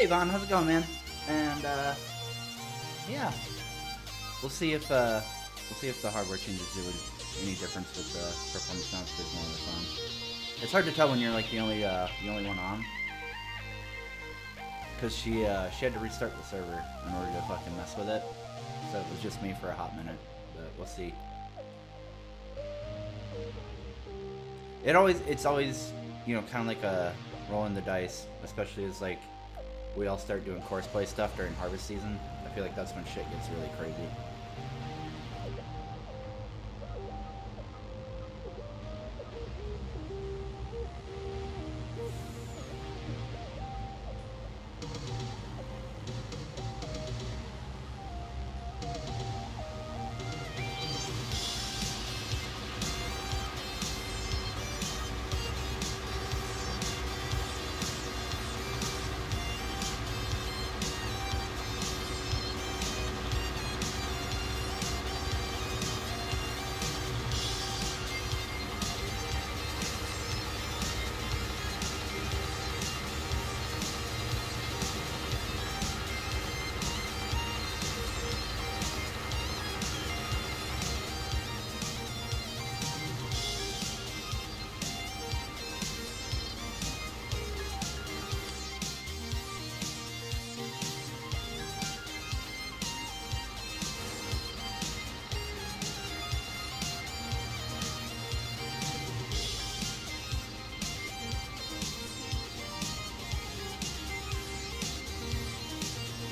Hey Vaughn, how's it going, man? And yeah, we'll see if the hardware changes do any difference with the performance now if there's more of this on. It's hard to tell when you're like the only one on, because she had to restart the server in order to fucking mess with it. So it was just me for a hot minute, but we'll see. It's always kind of like a rolling the dice, especially as like we all start doing course play stuff during harvest season. I feel like that's when shit gets really crazy.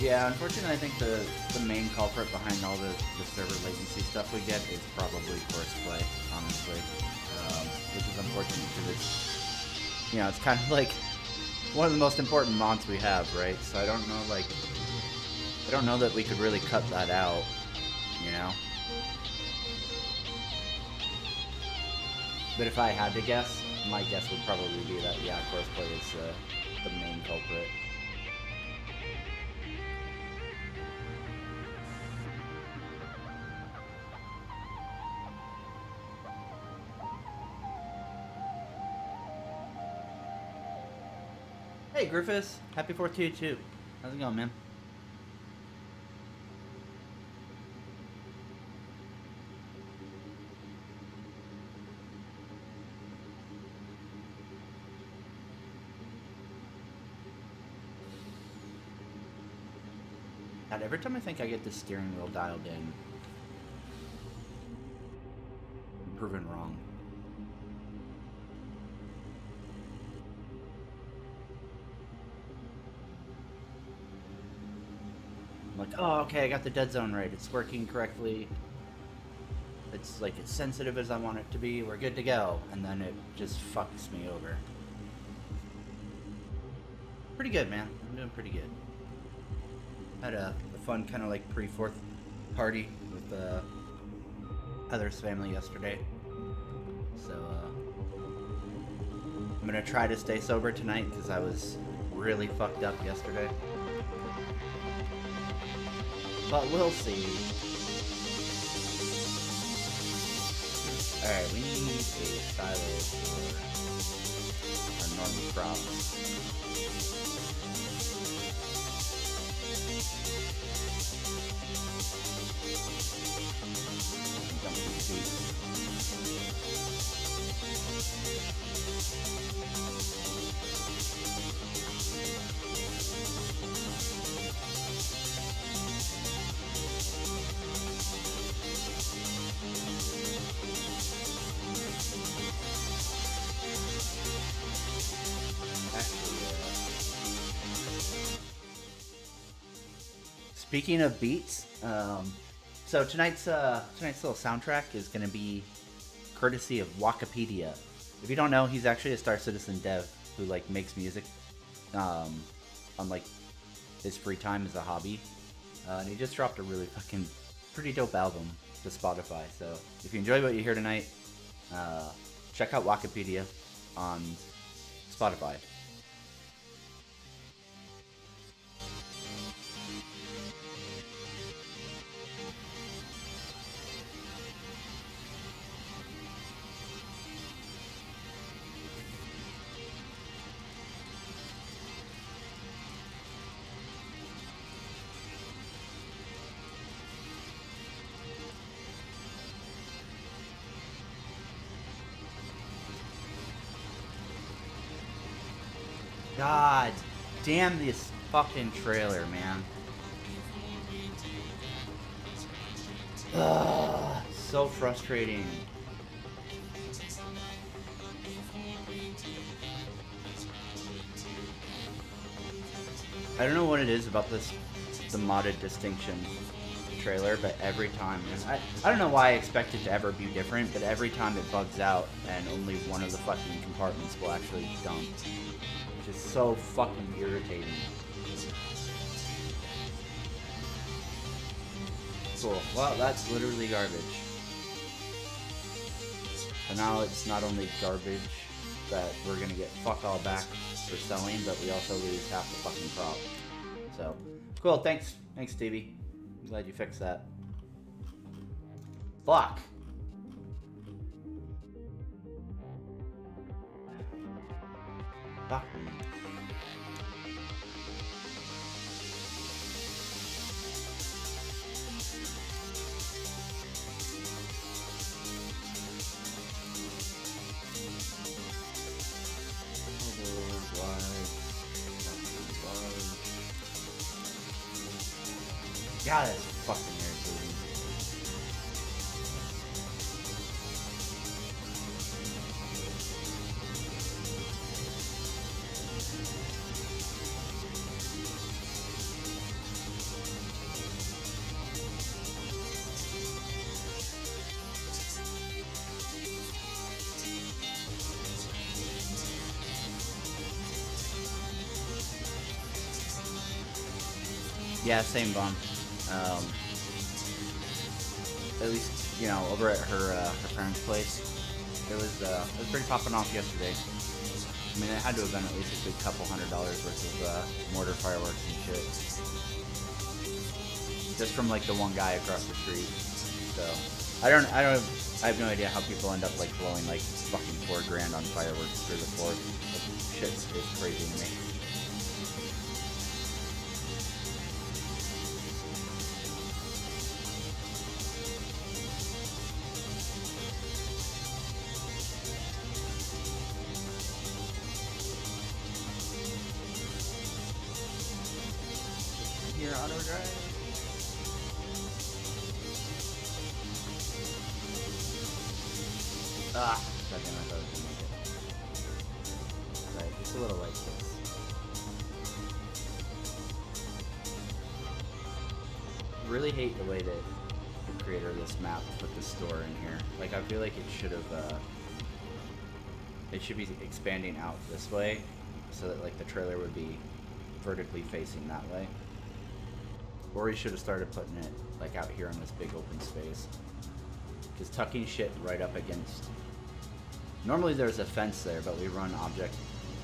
Yeah, unfortunately, I think the main culprit behind all the server latency stuff we get is probably course play, honestly, which is unfortunate because it's kind of like one of the most important mods we have, right? So I don't know that we could really cut that out, you know. But if I had to guess, my guess would probably be that course play is the main culprit. Hey Griffiths, happy 4th to you too. How's it going, man? God, every time I think I get the steering wheel dialed in, I'm proven wrong. I'm like, oh, okay, I got the dead zone right. It's working correctly. It's like as sensitive as I want it to be. We're good to go. And then it just fucks me over. Pretty good, man. I'm doing pretty good. Had a fun kind of like pre-4th party with Heather's family yesterday. So I'm gonna try to stay sober tonight because I was really fucked up yesterday. But we'll see. Alright, we need a silo for our normal crops. Dump these seeds. Speaking of beats, so tonight's little soundtrack is going to be courtesy of Wikipedia. If you don't know, he's actually a Star Citizen dev who like makes music on like his free time as a hobby, and he just dropped a really fucking pretty dope album to Spotify. So if you enjoy what you hear tonight, check out Wikipedia on Spotify. God damn this fucking trailer, man. Ugh, so frustrating. I don't know what it is about this, the modded Distinction trailer, but every time, I don't know why I expect it to ever be different, but every time it bugs out and only one of the fucking compartments will actually dump. Which is so fucking irritating. Cool. Well, that's literally garbage. So now it's not only garbage that we're gonna get fuck all back for selling, but we also lose half the fucking crop. So, cool. Thanks, Stevie. I'm glad you fixed that. Fuck. Fuck me. God, that's fucking irritating. Yeah, same bum. At least, you know, over at her parents' place, it was pretty popping off yesterday. I mean, it had to have been at least a good couple $100 worth of mortar fireworks and shit. Just from like the one guy across the street. So I have no idea how people end up like blowing like fucking $4 grand on fireworks for the 4th. Like, shit is crazy to me. Here, auto drive. Ah, second, I thought it was gonna make it. Right, just a little like this. Really hate the way that the creator of this map put the store in here. Like, I feel like it should have, it should be expanding out this way, so that like the trailer would be vertically facing that way. Or he should have started putting it like out here on this big open space. Because tucking shit right up against... Normally there's a fence there, but we run object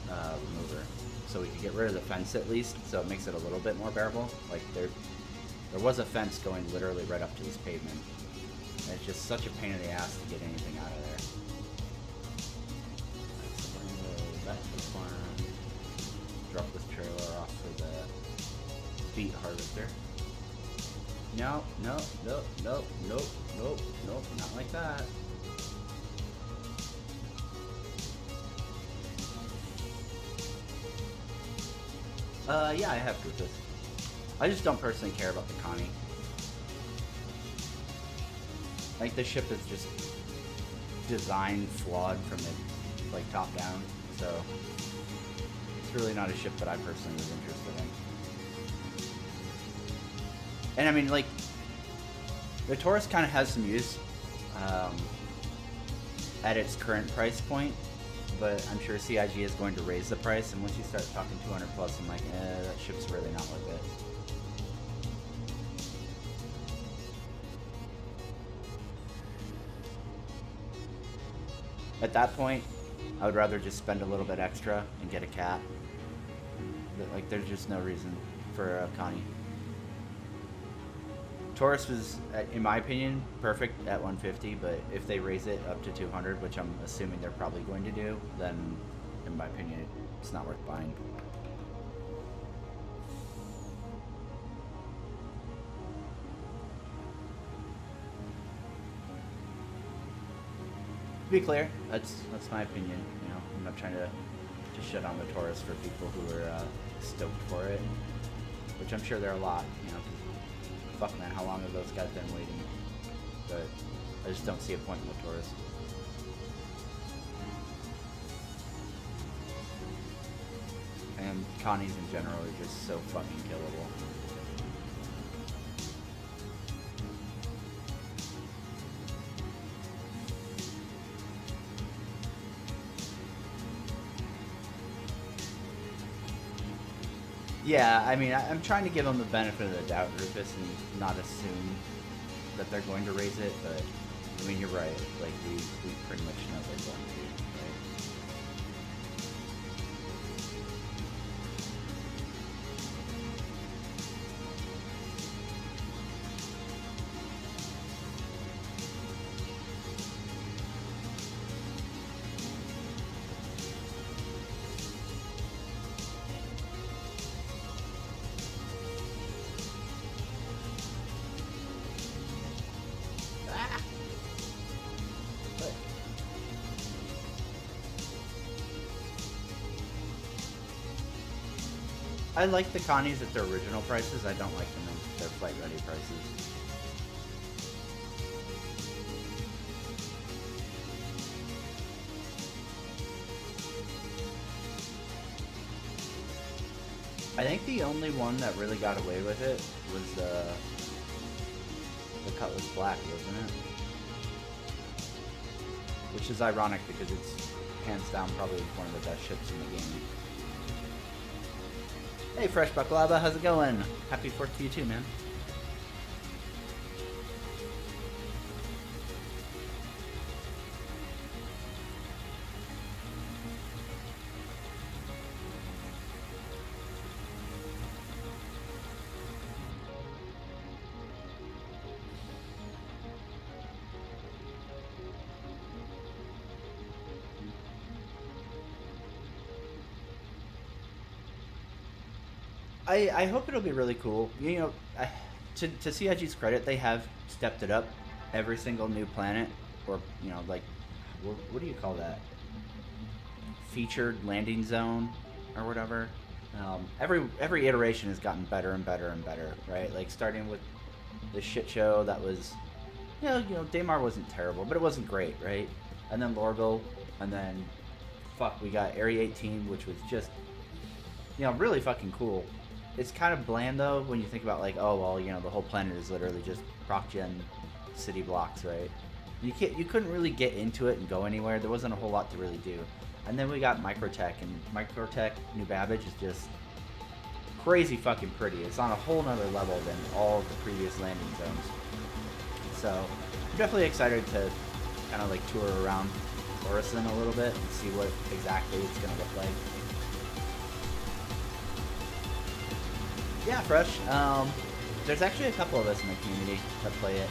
remover. So we could get rid of the fence at least, so it makes it a little bit more bearable. Like there was a fence going literally right up to this pavement. And it's just such a pain in the ass to get anything out of there. Let's bring the back to the farm. Drop this trailer off for the beet harvester. No, no, no, no, nope, nope, nope, not like that. Yeah, I have Goofus. I just don't personally care about the Connie. Like, the ship is just designed flawed from the, like, top down, so it's really not a ship that I personally was interested in. And I mean, like, the Taurus kind of has some use at its current price point, but I'm sure CIG is going to raise the price, and once you start talking 200 plus, I'm like, that ship's really not worth it. At that point, I would rather just spend a little bit extra and get a cat. But, like, there's just no reason for a Connie. Taurus was, in my opinion, perfect at 150, but if they raise it up to 200, which I'm assuming they're probably going to do, then, in my opinion, it's not worth buying. To be clear, that's my opinion. You know, I'm not trying to to shit on the Taurus for people who are stoked for it, which I'm sure there are a lot, you know, 'cause fuck man, how long have those guys been waiting? But I just don't see a point in the Taurus. And Connies in general are just so fucking killable. Yeah, I mean, I'm trying to give them the benefit of the doubt, Rufus, and not assume that they're going to raise it, but, I mean, you're right. Like, we pretty much know they're going to, right? I like the Connies at their original prices. I don't like them at their flight ready prices. I think the only one that really got away with it was the Cutlass Black, wasn't it? Which is ironic because it's hands down probably one of the best ships in the game. Hey, Fresh Baklava, how's it going? Happy 4th to you too, man. I hope it'll be really cool. You know, to CIG's credit, they have stepped it up. Every single new planet, or, you know, like, what do you call that? Featured landing zone, or whatever. Every iteration has gotten better and better and better, right? Like, starting with the shit show that was, you know, Daymar wasn't terrible, but it wasn't great, right? And then Lorville, and then, fuck, we got Area 18, which was just, you know, really fucking cool. It's kind of bland though when you think about, like, oh well, you know, the whole planet is literally just proc gen city blocks, right? You couldn't really get into it and go anywhere. There wasn't a whole lot to really do. And then we got Microtech, and Microtech New Babbage is just crazy fucking pretty. It's on a whole nother level than all of the previous landing zones. So I'm definitely excited to kind of like tour around Coruscant a little bit and see what exactly it's gonna look like. Yeah, Fresh. There's actually a couple of us in the community that play it.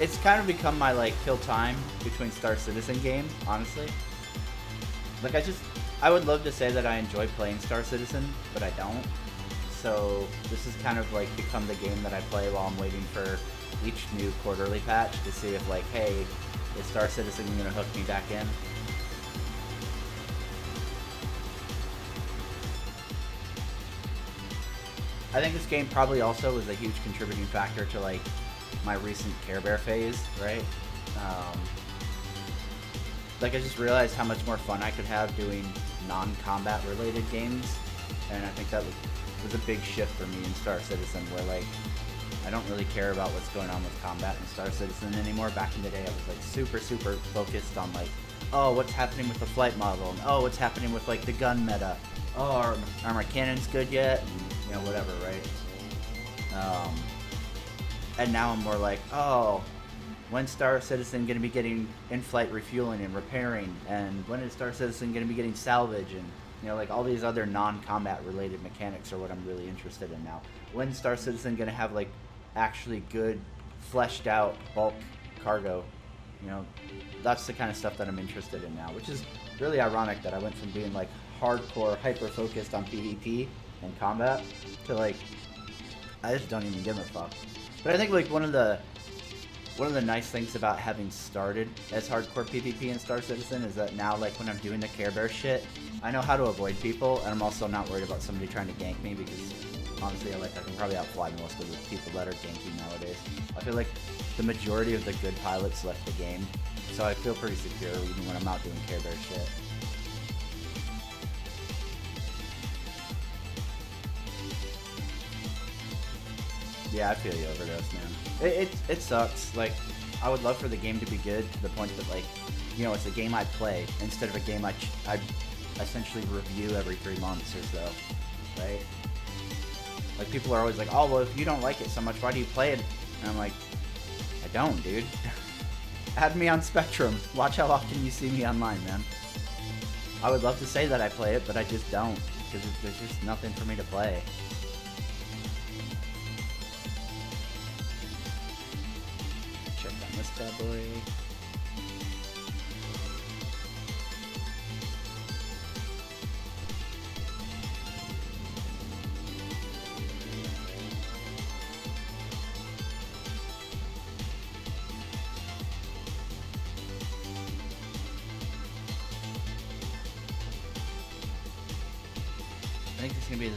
It's kind of become my, like, kill time between Star Citizen game, honestly. Like, I would love to say that I enjoy playing Star Citizen, but I don't. So this has kind of, like, become the game that I play while I'm waiting for each new quarterly patch to see if, like, hey, is Star Citizen gonna hook me back in? I think this game probably also was a huge contributing factor to, like, my recent Care Bear phase, right? Like, I just realized how much more fun I could have doing non-combat related games, and I think that was a big shift for me in Star Citizen, where, like, I don't really care about what's going on with combat in Star Citizen anymore. Back in the day, I was, like, super focused on, like, oh, what's happening with the flight model, and oh, what's happening with, like, the gun meta, oh, are my cannons good yet, and, you know, whatever, right? And now I'm more like, oh, when's Star Citizen going to be getting in-flight refueling and repairing, and when is Star Citizen going to be getting salvage, and, you know, like, all these other non-combat related mechanics are what I'm really interested in now. When's Star Citizen going to have, like, actually good, fleshed out bulk cargo? You know, that's the kind of stuff that I'm interested in now, which is really ironic that I went from being, like, hardcore, hyper-focused on PvP and combat to, like, I just don't even give a fuck. But I think, like, one of the One of the nice things about having started as hardcore PvP in Star Citizen is that now, like, when I'm doing the Care Bear shit, I know how to avoid people, and I'm also not worried about somebody trying to gank me, because honestly, I can probably outfly most of the people that are ganking nowadays. I feel like the majority of the good pilots left the game, so I feel pretty secure even when I'm out doing Care Bear shit. Yeah, I feel you, Overdose, man. It sucks. Like, I would love for the game to be good to the point that, like, you know, it's a game I play instead of a game I essentially review every 3 months or so, right? Like, people are always like, oh, well, if you don't like it so much, why do you play it? And I'm like, I don't, dude. Add me on Spectrum. Watch how often you see me online, man. I would love to say that I play it, but I just don't, because there's just nothing for me to play. Check on this bad boy. I think this is gonna be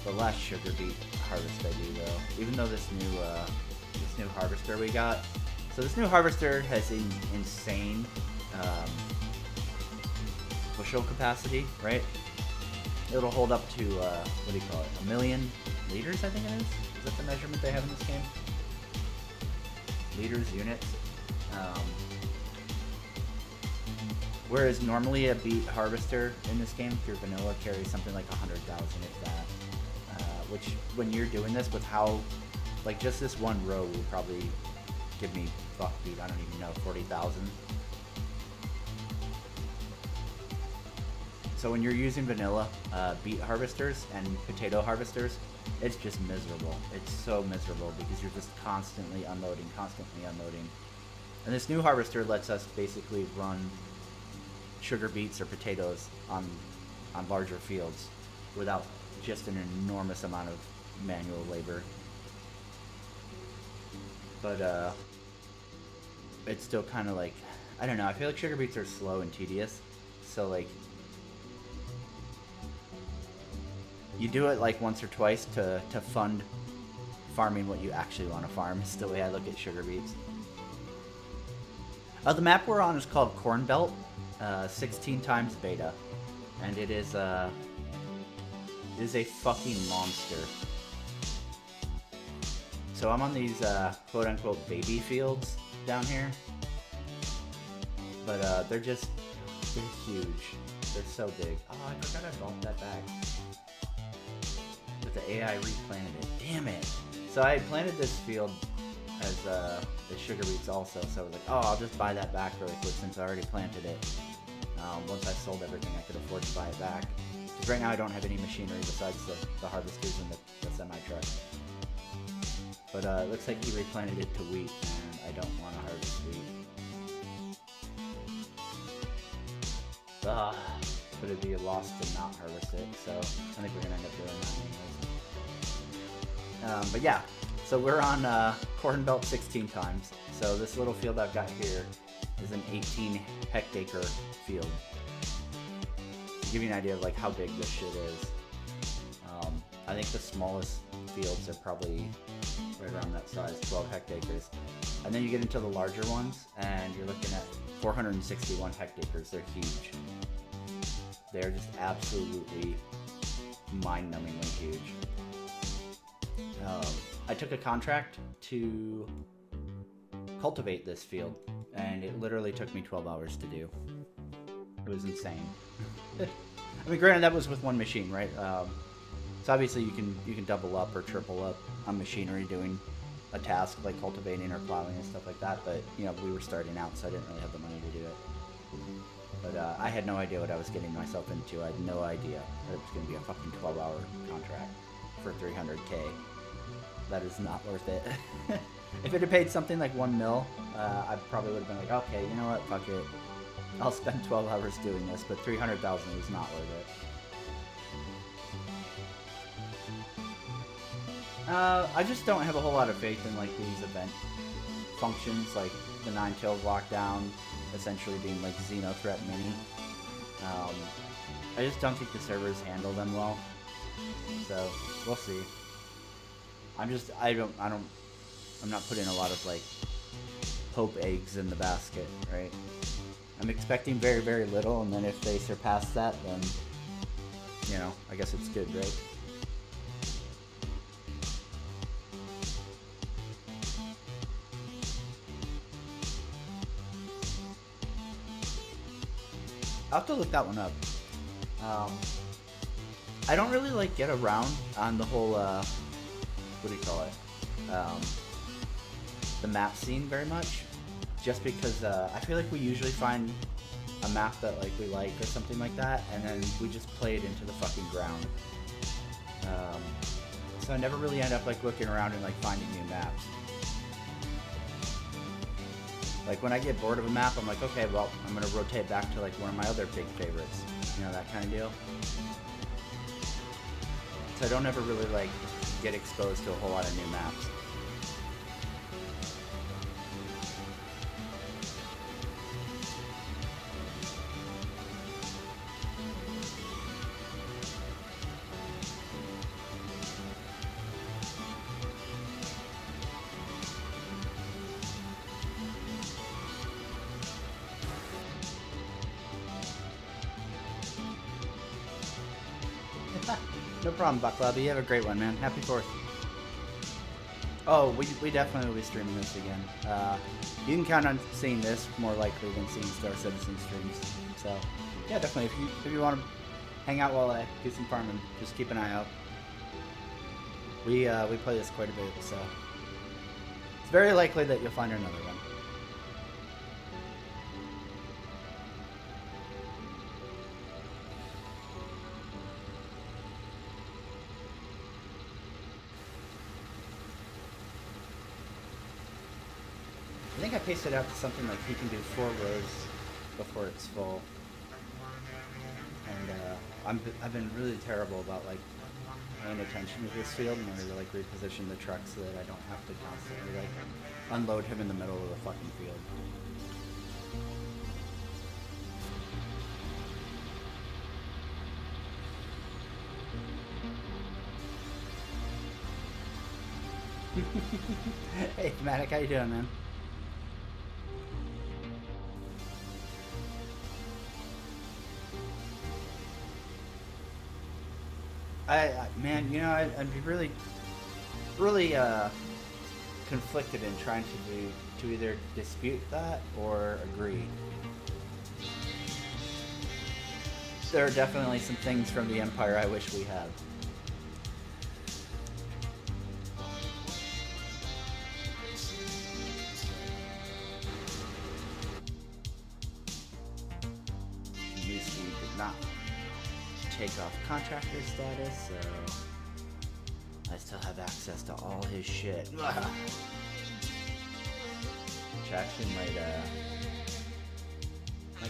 the last sugar beet harvest I do, though. Even though this new harvester we got. So this new harvester has an insane bushel capacity, right? It'll hold up to what do you call it? 1 million liters, I think it is. Is that the measurement they have in this game? Liters, units. Whereas normally a beet harvester in this game, if you're vanilla, carries something like 100,000, if that. Which, when you're doing this with how, like, just this one row will probably give me, fuck, dude, I don't even know, 40,000. So when you're using vanilla beet harvesters and potato harvesters, it's just miserable. It's so miserable because you're just constantly unloading. And this new harvester lets us basically run sugar beets or potatoes on larger fields without just an enormous amount of manual labor. But it's still kind of like, I don't know, I feel like sugar beets are slow and tedious, so like you do it like once or twice to fund farming what you actually want to farm, is the way I look at sugar beets. The map we're on is called Corn Belt, 16 times beta, and it is a fucking monster. So I'm on these quote-unquote baby fields down here, but they're huge. They're so big. Oh, I forgot I bumped that back. But the AI replanted it. Damn it. So I planted this field as the sugar beets also, so I was like, oh, I'll just buy that back really quick since I already planted it. Once I sold everything, I could afford to buy it back. Because right now I don't have any machinery besides the harvesters and the semi-truck. But it looks like he replanted it to wheat, and I don't want to harvest wheat. But it'd be a loss to not harvest it, so I think we're going to end up doing that anyways. But yeah, so we're on Corn Belt 16 times. So this little field I've got here is an 18 hectare field. To give you an idea of like how big this shit is. I think the smallest fields are probably right around that size, 12 hectares. And then you get into the larger ones, and you're looking at 461 hectares. They're huge. They're just absolutely mind-numbingly huge. I took a contract to cultivate this field, and it literally took me 12 hours to do. It was insane. I mean, granted, that was with one machine, right? So obviously you can double up or triple up on machinery doing a task like cultivating or plowing and stuff like that, but you know, we were starting out, so I didn't really have the money to do it. But I had no idea what I was getting myself into. I had no idea that it was going to be a fucking 12-hour contract for 300K. That is not worth it. If it had paid something like 1 mil, I probably would have been like, okay, you know what, fuck it. I'll spend 12 hours doing this, but 300,000 was not worth it. I just don't have a whole lot of faith in like these event functions, like the 9 kills lockdown, essentially being like Xeno Threat Mini. I just don't think the servers handle them well. So we'll see. I'm not putting a lot of like hope eggs in the basket, right? I'm expecting very, very little, and then if they surpass that, then, you know, I guess it's good, right? I'll have to look that one up. I don't really like get around on the whole, what do you call it? The map scene very much, just because I feel like we usually find a map that like we like or something like that, and then we just play it into the fucking ground. So I never really end up like looking around and like finding new maps. Like when I get bored of a map, I'm like, okay, well, I'm gonna rotate back to like one of my other big favorites. You know, that kind of deal. So I don't ever really like get exposed to a whole lot of new maps. No problem, Bucklobby. You have a great one, man. Happy 4th. Oh, we definitely will be streaming this again. You can count on seeing this more likely than seeing Star Citizen streams. So, yeah, definitely. If you want to hang out while I do some farming, just keep an eye out. We play this quite a bit, so it's very likely that you'll find another one. I think I pasted out to something like you can do 4 rows before it's full, and I've been really terrible about like paying attention to this field in order to like reposition the truck so that I don't have to constantly like unload him in the middle of the fucking field. Hey, Thematic, how you doing, man? Man, you know, I'd be really conflicted in trying to either dispute that or agree. There are definitely some things from the Empire I wish we had. Yusuke did not take off contractor status, so I still have access to all his shit. Which actually might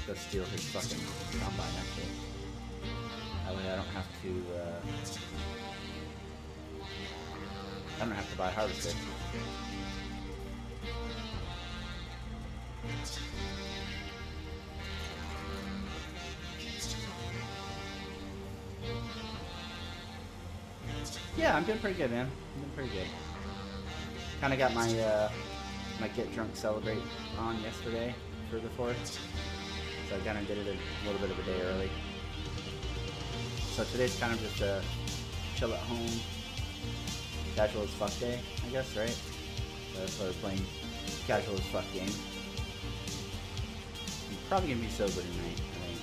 go steal his fucking combine, actually. That way I don't have to buy a harvester. Yeah, I'm doing pretty good, man. I'm doing pretty good. Kind of got my my Get Drunk Celebrate on yesterday for the 4th, so I kind of did it a little bit of a day early. So today's kind of just a chill at home, casual as fuck day, I guess, right? So that's why we're playing casual as fuck game. I'm probably gonna be sober tonight, I think.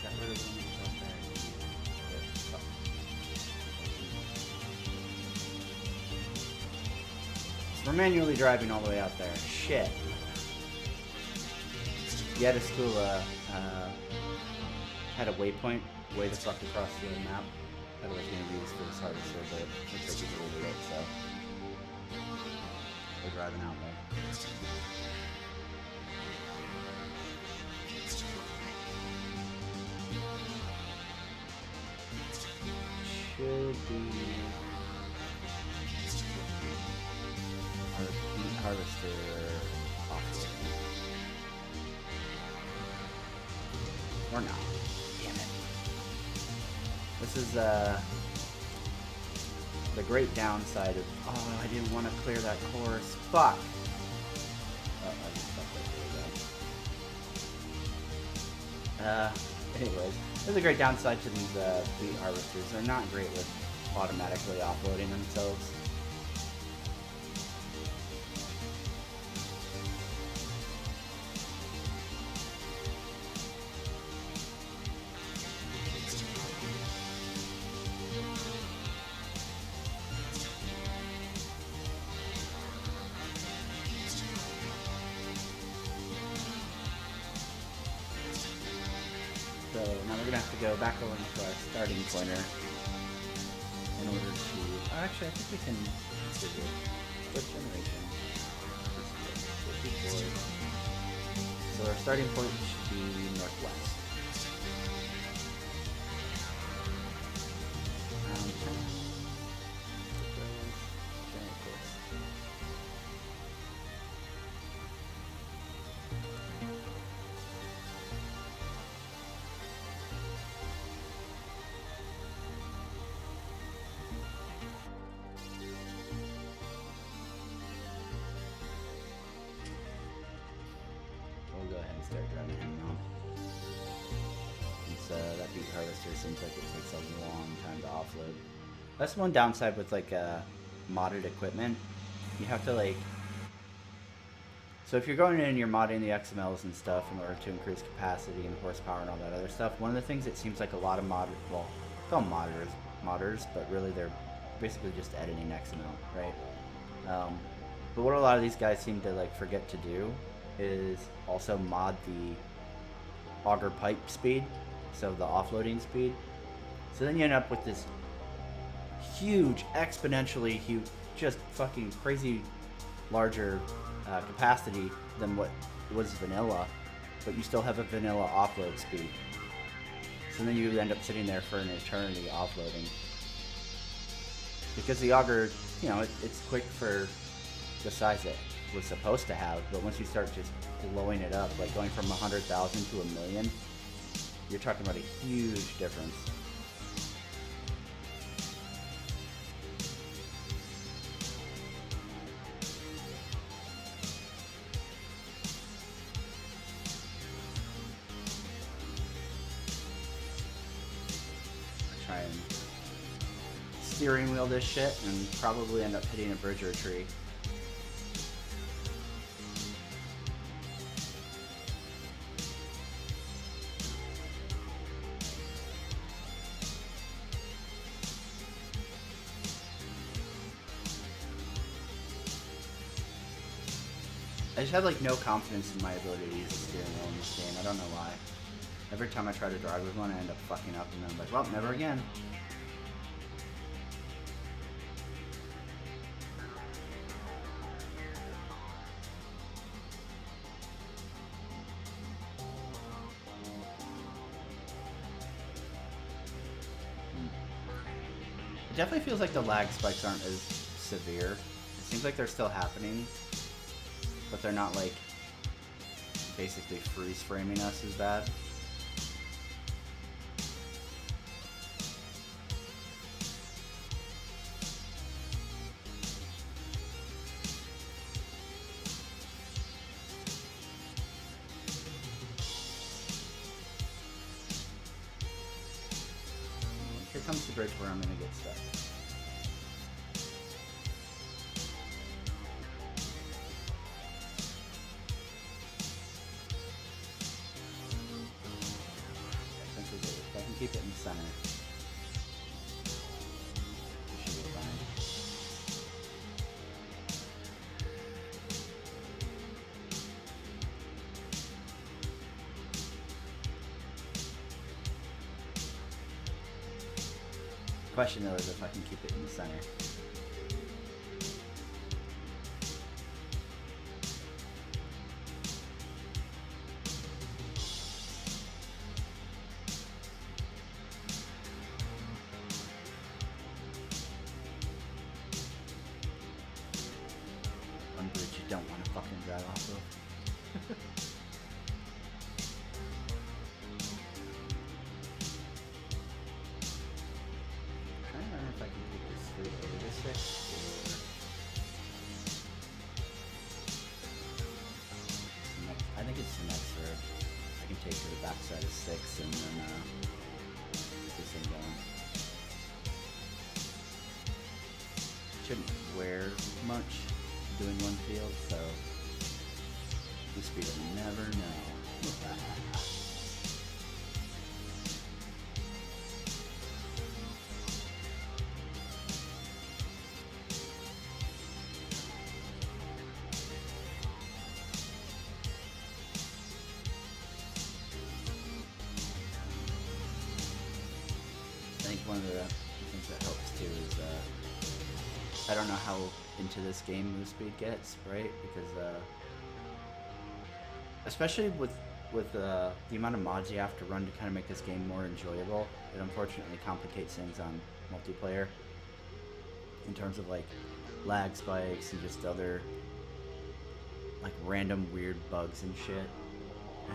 Got rid of the ones out there. So we're manually driving all the way out there. Shit. You had a school had a waypoint way the fuck across the map that I was going to use for this harvester, but it looks like he's really late, so we're driving out there. harvester offloading. Or not. Damn it. This is the great downside of... Oh, I didn't want to clear that course. Fuck! Oh, I just fucked that. Anyways, there's a great downside to these wheat harvesters. They're not great with automatically offloading themselves. So now we're gonna have to go back over to our starting pointer in order to... Oh, actually, I think we can do it. Switch generation. So our starting point should be northwest. We'll go ahead and start driving him now. Since that beet harvester seems like it takes a long time to offload. That's one downside with like modded equipment. You have to like... So if you're going in and you're modding the XMLs and stuff in order to increase capacity and horsepower and all that other stuff, one of the things it seems like a lot of modders, well, call them modders, but really they're basically just editing XML, right? But what a lot of these guys seem to like forget to do is also mod the auger pipe speed, so the offloading speed. So then you end up with this huge, exponentially huge, just fucking crazy larger capacity than what was vanilla, but you still have a vanilla offload speed. So then you end up sitting there for an eternity offloading. Because the auger, you know, it's quick for the size it was supposed to have, but once you start just blowing it up, like going from 100,000 to 1 million, you're talking about a huge difference. Try and steering wheel this shit and probably end up hitting a bridge or a tree. I just have like no confidence in my ability to use the steering wheel in this game. I don't know why. Every time I try to drive with one, I end up fucking up, and then I'm like, well, never again. It definitely feels like the lag spikes aren't as severe. It seems like they're still happening, but they're not like basically freeze framing us as bad. Here comes the bridge where I'm gonna get stuck. If I can keep it in the center, it should be fine. Question though is if I can keep it in the center. One bridge you don't fucking drive off of. I'm trying to remember if I can take this through to 6. I think it's the next where I can take to the backside of 6 and then get this thing going. Shouldn't wear much doing one field, so the speed will never know. I think one of the things that helps too is I don't know how into this game move speed gets, right? Because especially with the amount of mods you have to run to kind of make this game more enjoyable, it unfortunately complicates things on multiplayer in terms of like lag spikes and just other like random weird bugs and shit.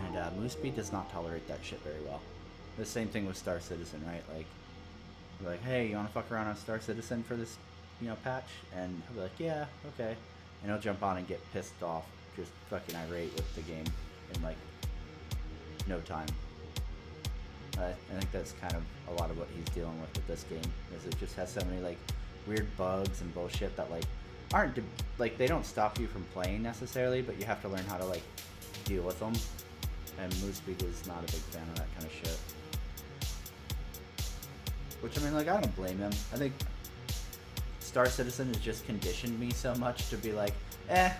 And move speed does not tolerate that shit very well. The same thing with Star Citizen, right? Like, you're like, hey, you want to fuck around on Star Citizen for this, patch? And he'll be like, yeah, okay. And he'll jump on and get pissed off, just fucking irate with the game in like no time. I think that's kind of a lot of what he's dealing with this game, is it just has so many like weird bugs and bullshit that like aren't like they don't stop you from playing necessarily, but you have to learn how to like deal with them. And move speed is not a big fan of that kind of shit. Which, I mean, like, I don't blame him. I think Star Citizen has just conditioned me so much to be like,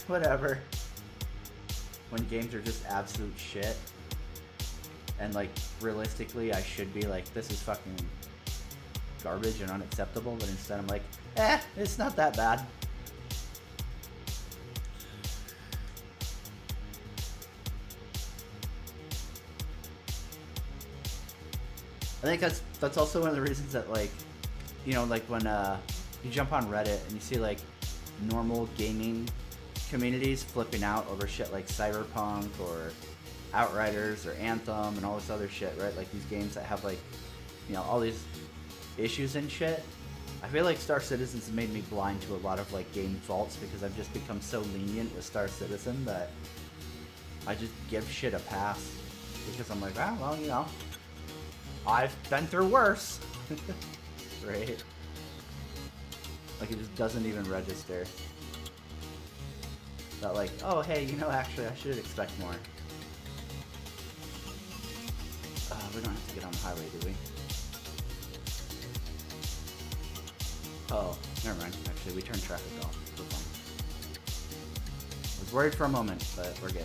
whatever. When games are just absolute shit. And, like, realistically, I should be like, this is fucking garbage and unacceptable. But instead I'm like, it's not that bad. I think that's also one of the reasons that, like, like when you jump on Reddit and you see like normal gaming communities flipping out over shit like Cyberpunk or Outriders or Anthem and all this other shit, right? Like these games that have like, all these issues and shit. I feel like Star Citizen's made me blind to a lot of like game faults because I've just become so lenient with Star Citizen that I just give shit a pass because I'm like, well, I've been through worse. Right? Like it just doesn't even register. That like, oh hey, actually I should expect more. We don't have to get on the highway, do we? Oh, never mind. Actually, we turned traffic off. We're fine. I was worried for a moment, but we're good.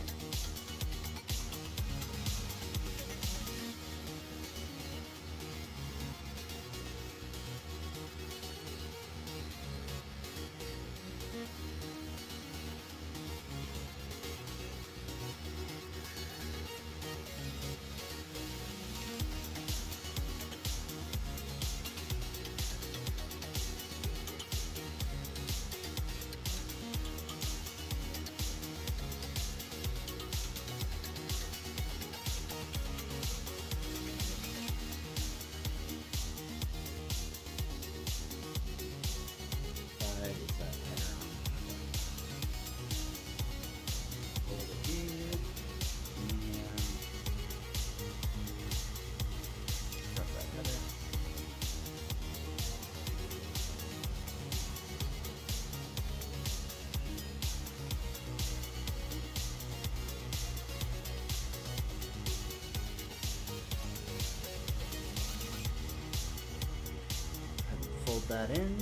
Fold that in.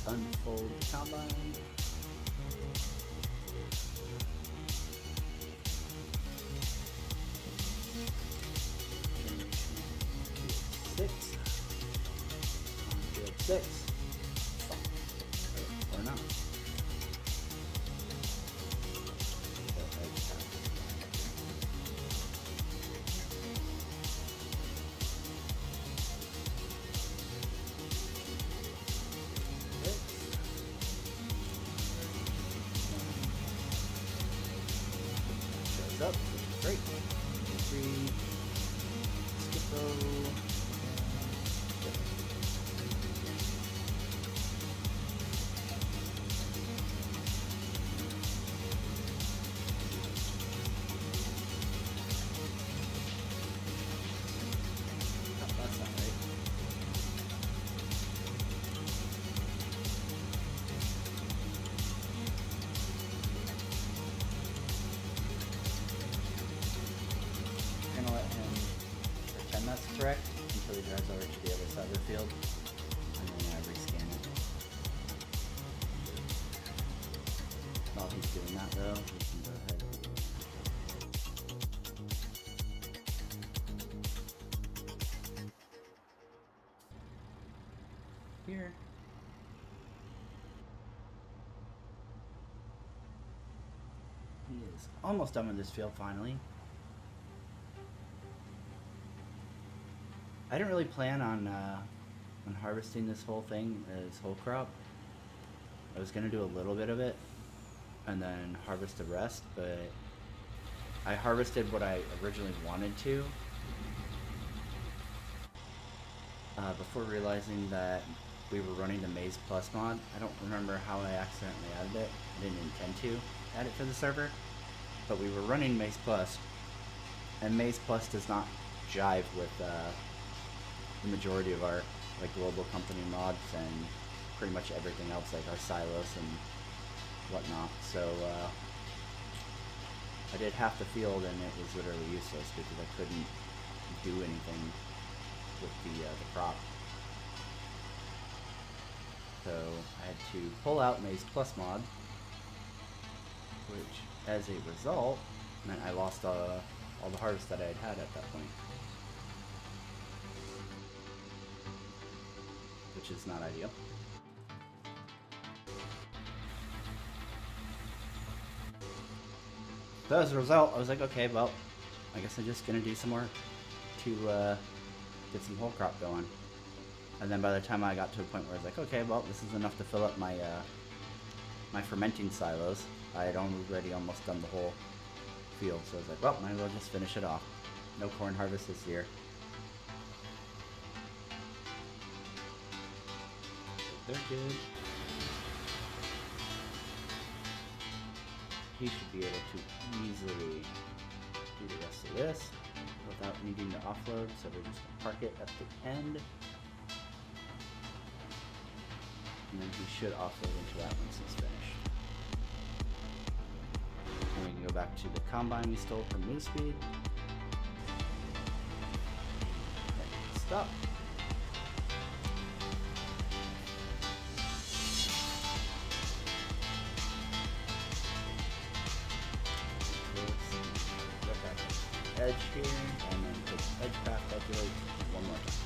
Unfold combine. Six. Six. Or not. over to the other side of the field, and then rescan it. While he's doing that though, we can go ahead. Here. He is almost done with this field finally. I didn't really plan on harvesting this whole thing, this whole crop. I was gonna do a little bit of it and then harvest the rest, but I harvested what I originally wanted to before realizing that we were running the Maize Plus mod. I don't remember how I accidentally added it. I didn't intend to add it to the server, but we were running Maize Plus, and Maize Plus does not jive with the majority of our like global company mods and pretty much everything else, like our silos and whatnot. So I did half the field and it was literally useless because I couldn't do anything with the crop. So I had to pull out Maize Plus mod, which as a result meant I lost all the harvest that I had at that point, which is not ideal. So as a result, I was like, okay, well, I guess I'm just gonna do some more to get some whole crop going. And then by the time I got to a point where I was like, okay, well, this is enough to fill up my my fermenting silos. I had already almost done the whole field, so I was like, well, might as well just finish it off. No corn harvest this year. They're good. He should be able to easily do the rest of this without needing to offload, so we're just going to park it at the end. And then he should offload into that once it's finished. And we can go back to the combine we stole from Moose Speed. Stop. Edge here, and then put edge path calculate one more time.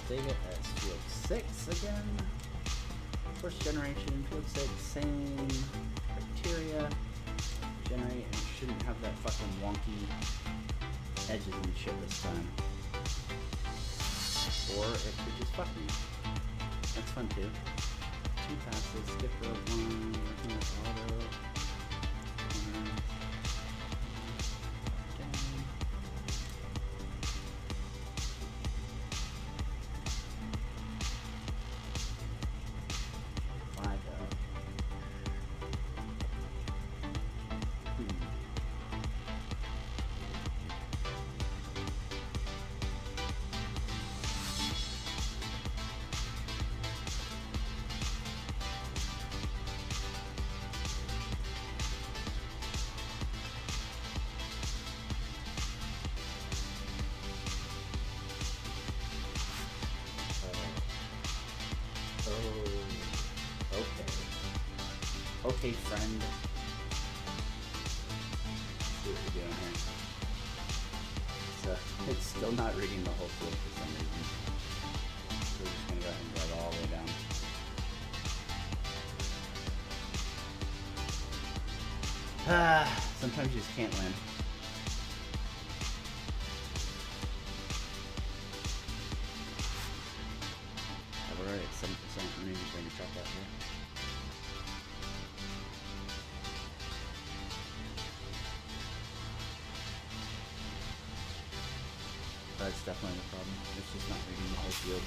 Save it as field 6 again. First generation, field 6, same criteria. Generate, and it shouldn't have that fucking wonky edges and shit this time. Or it could just fuck me. That's fun too. 2 passes, skip row 1, working with auto. Okay, friend. Let's see what we're doing here. So, it's still not reading the whole field for some reason. So we're just going to go ahead and drive all the way down. Sometimes you just can't win. We're already at 7%. I'm going to bring a truck out here. That's definitely the problem. It's just not reading the whole field.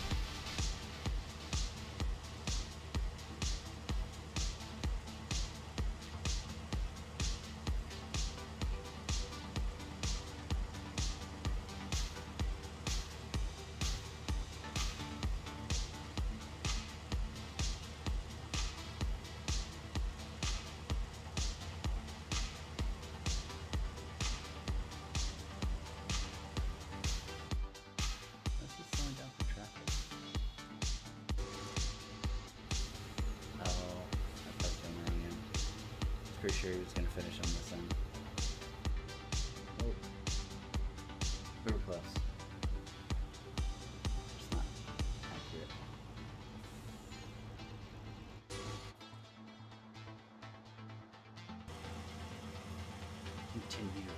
pretty sure he was going to finish on this end. Oh. We were close. Just not accurate. Continue.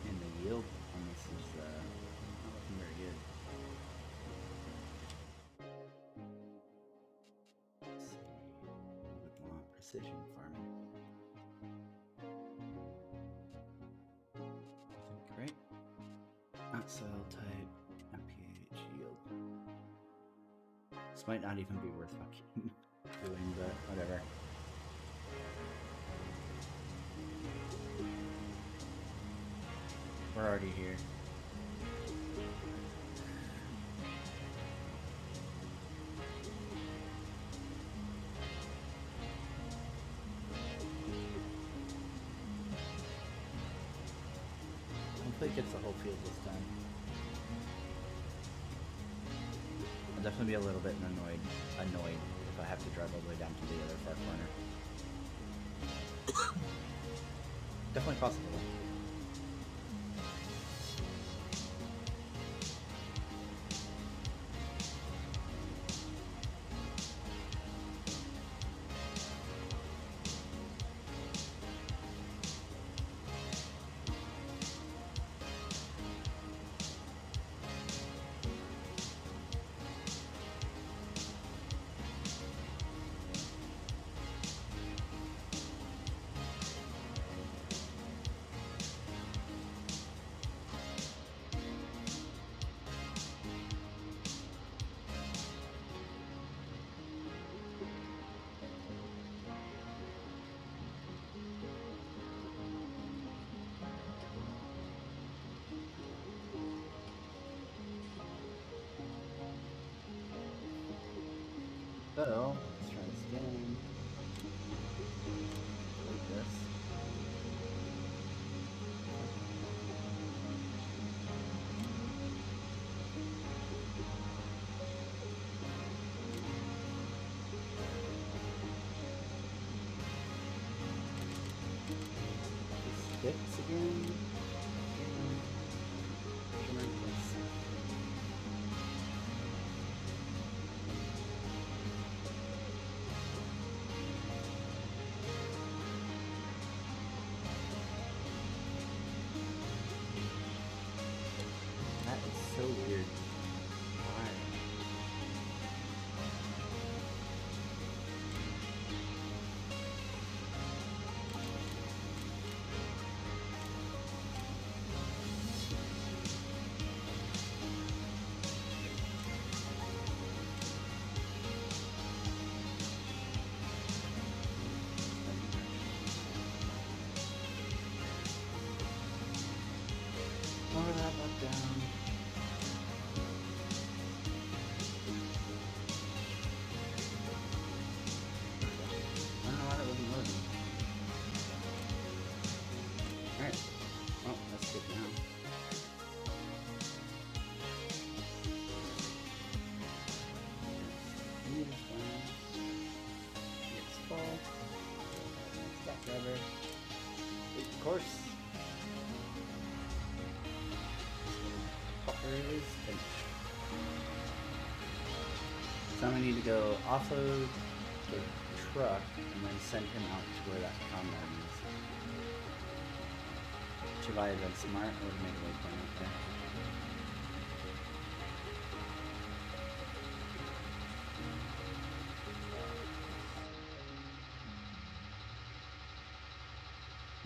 And the yield on this is not looking very good. Let's see. We would want precision farming. I think, right? Not soil type, not pH, yield. This might not even be worth fucking doing, but whatever. We're already here. Hopefully it gets the whole field this time. I'll definitely be a little bit annoyed if I have to drive all the way down to the other far corner. Definitely possible. So, let's try this again. Like this. Sticks again. That is so weird. Why? Lower that back down. I don't know why that wasn't loading. Alright. Well, that's good now. It's full. Stop driver. Of course. Is finished. So I'm gonna need to go offload the truck and then send him out to where that combine is. Should I have been smart? I would have made a waypoint up there.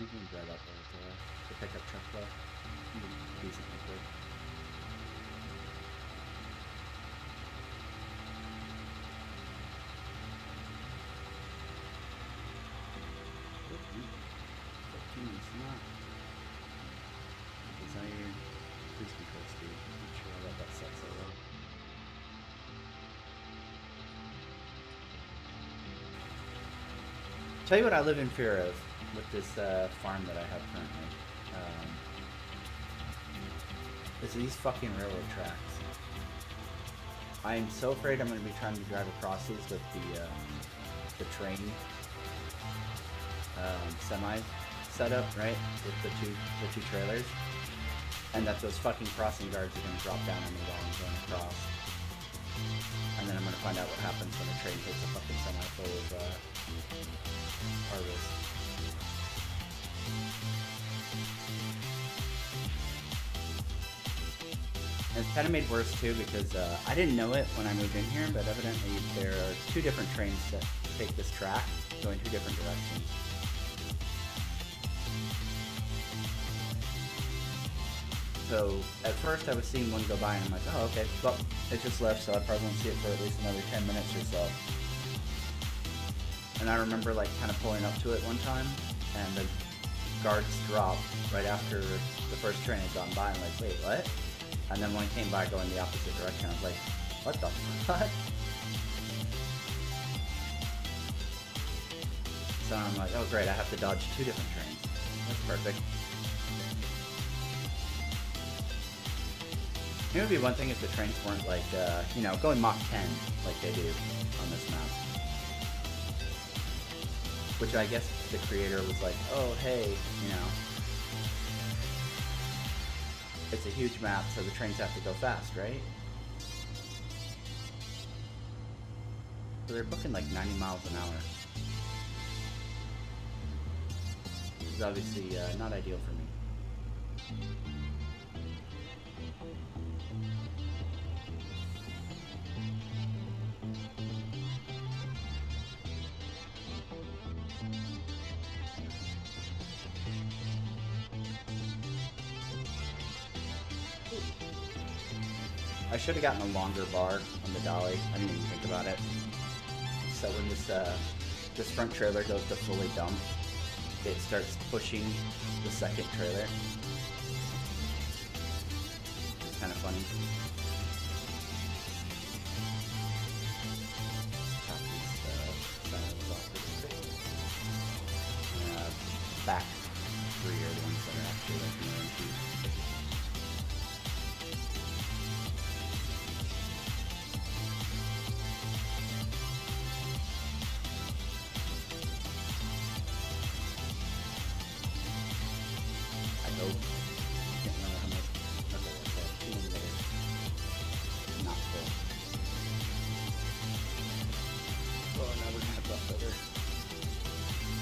You can grab up the pickup truck though. Decently quick. Not desired cruise control speed. I'm not sure how that sets so well. Tell you what I live in fear of with this farm that I have currently. Is these fucking railroad tracks. I'm so afraid I'm going to be trying to drive across these with the train semi setup, right? With the two trailers, and that those fucking crossing guards are going to drop down on me while I'm going across, and then I'm going to find out what happens when a train hits a fucking semi full of harvest. And it's kind of made worse too because I didn't know it when I moved in here, but evidently there are two different trains that take this track going two different directions. So at first I was seeing one go by and I'm like, oh okay, well it just left, so I probably won't see it for at least another 10 minutes or so. And I remember like kind of pulling up to it one time and the guards dropped right after the first train had gone by and I'm like, wait, what? And then when it came by going the opposite direction, I was like, what the fuck? So I'm like, oh great, I have to dodge two different trains. That's perfect. It would be one thing if the trains weren't like, you know, going Mach 10 like they do on this map. Which I guess the creator was like, oh hey, you know, it's a huge map, so the trains have to go fast, right? So they're booking like 90 miles an hour. Which is obviously not ideal for me. I should have gotten a longer bar on the dolly. I didn't even think about it. So when this front trailer goes to fully dump, it starts pushing the second trailer. It's kind of funny. Chop these silos off real quick. Back three are the ones that are actually like near and cheap.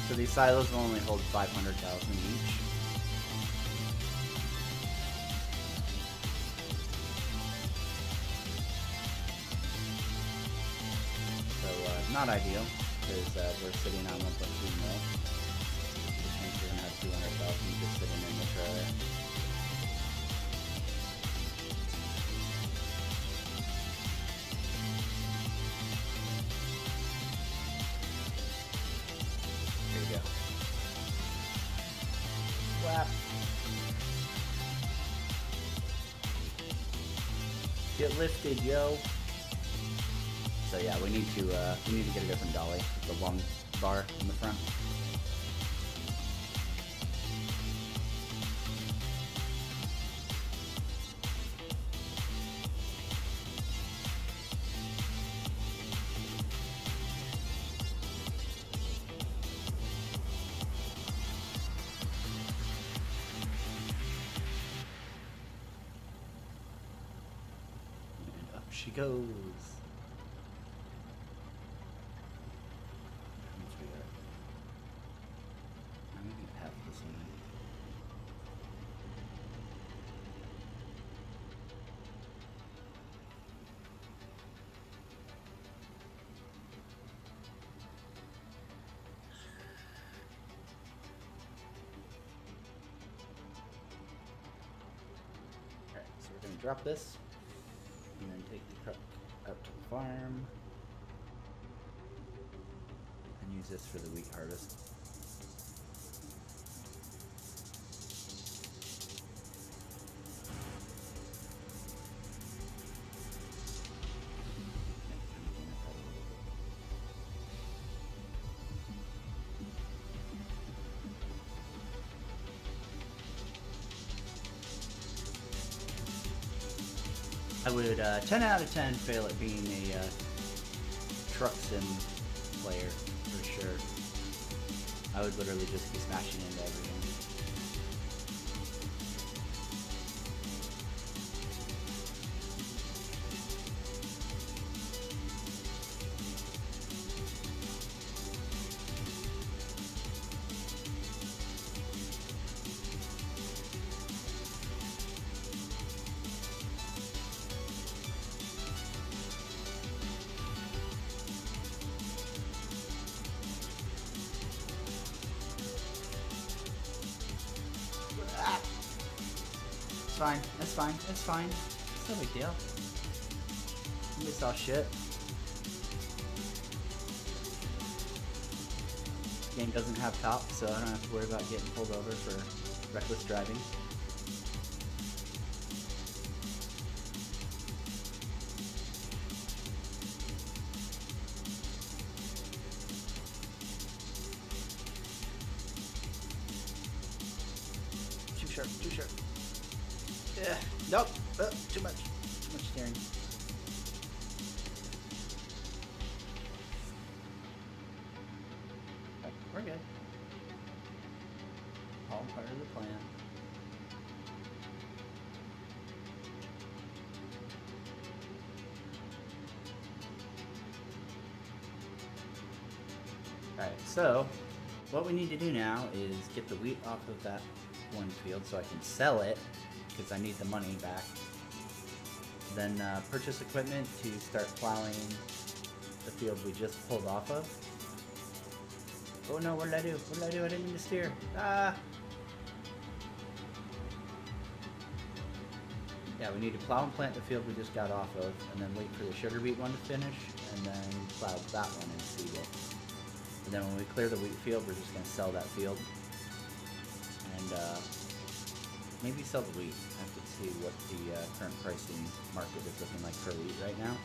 So these silos will only hold 500,000 each. So not ideal, because we're sitting on 1.2 mil. Which means you're gonna have 200,000 just sitting in the trailer. Get lifted, yo. So yeah, we need to get a different dolly, the long bar in the front. She goes. How much we got? I'm gonna have this one. Alright, so we're gonna drop this. And then take the truck out to the farm and use this for the wheat harvest. would 10 out of 10 fail at being a truck sim player for sure. I would literally just be smashing into everything. It's fine. It's fine. It's fine. It's no big deal. We saw shit. Game doesn't have cops, so I don't have to worry about getting pulled over for reckless driving. Too sharp. Too sharp. Yeah. Nope. Too much. Too much steering. Okay, we're good. All part of the plan. Alright, so what we need to do now is get the wheat off of that one field so I can sell it, because I need the money back. Then purchase equipment to start plowing the field we just pulled off of. Oh no, what did I do? What did I do? I didn't mean to steer. Ah! Yeah, we need to plow and plant the field we just got off of, and then wait for the sugar beet one to finish, and then plow that one and seed it. And then when we clear the wheat field, we're just going to sell that field. And maybe sell the wheat. I have to see what the current pricing market is looking like for wheat right now.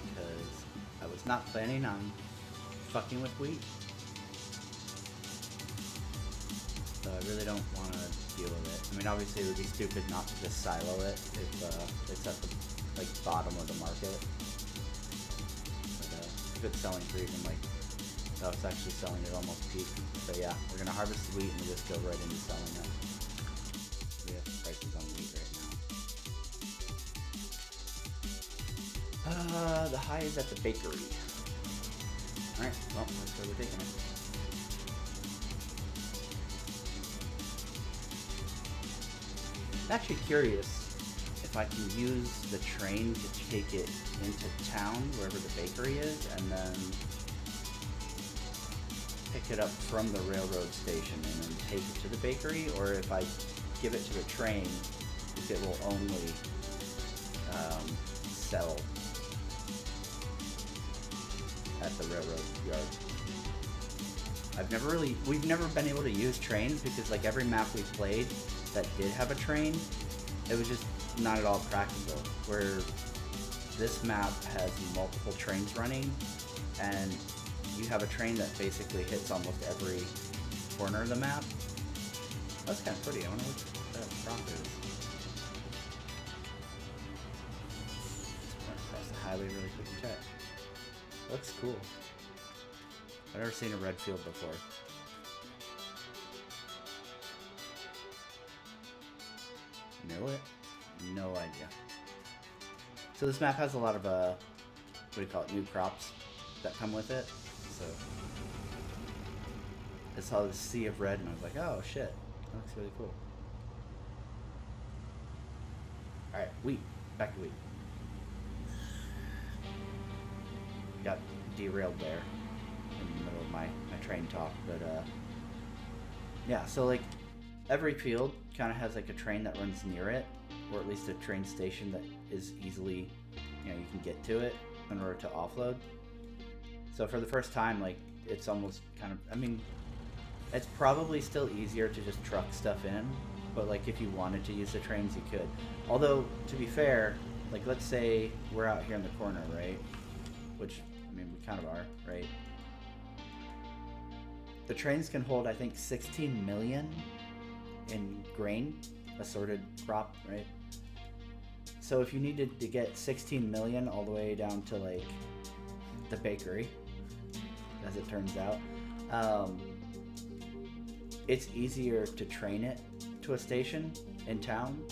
Because I was not planning on fucking with wheat. So I really don't want to deal with it. I mean, obviously it would be stupid not to just silo it if it's at the bottom of the market. But if it's selling for even oh, it's actually selling at almost peak. So yeah, we're gonna harvest the wheat and we'll just go right into selling it. We have prices on wheat right now. The high is at the bakery. Alright, well, that's where we're taking it. I'm actually curious if I can use the train to take it into town, wherever the bakery is, and then pick it up from the railroad station and then take it to the bakery, or if I give it to the train, if it will only sell at the railroad yard. We've never been able to use trains because like every map we played that did have a train, it was just not at all practical. Where this map has multiple trains running, and you have a train that basically hits almost every corner of the map. That's kind of pretty. I wonder what that prop is. Run across the highway really quick and check. Looks cool. I've never seen a red field before. Know it? No idea. So this map has a lot of what do you call it? New crops that come with it. So I saw this sea of red and I was like, oh shit, that looks really cool. Alright, wheat. Back to wheat. Got derailed there in the middle of my train talk, but yeah, so like every field kind of has like a train that runs near it, or at least a train station that is easily, you can get to it in order to offload. So for the first time, like, it's almost kind of, I mean, it's probably still easier to just truck stuff in, but like if you wanted to use the trains, you could. Although, to be fair, like let's say we're out here in the corner, right? Which, I mean, we kind of are, right? The trains can hold, I think, 16 million in grain, assorted crop, right? So if you needed to get 16 million all the way down to like the bakery, as it turns out, it's easier to train it to a station in town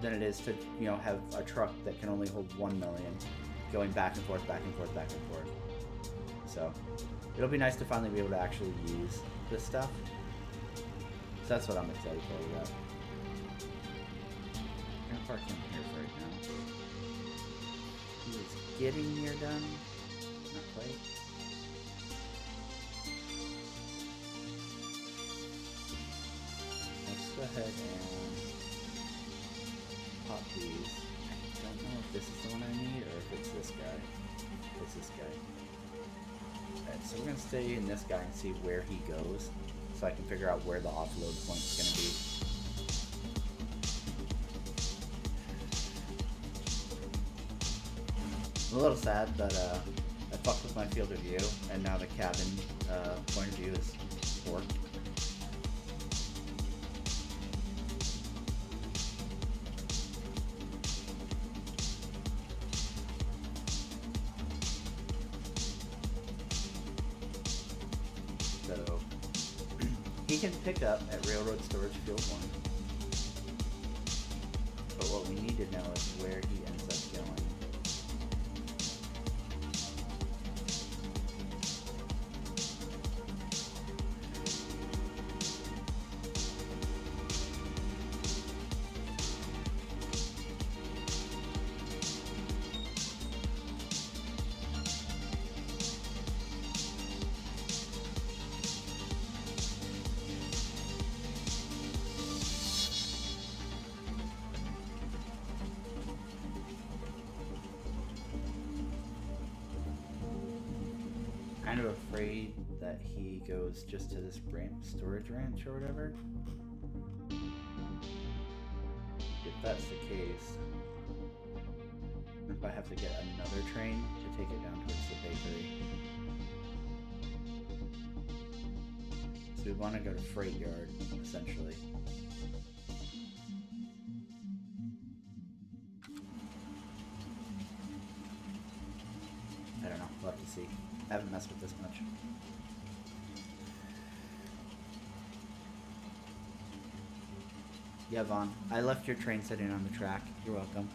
than it is to, you know, have a truck that can only hold 1 million going back and forth, back and forth, back and forth. So it'll be nice to finally be able to actually use this stuff. So that's what I'm excited for about. I'm gonna park him here for right now. He is getting near done. Not quite. Let's go ahead and pop these. I don't know if this is the one I need or if it's this guy. It's this guy. Alright, so we're gonna stay in this guy and see where he goes, so I can figure out where the offload point's gonna be. I'm a little sad that I fucked with my field of view, and now the cabin point of view is poor. So he can pick up at Railroad Storage Field 1, but what we need to know is where he ends up going. Kind of afraid that he goes just to this storage ranch or whatever. If that's the case, if I have to get another train to take it down towards the bakery. So we want to go to Freight Yard, essentially. I don't know, we'll have to see. I haven't messed with this much. Yeah, Vaughn. I left your train sitting on the track. You're welcome.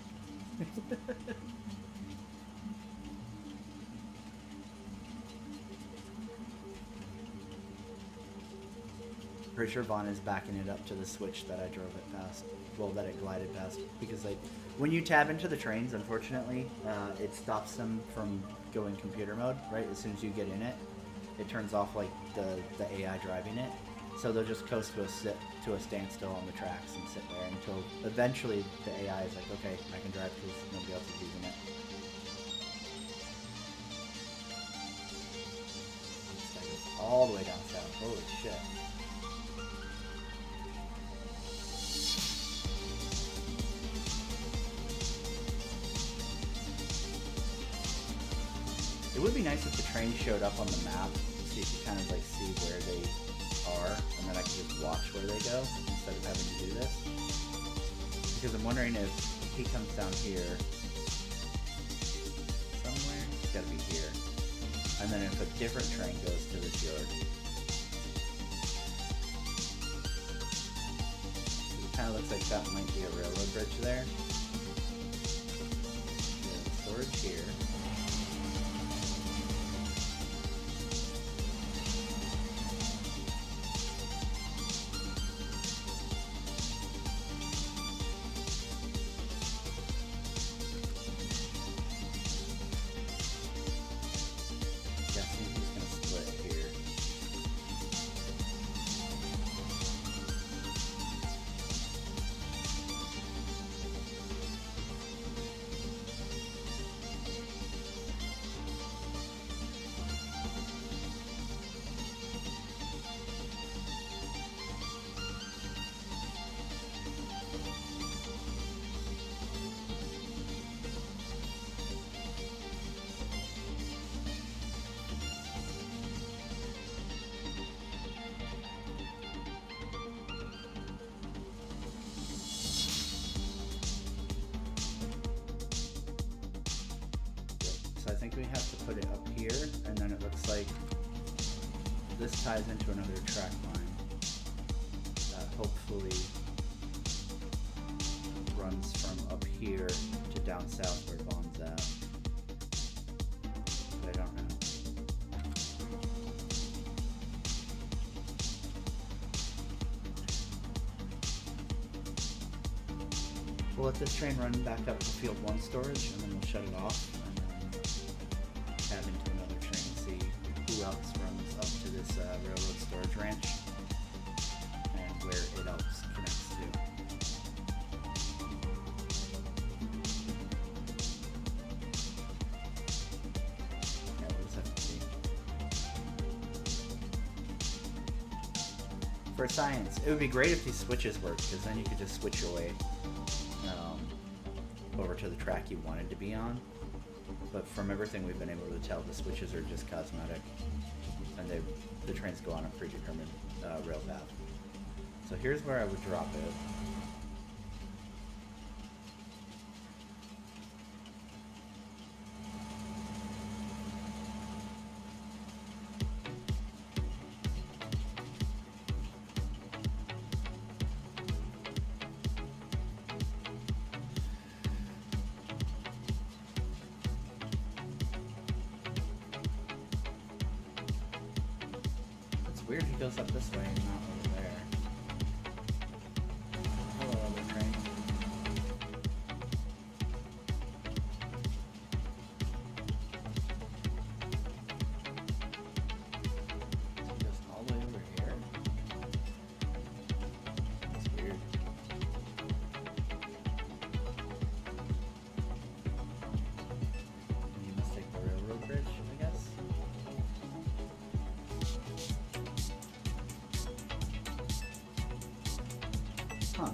Pretty sure Vaughn is backing it up to the switch that I drove it past. Well, that it glided past. Because, like, when you tab into the trains, unfortunately, it stops them from going computer mode, right? As soon as you get in it, it turns off, like, the AI driving it. So they'll just coast to a standstill on the tracks and sit there until eventually the AI is like, okay, I can drive because nobody else is using it. This guy goes all the way down south. Holy shit. It would be nice if the train showed up on the map, so you could kind of like see where they are, and then I could just watch where they go instead of having to do this. Because I'm wondering if he comes down here somewhere, it's gotta be here. And then if a different train goes to this yard. It kind of looks like that might be a railroad bridge there. Storage here. think we have to put it up here, and then it looks like this ties into another track line that hopefully runs from up here to down south where Vaughn's at. But I don't know. We'll let this train run back up to field 1 storage, and then we'll shut it off, and then tab into another train and see who else runs up to this railroad storage ranch, and where it else connects to. Yeah, we'll just have to see. For science, it would be great if these switches worked, because then you could just switch your way over to the track you wanted to be on, but from everything we've been able to tell, the switches are just cosmetic, and the trains go on a predetermined rail path. So here's where I would drop it. Weird he goes up this way and not over there. Hello, other train. He goes all the way over here? That's weird. And you must take the railroad bridge, I guess? Huh.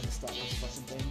Stop this fucking thing.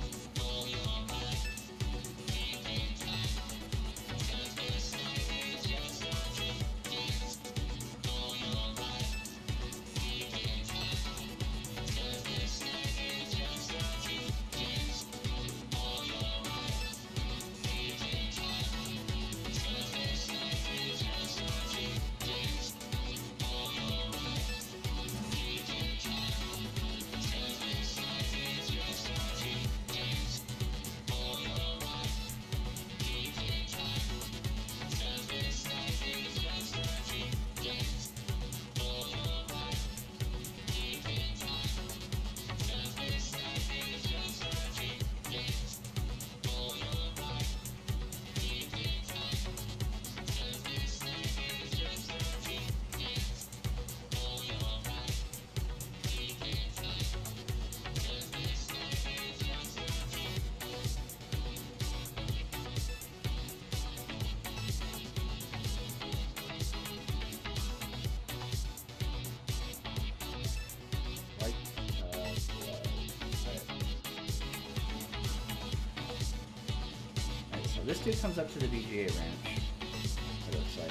This dude comes up to the BGA ranch, it looks like.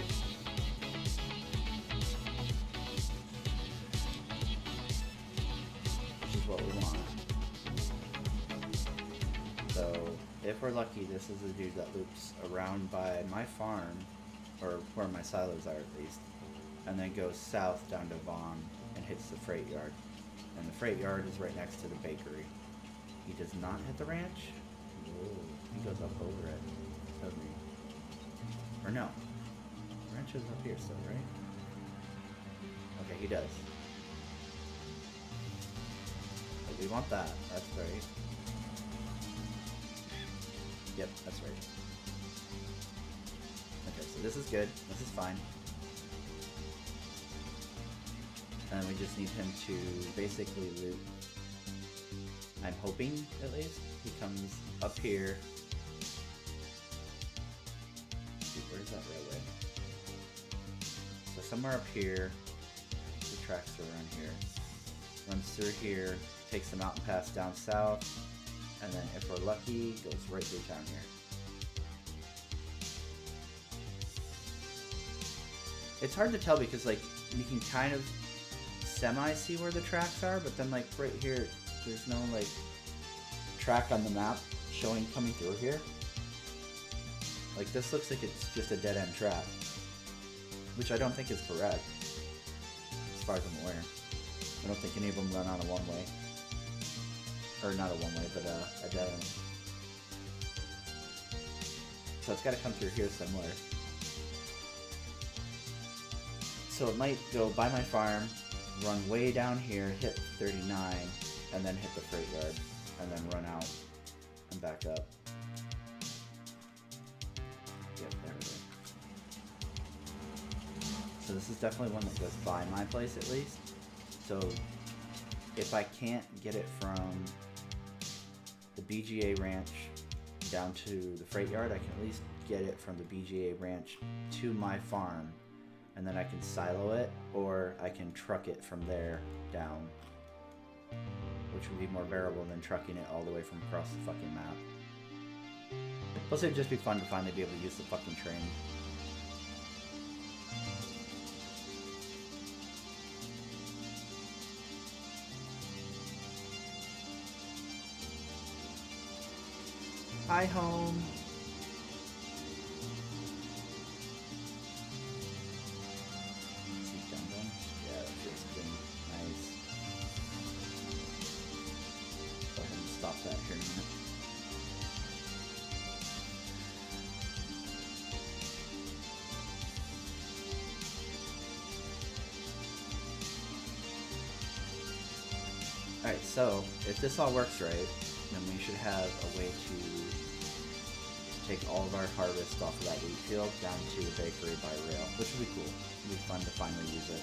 Which is what we want. So, if we're lucky, this is the dude that loops around by my farm, or where my silos are at least, and then goes south down to Vaughn and hits the freight yard. And the freight yard is right next to the bakery. He does not hit the ranch. Whoa. He goes up over it. Doesn't he? Or no. The ranch is up here still, right? Okay, he does. But we want that. That's right. Yep, that's right. Okay, so this is good. This is fine. And we just need him to basically loot. I'm hoping, at least, he comes up here. Where's that railway? So somewhere up here, the tracks are around here. Runs through here, takes the mountain pass down south, and then if we're lucky, goes right through town here. It's hard to tell because like you can kind of semi-see where the tracks are, but then like right here, there's no like track on the map showing coming through here. Like this looks like it's just a dead-end track, which I don't think is correct, as far as I'm aware. I don't think any of them run on a one-way, or not a one-way, but a dead-end. So it's got to come through here somewhere. So it might go by my farm, run way down here, hit 39, and then hit the freight yard, and then run out and back up. Yep, there it is. So this is definitely one that goes by my place at least. So if I can't get it from the BGA ranch down to the freight yard, I can at least get it from the BGA ranch to my farm, and then I can silo it, or I can truck it from there down, which would be more bearable than trucking it all the way from across the fucking map. Plus it would just be fun to finally be able to use the fucking train. Hi, home. Seat down then. Yeah, that feels good. Nice. Go ahead and stop that here in a minute. Alright, so if this all works right, then we should have a way to take all of our harvest off of that wheat field down to the bakery by rail, which would be cool. It would be fun to finally use it.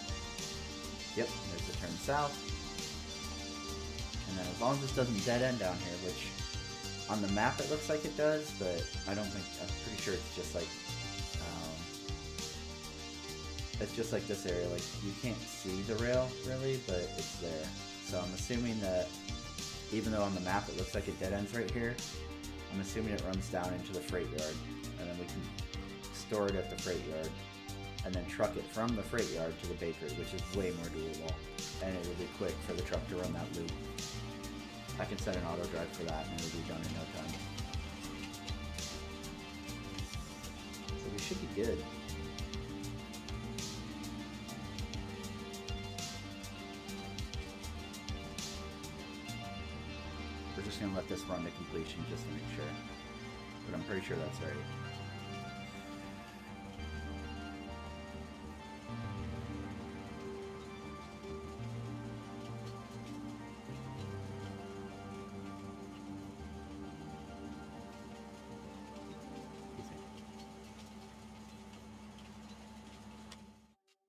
Yep, there's the turn south. And then as long as this doesn't dead end down here, which on the map it looks like it does, but I don't think, I'm pretty sure it's just like this area, like you can't see the rail really, but it's there. So I'm assuming that even though on the map it looks like it dead ends right here, I'm assuming it runs down into the freight yard, and then we can store it at the freight yard, and then truck it from the freight yard to the bakery, which is way more doable, and it will be quick for the truck to run that loop. I can set an auto drive for that, and it'll be done in no time. So we should be good. We're just gonna let this run to completion just to make sure, but I'm pretty sure that's right.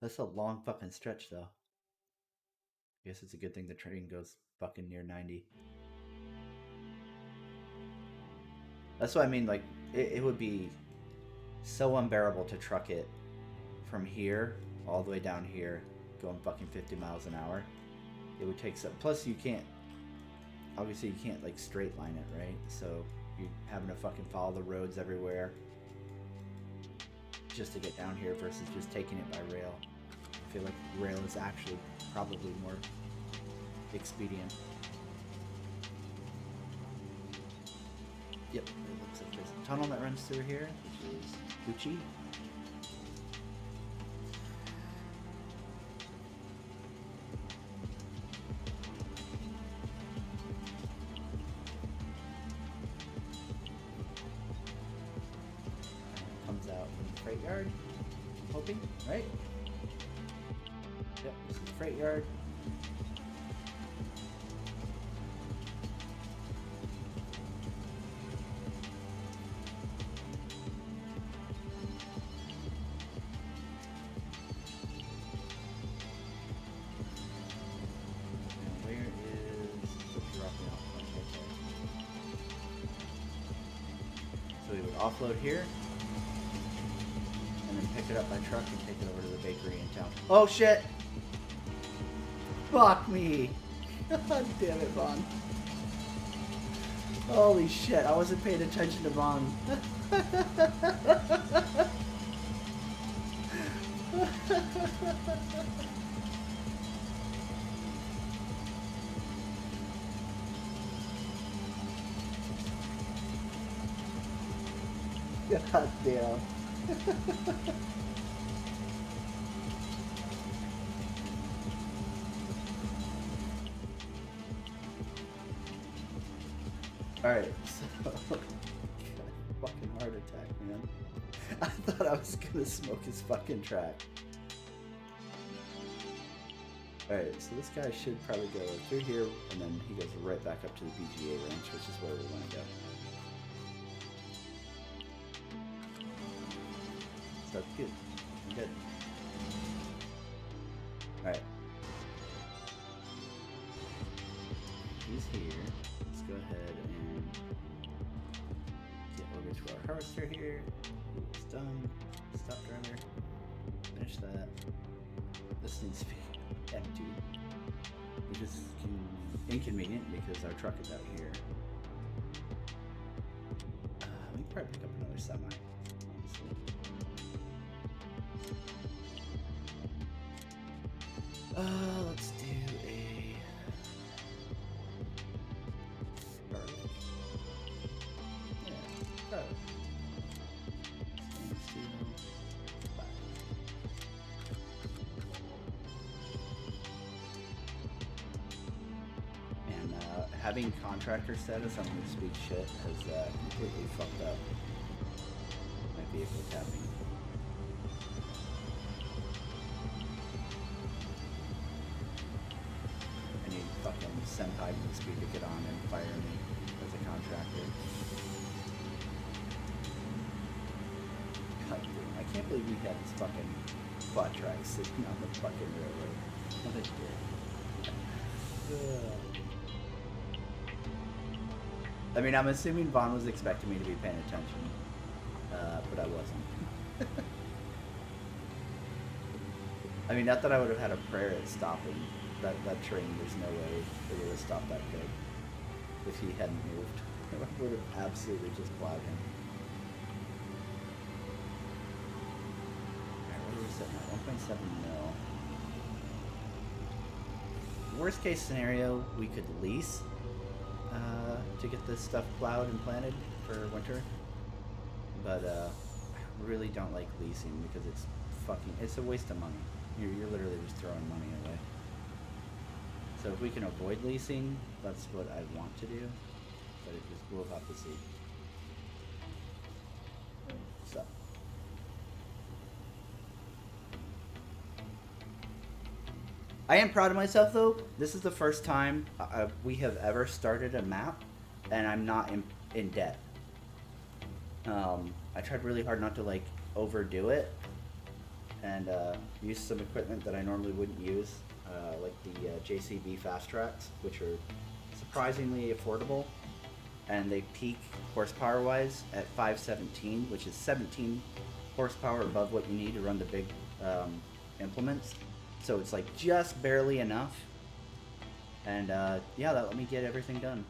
That's a long fucking stretch though. I guess it's a good thing the train goes fucking near 90. That's what I mean, like, it would be so unbearable to truck it from here all the way down here, going fucking 50 miles an hour. It would take some, plus you can't, obviously you can't like straight line it, right? So you're having to fucking follow the roads everywhere just to get down here versus just taking it by rail. I feel like rail is actually probably more expedient. Yep, it looks like there's a tunnel that runs through here, which is Gucci. Comes out from the freight yard, I'm hoping, right? Yep, this is freight yard. Offload here, and then pick it up by truck and take it over to the bakery in town. Oh shit! Fuck me! God damn it, Vaughn. Holy shit, I wasn't paying attention to Vaughn. God damn. Alright, so God, fucking heart attack, man. I thought I was gonna smoke his fucking track. Alright, so this guy should probably go through here, and then he goes right back up to the BGA ranch, which is where we want to go. So that's good. I'm good. Alright. He's here. Let's go ahead and get over to our harvester here. It's done. Stop driver. Finish that. This needs to be empty, which is inconvenient because our truck is out here. We can probably pick up another semi, honestly. Let's do a garlic. Yeah, garlic. Stainless steel. And having contractor status on this speed shit has completely fucked up my vehicle tapping. Senpai needs me to get on and fire me as a contractor. God damn, I can't believe we had this fucking quad track sitting on the fucking railroad. What a dick. I mean, I'm assuming Vaughn was expecting me to be paying attention, but I wasn't. I mean, not that I would have had a prayer at stopping. That train, there's no way it would have stopped that quick if he hadn't moved. It would have absolutely just plowed him. Alright, what are we sitting at? 1.7 mil. Worst case scenario, we could lease to get this stuff plowed and planted for winter. But I really don't like leasing because it's a waste of money. You're literally just throwing money away. So if we can avoid leasing, that's what I want to do, but we'll have to see. So. I am proud of myself though. This is the first time we have ever started a map and I'm not in debt. I tried really hard not to like overdo it and use some equipment that I normally wouldn't use. Like the JCB fast tracks, which are surprisingly affordable, and they peak horsepower wise at 517, which is 17 horsepower above what you need to run the big implements. So it's like just barely enough, and yeah, that let me get everything done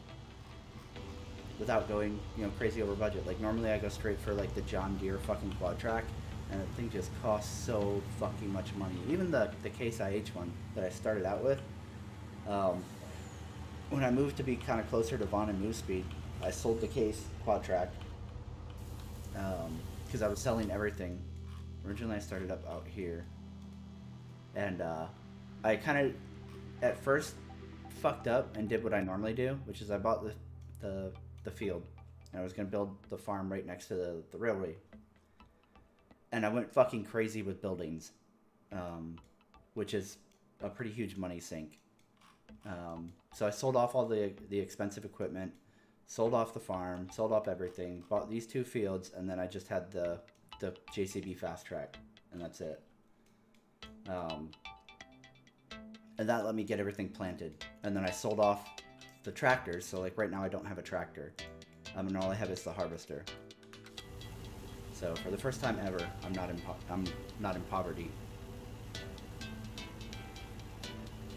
without going crazy over budget. Like normally I go straight for like the John Deere fucking quad track. And the thing just costs so fucking much money. Even the Case IH one that I started out with, when I moved to be kind of closer to Vaughn and Move Speed, I sold the Case quad track because I was selling everything. Originally I started up out here. And I kind of, at first, fucked up and did what I normally do, which is I bought the field. And I was going to build the farm right next to the railway. And I went fucking crazy with buildings, which is a pretty huge money sink. So I sold off all the expensive equipment, sold off the farm, sold off everything, bought these 2 fields, and then I just had the JCB fast track, and that's it. And that let me get everything planted. And then I sold off the tractors, so like right now I don't have a tractor. And all I have is the harvester. So for the first time ever, I'm not in poverty.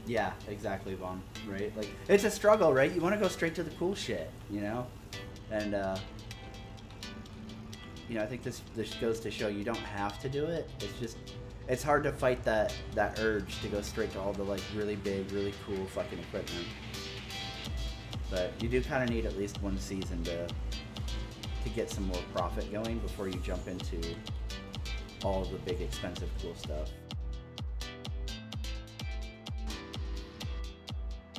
Yeah, exactly, Vaughn. Right? Like, it's a struggle, right? You want to go straight to the cool shit, you know? And you know, I think this goes to show you don't have to do it. It's just, it's hard to fight that urge to go straight to all the like really big, really cool fucking equipment. But you do kind of need at least 1 season to get some more profit going before you jump into all the big, expensive, cool stuff.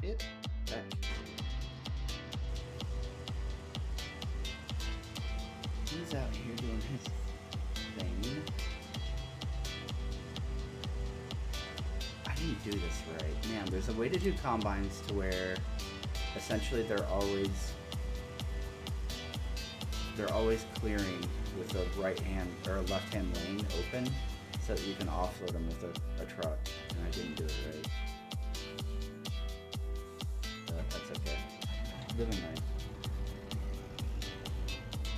It back. He's out here doing his thing. I didn't do this right. Man, there's a way to do combines to where essentially they're always clearing with a right hand or a left hand lane open so that you can offload them with a truck. And I didn't do it right. But that's okay. Living life.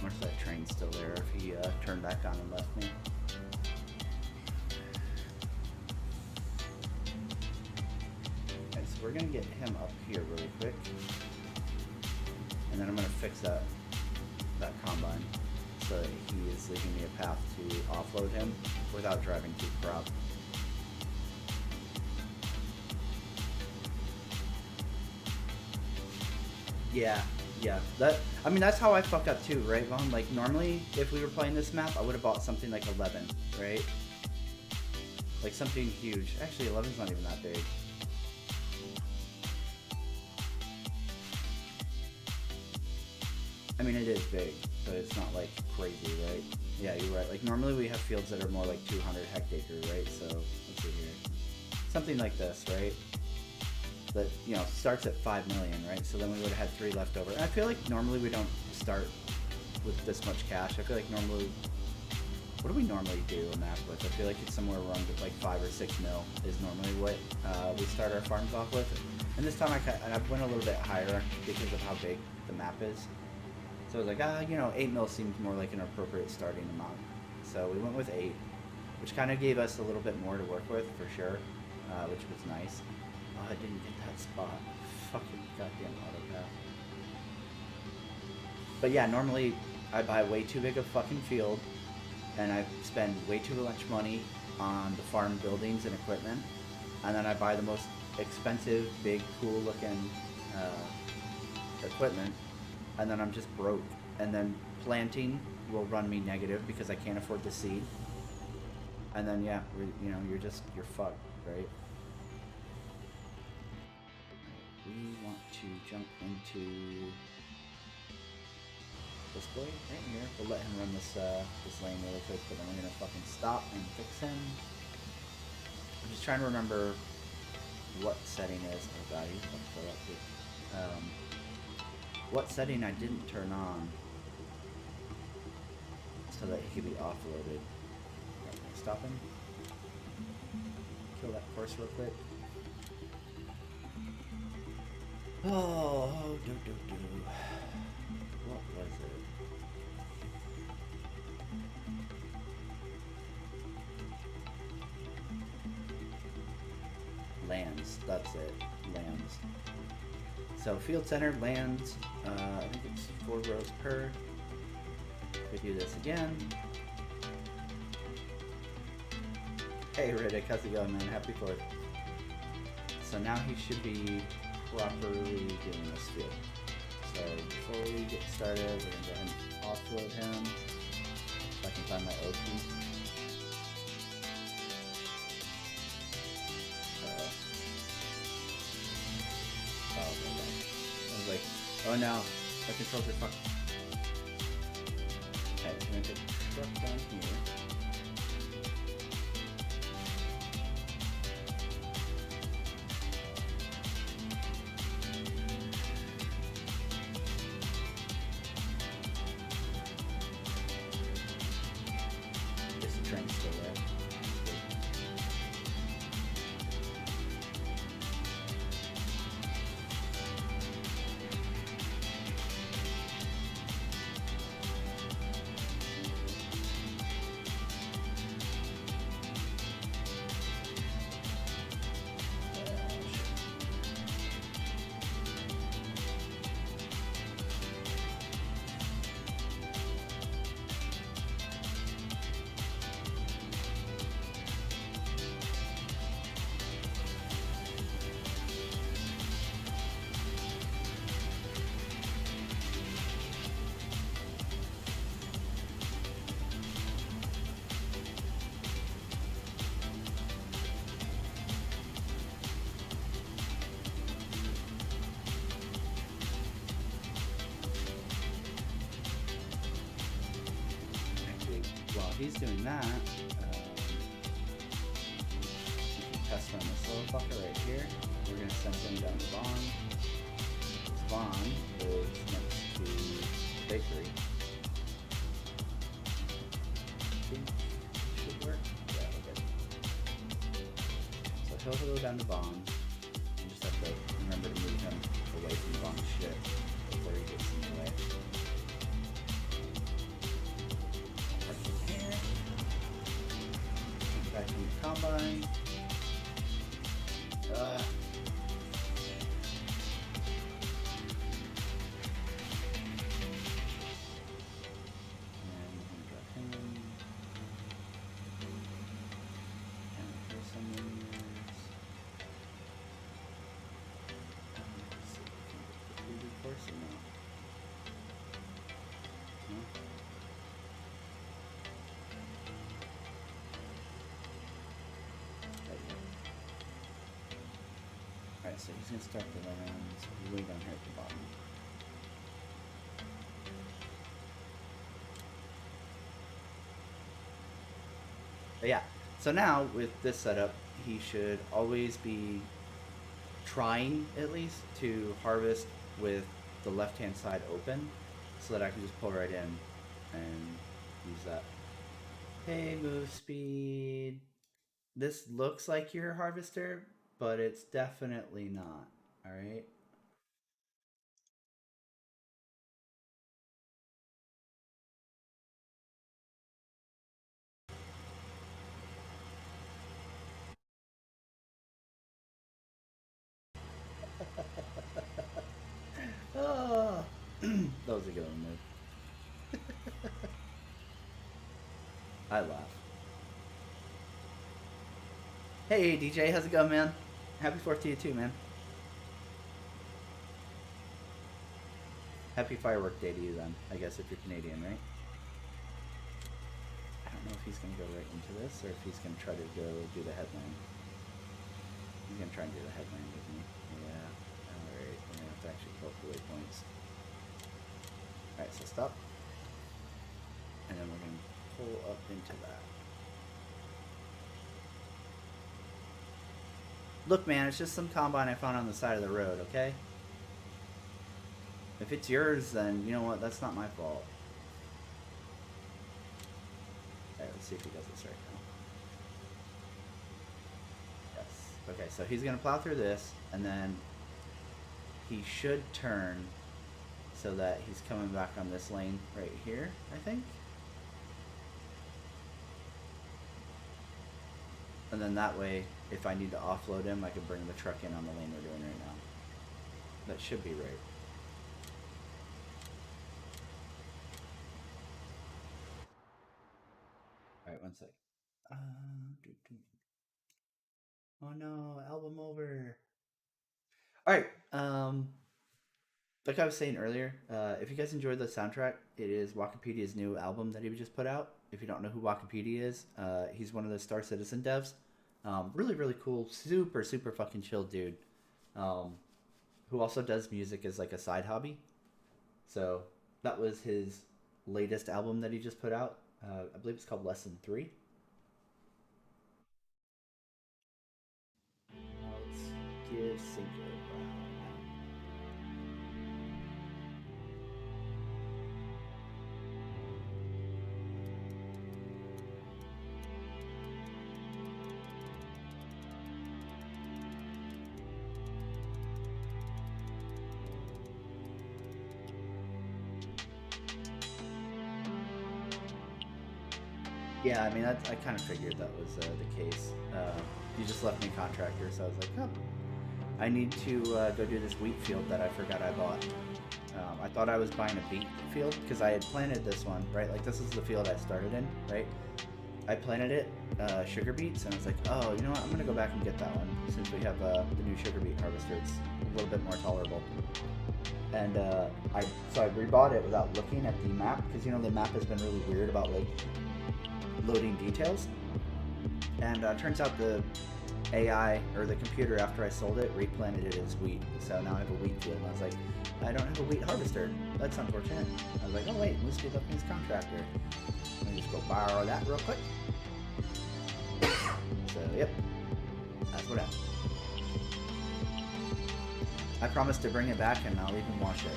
Where's that train still there if he turned back on and left me? Okay, so we're gonna get him up here really quick. And then I'm gonna fix that combine so that he is leaving me a path to offload him without driving through crop. Yeah. That's how I fuck up too, right, Vaughn? Like, normally, if we were playing this map, I would have bought something like 11, right? Like, something huge. Actually, 11's not even that big. I mean, it is big, but it's not, like, crazy, right? Yeah, you're right. Like, normally we have fields that are more like 200 hectacre, right? So, let's see here. Something like this, right? That, you know, starts at 5 million, right? So then we would have had 3 left over. And I feel like normally we don't start with this much cash. I feel like normally, what do we normally do a map with? I feel like it's somewhere around like 5 or 6 mil is normally what we start our farms off with. And this time I went a little bit higher because of how big the map is. So I was like, you know, 8 mil seems more like an appropriate starting amount. So we went with 8, which kind of gave us a little bit more to work with for sure, which was nice. Oh, I didn't get that spot. Fucking goddamn autopath. But yeah, normally I buy way too big a fucking field, and I spend way too much money on the farm buildings and equipment, and then I buy the most expensive, big, cool looking equipment, and then I'm just broke. And then planting will run me negative because I can't afford the seed. And then yeah, you're fucked, right? We want to jump into this boy right here. We'll let him run this lane really quick, but then we're gonna fucking stop and fix him. I'm just trying to remember what setting is. Oh god, he's gonna fill up too. What setting I didn't turn on so that he could be offloaded. Okay, stop him. Kill that horse real quick. Oh, do. What was it? Lands, that's it. Lands. So field center, lands, I think it's 4 rows per. We do this again. Hey Riddick, how's it going, man? Happy 4th. So now he should be properly doing this field. So before we get started, we're gonna go ahead and offload him. If I can find my OP. I was like, oh no, my controls are fucked. Okay, I'm gonna get the truck down here. she's doing that, we can test run this little fucker right here. We're gonna send him down to Vaughn. Vaughn is next to the bakery. Should work. Yeah, we're good. So he'll go down to Vaughn. You just have to remember to move him away from Vaughn's shit before he gets in the way. Back in the combine. Alright, so he's going to start the rounds way down here at the bottom. But yeah, so now with this setup, he should always be trying, at least, to harvest with the left-hand side open, so that I can just pull right in and use that. Hey, move speed. This looks like your harvester, but it's definitely not. All right. Oh, that was a good one, move. I laugh. Hey, DJ, how's it going, man? Happy 4th to you too, man. Happy firework day to you then, I guess, if you're Canadian, right? I don't know if he's going to go right into this, or if he's going to try to go do the headline. He's going to try and do the headline with me. Yeah, alright, we're going to have to actually pull up the waypoints. Alright, so stop. And then we're going to pull up into that. Look, man, it's just some combine I found on the side of the road, okay? If it's yours, then you know what? That's not my fault. Alright, let's see if he does this right now. Yes. Okay, so he's going to plow through this, and then he should turn so that he's coming back on this lane right here, I think. And then that way, if I need to offload him, I can bring the truck in on the lane we're doing right now. That should be right. Alright, one sec. Oh no, album over. Alright, like I was saying earlier, if you guys enjoyed the soundtrack, it is Wakapedia's new album that he just put out. If you don't know who Wakapedia is, he's one of the Star Citizen devs. Really, really cool, super, super fucking chill dude. Who also does music as like a side hobby. So that was his latest album that he just put out. I believe it's called Lesson 3. Let's give Cinco a round. Yeah, I mean, I kind of figured that was the case. You just left me contractor, so I was like, oh, I need to go do this wheat field that I forgot I bought. I thought I was buying a beet field because I had planted this one, right? Like, this is the field I started in, right? I planted it, sugar beets, and I was like, oh, you know what? I'm going to go back and get that one since we have the new sugar beet harvester. It's a little bit more tolerable. And so I rebought it without looking at the map because, you know, the map has been really weird about, like, loading details, and turns out the AI or the computer after I sold it replanted it as wheat. So now I have a wheat field. And I was like, I don't have a wheat harvester. That's unfortunate. I was like, oh wait, Moose left me his contractor. Let me just go borrow that real quick. So yep, that's what happened. I promised to bring it back and I'll even wash it.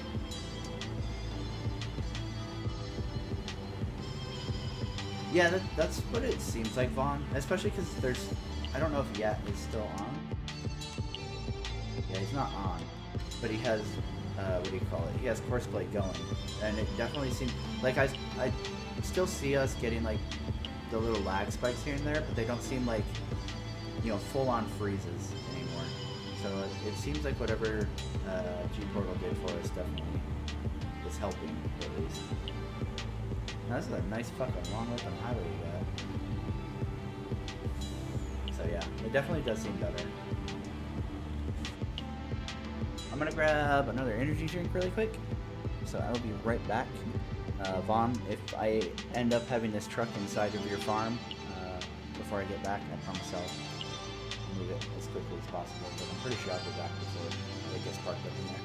Yeah, that's what it seems like, Vaughn. Especially because there's, I don't know if Yet is still on. Yeah, he's not on, but he has, what do you call it? He has Courseplay going, and it definitely seems like I still see us getting like the little lag spikes here and there, but they don't seem like, you know, full-on freezes anymore. So it seems like whatever G-Portal did for us definitely is helping, at least. Now this is a nice fucking long open highway you got. So yeah, it definitely does seem better. I'm gonna grab another energy drink really quick, so I'll be right back. Vaughn, if I end up having this truck inside of your farm before I get back, I promise I'll move it as quickly as possible, but I'm pretty sure I'll be back before it gets parked up in there.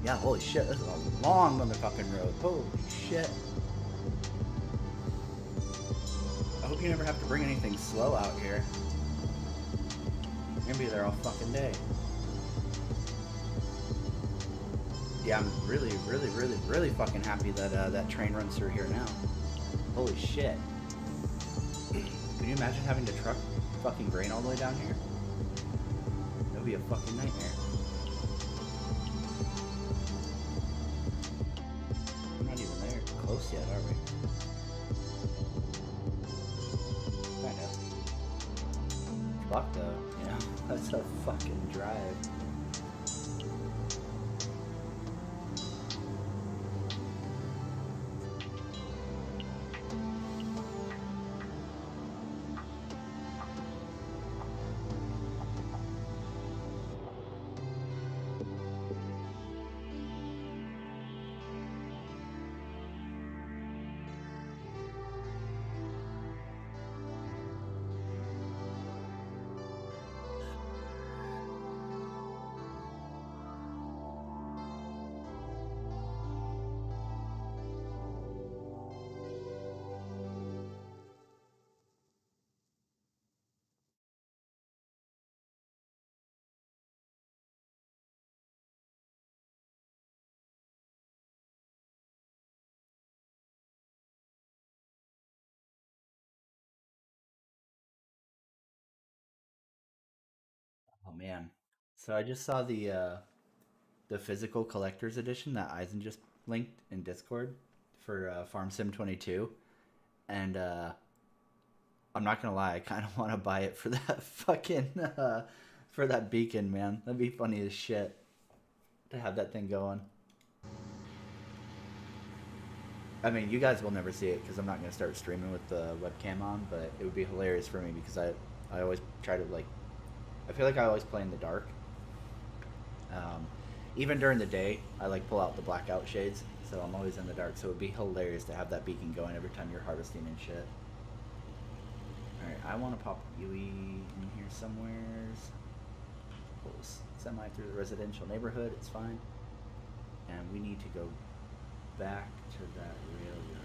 Yeah, holy shit, this is a long motherfucking road. Holy shit. I hope you never have to bring anything slow out here. You're gonna be there all fucking day. Yeah, I'm really, really, really, really fucking happy that that train runs through here now. Holy shit. Can you imagine having to truck fucking grain all the way down here? That would be a fucking nightmare. Close yet, are we? Kind of. Fuck though, you know? That's a fucking drive. Oh man. So I just saw the physical collector's edition that Eisen just linked in Discord for FarmSim 22, and I'm not gonna lie, I kind of want to buy it for that fucking for that beacon, man. That'd be funny as shit to have that thing going. I mean, you guys will never see it because I'm not gonna start streaming with the webcam on, but it would be hilarious for me because I always try to like, I feel like I always play in the dark. Um, Even during the day, I like pull out the blackout shades, so I'm always in the dark. So it'd be hilarious to have that beacon going every time you're harvesting and shit. All right, I want to pop Yui in here somewheres. Pull this semi through the residential neighborhood. It's fine. And we need to go back to that rail yard.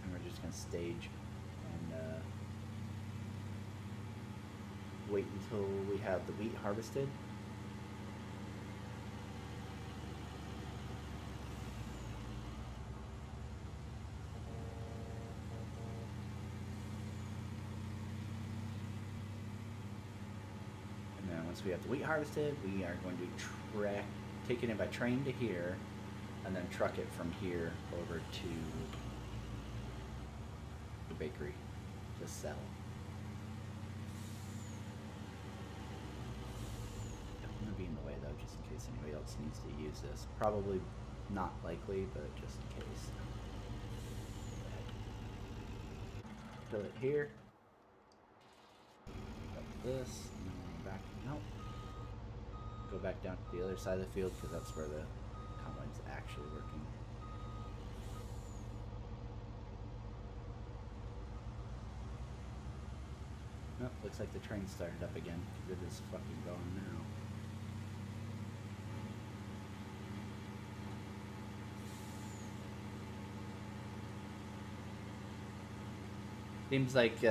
And we're just gonna stage and wait until we have the wheat harvested. once we have the wheat harvested, we are going to take it in by train to here, and then truck it from here over to the bakery to sell. I'm gonna be in the way though, just in case anybody else needs to use this. Probably not likely, but just in case. Fill it here. Got this, and then back. Nope. Go back down to the other side of the field because that's where the combine's actually working. Nope, looks like the train started up again because it is fucking going now. Seems like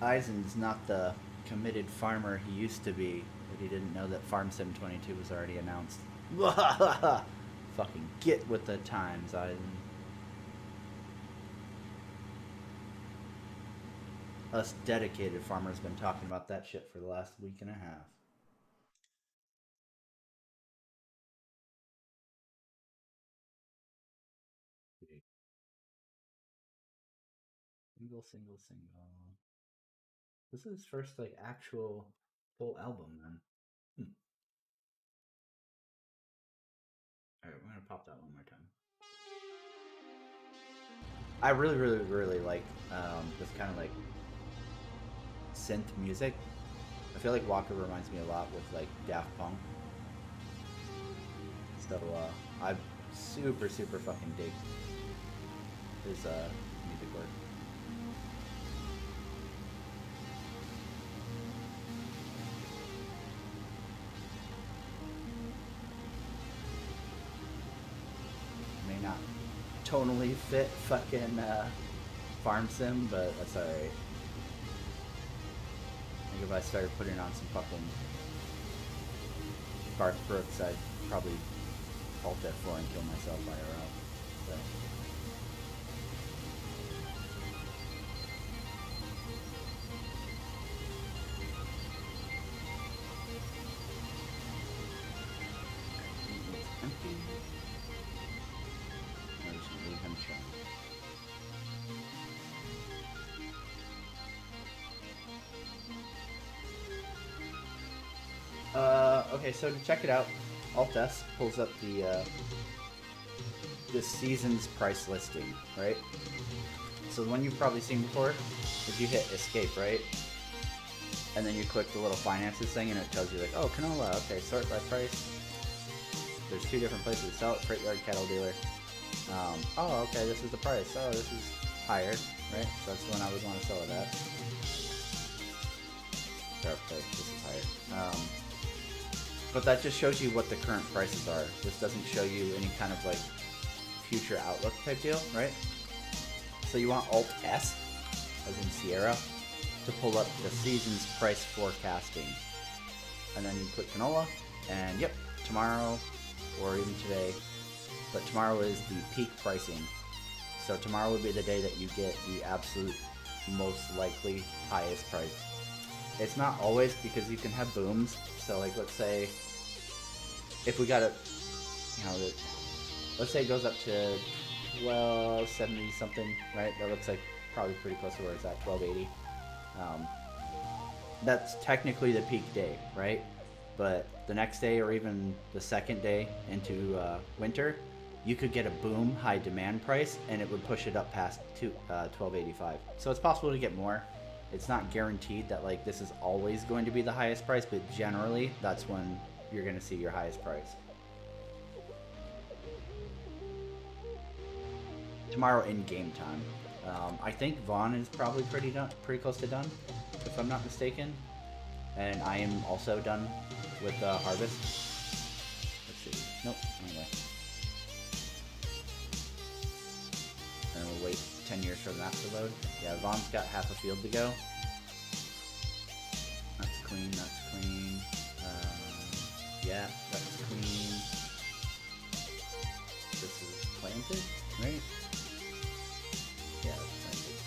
Eisen's not the committed farmer he used to be, but he didn't know that FarmSim 22 was already announced. Fucking get with the times, Eisen. Us dedicated farmers been talking about that shit for the last week and a half. Single, single, single. This is his first like actual full album then. Alright, we're gonna pop that one more time. I really like this kind of like synth music. I feel like Walker reminds me a lot with like Daft Punk. So I super fucking dig his music work. May not tonally fit fucking FarmSim, but that's alright. I think if I started putting on some fucking Garth Brooks, I'd probably Alt F4 and kill myself IRL. So. It's empty. I'm just gonna leave him showing. Okay, so to check it out, Alt S pulls up the season's price listing, right? So the one you've probably seen before is you hit escape, right? And then you click the little finances thing and it tells you like, oh, canola, okay, sort by price. There's 2 different places to sell it, freight yard, cattle dealer. Oh, okay, this is the price. Oh, this is higher, right? So that's the one I would want to sell it at. Okay, this is higher. But that just shows you what the current prices are. This doesn't show you any kind of like future outlook type deal, right? So you want Alt S, as in Sierra, to pull up the season's price forecasting. And then you click canola, and yep, tomorrow, or even today, but tomorrow is the peak pricing. So tomorrow would be the day that you get the absolute most likely highest price. It's not always, because you can have booms. So like, let's say if we got it, you know, let's say it goes up to 1270 something, right? That looks like probably pretty close to where it's at, 1280. That's technically the peak day, right? But the next day or even the second day into winter, you could get a boom high demand price and it would push it up past 1285. So it's possible to get more. It's not guaranteed that like this is always going to be the highest price, but generally that's when you're going to see your highest price. Tomorrow in game time. I think Vaughn is probably pretty close to done, if I'm not mistaken. And I am also done with harvest. Let's see. Nope. Anyway. And we'll wait 10 years for that to load. Yeah, Vaughn's got half a field to go. That's clean, that's clean. Yeah, that's clean. This is planted, right? Yeah, that's planted.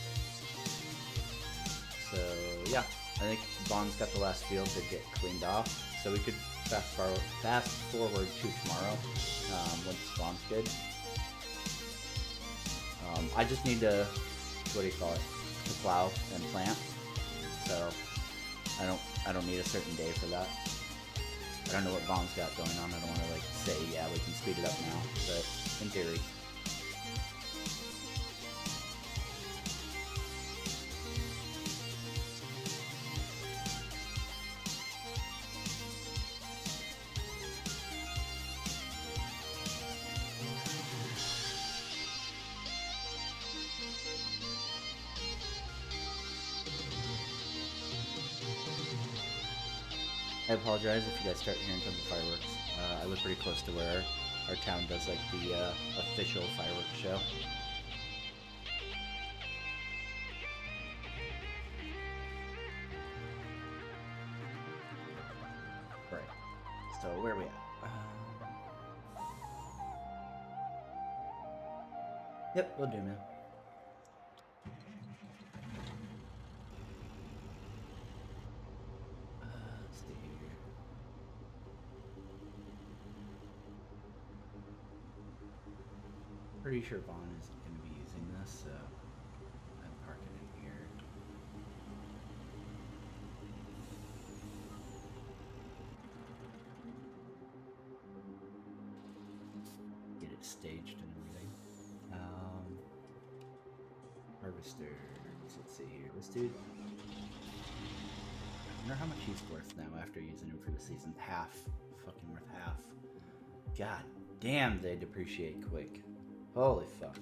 So, yeah. I think Vaughn's got the last field to get cleaned off, so we could fast forward to tomorrow once Vaughn's good. I just need to, what do you call it, to plow and plant. So I don't need a certain day for that. I don't know what Vaughn's got going on. I don't want to like say, yeah, we can speed it up now, but in theory. I apologize if you guys start hearing tons of fireworks. I live pretty close to where our town does like the official fireworks show. Right. So where are we at? Yep, we'll do now. Let's see here. Pretty sure Vaughn isn't going to be using this, so I'm parking it here. Get it staged and everything. Harvesters. Let's see here. This dude. I wonder how much he's worth now after using him for the season. Half. Fucking worth half. God damn, they depreciate quick. Holy fuck.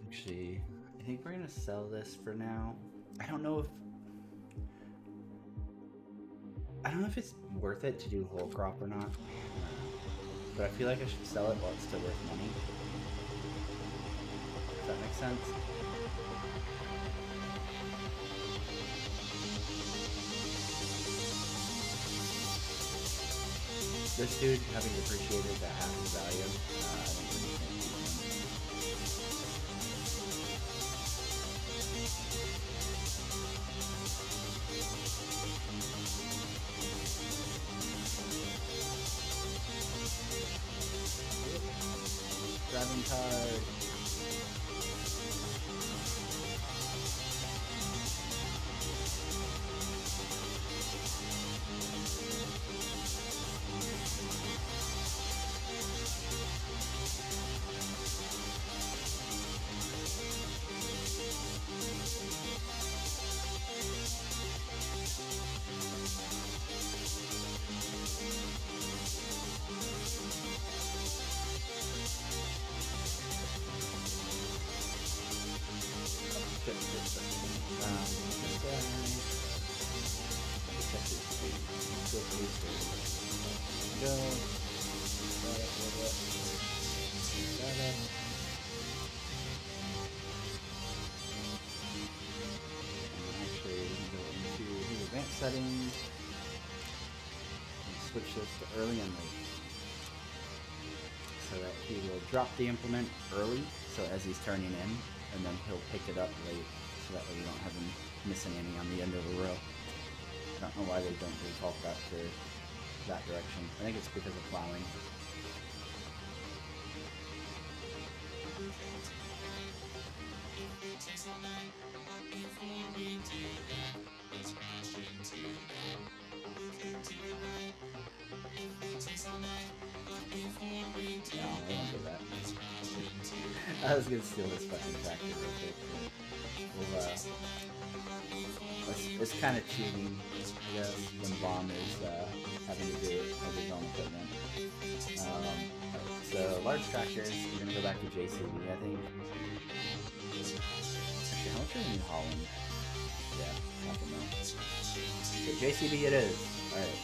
Actually, I think we're gonna sell this for now. I don't know if it's worth it to do whole crop or not. But I feel like I should sell it while it's still worth money. Does that make sense? This dude having depreciated at half his value, I don't really think he can. Driving card. Settings. And switch this to early and late, so that he will drop the implement early, so as he's turning in, and then he'll pick it up late, so that way we don't have him missing any on the end of the row. I don't know why they don't default that to that direction. I think it's because of plowing. No, I won't do that. I was gonna steal this fucking tractor real quick. We'll, it's kind of cheating, I guess, when Vaughn is having to do it with his own equipment. So, large tractors, we're gonna go back to JCB, I think. Actually, how much are in New Holland? Yeah, half a mil. So, JCB it is. Alright.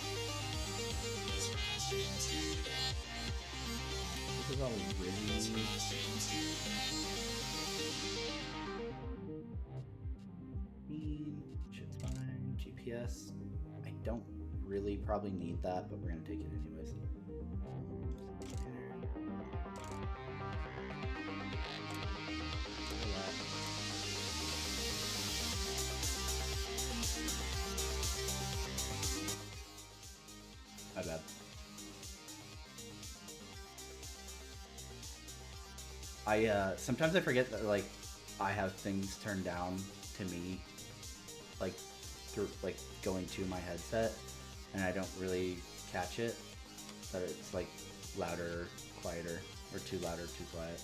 This is all really... Shit's fine. GPS. I don't really probably need that, but we're gonna take it anyways. My bad. Sometimes I forget that like I have things turned down to me, like through like going to my headset, and I don't really catch it. That it's like louder, quieter, or too loud or too quiet.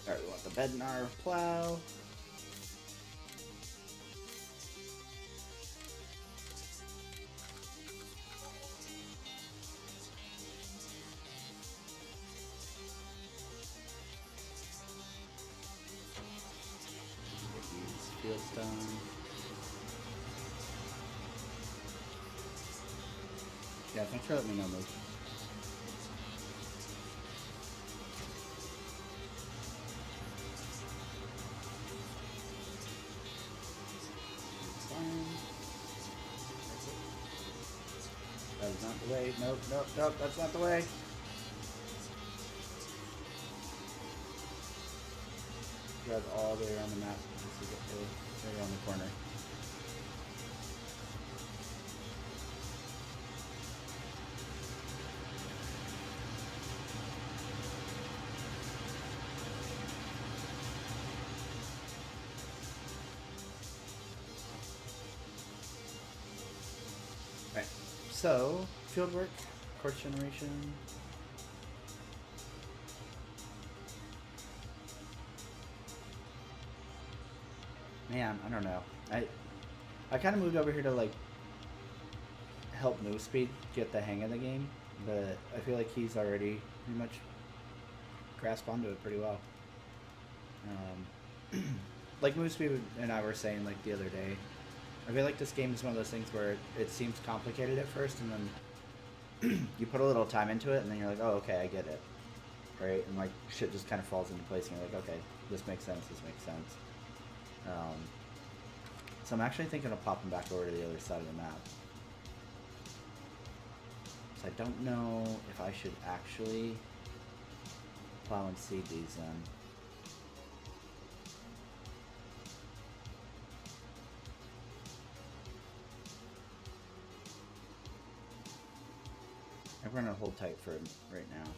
All right, we want the bed in our plow. Fields done. Yeah, thanks for letting me know, Moose. That is not the way. Nope, nope, nope, that's not the way. Drive all the way around the map to get to right around the corner. Right. So, fieldwork, course generation. Man, I don't know. I kind of moved over here to like help Move Speed get the hang of the game, but I feel like he's already pretty much grasped onto it pretty well. Like Move Speed and I were saying like the other day, I feel like this game is one of those things where it seems complicated at first, and then you put a little time into it, and then you're like, oh, okay, I get it, right? And like shit just kind of falls into place, and you're like, okay, this makes sense. This makes sense. So I'm actually thinking of popping back over to the other side of the map. So I don't know if I should actually plow and seed these in. I'm gonna hold tight for right now.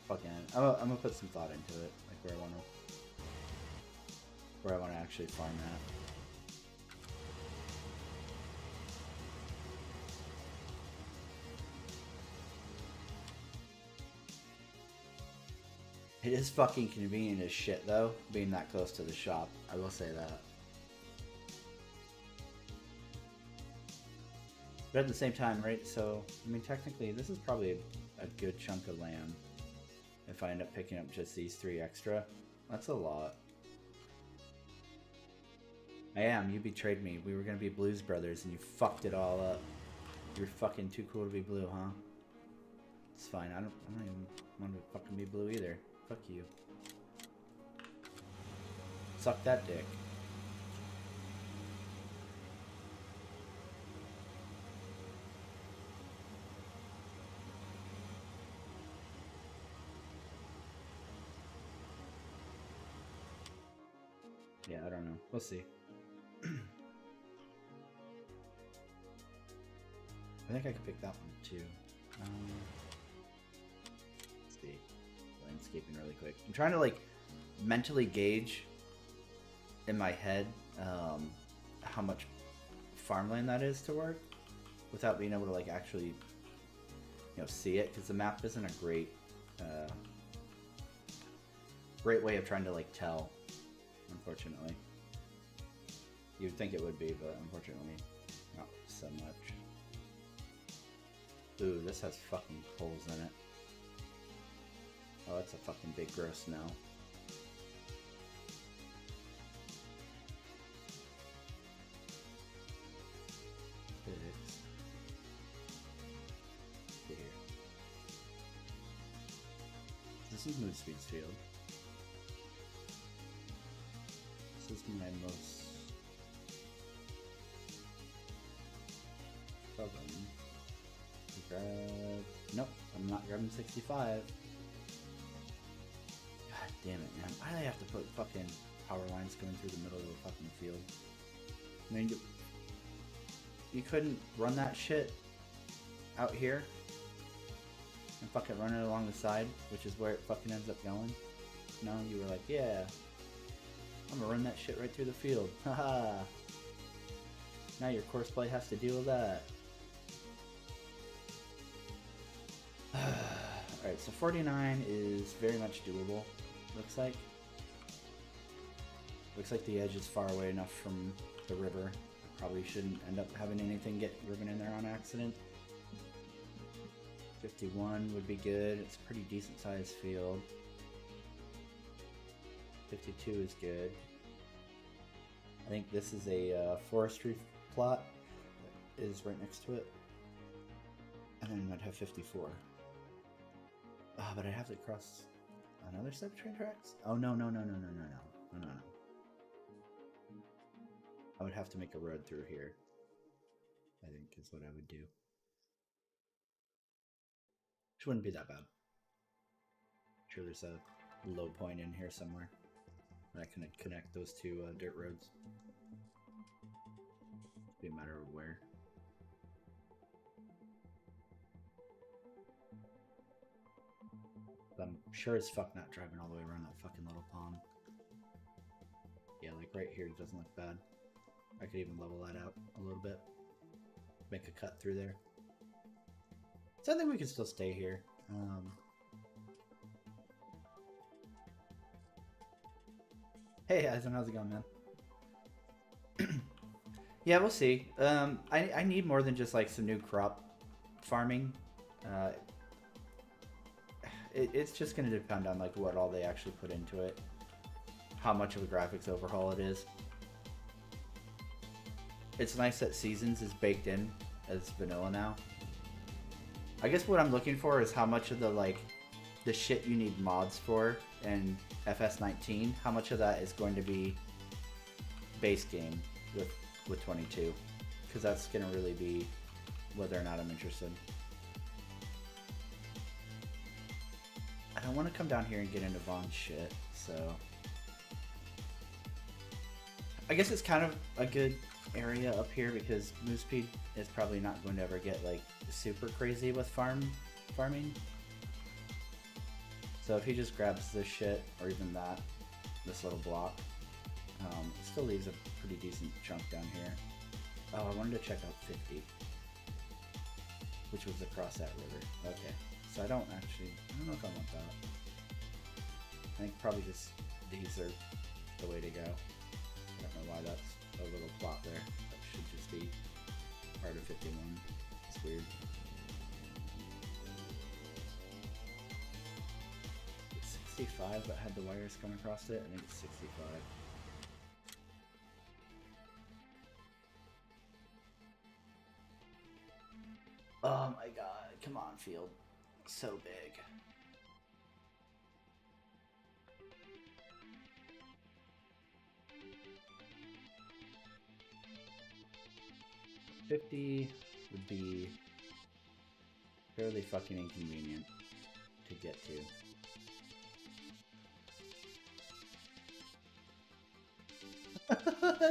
Fucking, I'm gonna put some thought into it, like where I want to actually farm at. It is fucking convenient as shit though, being that close to the shop. I will say that. But at the same time, right, so, I mean, technically, this is probably a good chunk of land. If I end up picking up just these 3 extra. That's a lot. I am, you betrayed me. We were gonna be Blues Brothers and you fucked it all up. You're fucking too cool to be blue, huh? It's fine, I don't even want to fucking be blue either. Fuck you. Suck that dick. Yeah, I don't know. We'll see. I think I could pick that one too. Let's see. Landscaping really quick. I'm trying to like mentally gauge in my head how much farmland that is to work without being able to like actually, you know, see it, because the map isn't a great way of trying to like tell. Unfortunately, you'd think it would be, but unfortunately, not so much. Ooh, this has fucking holes in it. Oh, that's a fucking big gross no. Fix. Here. This is Mood Speed's field. This is my most southern. Grab. Nope, I'm not grabbing 65. God damn it, man. Why do I have to put fucking power lines going through the middle of the fucking field. I mean, you couldn't run that shit out here and fucking run it along the side, which is where it fucking ends up going. No, you were like, yeah, I'm gonna run that shit right through the field. Haha. Now your course play has to deal with that. Alright, so 49 is very much doable, looks like. Looks like the edge is far away enough from the river. I probably shouldn't end up having anything get driven in there on accident. 51 would be good. It's a pretty decent sized field. 52 is good. I think this is a forestry plot that is right next to it. And then I'd have 54. Oh, but I'd have to cross another set of train tracks? Oh, no. I would have to make a road through here, I think is what I would do. Which wouldn't be that bad. I'm sure there's a low point in here somewhere. And I can connect those two dirt roads. It'd be a matter of where. But I'm sure as fuck not driving all the way around that fucking little pond. Yeah, like right here it doesn't look bad. I could even level that out a little bit. Make a cut through there. So I think we can still stay here. Hey Eisen, how's it going, man? Yeah, we'll see. I need more than just like some new crop farming. It's just going to depend on like what all they actually put into it, how much of a graphics overhaul it is. It's nice that Seasons is baked in as vanilla now. I guess what I'm looking for is how much of the shit you need mods for in FS19, how much of that is going to be base game with 22, because that's going to really be whether or not I'm interested. I don't want to come down here and get into Vaughn's shit, so I guess it's kind of a good area up here because Moosepede is probably not going to ever get like super crazy with farming. So if he just grabs this shit, or even this little block, it still leaves a pretty decent chunk down here. Oh, I wanted to check out 50, which was across that river. Okay, so I don't know if I want that. I think probably just these are the way to go. I don't know why that's a little plot there. That should just be part of 51. It's weird. It's 65, but had the wires come across it. I think it's 65. Oh my god, come on, field. So big. $50 would be fairly fucking inconvenient to get to.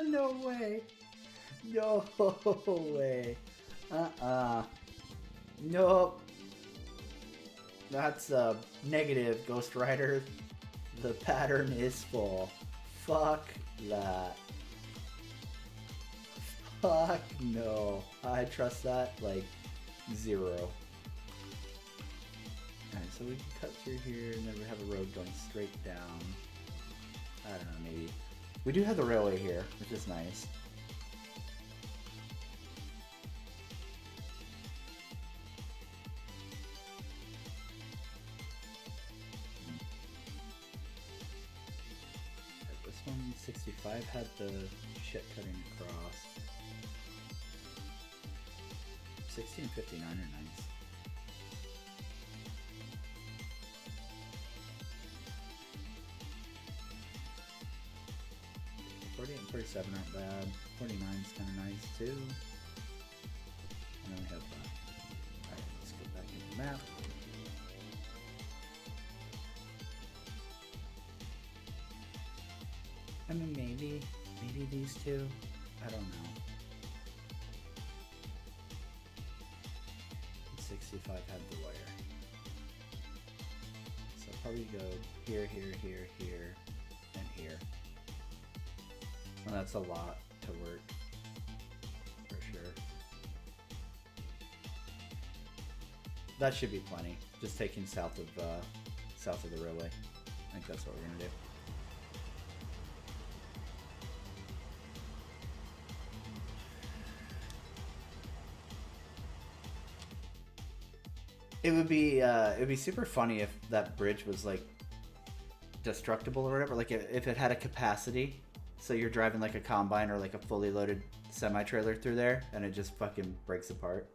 No way. No way. Nope. That's a negative, Ghost Rider. The pattern is full. Fuck that. Fuck no. I trust that like 0. Alright, so we can cut through here and then we have a road going straight down. I don't know, maybe. We do have the railway here, which is nice. This one, 65, had the shit cutting across. 60 and 59 are nice. 40 and 47 aren't bad. 49 is kind of nice too. And then we have alright, let's go back into the map. I mean, maybe these two. I don't know. 65 had the wire. So I'll probably go here, and here. Well, that's a lot to work, for sure. That should be plenty. Just taking south of the railway. I think that's what we're gonna do. It would be super funny if that bridge was like destructible or whatever. Like if it had a capacity, so you're driving like a combine or like a fully loaded semi-trailer through there, and it just fucking breaks apart.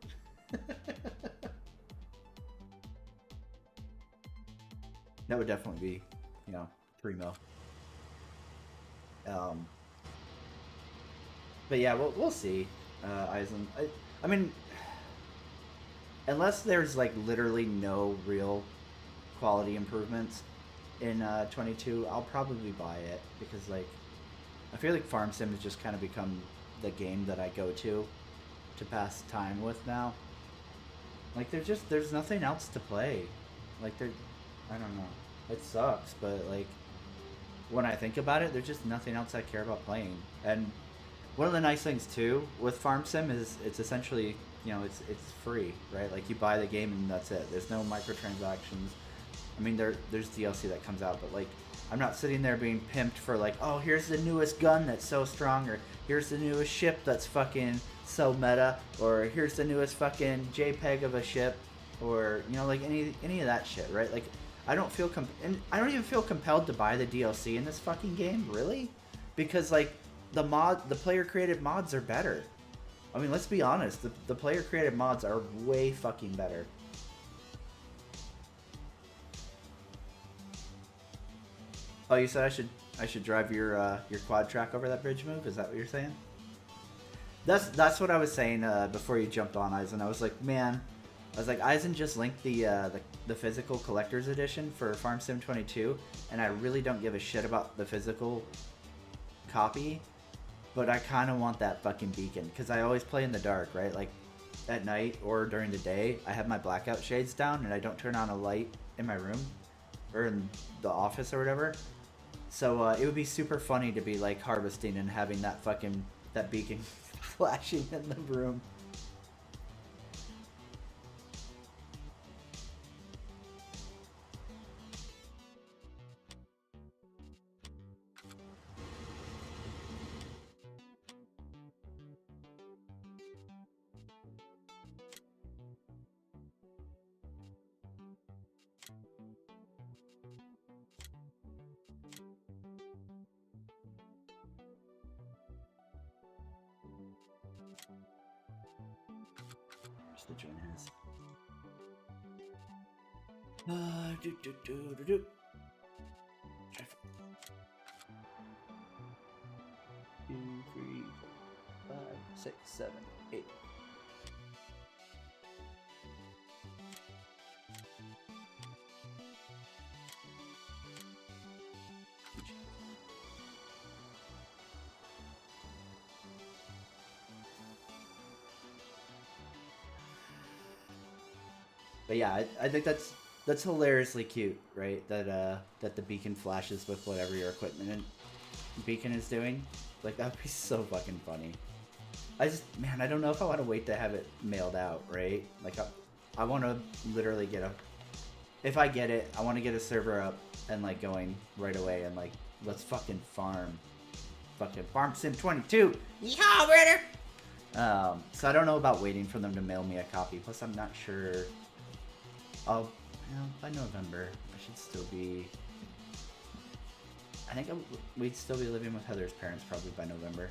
That would definitely be, you know, primo. But yeah, we'll see. Eisen. I mean, unless there's like literally no real quality improvements in 22, I'll probably buy it because like I feel like FarmSim has just kind of become the game that I go to pass time with now. Like there's nothing else to play. Like I don't know. It sucks, but like when I think about it, there's just nothing else I care about playing. And one of the nice things too with FarmSim is it's essentially, you know, it's free, right? Like you buy the game and that's it. There's no microtransactions. I mean, there's DLC that comes out, but like I'm not sitting there being pimped for like, oh, here's the newest gun that's so strong, or here's the newest ship that's fucking so meta, or here's the newest fucking JPEG of a ship, or you know, like any of that shit, right? Like I don't feel and I don't even feel compelled to buy the DLC in this fucking game, really, because like the player created mods are better. I mean, let's be honest, the player created mods are way fucking better. Oh, you said I should drive your quad track over that bridge move? Is that what you're saying? That's what I was saying before you jumped on, Eisen. I was like, man, Eisen just linked the physical collector's edition for FarmSim 22, and I really don't give a shit about the physical copy, but I kind of want that fucking beacon because I always play in the dark, right? Like at night or during the day, I have my blackout shades down and I don't turn on a light in my room or in the office or whatever. So it would be super funny to be like harvesting and having that beacon flashing in the room. The join has. Do. 2, 3, 4, 5, 6, 7, 8. But yeah, I think that's hilariously cute, right? That the beacon flashes with whatever your equipment and beacon is doing. Like that would be so fucking funny. Man, I don't know if I want to wait to have it mailed out, right? Like I want to literally if I get it, I want to get a server up and like going right away and like let's fucking FarmSim 22. Yeehaw, brother! So I don't know about waiting for them to mail me a copy. Plus, I'm not sure. Oh, by November, I should still be. I think we'd still be living with Heather's parents probably by November.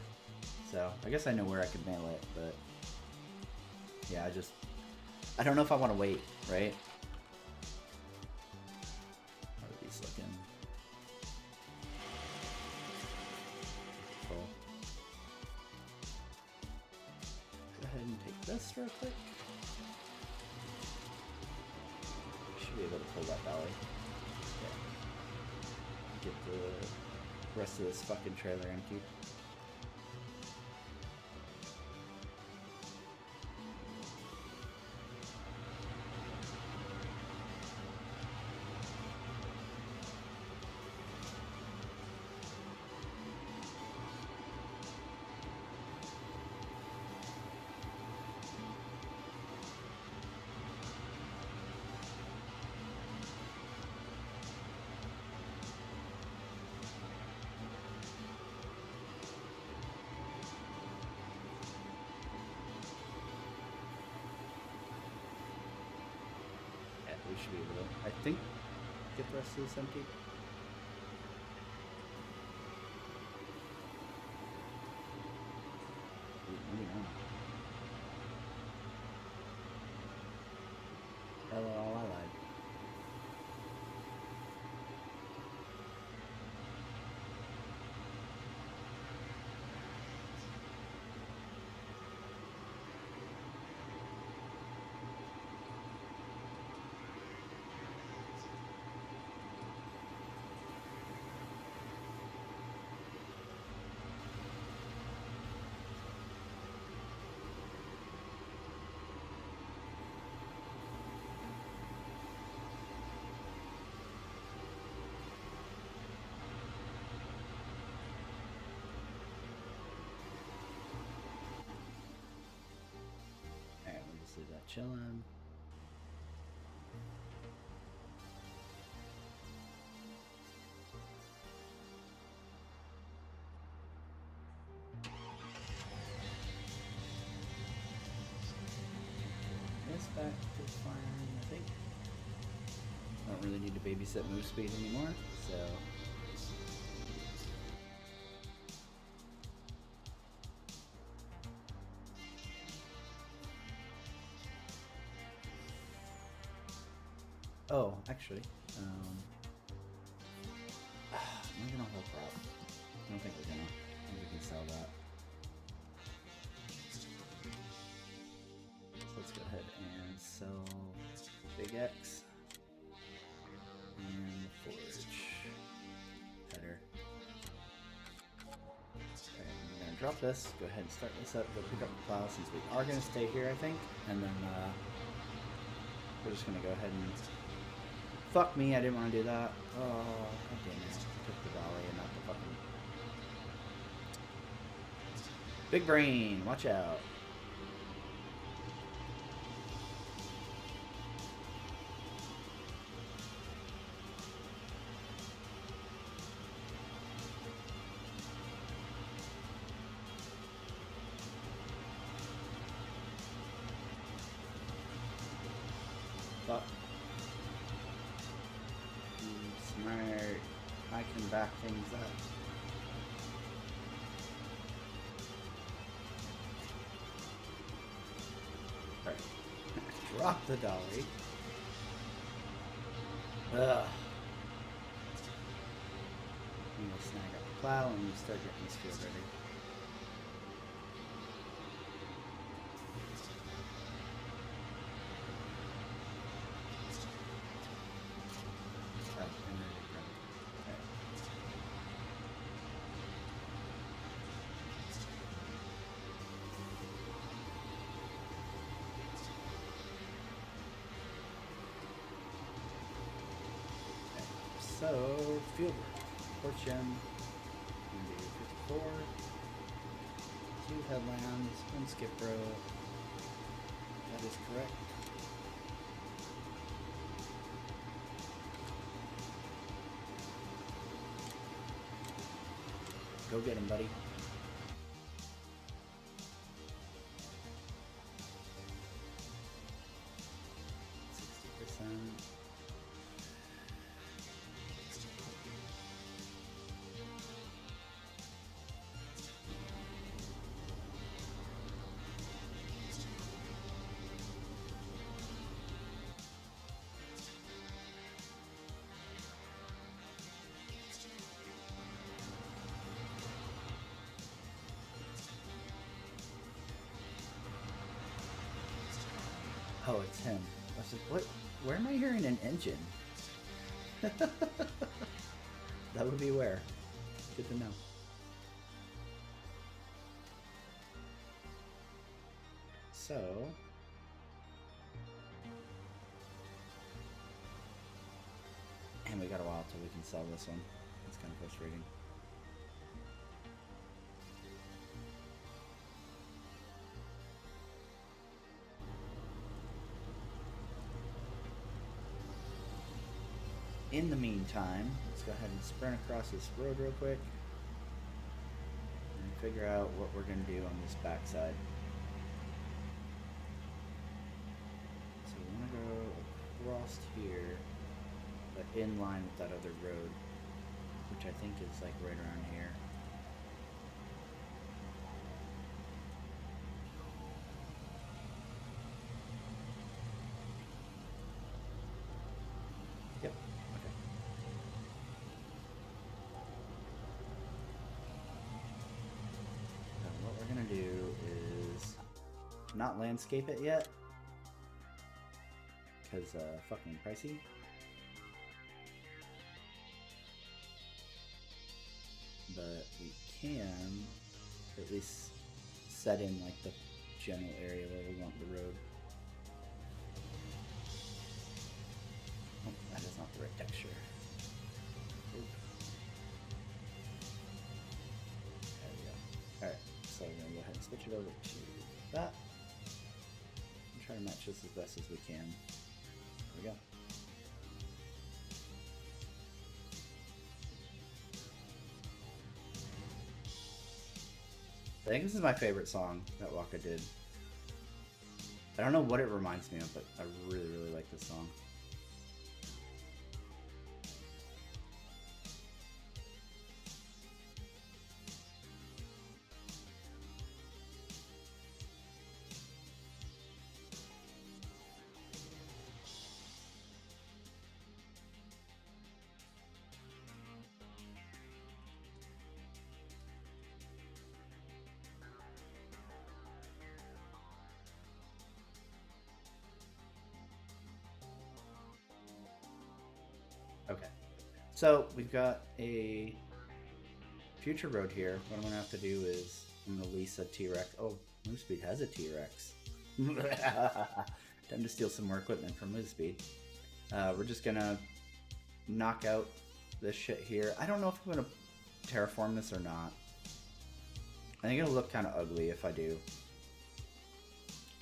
So I guess I know where I could mail it, but yeah, I don't know if I want to wait, right? How are these looking? Cool. Go ahead and take this real quick. Should be able to pull that valley. Yeah. Get rest of this fucking trailer empty. We should be able to, I think, get the rest of this empty. Maybe not. LOL, I lied. Leave that chilling. This back to fine, I think. I don't really need to babysit move speed anymore, so. Oh, actually, am I gonna hold prop? I don't think we're gonna. I think we can sell that. So let's go ahead and sell Big X and the Forge header. Okay, I'm gonna drop this. Go ahead and start this up. Go pick up the plow since we are gonna stay here, I think, and then we're just gonna go ahead and. Fuck me, I didn't want to do that. Oh, god damn it. I took the dolly and not the fucking... Big brain, watch out. Fuck. Smart. I can back things up. Alright. Drop the dolly. Ugh. I'm gonna snag up the plow and start getting this field ready. So, field work. Fortune, we do 54, 2 headlands, 1 skip row. That is correct. Go get him, buddy. Oh, it's him. I was like, what? Where am I hearing an engine? That would be where. good to know. So, and we got a while till we can sell this one. It's kind of frustrating. In the meantime, let's go ahead and sprint across this road real quick and figure out what we're going to do on this backside. So we want to go across here, but in line with that other road, which I think is like right around here. Yep. Okay. So what we're gonna do is not landscape it yet, because fucking pricey. But we can at least set in like the general area where we want the road. Oh, that is not the right texture. Oop. There we go. Alright, so we're gonna go ahead and switch it over to that. And try to match this as best as we can. There we go. I think this is my favorite song that Waka did. I don't know what it reminds me of, but I really, really like this song. Okay, so we've got a future road here. What I'm gonna have to do is I'm gonna lease a T-Rex. Oh, Moospeed has a T-Rex. Time to steal some more equipment from Moospeed. We're just gonna knock out this shit here. I don't know if I'm gonna terraform this or not. I think it'll look kind of ugly if I do.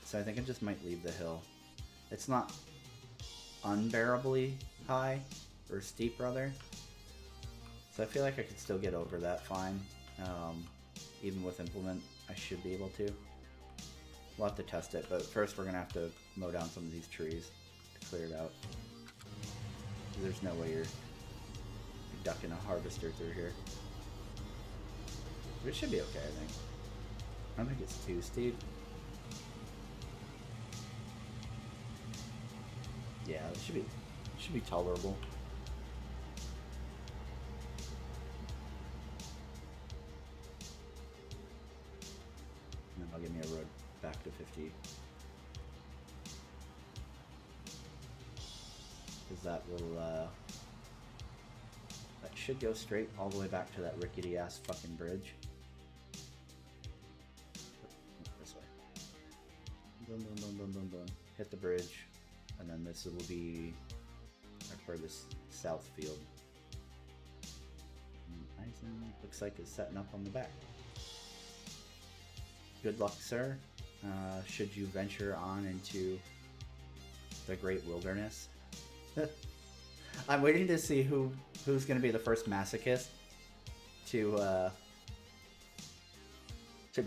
So I think I just might leave the hill. It's not unbearably high. Or steep, rather. So I feel like I could still get over that fine. Even with implement, I should be able to. We'll have to test it, but first we're going to have to mow down some of these trees to clear it out. There's no way you're ducking a harvester through here. But it should be okay, I think. I don't think it's too steep. Yeah, it should be tolerable. I'll give me a road back to 50. Because that will, that should go straight all the way back to that rickety ass fucking bridge. This way. Boom, boom, boom, boom, boom, boom. Hit the bridge, and then this will be our furthest south field. Nice, and looks like it's setting up on the back. Good luck, sir. Should you venture on into the great wilderness. I'm waiting to see who's going to be the first masochist to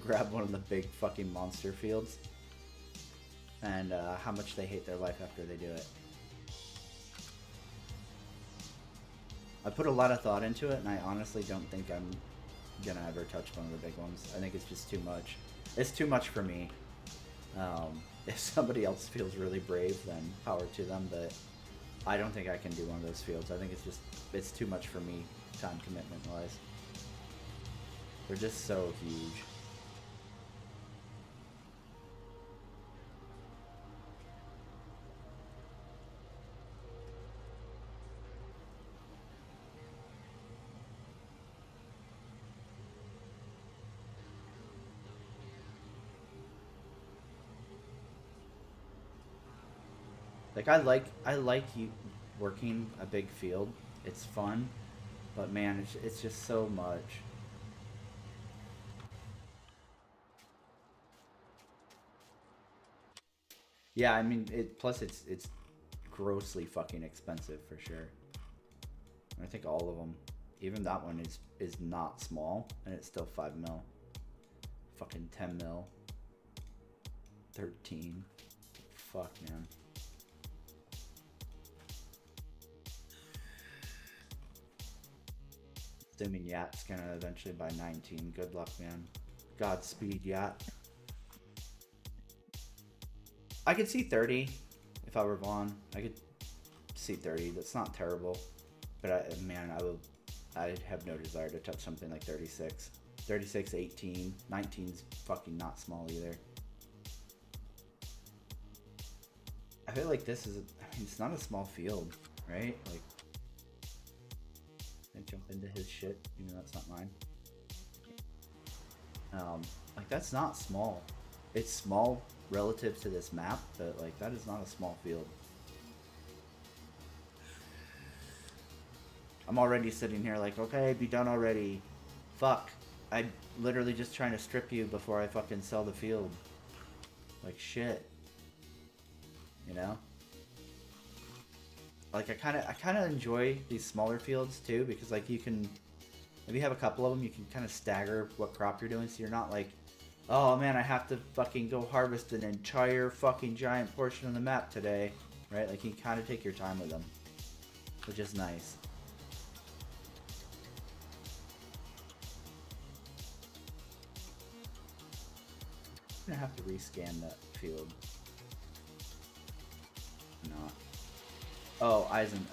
grab one of the big fucking monster fields, and how much they hate their life after they do it. I put a lot of thought into it, and I honestly don't think I'm gonna ever touch one of the big ones. I think it's just too much. It's too much for me. If somebody else feels really brave, then power to them, but I don't think I can do one of those fields. I think it's too much for me, time commitment wise. They're just so huge. Like I like you working a big field. It's fun, but man, it's just so much. Yeah, I mean it. Plus, it's grossly fucking expensive for sure. I think all of them, even that one is not small, and it's still 5 mil. Fucking 10 mil, 13. Fuck man. Assuming Yat's gonna eventually buy 19. Good luck, man. Godspeed, Yat. I could see 30 if I were Vaughn. I could see 30. That's not terrible. But man, I'd have no desire to touch something like 36. 36, 18, 19's fucking not small either. I feel like this is, I mean, it's not a small field, right? Like, I jump into his shit, even though that's not mine. Like that's not small. It's small relative to this map, but like that is not a small field. I'm already sitting here like, okay, be done already. Fuck. I'm literally just trying to strip you before I fucking sell the field. Like shit. You know? Like I kinda enjoy these smaller fields too, because like you can, if you have a couple of them, you can kind of stagger what crop you're doing, so you're not like, oh man, I have to fucking go harvest an entire fucking giant portion of the map today, right? Like you can kind of take your time with them, which is nice. I'm gonna have to rescan that field. Not. Oh, Eisen.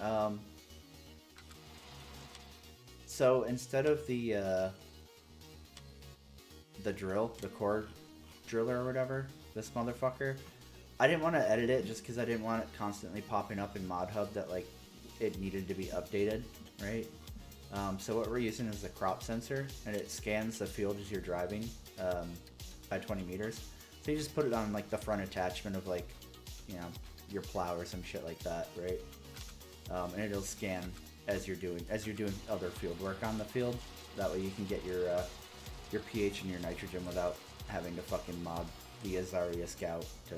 So instead of the drill, the core driller or whatever, this motherfucker, I didn't want to edit it just because I didn't want it constantly popping up in Mod Hub that like it needed to be updated, right? So what we're using is the crop sensor, and it scans the field as you're driving by 20 meters. So you just put it on like the front attachment of like, you know, your plow or some shit like that, right? And it'll scan as you're doing other field work on the field. That way you can get your pH and your nitrogen without having to fucking mod the Azaria Scout to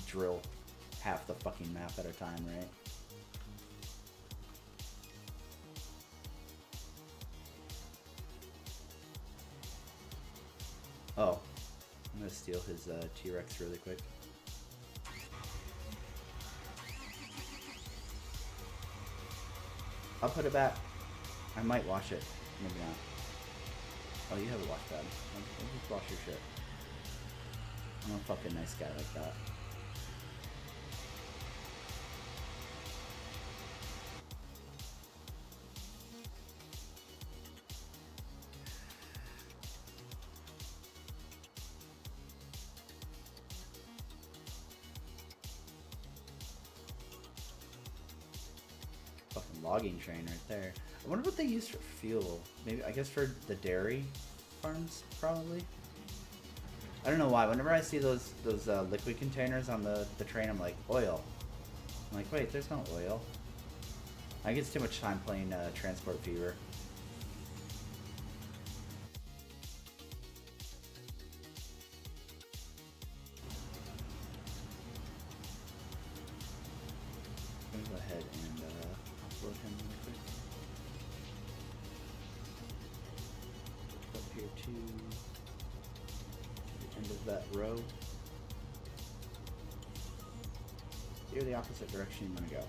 drill half the fucking map at a time, right? Oh, I'm gonna steal his T-Rex really quick. I'll put it back. I might wash it. Maybe not. Oh, you have a wash pad. I'll just wash your shit. I'm a fucking nice guy like that. Fucking logging train right there. I wonder what they use for fuel. Maybe, I guess for the dairy farms, probably. I don't know why. Whenever I see those liquid containers on the train, I'm like, oil. I'm like, wait, there's no oil. I get too much time playing Transport Fever. I'm gonna go ahead and upload him really quick. Up here to the end of that row. Steer the opposite direction you want to go.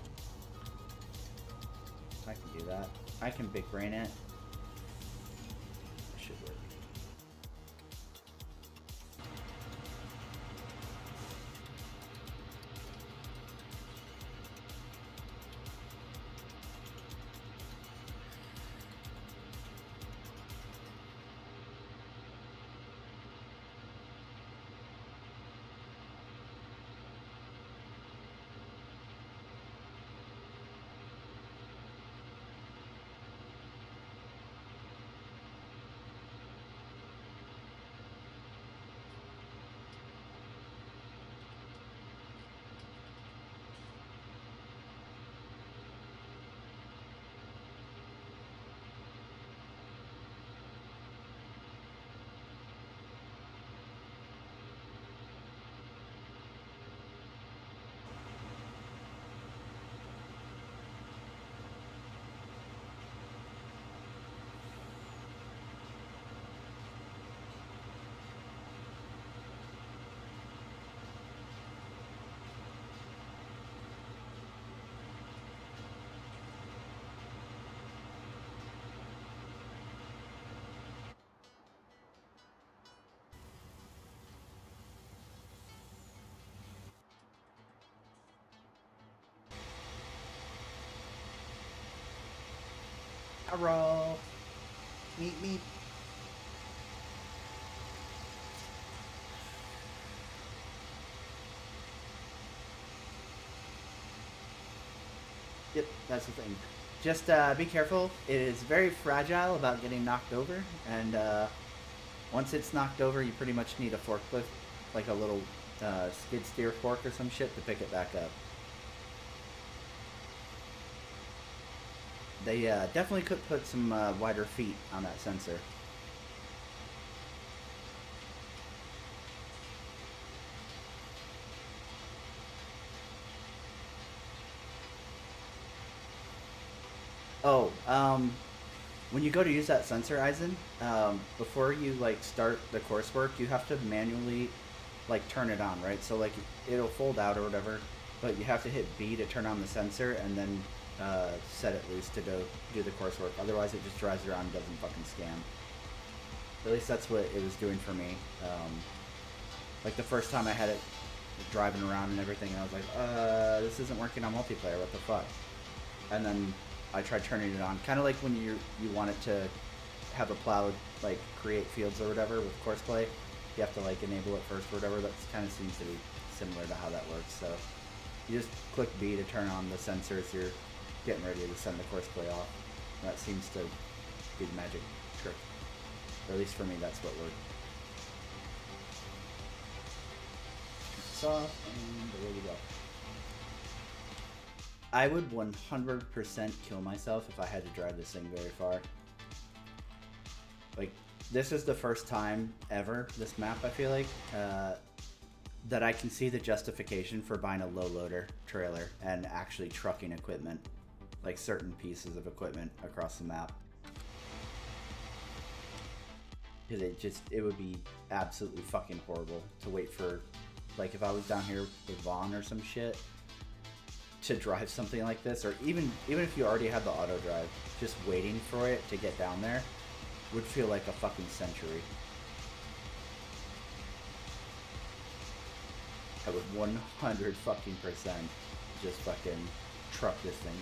I can do that. I can big brain it. That should work. Carol. Meet me. Yep, that's the thing. Just be careful. It is very fragile about getting knocked over, and once it's knocked over, you pretty much need a forklift, like a little skid steer fork or some shit to pick it back up. They definitely could put some wider feet on that sensor. Oh, when you go to use that sensor, Eisen, before you like start the coursework, you have to manually like turn it on, right? So like it'll fold out or whatever, but you have to hit B to turn on the sensor and then set it loose to go do the coursework. Otherwise, it just drives around and doesn't fucking scan. At least that's what it was doing for me. Like the first time I had it driving around and everything, and I was like, this isn't working on multiplayer. What the fuck? And then I tried turning it on, kind of like when you want it to have a plow like create fields or whatever with courseplay. You have to like enable it first or whatever. That kind of seems to be similar to how that works. So you just click B to turn on the sensor as you're getting ready to send the courseplay off. That seems to be the magic trick, or at least for me, that's what worked. Soft and away we go. I would 100% kill myself if I had to drive this thing very far. Like, this is the first time ever, this map, I feel like, that I can see the justification for buying a low loader trailer and actually trucking equipment, like certain pieces of equipment across the map. Because it would be absolutely fucking horrible to wait for, like if I was down here with Vaughn or some shit, to drive something like this, or even if you already had the auto drive, just waiting for it to get down there would feel like a fucking century. I would 100 fucking percent just fucking truck this thing.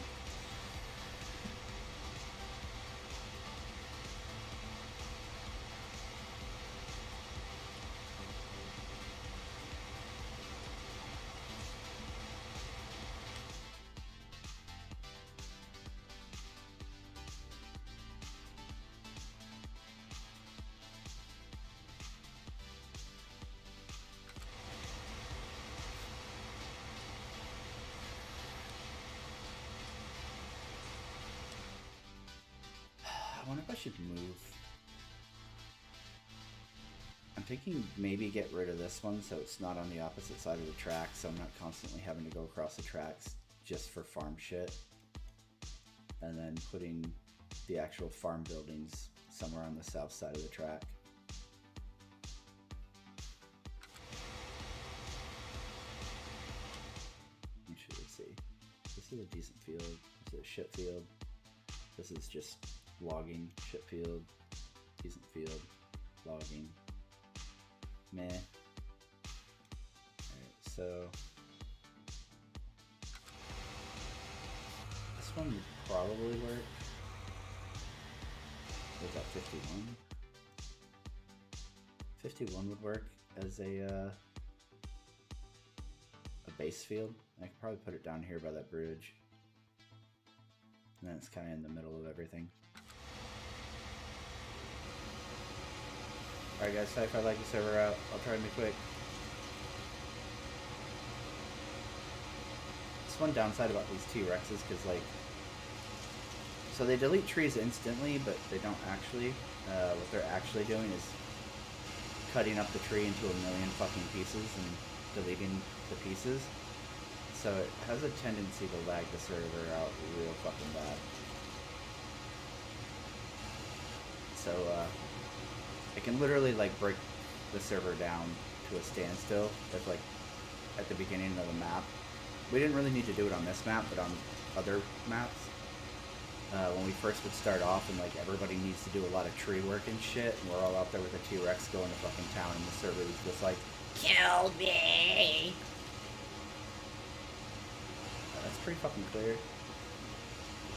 I wonder if I should move. I'm thinking maybe get rid of this one so it's not on the opposite side of the track, so I'm not constantly having to go across the tracks just for farm shit. And then putting the actual farm buildings somewhere on the south side of the track. Actually, let's see. This is a decent field. This is a shit field. This is just logging, shit field, decent field, logging. Meh. Alright, so this one would probably work. Was that 51? 51 would work as a base field. I could probably put it down here by that bridge. And then it's kind of in the middle of everything. Alright guys, if I like the server out, I'll try and be quick. That's one downside about these T-Rexes, because like, so they delete trees instantly, but they don't actually. What they're actually doing is cutting up the tree into a million fucking pieces and deleting the pieces. So it has a tendency to lag the server out real fucking bad. So I can literally like break the server down to a standstill if like at the beginning of the map. We didn't really need to do it on this map, but on other maps. When we first would start off and like everybody needs to do a lot of tree work and shit, and we're all out there with a T-Rex going to fucking town, and the server was just like, kill me! That's pretty fucking clear.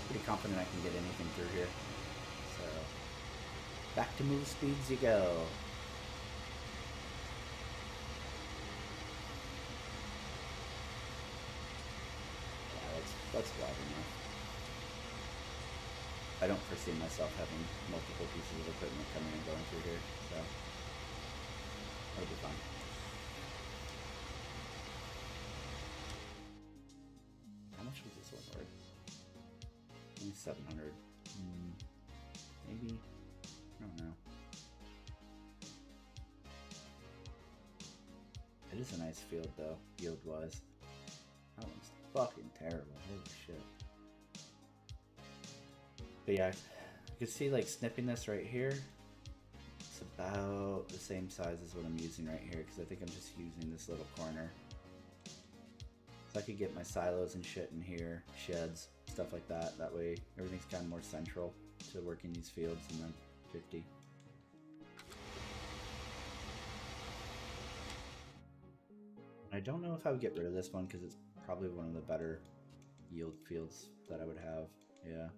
Pretty confident I can get anything through here. Back to move speeds you go. Yeah, that's wide enough. I don't foresee myself having multiple pieces of equipment coming and going through here, so that'll be fine. How much was this one worth? Only 700. Maybe. I don't know. It is a nice field though, yield-wise. That one's fucking terrible. Holy shit. But yeah, you can see like snipping this right here. It's about the same size as what I'm using right here because I think I'm just using this little corner. So I could get my silos and shit in here, sheds, stuff like that. That way everything's kind of more central to working these fields, and then 50. I don't know if I would get rid of this one because it's probably one of the better yield fields that I would have. Yeah.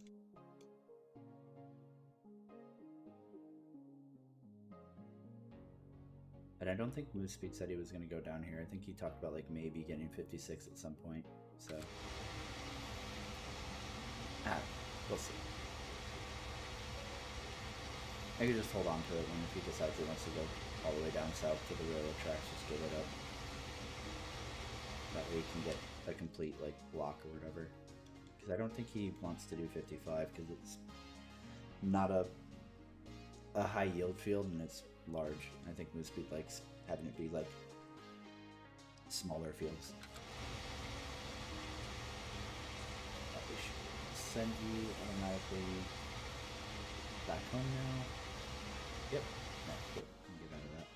And I don't think Moose Speed said he was going to go down here. I think he talked about like maybe getting 56 at some point. So, we'll see. I could just hold on to it when if he decides he wants to go all the way down south to the railroad tracks, just give it up. That way he can get a complete like block or whatever. Because I don't think he wants to do 55 because it's not a high yield field and it's large. I think Moose Speed likes having it be like smaller fields. We should send you automatically back home now. Yep. That's good. Get out of that.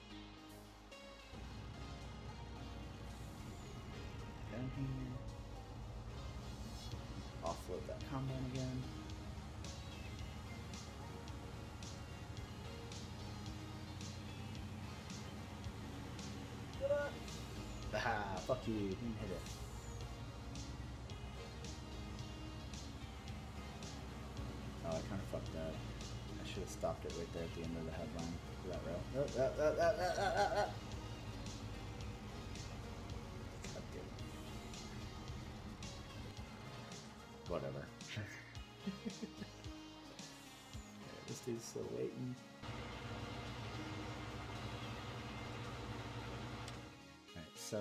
Down here. Offload that combine again. Ah, fuck you, didn't hit it. Oh, I kind of fucked that. I should have stopped it right there at the end of the headline for that rail. Whatever. This dude's still waiting. Alright, so...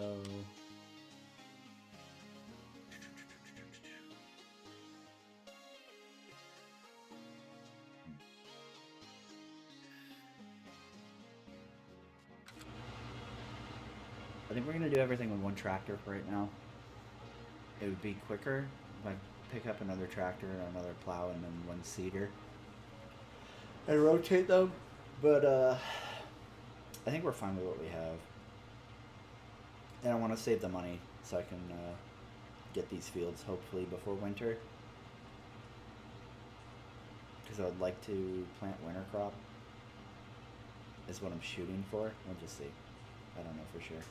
I think we're going to do everything with one tractor for right now. It would be quicker if I pick up another tractor, another plow, and then one seeder. And rotate them. But I think we're fine with what we have. And I want to save the money so I can get these fields hopefully before winter. Because I would like to plant winter crop. Is what I'm shooting for. We'll just see. I don't know for sure.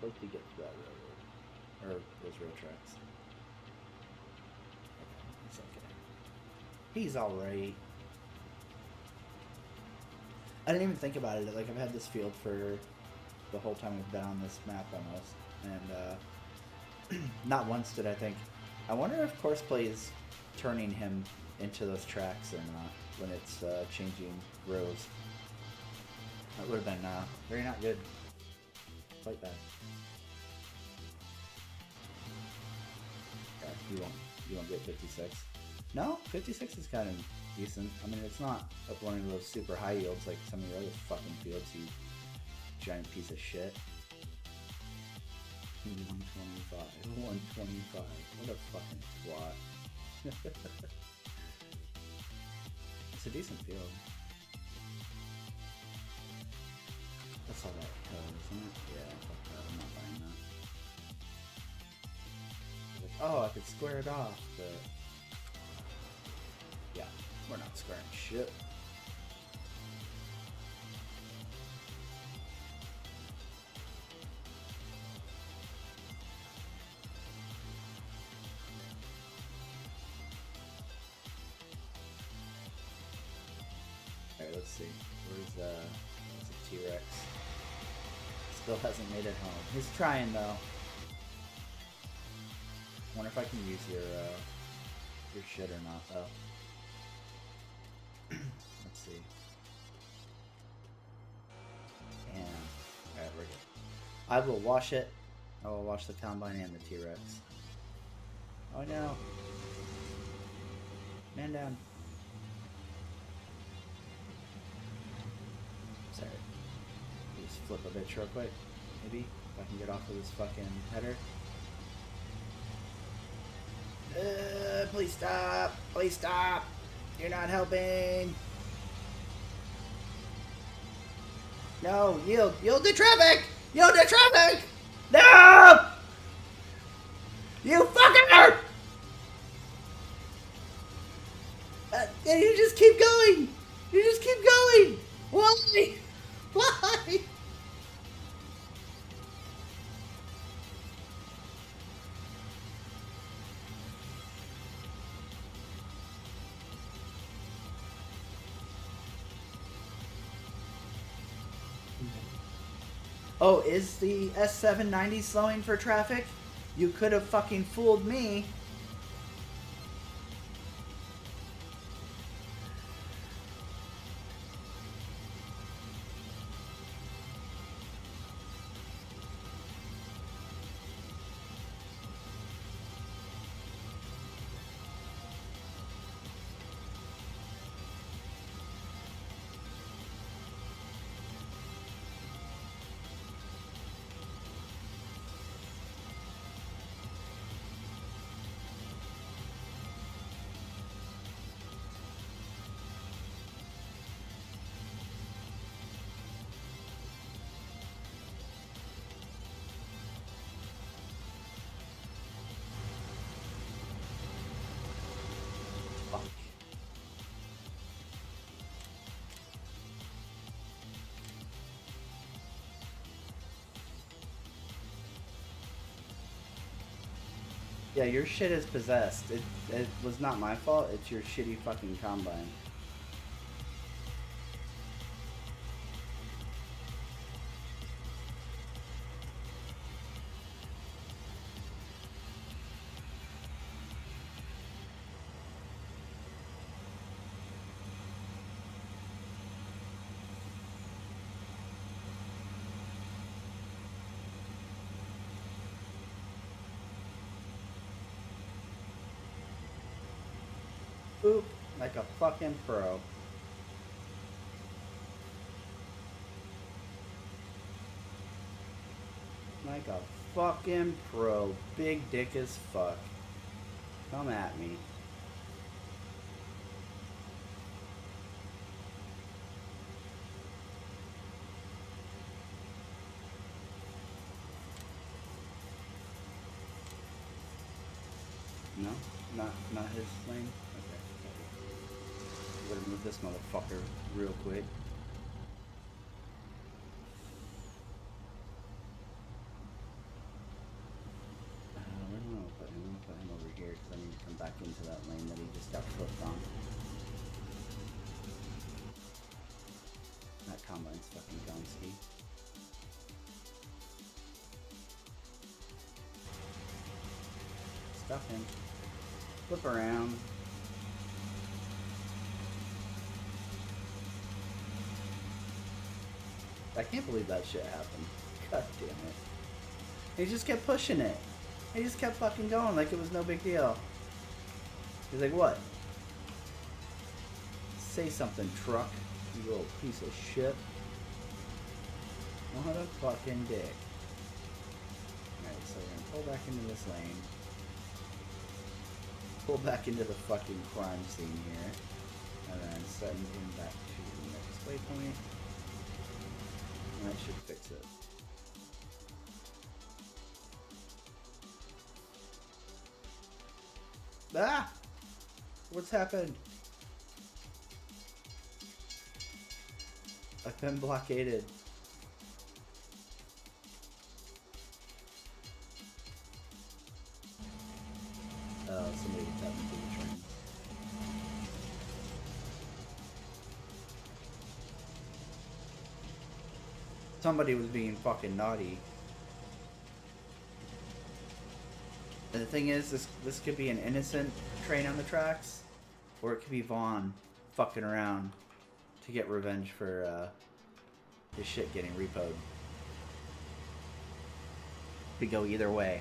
Hope to get to that railroad. Or those rail tracks. Okay, he's okay. He's alright. I didn't even think about it. Like, I've had this field for the whole time we've been on this map almost. And not once did I think, I wonder if Courseplay is turning him into those tracks or not when it's changing rows. That would have been very not good. Quite bad. Okay, you won't get 56. No, 56 is kind of decent. I mean, it's not up one of those super high yields like some of your other fucking fields, you giant piece of shit. 125. 125. What a fucking twat. It's a decent field. That's all that hill, isn't it? Yeah, fuck that. I'm not buying that. Like, oh, I could square it off, but... Yeah, we're not squaring shit. Alright, let's see. Where's the T-Rex? Still hasn't made it home. He's trying though. Wonder if I can use your shit or not though. Let's see. And alright, we're good. I will wash it. I will wash the combine and the T-Rex. Oh no. Man down. Sorry. Just flip a bitch real quick. Maybe. If I can get off of this fucking header. Please stop. Please stop. You're not helping. No, yield. Yield to traffic. Yield to traffic. No! You fucker! And you just keep going. You just keep going. Why? Why? Oh, is the S790 slowing for traffic? You could have fucking fooled me. Yeah, your shit is possessed. It was not my fault. It's your shitty fucking combine. Boop, like a fucking pro. Like a fucking pro. Big dick as fuck. Come at me. No? Not his lane? Okay. I'm gonna move this motherfucker real quick. Where do I want to put him? I'm gonna put him over here because I need to come back into that lane that he just got flipped on. That combine's fucking gunski. Stuff him. Flip around. I can't believe that shit happened. God damn it. He just kept pushing it. He just kept fucking going like it was no big deal. He's like, what? Say something, truck. You little piece of shit. What a fucking dick. Alright, so we're gonna pull back into this lane. Pull back into the fucking crime scene here. And then send him back to the next waypoint. And that should fix it. Ah! What's happened? I've been blockaded. Somebody tapped into the train. Somebody was being fucking naughty. And the thing is, this could be an innocent train on the tracks, or it could be Vaughn fucking around to get revenge for his shit getting repoed. Could go either way.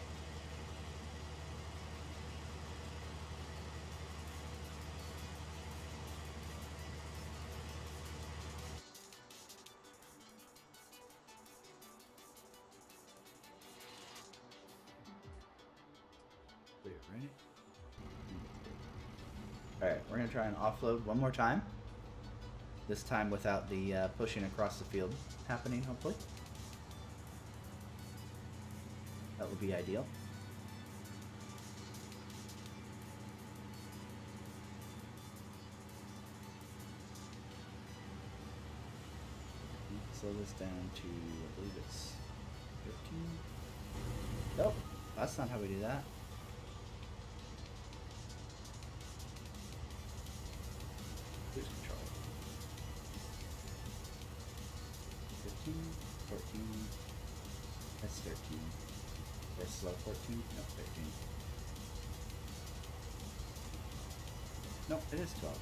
Right? Alright, we're going to try and offload one more time. This time without the pushing across the field happening, hopefully. That would be ideal. Slow this down to, I believe it's 15. Nope, that's not how we do that. Lose control. 15, 14, that's 13. Or slow 14? No, 13. Nope, it is 12.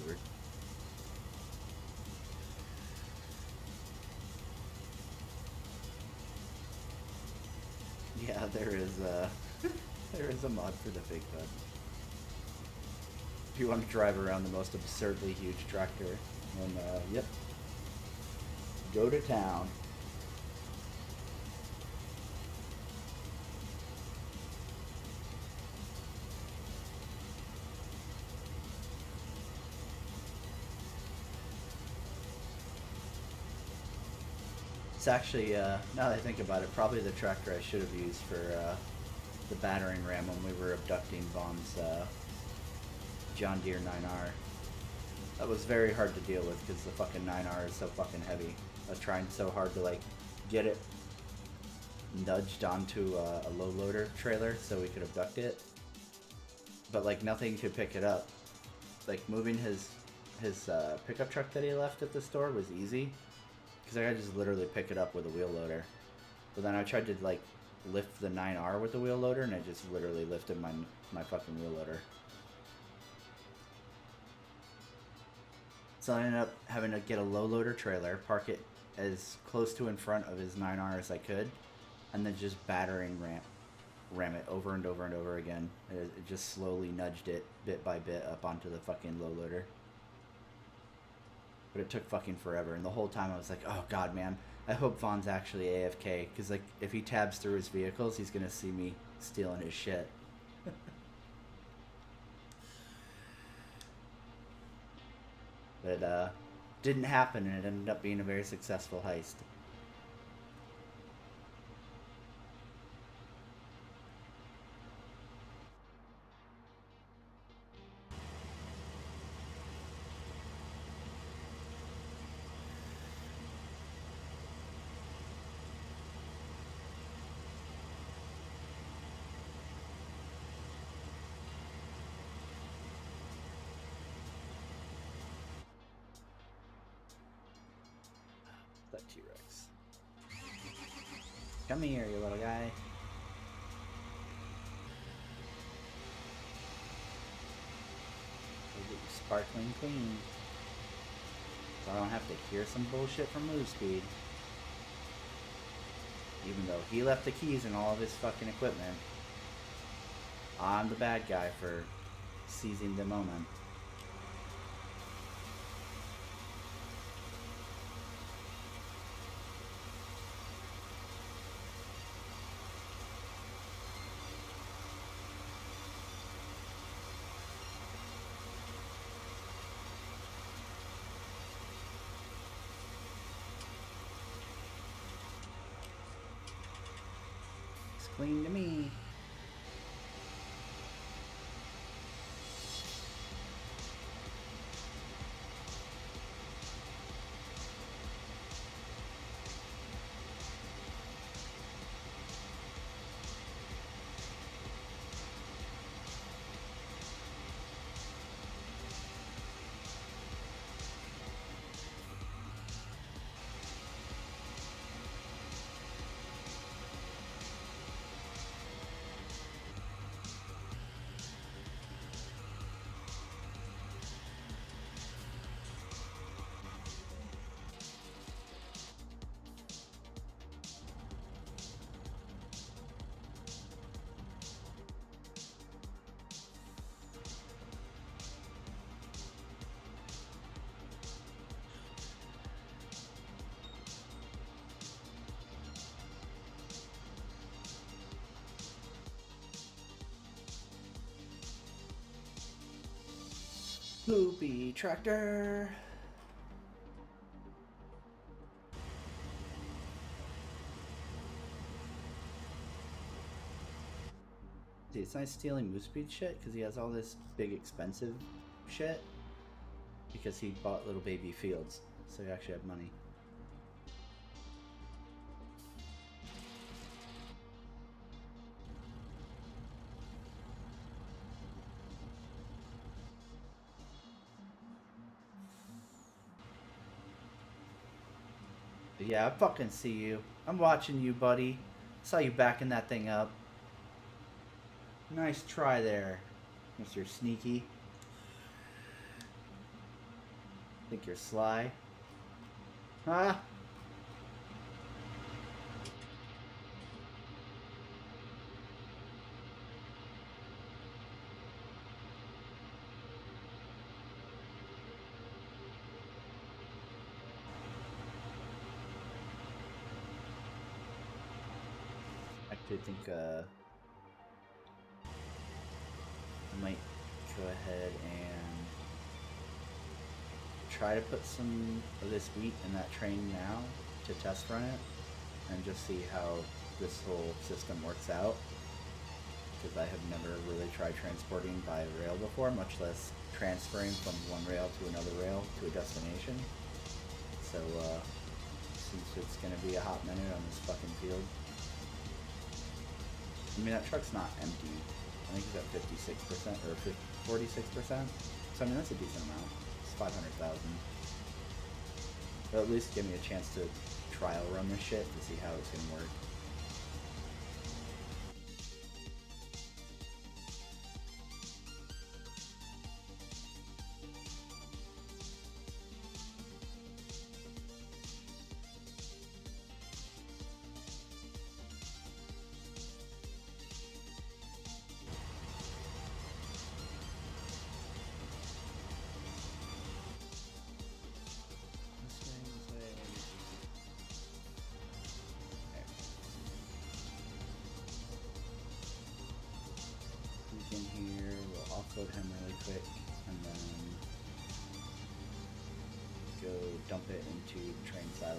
Weird. Yeah, there is there is a mod for the Big Bud. If you want to drive around the most absurdly huge tractor, then yep. Go to town. It's actually, now that I think about it, probably the tractor I should have used for the battering ram when we were abducting Vaughn's John Deere 9R. That was very hard to deal with because the fucking 9R is so fucking heavy. I was trying so hard to like get it nudged onto a low loader trailer so we could abduct it, but like nothing could pick it up. Like moving his pickup truck that he left at the store was easy because I could just literally pick it up with a wheel loader. But then I tried to like lift the 9R with the wheel loader and I just literally lifted my fucking wheel loader. So I ended up having to get a low loader trailer, park it as close to in front of his 9R as I could, and then just battering ram it over and over and over again. It just slowly nudged it bit by bit up onto the fucking low loader. But it took fucking forever, and the whole time I was like, oh god, man, I hope Vaughn's actually AFK, because like if he tabs through his vehicles, he's gonna see me stealing his shit. But didn't happen, and it ended up being a very successful heist. That T-Rex. Come here, you little guy. We'll get you sparkling clean. So I don't have to hear some bullshit from Move Speed. Even though he left the keys in all of his fucking equipment. I'm the bad guy for seizing the moment. Clean to me. Poopy tractor. Dude, it's nice stealing Moose Breed shit because he has all this big expensive shit because he bought little baby fields, so he actually had money. But yeah, I fucking see you. I'm watching you, buddy. Saw you backing that thing up. Nice try there, Mr. Sneaky. Think you're sly? Huh? I actually think I might go ahead and try to put some of this wheat in that train now to test run it and just see how this whole system works out, because I have never really tried transporting by rail before, much less transferring from one rail to another rail to a destination. So since it's going to be a hot minute on this fucking field, I mean, that truck's not empty. I think it's at 56% or 46%. So I mean, that's a decent amount. It's 500,000. But at least give me a chance to trial run this shit to see how it's gonna work. In here, we'll offload him really quick, and then go dump it into the train silo.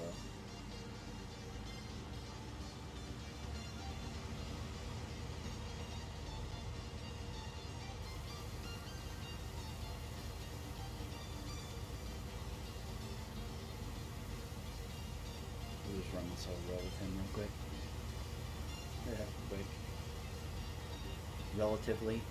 We'll just run this whole row with him real quick. Yeah, quick. Relatively.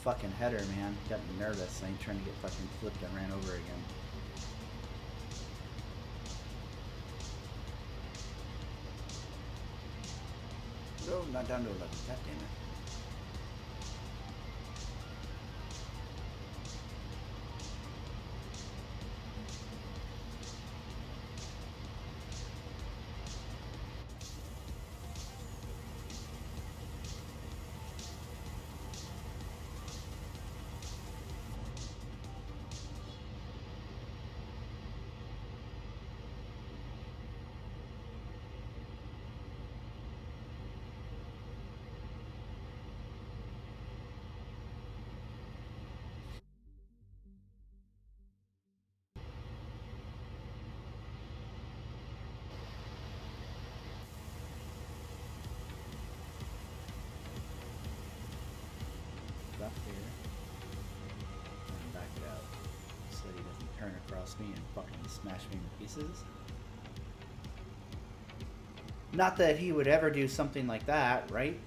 Fucking header, man. Got me nervous. I ain't trying to get fucking flipped and ran over again. No, not down to 11. God damn it. Up here and back it out so that he doesn't turn across me and fucking smash me in pieces. Not that he would ever do something like that, right?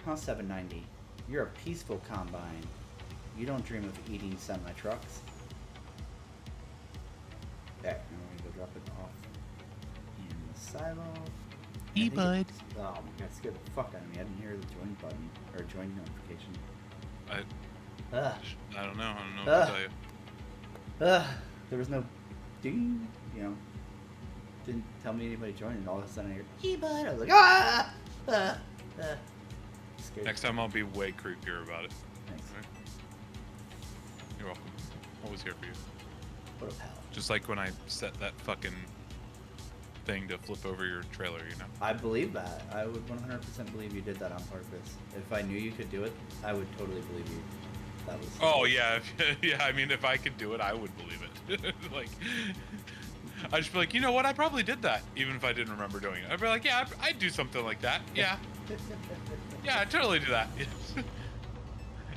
Huh, 790? You're a peaceful combine. You don't dream of eating semi-trucks. There, now we're gonna go drop it off in the silo. Hey, bud. Oh my god, scared the fuck out of me. I didn't hear the join button, or join notification. Ugh. I don't know. I don't know what to tell you. There was no ding, you know. Didn't tell me anybody joined, and all of a sudden I heard E-Bud. I was like, ah! Ah! Ah. Scared. Next time I'll be way creepier about it. Thanks. Right? You're welcome. Always here for you. What a pal. Just like when I set that fucking thing to flip over your trailer, you know? I believe that. I would 100% believe you did that on purpose. If I knew you could do it, I would totally believe you. That was. Oh yeah, yeah. I mean, if I could do it, I would believe it. Like, I'd just be like, you know what? I probably did that, even if I didn't remember doing it. I'd be like, yeah, I'd do something like that. Yeah, yeah, I'd totally do that.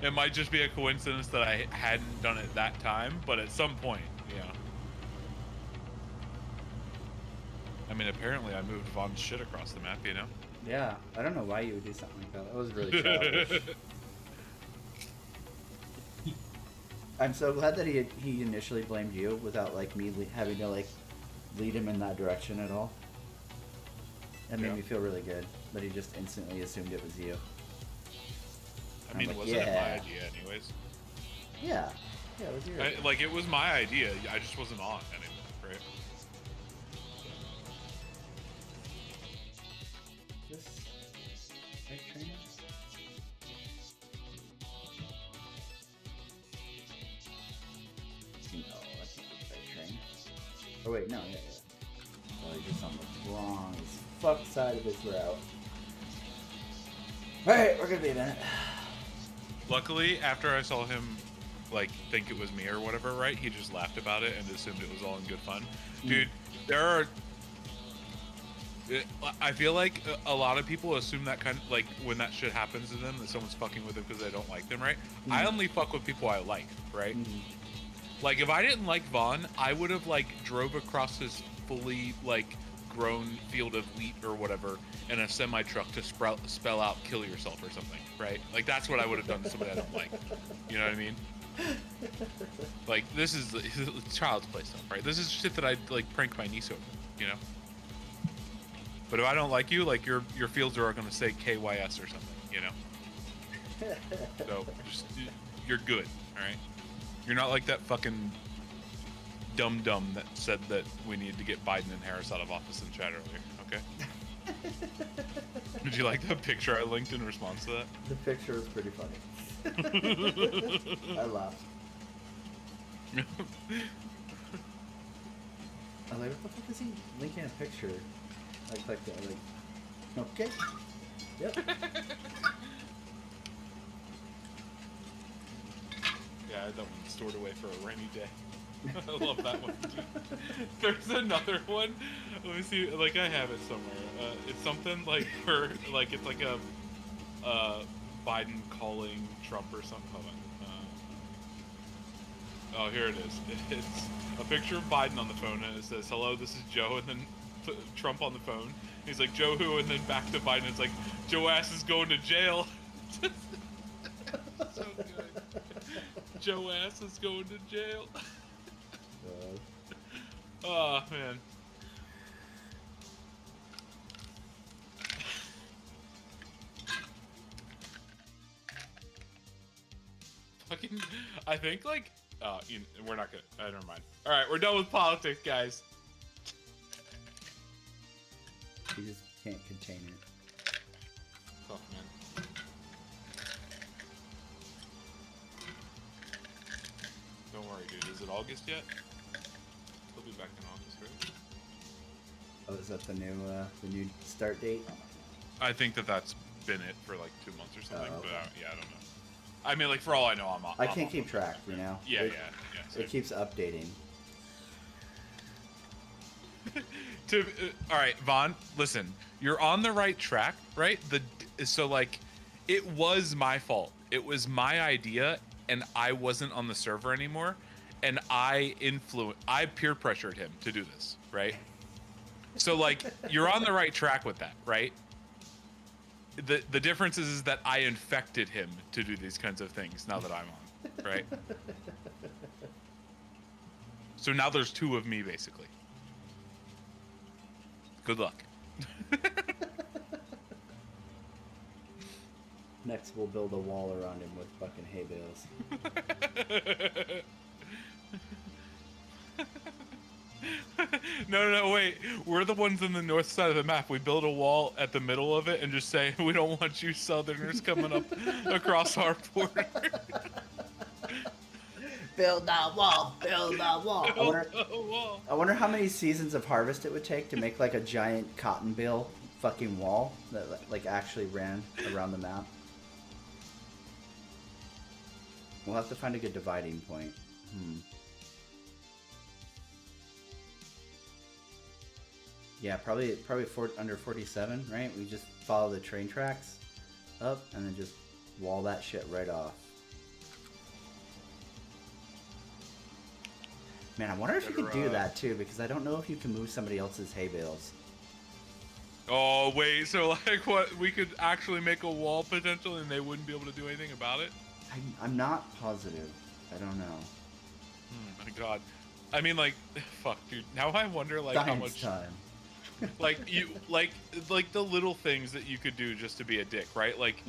It might just be a coincidence that I hadn't done it that time, but at some point, yeah. I mean, apparently I moved Vaughn's shit across the map, you know? Yeah, I don't know why you would do something like that. That was really childish. I'm so glad that he initially blamed you without like me having to like lead him in that direction at all. That made me feel really good. But he just instantly assumed it was you. I mean, like, wasn't it my idea anyways? Yeah. Yeah, it was your Like, it was my idea. I just wasn't on anymore, right? This right trainer? No, that's not the right train. Oh wait, no, yeah. Oh, he's just on the wrong as fuck side of his route. Alright, we're gonna be a minute. Luckily, after I saw him, like, think it was me or whatever, right? He just laughed about it and assumed it was all in good fun. Dude, there are... I feel like a lot of people assume that kind of, like, when that shit happens to them, that someone's fucking with them because they don't like them, right? I only fuck with people I like, right? Like, if I didn't like Vaughn, I would have, like, drove across his fully, like, grown field of wheat or whatever in a semi-truck to spell out kill yourself or something, right? Like, that's what I would have done to somebody I don't like. You know what I mean? Like, this is child's play stuff, right? This is shit that I'd, like, prank my niece over, you know? But if I don't like you, like, your fields are going to say KYS or something, you know? So, just, you're good, all right? You're not like that fucking dum-dum that said that we needed to get Biden and Harris out of office in chat earlier, okay? Did you like that picture I linked in response to that? The picture was pretty funny. I laughed. I was like, what the fuck is he linking a picture? I clicked it, I was like, okay. Yep. Yeah, I had that one stored away for a rainy day. I love that one, too. There's another one. Let me see. Like, I have it somewhere. It's something like for, like, it's like a Biden calling Trump or something. Hold on. Oh, here it is. It's a picture of Biden on the phone, and it says, "Hello, this is Joe," and then Trump on the phone. He's like, "Joe who?" And then back to Biden. It's like, "Joe ass is going to jail." So good. Joe ass is going to jail. Oh man. Fucking, I think like, we're not gonna. Never mind. All right, we're done with politics, guys. You just can't contain it. Fuck, man. Don't worry, dude. Is it August yet? He'll be back in August, right? Oh, is that the new start date? I think that's been it for like 2 months or something. Oh, okay. But yeah, I don't know. I mean, like, for all I know, I can't keep track, you know? Yeah, it, yeah. It keeps updating. All right, Vaughn, listen. You're on the right track, right? So like, it was my fault. It was my idea, and I wasn't on the server anymore, and I peer pressured him to do this, right? So like, you're on the right track with that, right? The difference is that I infected him to do these kinds of things now that I'm on, right? So now there's two of me, basically. Good luck. Next, we'll build a wall around him with fucking hay bales. No, wait. We're the ones on the north side of the map. We build a wall at the middle of it and just say, we don't want you southerners coming up across our border. Build that wall! Build that wall! Build a wall. I wonder how many seasons of harvest it would take to make like a giant cotton bale fucking wall that like actually ran around the map. We'll have to find a good dividing point. Yeah, probably under 47, right? We just follow the train tracks up and then just wall that shit right off. Man, I wonder if you could do that too, because I don't know if you can move somebody else's hay bales. Oh, wait, so like what? We could actually make a wall potentially and they wouldn't be able to do anything about it? I'm not positive. I don't know. My god. I mean, like, fuck, dude. Now I wonder, like, Science how much time. like you like the little things that you could do just to be a dick, right? Like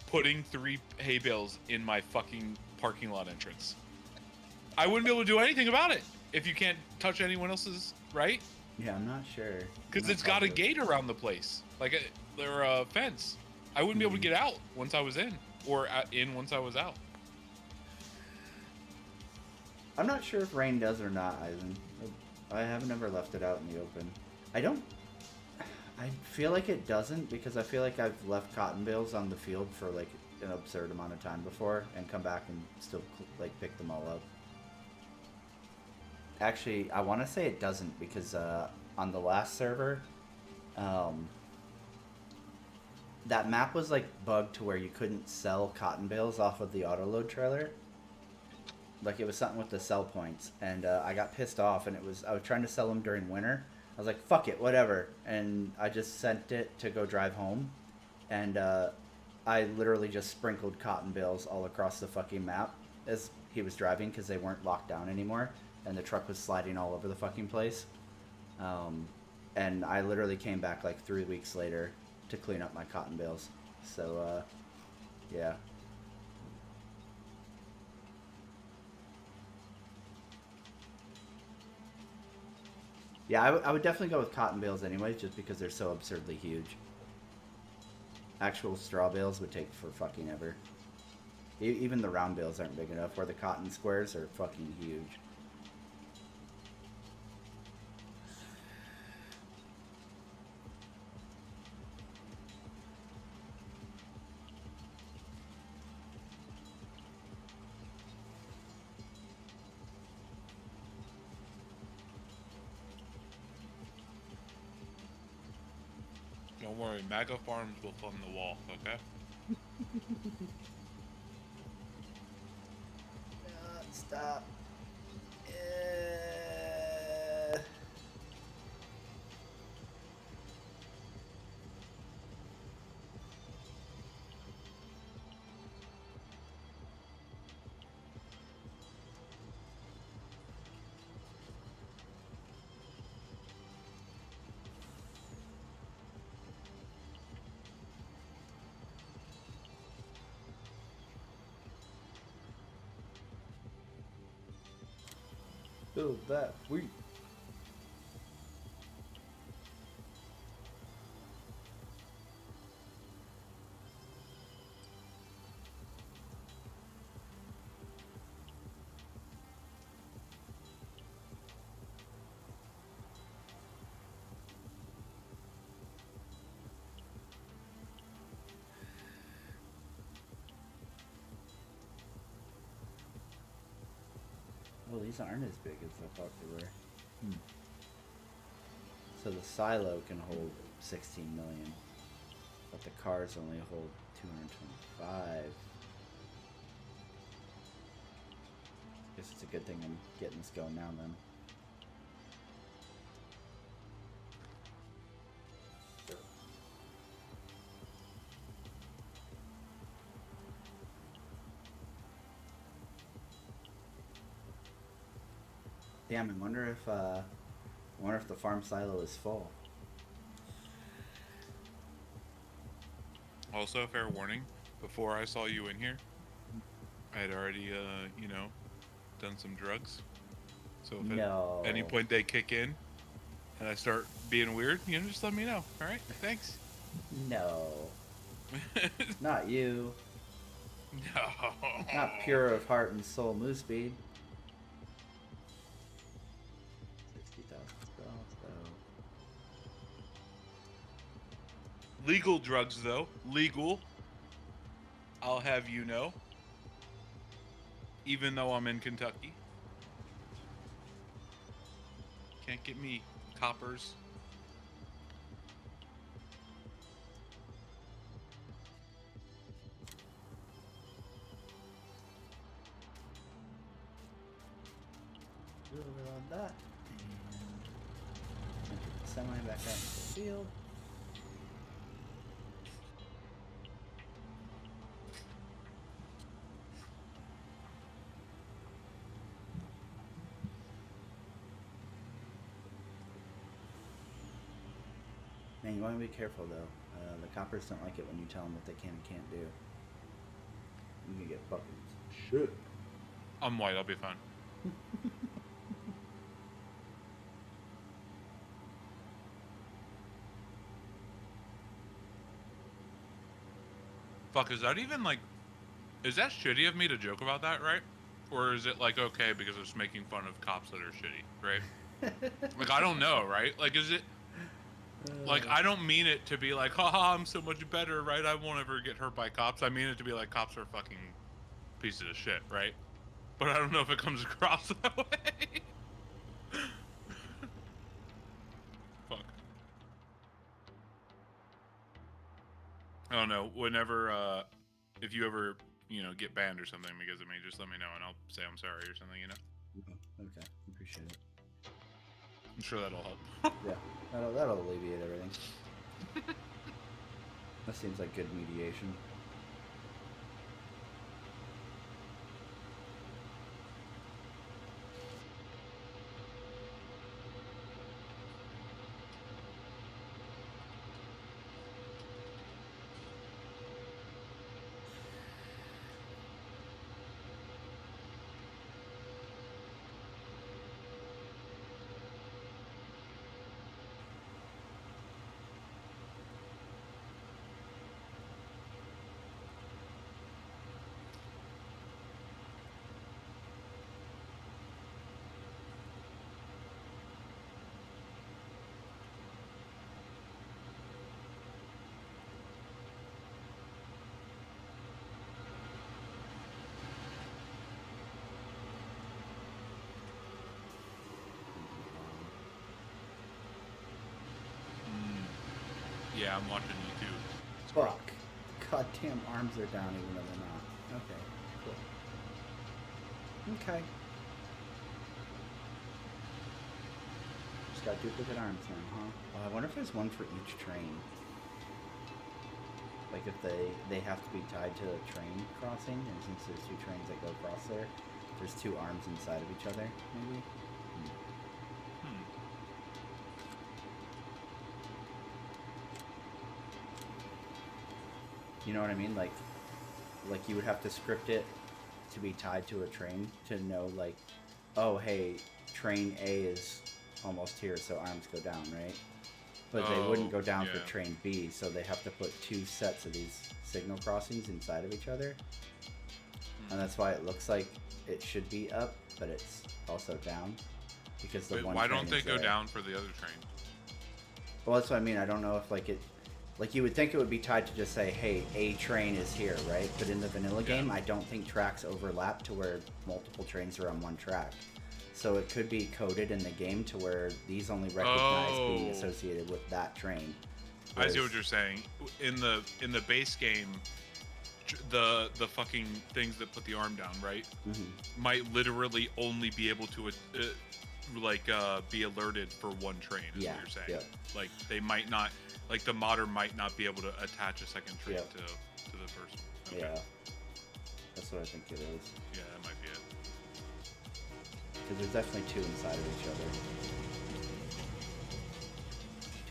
putting 3 hay bales in my fucking parking lot entrance. I wouldn't be able to do anything about it if you can't touch anyone else's, right? Yeah, I'm not sure. Because it's got a gate around the place, like a fence. I wouldn't be able to get out once I was in, or in once I was out. I'm not sure if rain does or not, Ivan. I haven't ever left it out in the open. I feel like it doesn't, because I feel like I've left cotton bales on the field for like an absurd amount of time before and come back and still like pick them all up. Actually, I want to say it doesn't, because on the last server, that map was like bugged to where you couldn't sell cotton bales off of the autoload trailer. Like it was something with the sell points, and I got pissed off, and I was trying to sell them during winter. I was like, fuck it, whatever, and I just sent it to go drive home, and I literally just sprinkled cotton bales all across the fucking map as he was driving, because they weren't locked down anymore, and the truck was sliding all over the fucking place. And I literally came back like 3 weeks later to clean up my cotton bales. So, yeah. Yeah, I would definitely go with cotton bales anyways, just because they're so absurdly huge. Actual straw bales would take for fucking ever. Even the round bales aren't big enough, where the cotton squares are fucking huge. Don't worry, MAGA Farms will fund the wall, okay? Stop. Build that wheat. Well, these aren't as big as I thought they were. So the silo can hold 16 million, but the cars only hold 225. Guess it's a good thing I'm getting this going now then. Damn, I wonder if the farm silo is full. Also, fair warning, before I saw you in here, I had already, done some drugs. So if No. at any point they kick in and I start being weird, just let me know. All right? Thanks. No. Not you. No. Not pure of heart and soul, Moosebead. 60,000 spells, though. Legal drugs, though. Legal. I'll have you know. Even though I'm in Kentucky. Can't get me coppers. Over on that. And get the semi back out into the field. Man, you want to be careful though. The coppers don't like it when you tell them what they can and can't do. You can get fucking shit. I'm white, I'll be fine. Fuck, is that even like... Is that shitty of me to joke about that, right? Or is it like okay because it's making fun of cops that are shitty, right? Like, I don't know, right? Like, is it... Like, I don't mean it to be like, haha, I'm so much better, right? I won't ever get hurt by cops. I mean it to be like, cops are fucking pieces of shit, right? But I don't know if it comes across that way. Fuck. I don't know. Whenever, if you ever, get banned or something because of me, just let me know and I'll say I'm sorry or something, Okay, appreciate it. I'm sure that'll help. Yeah, that'll alleviate everything. That seems like good mediation. Yeah, I'm watching you too. Fuck. Goddamn arms are down even though they're not. Okay, cool. Okay. Just got duplicate arms now, huh? Well, I wonder if there's one for each train. Like if they have to be tied to a train crossing, and since there's two trains that go across there, there's two arms inside of each other, maybe? You know what I mean? Like you would have to script it to be tied to a train to know, like, oh, hey, train A is almost here, so arms go down, right? But they wouldn't go down for train B, so they have to put two sets of these signal crossings inside of each other. And that's why it looks like it should be up, but it's also down. Because the one why train don't they is go there. down for the other train? Well, that's what I mean. I don't know if, like, it... Like, you would think it would be tied to just say, hey, a train is here, right? But in the vanilla game, I don't think tracks overlap to where multiple trains are on one track. So it could be coded in the game to where these only recognize being associated with that train. I see what you're saying. In the base game, the fucking things that put the arm down, right? Mm-hmm. Might literally only be able to be alerted for one train. Is what you're saying? Yeah. Like they might not. Like the modder might not be able to attach a second train to the first one. Okay. Yeah. That's what I think it is. Yeah, that might be it. Because there's definitely two inside of each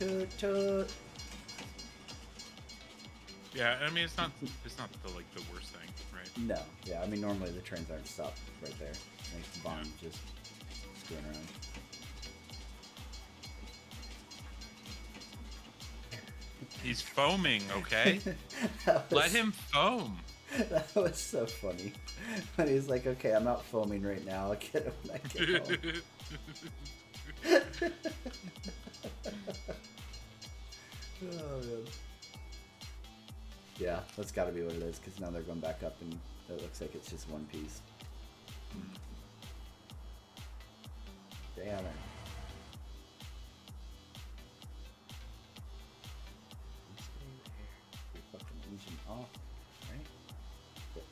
other. Toot toot. Yeah, I mean it's not the worst thing, right? No, yeah, I mean normally the trains aren't stopped right there. Like Vaughn just screwing around. He's foaming, okay? Let him foam. That was so funny. When he's like, okay, I'm not foaming right now. I'll get it when I get home. Oh, man. Yeah, that's got to be what it is, because now they're going back up, and it looks like it's just one piece. Damn it. Fucking engine off, right? Good.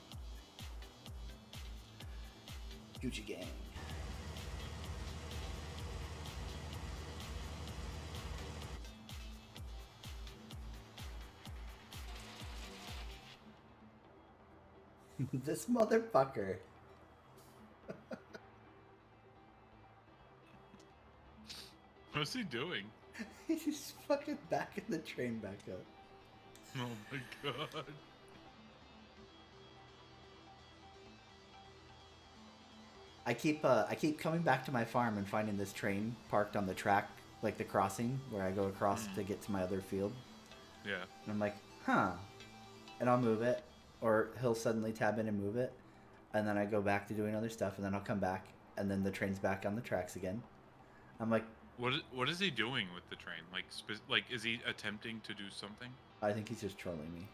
Gucci gang. This motherfucker. What's he doing? He's fucking backing the train back up. Oh my god. I keep coming back to my farm and finding this train parked on the track, like the crossing where I go across to get to my other field. Yeah. And I'm like, huh. And I'll move it, or he'll suddenly tab in and move it, and then I go back to doing other stuff, and then I'll come back, and then the train's back on the tracks again. I'm like, what is he doing with the train? Like is he attempting to do something? I think he's just trolling me.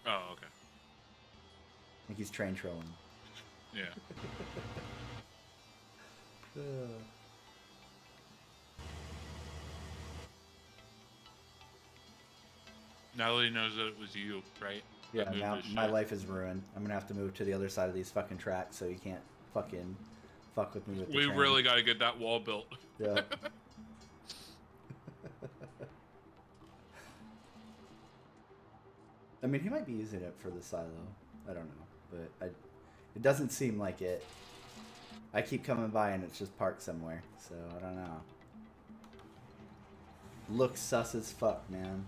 Oh, okay. I think he's train trolling. Yeah. Now that he knows that it was you, right? Yeah, now my life is ruined. I'm gonna have to move to the other side of these fucking tracks so you can't fucking fuck with me with the We train. really gotta get that wall built. Yeah. I mean, he might be using it for the silo. I don't know, but it doesn't seem like it. I keep coming by and it's just parked somewhere, so I don't know. Looks sus as fuck, man.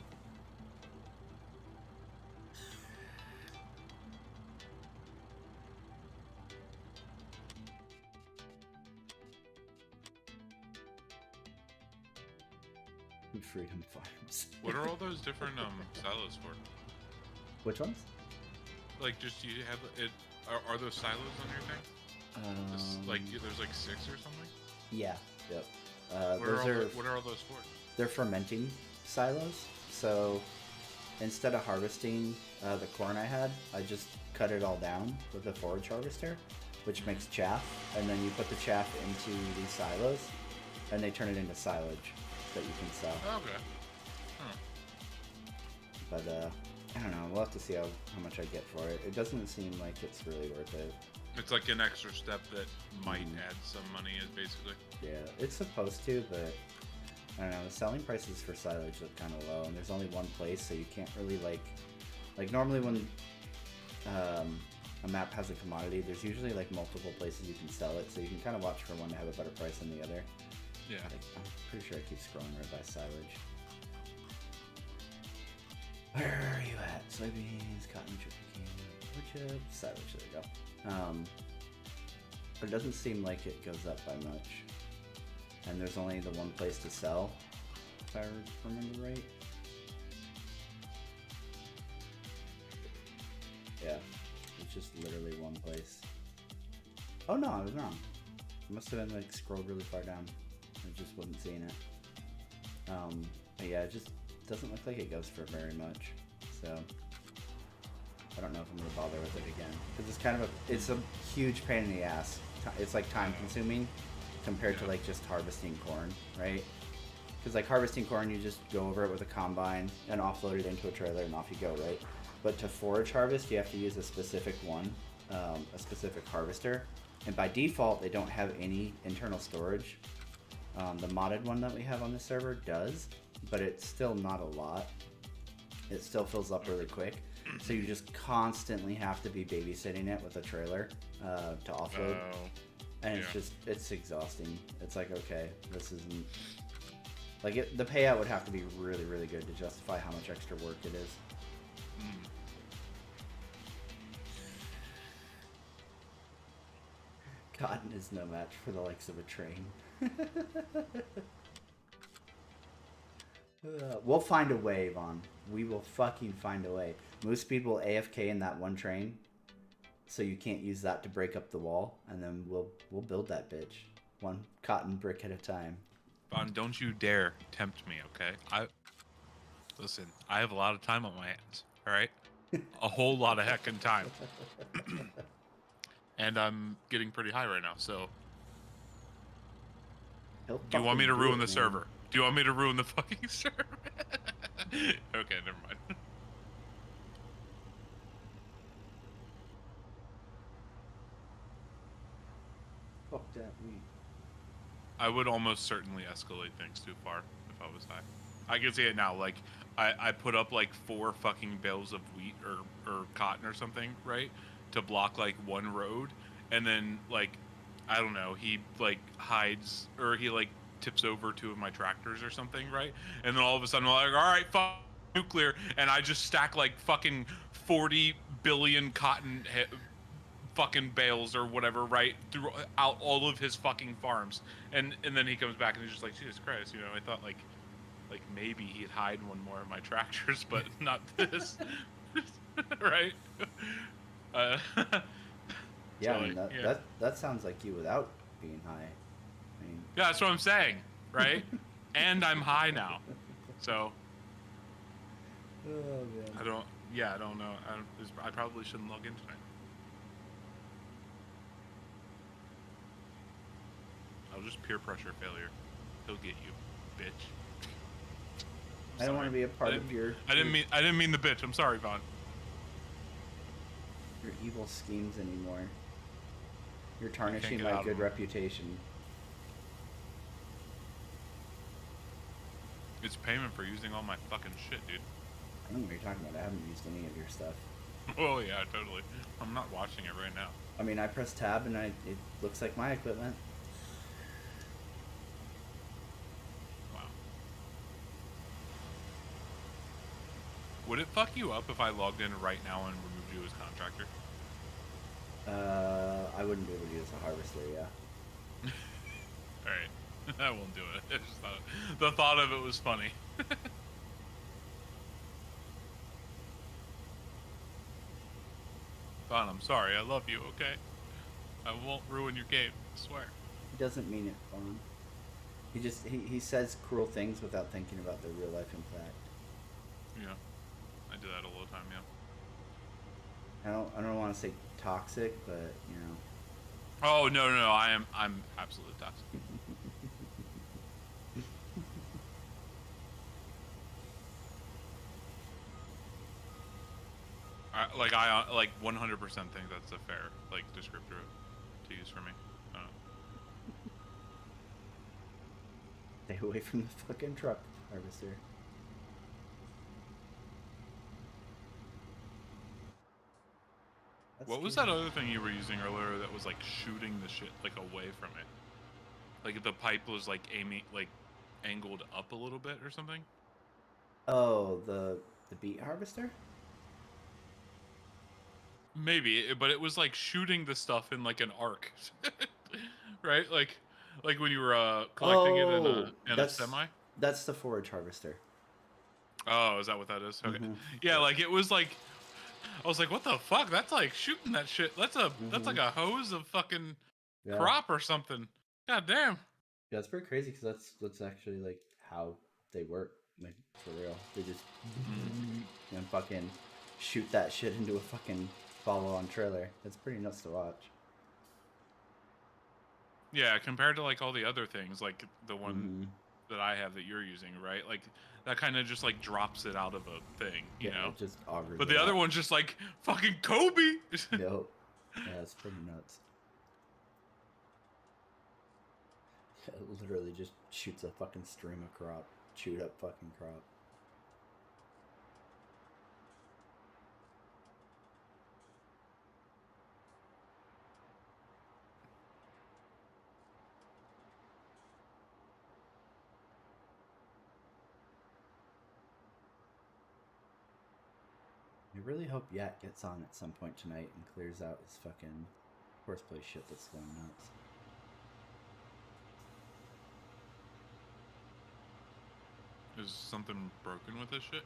Freedom Farms. What are all those different silos for? Which ones? Like, just you have it? Are those silos on your thing? Like, there's like 6 or something. Yeah. Yep. What are all those for? They're fermenting silos. So instead of harvesting the corn I had, I just cut it all down with a forage harvester, which makes chaff, and then you put the chaff into these silos, and they turn it into silage that you can sell. Oh, okay. Huh. But I don't know. We'll have to see how much I get for it. It doesn't seem like it's really worth it. It's like an extra step that might add some money, basically. Yeah, it's supposed to, but I don't know. The selling prices for silage look kind of low, and there's only one place, so you can't really like normally when a map has a commodity, there's usually like multiple places you can sell it, so you can kind of watch for one to have a better price than the other. Yeah. Like, I'm pretty sure I keep scrolling right by silage. Where are you at? Soybeans, cotton, sugar cane, silage. There you go. But it doesn't seem like it goes up by much. And there's only the one place to sell, if I remember right. Yeah, it's just literally one place. Oh no, I was wrong. It must have been like scrolled really far down. I just wasn't seeing it. But yeah, it just doesn't look like it goes for very much. So I don't know if I'm gonna bother with it again, because it's kind of it's a huge pain in the ass. It's like time consuming compared to like just harvesting corn, right? Because like harvesting corn, you just go over it with a combine and offload it into a trailer and off you go, right? But to forage harvest, you have to use a specific one, a specific harvester, and by default they don't have any internal storage. The modded one that we have on the server does, but it's still not a lot. It still fills up really quick, so you just constantly have to be babysitting it with a trailer to offload. And it's exhausting. It's like, okay, this isn't like the payout would have to be really, really good to justify how much extra work it is. Mm. Cotton is no match for the likes of a train. We'll find a way, Vaughn. We will fucking find a way. Moose Speed will AFK in that one train, so you can't use that to break up the wall, and then we'll build that bitch, one cotton brick at a time. Vaughn, don't you dare tempt me, okay? Listen. I have a lot of time on my hands. All right, a whole lot of heckin' time, and I'm getting pretty high right now. So, He'll do you want me fucking to do ruin it, the man. server? Do you want me to ruin the fucking server? Okay, never mind. Fuck that weed. I would almost certainly escalate things too far if I was high. I can see it now. Like, I put up like 4 fucking bales of wheat or cotton or something, right? To block like one road. And then, like, I don't know, he like hides or he like tips over 2 of my tractors or something, right? And then all of a sudden, I'm like, all right, fuck nuclear. And I just stack like fucking 40 billion fucking bales or whatever, right, throughout all of his fucking farms, and then he comes back and he's just like, Jesus Christ, you know, I thought like maybe he'd hide one more of my tractors, but not this, right? Uh, Yeah, so I mean like, that yeah, that that sounds like you without being high. I mean, yeah, that's what I'm saying, right? And I'm high now, so oh man. I don't, yeah, I don't know, I probably shouldn't log in tonight. I'll just peer pressure failure. He'll get you, bitch. I don't want to be a part of your I didn't mean the bitch. I'm sorry, Vaughn. your evil schemes anymore. You're can't tarnishing get my out of good them. reputation. It's payment for using all my fucking shit, dude. I don't know what you're talking about. I haven't used any of your stuff. Oh yeah, totally. I'm not watching it right now. I mean, I press tab and it looks like my equipment. Wow. Would it fuck you up if I logged in right now and removed you as contractor? I wouldn't be able to use a harvester, yeah. Alright. I won't do it. I just thought the thought of it was funny. Don, I'm sorry. I love you, okay? I won't ruin your game. I swear. He doesn't mean it, Vaughn. He says cruel things without thinking about their real life impact. Yeah. I do that all the time, yeah. I don't want to say toxic, but you know. Oh no. I'm absolutely toxic. I like 100% think that's a fair like descriptor to use for me. Stay away from the fucking truck harvester. What was that other thing you were using earlier that was like shooting the shit like away from it? Like the pipe was like aiming like angled up a little bit or something? Oh, the beet harvester? Maybe, but it was like shooting the stuff in like an arc. Right? Like when you were collecting it Oh, in a semi? that's the forage harvester. Oh, is that what that is? Okay. Mm-hmm. Yeah, like it was like I was like, what the fuck? That's like shooting that shit. That's like a hose of fucking Yeah. crop or something. God damn. Yeah, it's pretty crazy because that's actually like how they work, like for real. They just and fucking shoot that shit into a fucking follow-on trailer. It's pretty nuts to watch. Yeah, compared to like all the other things, like the one Mm-hmm. that I have that you're using, right? Like that kind of just like drops it out of a thing, you know? It just augers. But it the other up. one's just like fucking Kobe. Nope. Yeah, it's pretty nuts. It literally just shoots a fucking stream of crop. Chewed up fucking crop. really hope Yat gets on at some point tonight and clears out his fucking horseplay shit that's going nuts. Is something broken with this shit?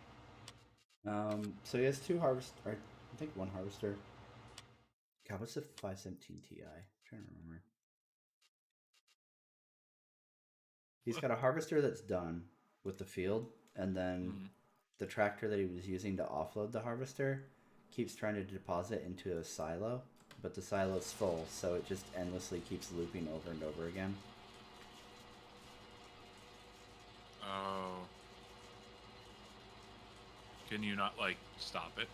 So he has two harvest, or I think one harvester. God, what's the 517 Ti? I'm trying to remember. He's got a harvester that's done with the field, and then the tractor that he was using to offload the harvester keeps trying to deposit into a silo, but the silo's full, so it just endlessly keeps looping over and over again. Oh. Can you not, like, stop it?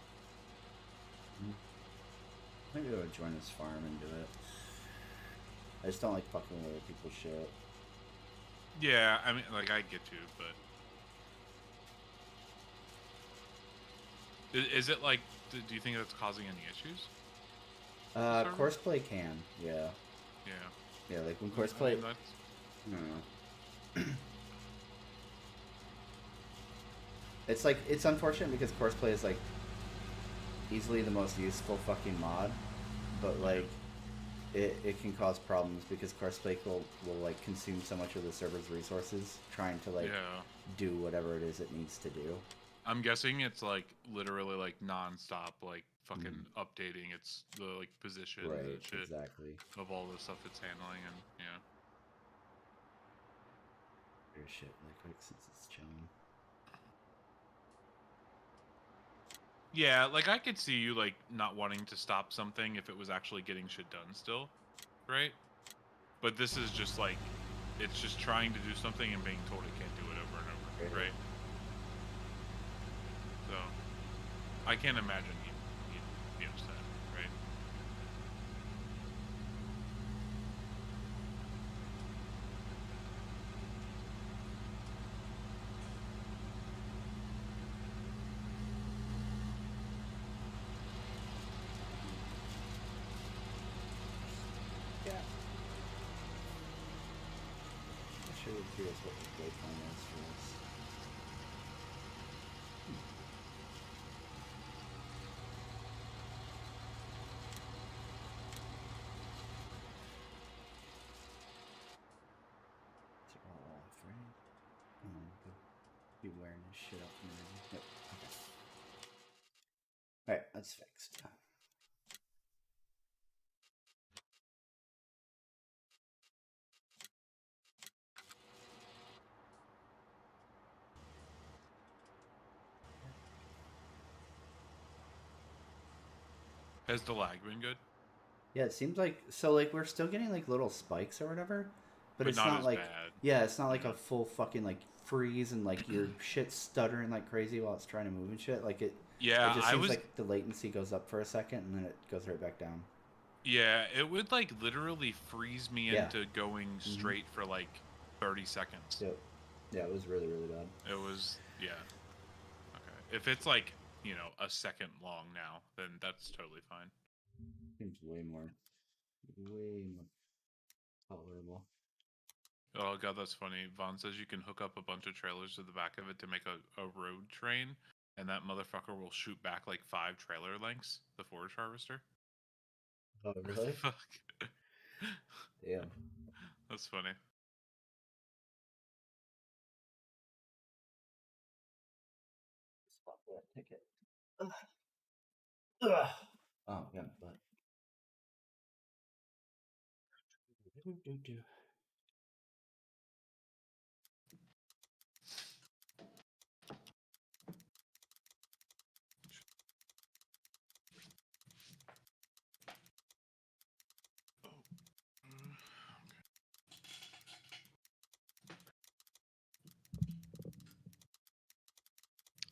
Maybe I would join his farm and do it. I just don't like fucking with other people's shit. Yeah, I mean, like, I get to, but... Is it, like, do you think that's causing any issues? Courseplay can, yeah. Yeah. Yeah, like when Courseplay... I don't know. It's like, it's unfortunate because Courseplay is like easily the most useful fucking mod, but like it can cause problems because Courseplay will like consume so much of the server's resources trying to like do whatever it is it needs to do. I'm guessing it's like literally like non-stop, like fucking updating its the like positions and shit exactly of all the stuff it's handling, and yeah. There's shit really quick since it's chilling. Yeah, like I could see you like not wanting to stop something if it was actually getting shit done still, right? But this is just like it's just trying to do something and being told it can't do it over and over, right? So I can't imagine you'd be upset, right? Yeah. I'm sure you're curious what the play plan is for this. Take it all off, right? And then go be wearing this shit up and everything. Yep. Okay. Alright, that's fixed. Has the lag been good? Yeah, it seems like so. Like we're still getting like little spikes or whatever, but it's not not as like bad. yeah, it's not like a full fucking like freeze and like your shit stuttering like crazy while it's trying to move and shit. Like it. Yeah, it just seems like the latency goes up for a second and then it goes right back down. Yeah, it would like literally freeze me Yeah. into going straight for like 30 seconds. Yep. Yeah, it was really really bad. It was yeah. Okay. If it's like, you know, a second long now, then that's totally fine. Seems way more tolerable. Oh god, that's funny. Vaughn says you can hook up a bunch of trailers to the back of it to make a road train, and that motherfucker will shoot back like 5 trailer lengths, the forage harvester. Oh What the really? fuck? Damn. That's funny. Spot that ticket. Ugh. Oh yeah, but.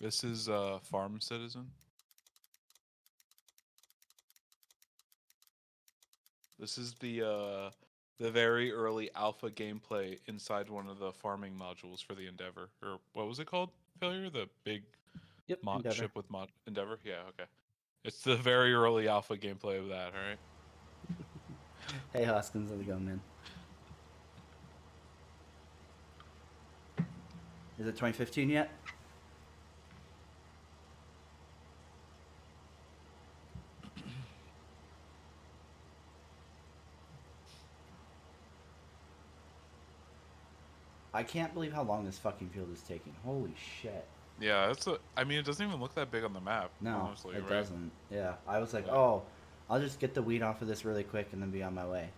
This is Farm Citizen. This is the very early alpha gameplay inside one of the farming modules for the Endeavor, or what was it called? Failure, the big Endeavor. ship with mod Endeavor. Yeah, okay. It's the very early alpha gameplay of that. All right. Hey Hoskins, how's it going, man? Is it 2015 yet? I can't believe how long this fucking field is taking. Holy shit. Yeah, that's a. I mean, it doesn't even look that big on the map, No, honestly, it right? doesn't. Yeah, I was like, But, oh, I'll just get the weed off of this really quick and then be on my way.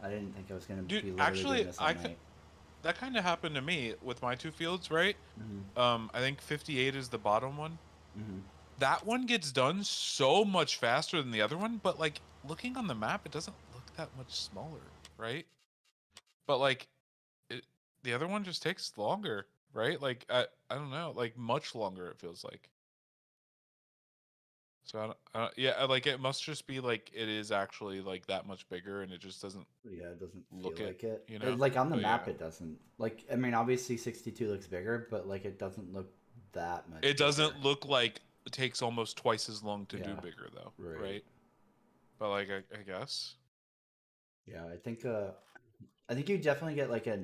I didn't think I was gonna dude, be literally doing actually, this all night. that kind of happened to me with my two fields, right? Mhm. I think 58 is the bottom one. Mhm. That one gets done so much faster than the other one, but like looking on the map, it doesn't look that much smaller, right? But like it, the other one just takes longer, right? Like I don't know, like much longer it feels like. So yeah, like it must just be like it is actually like that much bigger, and it just doesn't Yeah, it doesn't feel look it, like it. you know. Like on the But map, yeah, it doesn't. Like, I mean, obviously 62 looks bigger, but like it doesn't look that much it bigger. doesn't look like it takes almost twice as long to do Yeah, bigger though, right. right? But like I guess. Yeah, I think you definitely get like a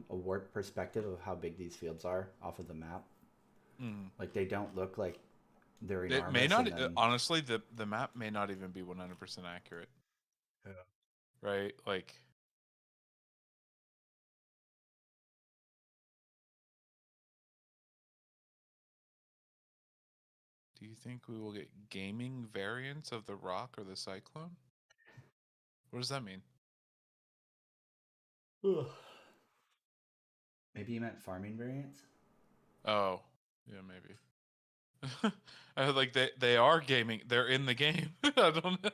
warped perspective of how big these fields are off of the map. Mm. Like they don't look like they're It may enormous, not and then honestly the map may not even be 100% accurate, yeah. right? Like do you think we will get gaming variants of the Rock or the Cyclone? What does that mean? Ugh. Maybe you meant farming variants. Oh, yeah, maybe. I was like they are gaming. They're in the game. I don't know.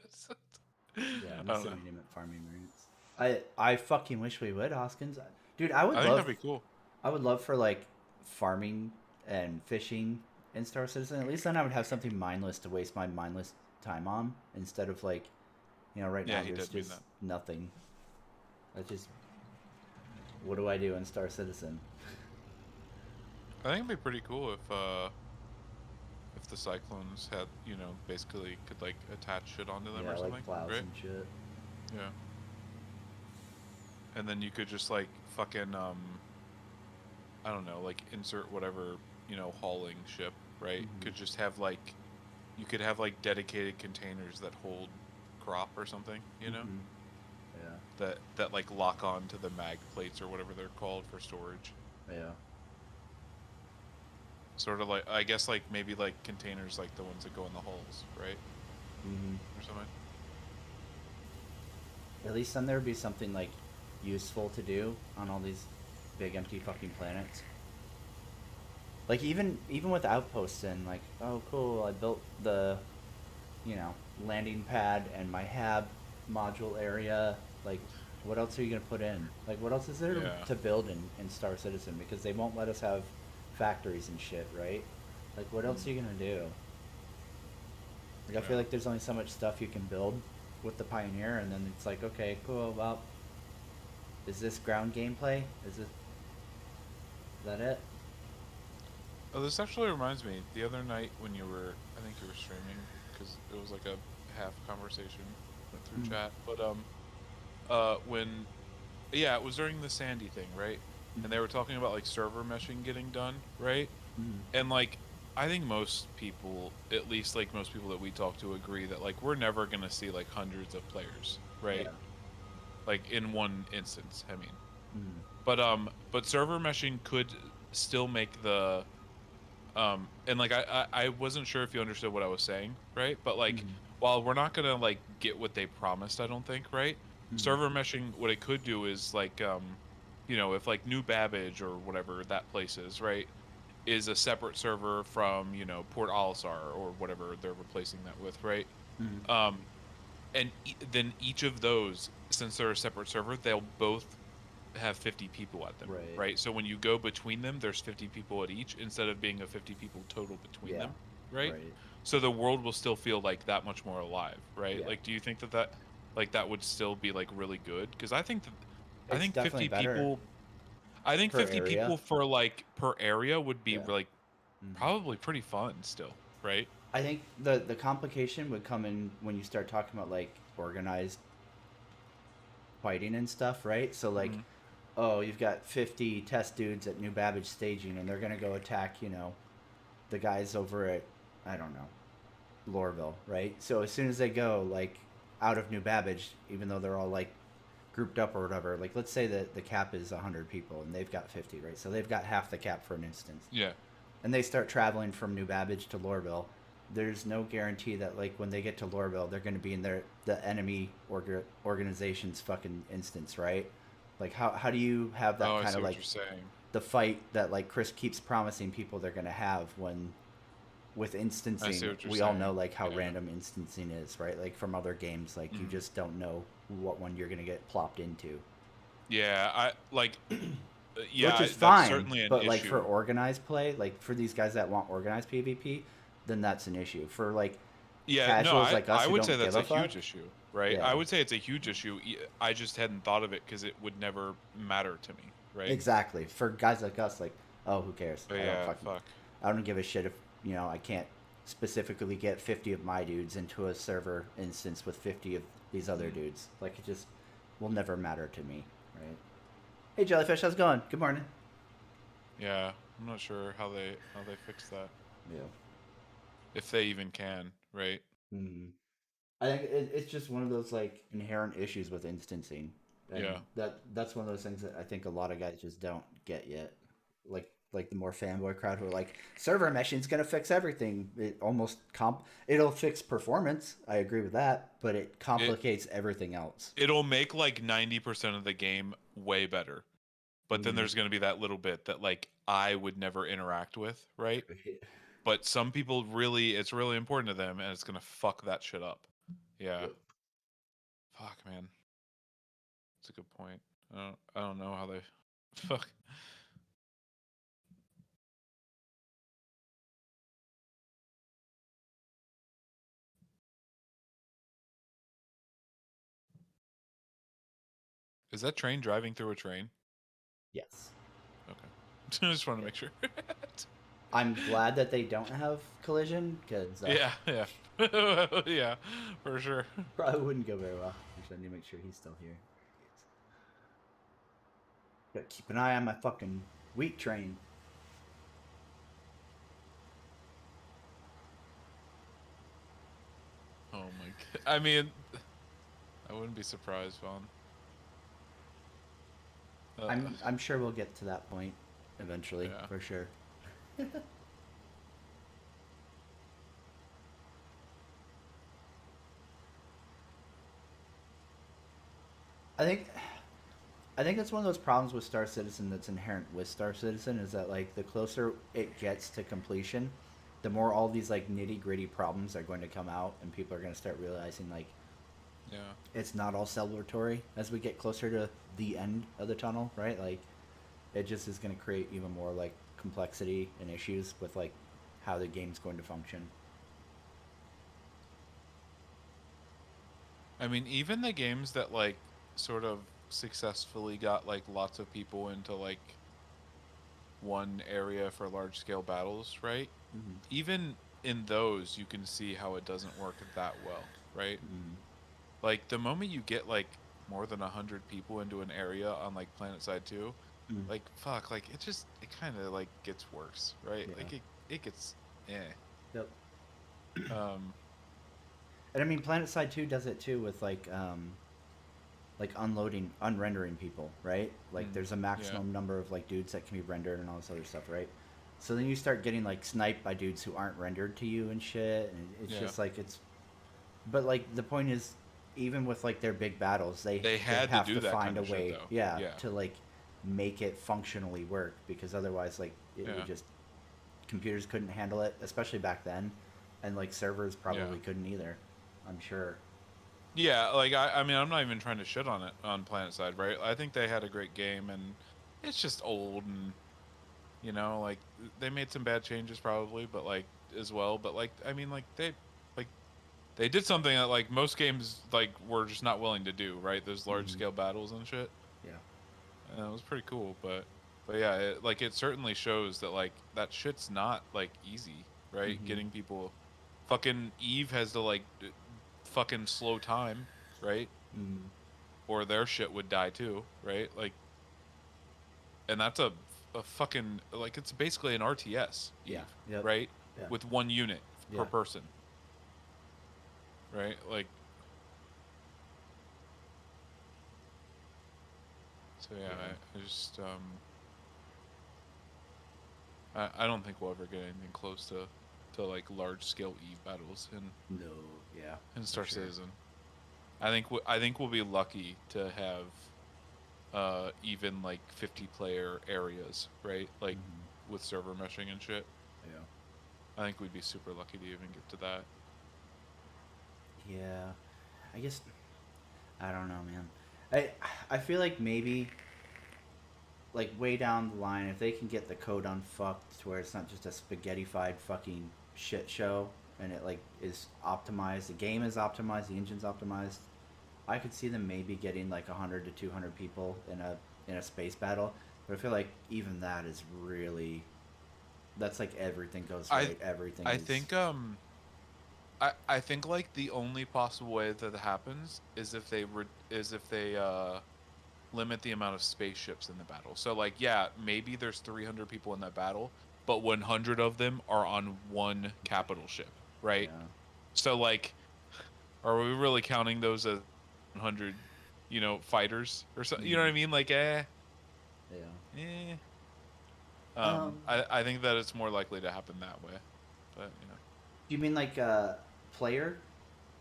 Yeah, I'm I don't know. assuming you meant farming variants. I fucking wish we would, Hoskins. Dude, I would I think love that'd be cool. I would love for like farming and fishing in Star Citizen. At least then I would have something mindless to waste my mindless time on instead of like, right Yeah, now he there's did mean just that. nothing. I just what do I do in Star Citizen? I think it'd be pretty cool if the cyclones had, basically could like attach shit onto them Yeah, or like something, plows right? and shit. Yeah. And then you could just like fucking I don't know, like insert whatever, hauling ship, right? Hmm. Could just have like you could have like dedicated containers that hold crop or something, Hmm. Yeah. that like lock on to the mag plates or whatever they're called for storage. Yeah. Sort of like I guess like maybe like containers like the ones that go in the hulls, right? Hmm. Or something. At least then there would be something like useful to do on all these big empty fucking planets. Like even with outposts and like, oh cool, I built the landing pad and my hab module area. Like, what else are you gonna put in? Like, what else is there Yeah. to build in Star Citizen? Because they won't let us have factories and shit, right? Like, what else Mm, are you gonna do? Like, I feel yeah. like there's only so much stuff you can build with the Pioneer, and then it's like, okay, cool. Well, is this ground gameplay? Is that it? Oh, this actually reminds me. The other night when I think you were streaming because it was like a half conversation went through Mm-hmm. chat. But when yeah, it was during the Sandy thing, right? And they were talking about like server meshing getting done, right? Mm-hmm. And like I think most people, at least like most people that we talk to, agree that like we're never gonna see like hundreds of players, right? Yeah. Like in one instance, I mean. Mm-hmm. But server meshing could still make the and like I wasn't sure if you understood what I was saying, right? But like Mm-hmm. while we're not gonna like get what they promised, I don't think, right? Mm-hmm. Server meshing, what it could do is like if like New Babbage or whatever that place is, right, is a separate server from, Port Olisar or whatever they're replacing that with, right? Mm-hmm. Um and then each of those, since they're a separate server, they'll both have 50 people at them, Right. right? So when you go between them, there's 50 people at each instead of being a 50 people total between Yeah. them, right? Right. So the world will still feel like that much more alive, right? Yeah. Like, do you think that like that would still be like really good? Because I It's think definitely 50 better people, I think per 50 area. people for like per area would be Yeah. like Mm-hmm. probably pretty fun still, right? I think the complication would come in when you start talking about like organized fighting and stuff, right? So like, Mm-hmm. oh, you've got 50 test dudes at New Babbage staging, and they're gonna go attack, the guys over at I don't know, Lorville, right? So as soon as they go like out of New Babbage, even though they're all like grouped up or whatever, like let's say that the cap is 100 people and they've got 50, right? So they've got half the cap for an instance. Yeah. And they start traveling from New Babbage to Lorville. There's no guarantee that like when they get to Lorville, they're going to be in the enemy organization's fucking instance, right? Like how do you have that Oh, I kind see of what like you're saying. the fight that like Chris keeps promising people they're going to have when with I see instancing, what you're we all know saying. like how Yeah. random instancing is, right? Like from other games, like you Mhm. just don't know what one you're gonna get plopped into, Yeah, I like. which Yeah, is that's fine. certainly an But like for issue. organized play, like for these guys that want organized PvP, then that's an issue. For like Yeah, no, casuals like us I who would say don't give that's a a fuck, huge issue, right? I yeah, would say it's a huge issue. I just hadn't thought of it because it would never matter to me, right? exactly. For guys like us, like oh, who cares? But yeah, fuck. I don't give a shit if I can't specifically get 50 of my dudes into a server instance with 50 of these other Mhm. dudes. Like it just will never matter to me, right? Hey Jellyfish, how's it going? Good morning. Yeah, I'm not sure how they fix that, Yeah. if they even can, right? Hmm. I think it's just one of those like inherent issues with instancing, and Yeah. that's one of those things that I think a lot of guys just don't get yet. Like the more fanboy crowd who are like server meshing's gonna fix everything. It'll fix performance. I agree with that, but it It complicates everything else. it'll make like 90% of the game way better. But then Mm. there's going to be that little bit that like I would never interact with, right? But some people really, it's really important to them, and it's going to fuck that shit up. Yeah. Yep. Fuck, man. That's a good point. I don't know how they fuck. Is that train driving through a train? Yes. Okay. I just want to Yeah. make sure. I'm glad that they don't have collision because Yeah, yeah. Yeah, for sure. probably wouldn't go very well. Actually, I need to make sure he's still here. Gotta keep an eye on my fucking wheat train. Oh my god. I mean, I wouldn't be surprised, Vaughn. I'm sure we'll get to that point eventually, Yeah. for sure. I think I think that's one of those problems with Star Citizen that's inherent with Star Citizen is that like the closer it gets to completion, the more all these like nitty gritty problems are going to come out, and people are going to start realizing like Yeah. it's not all celebratory as we get closer to the end of the tunnel, right? Like it just is going to create even more like complexity and issues with like how the game's going to function. I mean, even the games that like sort of successfully got like lots of people into like one area for large scale battles, right? Mm-hmm. Even in those, you can see how it doesn't work that well, right? Mm-hmm. Like the moment you get like more than 100 people into an area on like Planet Side 2, Mm-hmm. like fuck, like it kind of like gets worse, right? Yeah. Like it gets eh. Yep. Um, And I mean, PlanetSide 2 does it too with like unloading, unrendering people, right? Like there's a yeah, maximum number of like dudes that can be rendered and all this other stuff, right? So then you start getting like sniped by dudes who aren't rendered to you and shit, and it's yeah. just like it's. But like the point is, even with like their big battles, They they had to have do to that find kind a of shit way, though. yeah, Yeah, to like make it functionally work because otherwise, like it yeah, would just computers couldn't handle it, especially back then, and like servers yeah. probably couldn't either. I'm sure. Yeah, like I mean, I'm not even trying to shit on it on Planet Side, right? I think they had a great game, and it's just old, and like they made some bad changes probably, but like as well. But like, I mean, like they did something that like most games like were just not willing to do, right? Those large Hmm. scale battles and shit. Yeah. And it was pretty cool, but yeah, it certainly shows that like that shit's not like easy, right? Hmm. Getting people, fucking Eve has to like fucking slow time, right? Hmm. Or their shit would die too, right? Like, and that's a fucking like it's basically an RTS, Yeah. Eve, Yep. right? Yeah. With one unit per Yeah. person, right? Like, So yeah, Yeah. I just I don't think we'll ever get anything close to like large scale Eve battles No. Yeah. in For Star sure. Citizen. I think we'll be lucky to have even like 50 player areas, right? Like Hmm. with server meshing and shit. Yeah. I think we'd be super lucky to even get to that. Yeah. I guess I don't know, man. I feel like maybe like way down the line, if they can get the code unfucked to where it's not just a spaghettified fucking shit show, and it like is optimized, the game is optimized, the engine's optimized, I could see them maybe getting like 100 to 200 people in a space battle. But I feel like even that is really, that's like everything goes I right, everything I is. think I think like the only possible way that happens is if they limit the amount of spaceships in the battle. So like yeah, maybe there's 300 people in that battle, but 100 of them are on one capital ship, right? Yeah. So like are we really counting those as 100, fighters or so, you know what Hmm. I mean? Like Yeah. eh. Um, I think that it's more likely to happen that way. But, do you mean like player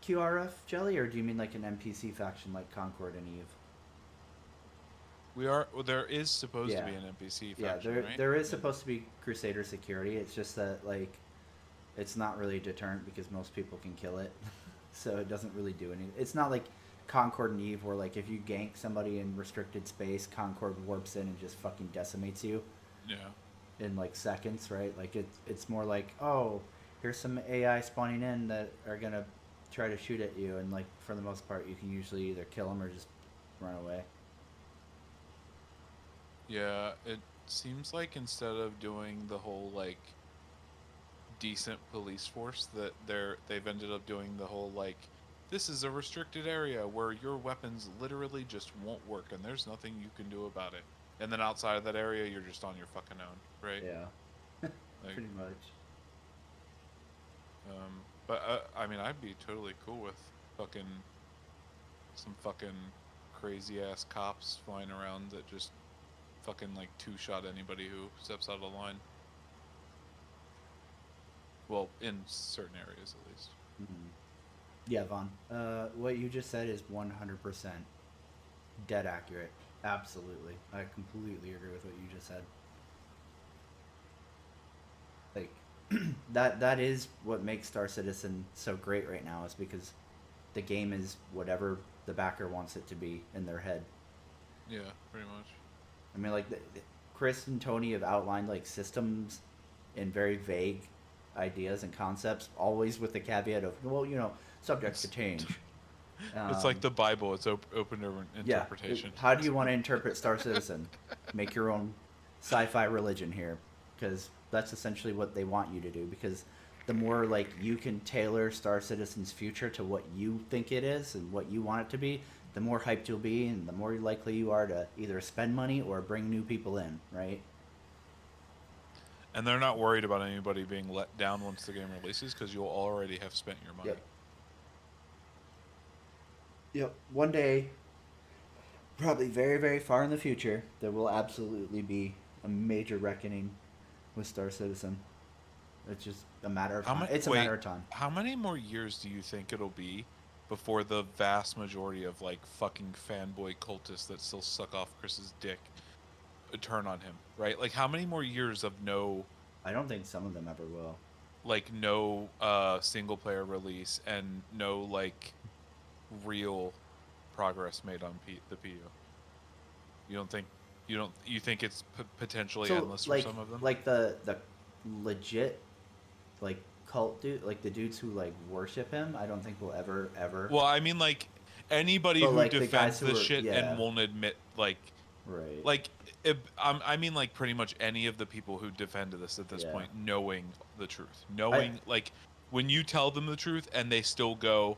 QRF jelly, or do you mean like an NPC faction like Concord and Eve? well, there is supposed to Yeah, be an NPC yeah. faction, right? There is Yeah. supposed to be Crusader security. It's just that like it's not really a deterrent because most people can kill it, so it doesn't really do anything. It's not like Concord and Eve where like if you gank somebody in restricted space, Concord warps in and just fucking decimates you Yeah. in like seconds, right? Like it's more like, oh, here's some AI spawning in that are gonna try to shoot at you, and like for the most part, you can usually either kill them or just run away. Yeah, it seems like instead of doing the whole like decent police force that they've ended up doing the whole like this is a restricted area where your weapons literally just won't work and there's nothing you can do about it. And then outside of that area you're just on your fucking own, right? Yeah, Like pretty much. but I mean I'd be totally cool with fucking some fucking crazy ass cops flying around that just fucking like two shot anybody who steps out of line. Well, in certain areas at least. Hmm. Yeah, Vaughn. What you just said is 100% dead accurate. Absolutely, I completely agree with what you just said. Like that is what makes Star Citizen so great right now is because the game is whatever the backer wants it to be in their head. Yeah, pretty much. I mean, like Chris and Tony have outlined like systems in very vague ideas and concepts, always with the caveat of, well, subject to It's change. it's like Um, the Bible. It's open to yeah, interpretation. how do you want to interpret Star Citizen? Make your own sci-fi religion here, because that's essentially what they want you to do. Because the more like you can tailor Star Citizen's future to what you think it is and what you want it to be, the more hyped you'll be, and the more likely you are to either spend money or bring new people in. Right? And they're not worried about anybody being let down once the game releases because you'll already have spent your Yep. money. Yep. One day, probably very, very far in the future, there will absolutely be a major reckoning with Star Citizen. It's just a matter of How time. many? It's a matter Wait, of time. how many more years do you think it'll be before the vast majority of like fucking fanboy cultists that still suck off Chris's dick turn on him? Right? Like, how many more years of I don't think some of them ever will. no single player release and no like real progress made on the PU? You don't think you think it's potentially So endless for some of them? like the legit like cult dude, like the dudes who like worship him, I don't think will ever. Well, I mean like anybody But who like the guys defends who this are, shit and yeah, won't admit right, like I mean like pretty much any of the people who defend this at this yeah. point knowing the truth. I Knowing like when you tell them the truth and they still go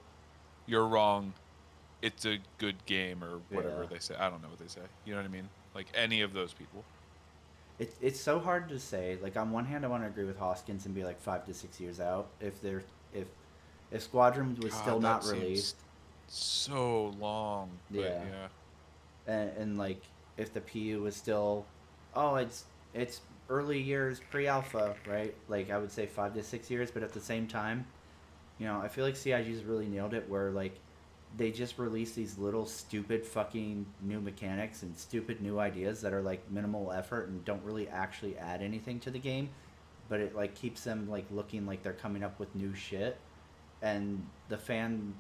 you're wrong, it's a good game or whatever yeah. they say. I don't know what they say. You know what I mean? Like any of those people. It's so hard to say. Like on one hand, I want to agree with Hoskins and be like 5 to 6 years out if if Squadron was still God, that not seems released. so long. But Yeah, yeah. and like if the PU was still, oh, it's early years pre-alpha, right? Like I would say 5 to 6 years, but at the same time, I feel like CIG's really nailed it where like they just release these little stupid fucking new mechanics and stupid new ideas that are like minimal effort and don't really actually add anything to the game, but it like keeps them like looking like they're coming up with new shit, and the fan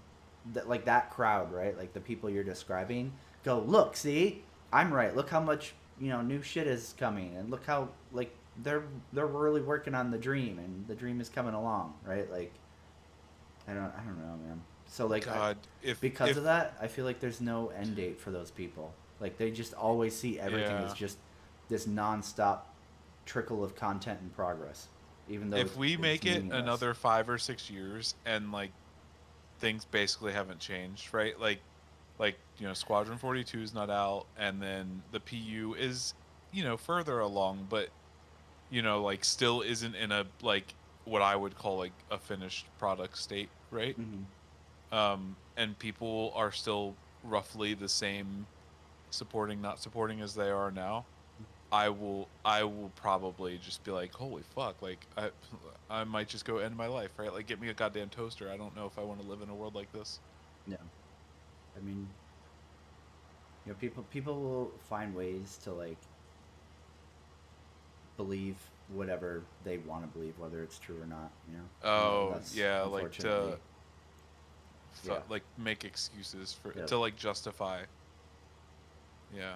that like that crowd, right? Like the people you're describing go, "Look, see? I'm right. Look how much, new shit is coming and look how like they're really working on the dream and the dream is coming along, right?" Like I don't know, man. So like God, because of that, I feel like there's no end date for those people. Like they just always see everything as yeah. just this nonstop trickle of content and progress, even though If we it's make it meaningless. another 5 or 6 years and like things basically haven't changed, right? Like Squadron 42 is not out, and then the PU is further along, but like still isn't in a like what I would call like a finished product state, right? Mm-hmm. And people are still roughly the same supporting not supporting as they are now. I will probably just be like, holy fuck, like I might just go end my life, right? Like get me a goddamn toaster. I don't know if I want to live in a world like this. Yeah, I mean, people will find ways to like believe whatever they want to believe, whether it's true or not. And Oh that's yeah, like unfortunately, yeah, like make excuses for yeah. to like justify. Yeah,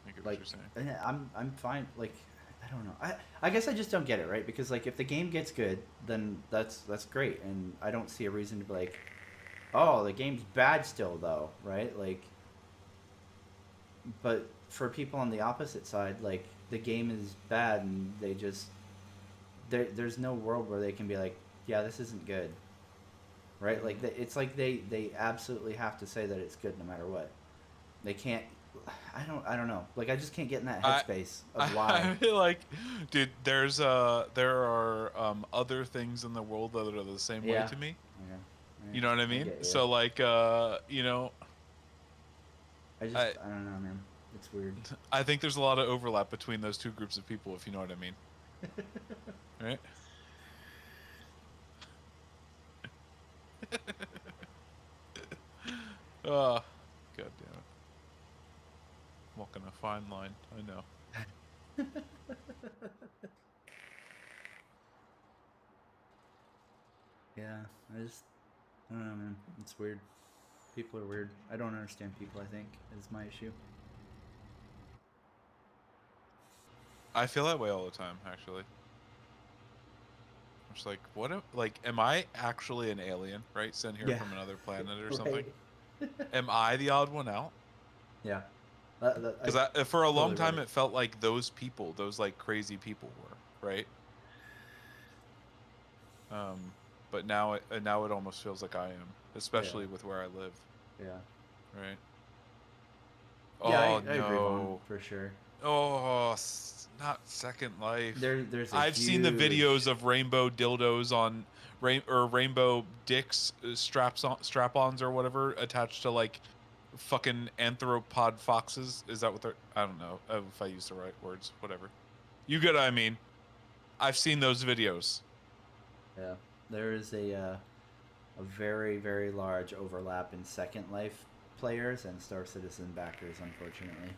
I get what Like you're saying. and I'm fine. Like I don't know. I guess I just don't get it, right? Because like if the game gets good, then that's great, and I don't see a reason to be like, oh, the game's bad still though, right? Like, but for people on the opposite side, like the game is bad, and they just there's no world where they can be like, yeah, this isn't good, right? Like it's like they absolutely have to say that it's good no matter what. They can't. I don't know. Like I just can't get in that I headspace of why. I feel like, dude, there are other things in the world that are the same way Yeah. to me. Yeah. You know what I Yeah. I mean? get you. So like I just I I don't know, man. It's weird. I think there's a lot of overlap between those two groups of people, if you know what I mean. Right? God damn it. Walking a fine line. I know. Yeah. I don't know, man. It's weird. People are weird. I don't understand people. I think is my issue. I feel that way all the time, actually. I'm just like, like, am I actually an alien, right? Sent here Yeah. from another planet or something? Right. Am I the odd one out? Yeah. I Because for a long totally read time it. it felt like those people, those like crazy people were, right? Um, but now it almost feels like I am, Yeah. especially with where I live, Yeah. right? Yeah. I, Oh I agree, Vaughn, no. for sure. Oh, not Second Life. There's a I've seen the videos huge. of rainbow dildos on rainbow dicks strap-ons or whatever attached to like fucking anthropod foxes. Is that what they're? I don't know if I use the right words. Whatever. You get what I mean. I've seen those videos. Yeah. There is a very very large overlap in Second Life players and Star Citizen backers, unfortunately.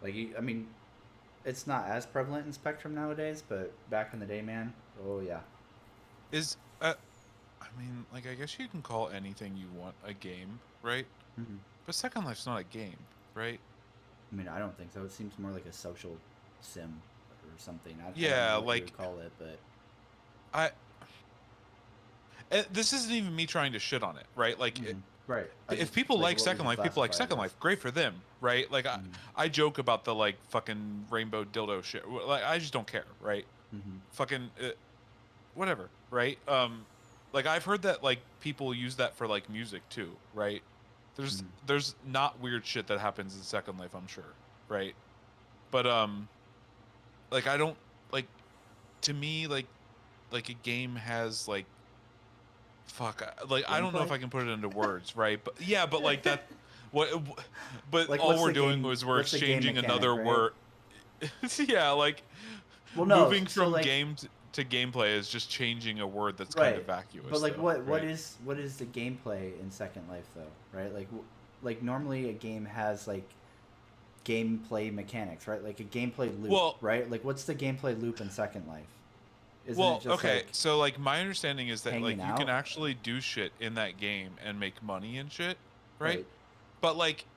Like I mean, it's not as prevalent in Spectrum nowadays, but back in the day, man, oh yeah. Is I mean, like I guess you can call anything you want a game, right? Mm-hmm. But Second Life's not a game, right? I mean, I don't think so. It seems more like a social sim or something. I don't know Yeah, what you would like call it, but I this isn't even me trying to shit on it, right? Like mm-hmm. Right. I if just people like like what would Second you Life, people like classify it Second as? Life. Great for them, right? Like I, Mm-hmm. I joke about the like fucking rainbow dildo shit. Like I just don't care, right? Mm-hmm. Fucking whatever, right? Like I've heard that like people use that for like music too, right? There's Mm-hmm. there's not weird shit that happens in Second Life, I'm sure, right? But like I don't like to me like a game has like fuck like I don't know if Gameplay. I can put it into words, right? But yeah, but like that what? But Like, all what's we're the doing game? was we're What's the game exchanging mechanic, another right? word. Yeah, like Well, no. moving So from like, game to gameplay is just changing a word that's kind of right. But vacuous, like, though, what right? is the gameplay in Second Life though, right? Like normally a game has like gameplay mechanics, right? Like a gameplay loop, Well, right? Like what's the gameplay loop in Second Life? Isn't it just okay. like So like my understanding is that hanging like you can out? actually do shit in that game and make money and shit, right? Right. But like,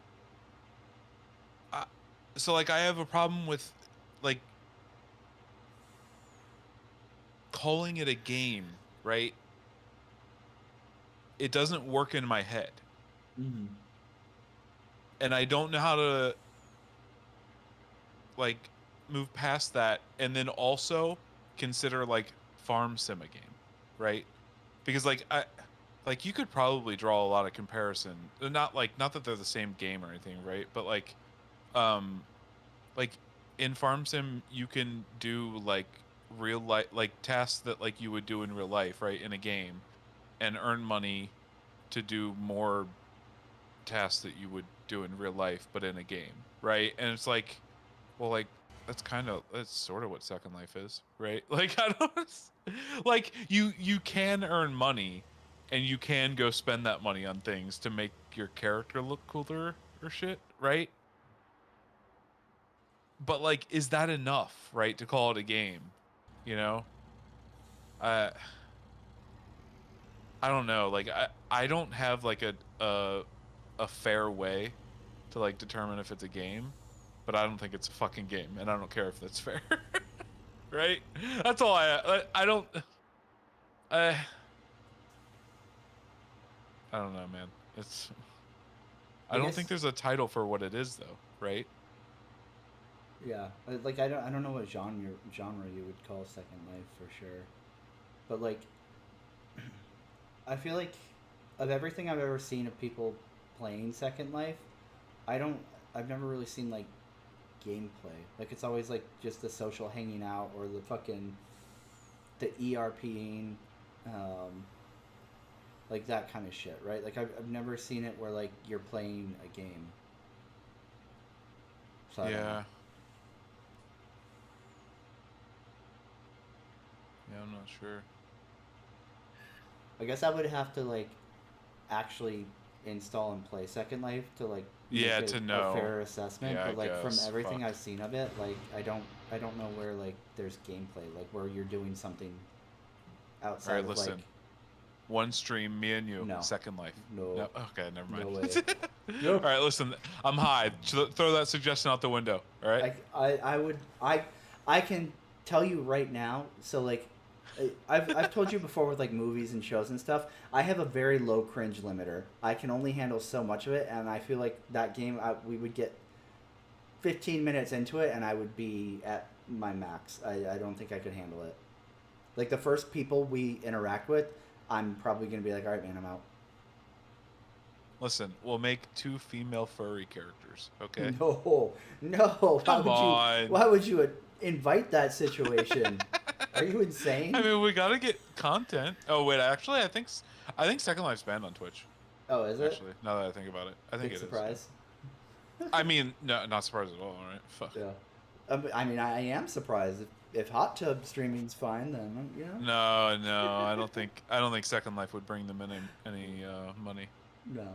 so like I have a problem with like calling it a game, right? It doesn't work in my head, Mm-hmm. and I don't know how to like move past that and then also consider like farm sim a game, right? Because like I like you could probably draw a lot of comparison, not that they're the same game or anything, right? But um like in farm sim you can do like real life like tasks that like you would do in real life, right, in a game, and earn money to do more tasks that you would do in real life but in a game, right? And it's like, well, like that's sort of what Second Life is, right? Like I don't like you can earn money and you can go spend that money on things to make your character look cooler or shit, right? But like is that enough, right, to call it a game? You know? Uh I don't know. Like I don't have like a fair way to like determine if it's a game, but I don't think it's a fucking game, and I don't care if that's fair. Right? That's all I don't I I don't know, man. It's I I don't think guess. there's a title for what it is though, right? Yeah. Like I don't know what genre you would call Second Life for sure, but like I feel like of everything I've ever seen of people playing Second Life, I don't. I've never really seen like gameplay. Like it's always like just the social hanging out or the ERPing, um, like that kind of shit, right? Like I've never seen it where like you're playing a game. So I don't know. Yeah. Yeah, I'm not sure. I guess I would have to like actually install and play Second Life to like make Yeah, it to a know. fair assessment. Yeah, I But like from guess. everything Fuck. I've seen of it, like I don't know where like there's gameplay, like where you're doing something All outside right, of like listen. One stream, me and you, no, Second Life. no, No, okay, never no mind. way. All Nope. right, listen. I'm high. Throw that suggestion out the window. All right. I would I can tell you right now. So like, I've told you before with like movies and shows and stuff. I have a very low cringe limiter. I can only handle so much of it, and I feel like that game we would get 15 minutes into it, and I would be at my max. I don't think I could handle it. Like the first people we interact with, I'm probably gonna be like, all right, man, I'm out. Listen, we'll make two female furry characters. Okay. No, no. Come on. Why would you invite that situation? Are you I insane? mean, we gotta get content. Oh wait, actually, I think Second Life's banned on Twitch. Oh, is it? Actually, now that I think about it, I think Big it is. Yeah. surprise. I mean, no, not surprised at all. Right? Fuck. Yeah. I mean, I am surprised. If hot tub streaming's fine, then you know. No, no, I don't think Second Life would bring them any money. No.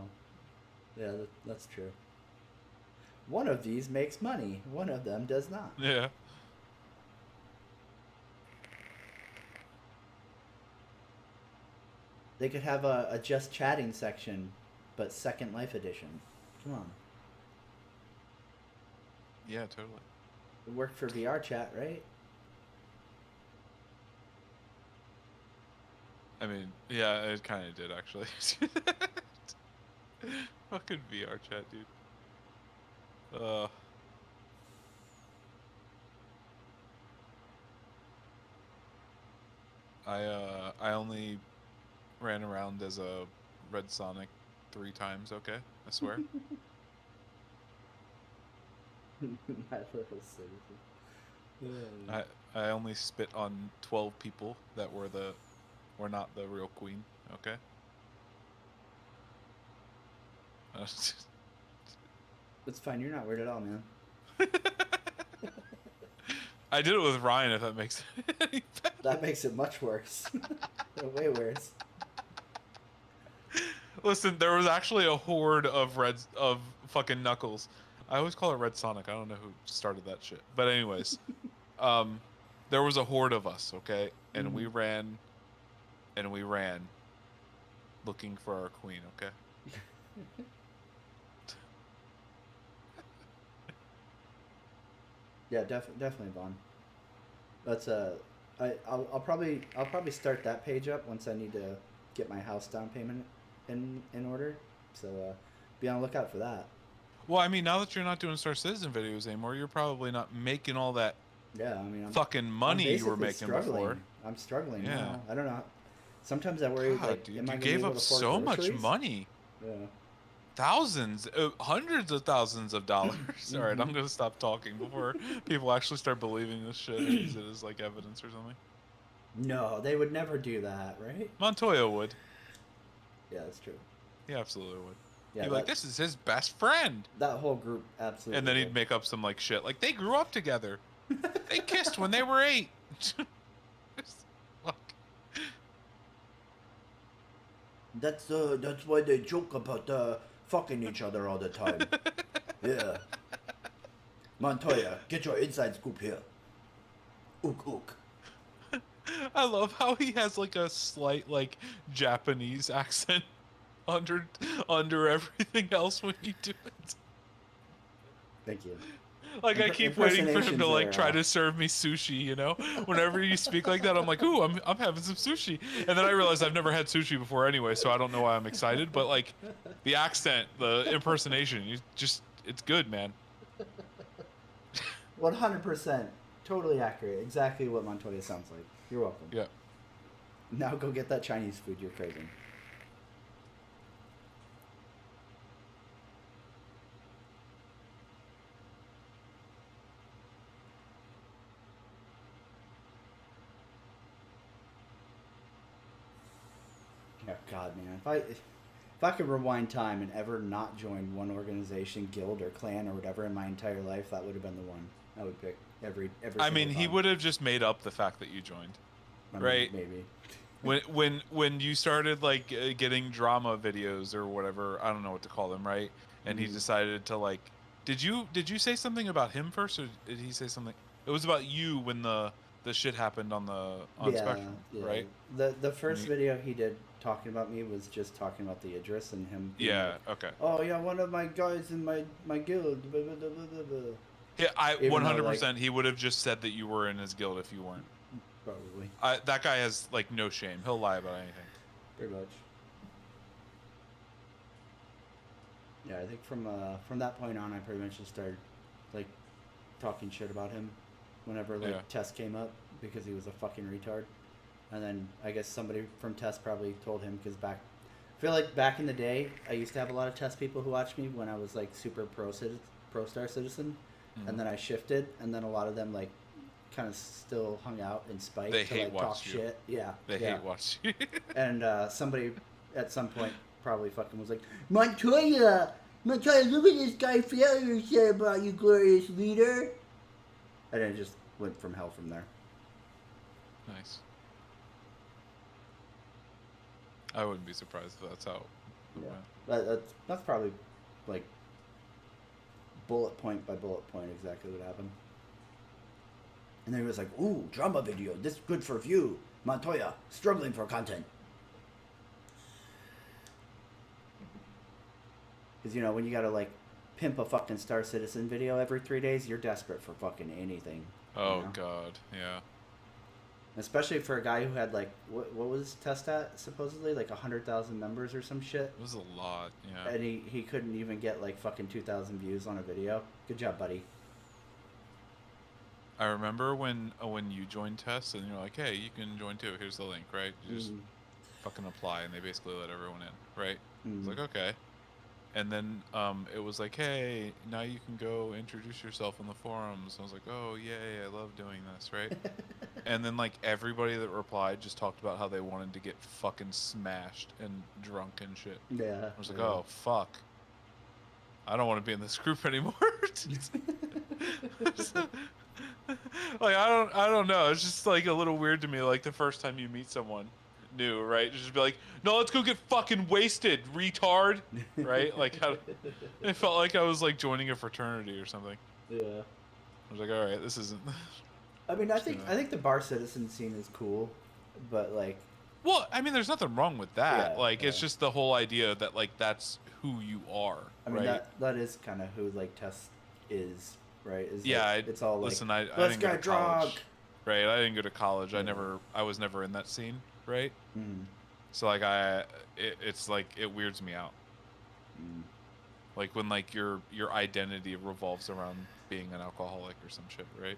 Yeah, that's true. One of these makes money. One of them does not. Yeah. They could have a just chatting section, but Second Life edition. Come on. Yeah, totally. It worked for VR chat, right? I mean, yeah, it kind of did actually. Fucking VR chat, dude. Uh, I only ran around as a Red Sonic 3 times. Okay, I swear. My little citizen. I I only spit on 12 people that were not the real queen. Okay. It's fine. You're not weird at all, man. I did it with Ryan, if that makes it any better. That makes it much worse. Way worse. Listen, there was actually a horde of fucking Knuckles. I always call it Red Sonic. I don't know who started that shit. But anyways, there was a horde of us, okay? And we ran looking for our queen, okay? Yeah, definitely Vaughn. That's I'll probably start that page up once I need to get my house down payment in order. So be on the lookout for that. Well, I mean, now that you're not doing Star Citizen videos anymore, you're probably not making all that Yeah, I mean, fucking money you were making struggling. before. I'm struggling Yeah. now. I don't know. Sometimes I worry, God, like, dude, am I you gonna be gave able up to afford so much groceries? money. Yeah. Thousands, hundreds of thousands of dollars. All right, I'm gonna stop talking before people actually start believing this shit and use it as like evidence or something. No, they would never do that, right? Montoya would. Yeah, that's true. He absolutely would. Yeah, He'd be like, this is his best friend. That whole group absolutely. And then he'd would. make up some like shit. Like, they grew up together. They kissed when they were 8. Fuck. That's why they joke about fucking each other all the time. Yeah. Montoya, get your inside scoop here. Ook ook. I love how he has like a slight like Japanese accent under everything else when you do it. Thank you. Like, I keep waiting for him to like try to serve me sushi, you know? Whenever you speak like that, I'm like, ooh, I'm having some sushi. And then I realize I've never had sushi before anyway, so I don't know why I'm excited. But like, the accent, the impersonation, it's good, man. 100%. Totally accurate. Exactly what Montoya sounds like. You're welcome. Yeah. Now go get that Chinese food you're craving. Oh God, man! If I could rewind time and ever not join one organization, guild, or clan or whatever in my entire life, that would have been the one I would pick every. I mean, single he time. would have just made up the fact that you joined, I mean, right? Maybe. When you started like getting drama videos or whatever, I don't know what to call them, right? And he decided to like, did you say something about him first, or did he say something? It was about you when the shit happened on Spectrum, right? The first video he did talking about me was just talking about the Idris and him. Yeah. Like, Okay. oh yeah, one of my guys in my guild. Blah, blah, blah, blah, blah. Yeah, Even 100%. though, He would have just said that you were in his guild if you weren't. Probably. That guy has like no shame. He'll lie about anything. Pretty much. Yeah, I think from that point on, I pretty much just started like talking shit about him whenever like Tess came up because he was a fucking retard. And then I guess somebody from Tess probably told him because I feel like back in the day, I used to have a lot of Tess people who watched me when I was like super pro Star Citizen, and then I shifted, and then a lot of them like kind of still hung out in spite They to hate like watch talk you. shit. Yeah, They hate watch you. And somebody at some point probably fucking was like, Montoya, look at this guy failure said about you, glorious leader. And it just went from hell from there. Nice. I wouldn't be surprised if that's how it went. That's probably like bullet point by bullet point exactly what happened. And then he was like, ooh, drama video, this is good for view. Montoya, struggling for content. Because, you know, when you gotta, like, pimp a fucking Star Citizen video every 3 days, you're desperate for fucking anything. Oh, you know? God, yeah. Especially for a guy who had, like, what was Test at, supposedly? Like, 100,000 members or some shit? It was a lot, yeah. And he couldn't even get, like, fucking 2,000 views on a video. Good job, buddy. I remember when you joined Test and you're like, hey, you can join too. Here's the link, right? You just fucking apply, and they basically let everyone in, right? I was like, okay. And then it was like, hey, now you can go introduce yourself on the forums. I was like, oh, yay, I love doing this, right? And then, like, everybody that replied just talked about how they wanted to get fucking smashed and drunk and shit. Yeah. I was like, oh, fuck. I don't want to be in this group anymore. Like I don't know. It's just like a little weird to me. Like the first time you meet someone new, right? Just be like, no, let's go get fucking wasted, retard, right? Like it felt like I was like joining a fraternity or something. Yeah. I was like, all right, this isn't. I mean, I Just think gonna... I think the bar citizen scene is cool, but like, Well, I mean, there's nothing wrong with that. yeah, Like, yeah. it's just the whole idea that like that's who you are, I mean right? that is kind of who like Tess is, right? Is like Yeah. it's all like Listen, I let's didn't go to get drunk. college, right? I didn't go to college. Yeah. I was never in that scene, right? Mm. So like it's like it weirds me out. Mm. Like when like your identity revolves around being an alcoholic or some shit, right?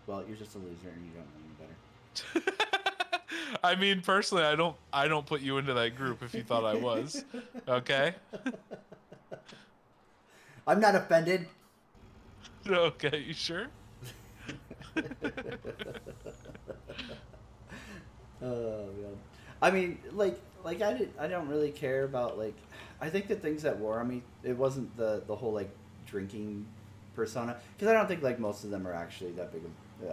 Well, you're just a loser and you don't know any better. I mean, personally, I don't put you into that group if you thought I was. Okay? I'm not offended. Okay, you sure? Oh man. I mean, like I don't really care about like. I think the things that wore on me, it wasn't the whole like drinking persona, because I don't think like most of them are actually that big of.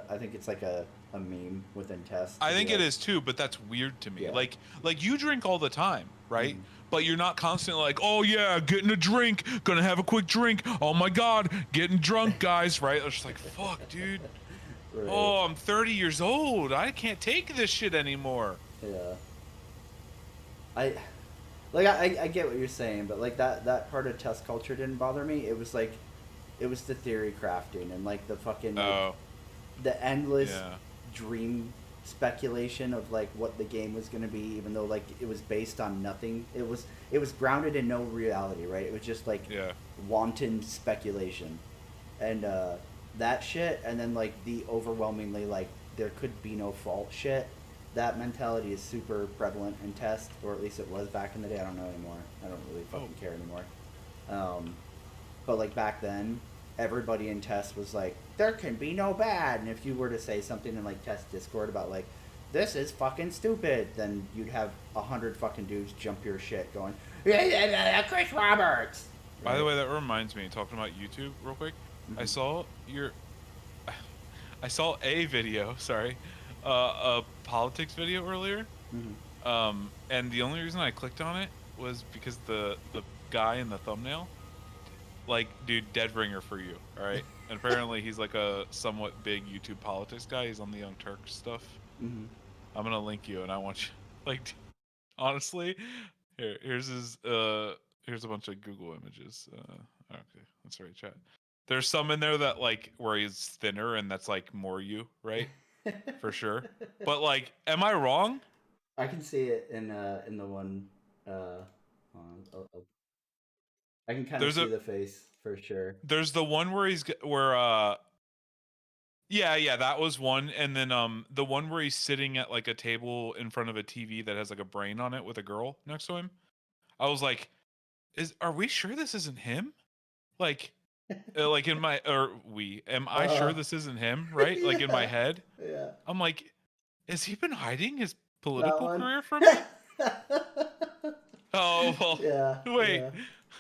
I think it's like a meme within Test. I To be think it like, is too, but that's weird to me. yeah. Like you drink all the time, right? Mm. But you're not constantly like, oh yeah, getting a drink, gonna have a quick drink. Oh my god, getting drunk, guys, right? It's just like, fuck, dude. Right. Oh, I'm 30 years old. I can't take this shit anymore. Yeah. I I get what you're saying, but like that part of test culture didn't bother me. It was like it was the theory crafting and like the fucking like Oh, the endless yeah. dream speculation of like what the game was going to be, even though like it was based on nothing. It was grounded in no reality, right? It was just like Yeah. wanton speculation. And that shit, and then like the overwhelmingly like there could be no fault shit, that mentality is super prevalent in test, or at least it was back in the day. I don't know anymore. I don't really fucking care anymore. um, but like back then, everybody in test was like, there can be no bad. And if you were to say something in like test Discord about like, this is fucking stupid, then you'd have 100 fucking dudes jump your shit going, Chris Roberts. By the Right? way, that reminds me, talking about YouTube real quick. I Mm-hmm. saw your I saw a video, sorry, a politics video earlier. Mm-hmm. And the only reason I clicked on it was because the guy in the thumbnail, like, dude, dead ringer for you, all right? And apparently he's like a somewhat big YouTube politics guy. He's on the Young Turks stuff. Mm-hmm. I'm gonna link you, and I want you, like, honestly, here's a bunch of Google images. Okay, that's right, chat. There's some in there that like where he's thinner, and that's like more you, right? For sure. But like, am I wrong? I can see it in the one. Hold on, I can kind of There's see a the face for sure. there's the one where where yeah, that was one, and then the one where he's sitting at like a table in front of a TV that has like a brain on it with a girl next to him. I was like, are we sure this isn't him? Like like in my or we am I sure Uh, this isn't him, right? Like in my yeah, head, yeah, I'm like, has he been hiding his that political one. career from me? Oh Yeah, well, wait.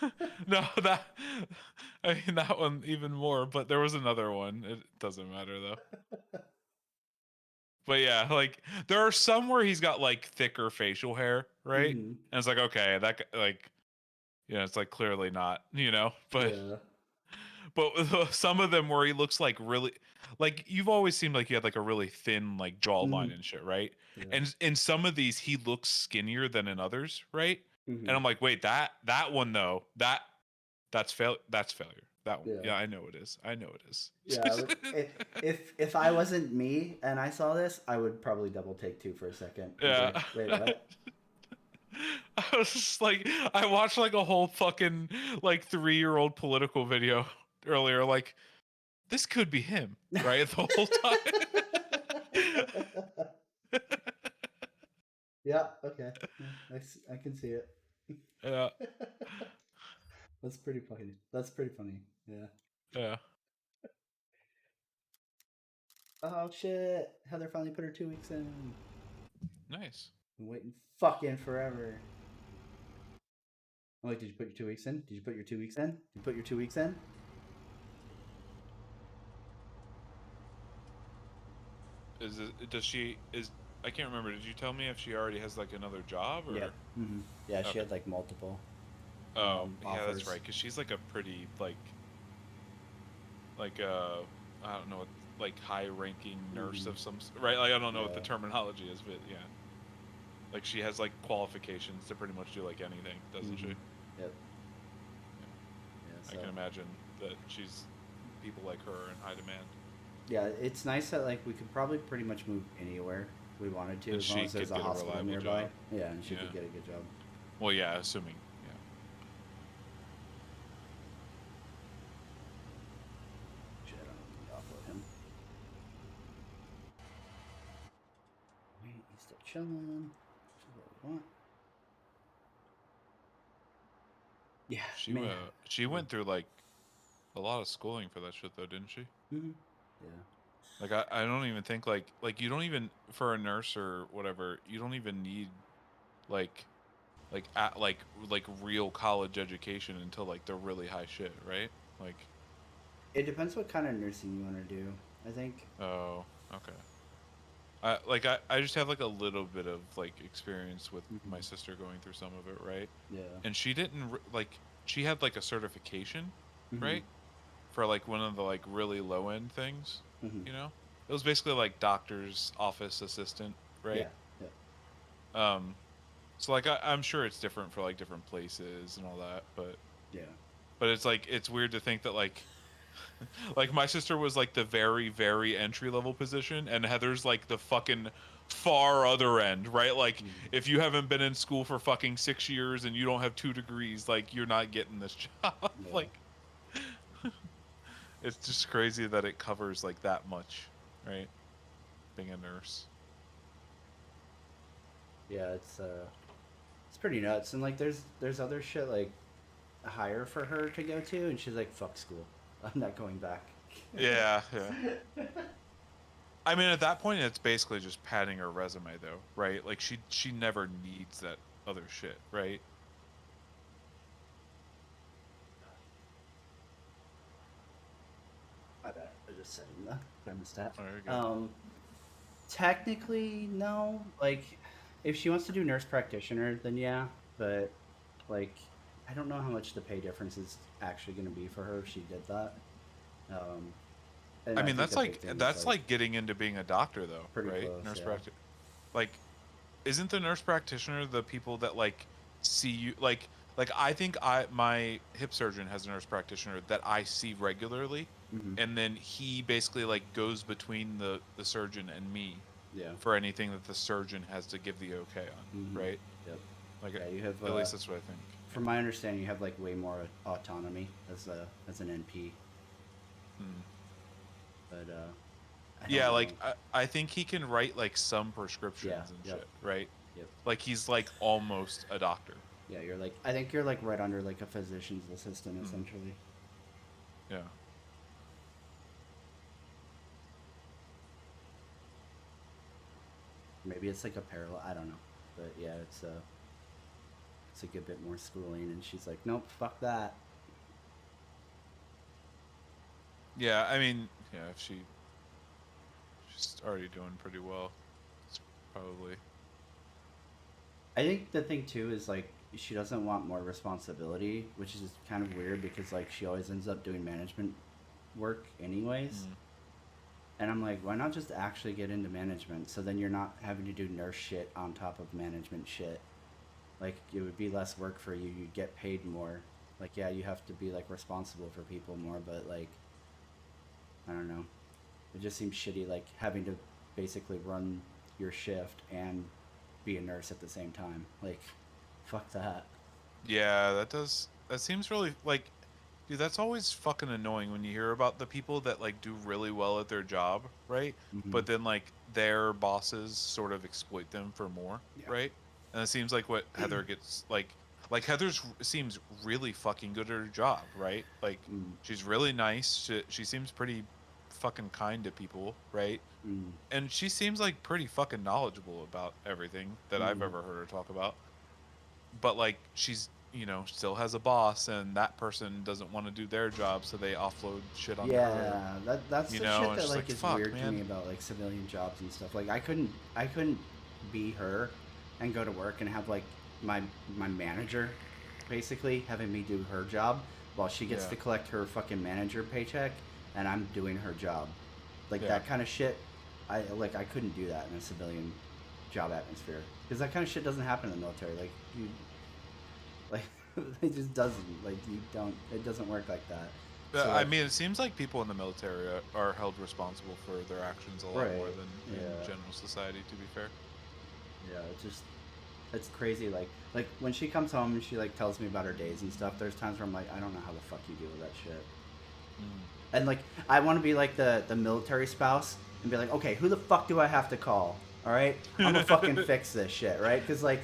yeah. No, that I mean that one even more, but there was another one. It doesn't matter though. But yeah, like there are some where he's got like thicker facial hair, right? Hmm. And it's like, okay, like it's like clearly not, but Yeah. some of them where he looks like really, like you've always seemed like you had like a really thin like Hmm. jawline and shit, right? Yeah. And in some of these he looks skinnier than in others, right? Hmm. And I'm like, wait, that one though, that's failure. That one. Yeah. Yeah, I know it is. I know it is. Yeah. If I wasn't me and I saw this, I would probably double take two for a second and be like, Yeah. wait, what? I was just like, I watched like a whole fucking like 3-year-old political video earlier. Like, this could be him, right? The whole time. Yeah. Okay. Yeah, I can see it. Yeah, That's pretty funny. That's pretty funny. Yeah. yeah. Oh shit! Heather finally put her 2 weeks in. Nice. Been waiting fucking forever. I'm like, did you put your 2 weeks in? Did you put your 2 weeks in? Did you put your 2 weeks in? Does she is I can't remember. Did you tell me if she already has like another job or? Yep. Yeah, she Okay. had like multiple Oh, yeah, that's offers. right. Cause she's like a pretty like I don't know what, like high-ranking nurse of some right. Like I don't know what the Yeah. terminology is, but yeah, like she has like qualifications to pretty much do like anything, doesn't she? Yep. Yeah. I can So imagine that she's people like her are in high demand, yeah, it's nice that like we could probably pretty much move anywhere we wanted to and as long she as there's could a get a hospital reliable nearby. job. Yeah, and she Yeah. could get a good job. Well, yeah, assuming. Yeah. Shit, I don't need to offload him. Wait, he's still chilling. Which is what we want. Yeah, man. She went through like a lot of schooling for that shit though, didn't she? Mm-hmm. Yeah. Like I don't even think like you don't even for a nurse or whatever, you don't even need like like at like real college education until like the really high shit, right? Like It depends what kind of nursing you want to do. I think. oh, okay. I just have like a little bit of like experience with my sister going through some of it, right? Yeah. And she didn't like she had like a certification, Mm-hmm. right? For like one of the like really low end things, Mm-hmm. you know? It was basically like doctor's office assistant, right? Yeah. Yeah. Um so like I'm sure it's different for like different places and all that, Yeah. but it's like it's weird to think that like like my sister was like the very very entry level position and Heather's like the fucking far other end, right? Like if you haven't been in school for fucking 6 years and you don't have 2 degrees, like you're not getting this job. Yeah. Like it's just crazy that it covers like that much, right? Being a nurse. Yeah. It's pretty nuts. And like, there's other shit like higher for her to go to, and she's like, "Fuck school. I'm not going back." Yeah, yeah. I mean, at that point, it's basically just padding her resume, though, right? Like she never needs that other shit, right? My bad. I just said in the thermostat. Oh, there you go. Technically, no. Like, if she wants to do nurse practitioner, then yeah. But like, I don't know how much the pay difference is actually going to be for her if she did that. Um, and I I mean, think the big thing is that's like getting into being a doctor, though, pretty right? close. Nurse Yeah. practitioner. Like, isn't the nurse practitioner the people that like see you like I think I my hip surgeon has a nurse practitioner that I see regularly, Mm-hmm. and then he basically like goes between the surgeon and me Yeah. for anything that the surgeon has to give the okay on, Mm-hmm. right? Yep. Like Yeah. You have. at least that's what I think. From my understanding, you have like way more autonomy as an NP. Hmm. But I don't Yeah, know. like I think he can write like some prescriptions Yeah. and Yep. shit, right? Yep. Like he's like almost a doctor. Yeah. You're like. I think you're like right under like a physician's assistant Hmm. essentially. Yeah. Maybe it's like a parallel. I don't know. But yeah, it's a good bit more schooling, and she's like, nope, fuck that. Yeah, I mean, yeah, if she's already doing pretty well, it's probably. I think the thing too is like she doesn't want more responsibility, which is kind of weird because like she always ends up doing management work anyways. Mm. And I'm like, why not just actually get into management? So then you're not having to do nurse shit on top of management shit. Like it would be less work for you. You'd get paid more. Like yeah, you have to be like responsible for people more, but like I don't know. It just seems shitty like having to basically run your shift and be a nurse at the same time. Like fuck that. Yeah, that does. That seems really like, dude. That's always fucking annoying when you hear about the people that like do really well at their job, right? Mm-hmm. But then like their bosses sort of exploit them for more, Yeah. right? And it seems like what Heather gets like Heather's seems really fucking good at her job, right? Like Mm. she's really nice. She seems pretty fucking kind to people, right? Mm. And she seems like pretty fucking knowledgeable about everything that I've Mm. ever heard her talk about. But like she's you know, still has a boss, and that person doesn't want to do their job, so they offload shit onto her. Yeah, that's You the know, shit and that it's just like like, is fuck, weird to man. me about like civilian jobs and stuff. Like I couldn't be her and go to work and have like my my manager basically having me do her job while she gets Yeah, to collect her fucking manager paycheck and I'm doing her job. Like yeah. that kind of shit. I couldn't do that in a civilian job atmosphere because that kind of shit doesn't happen in the military. Like you like it just doesn't. Like you don't. It doesn't work like that. So I like mean, it seems like people in the military are held responsible for their actions a lot more right. than in Yeah. general society, to be fair. Yeah, it's crazy. Like when she comes home and she like tells me about her days and stuff. There's times where I'm like, I don't know how the fuck you deal with that shit. Mm. And like I want to be like the military spouse and be like, okay, who the fuck do I have to call? All right, I'm gonna fucking fix this shit, right? Because like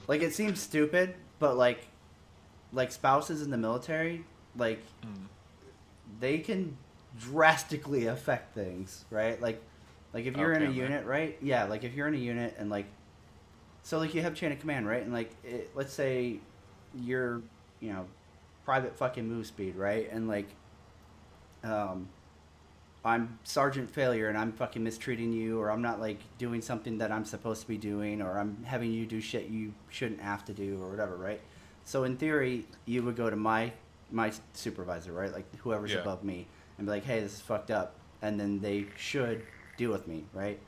it seems stupid, but like spouses in the military, like Mm. they can drastically affect things, right? Like if Oh, you're in a can they? unit, right? Yeah, like if you're in a unit and like so like you have chain of command, right? And like let's say you're, you know, private fucking move speed, right? And like um I'm Sergeant Failure and I'm fucking mistreating you or I'm not like doing something that I'm supposed to be doing or I'm having you do shit you shouldn't have to do or whatever, right? So in theory, you would go to my supervisor, right? Like whoever's Yeah. above me and be like, "Hey, this is fucked up." And then they should deal with me, right?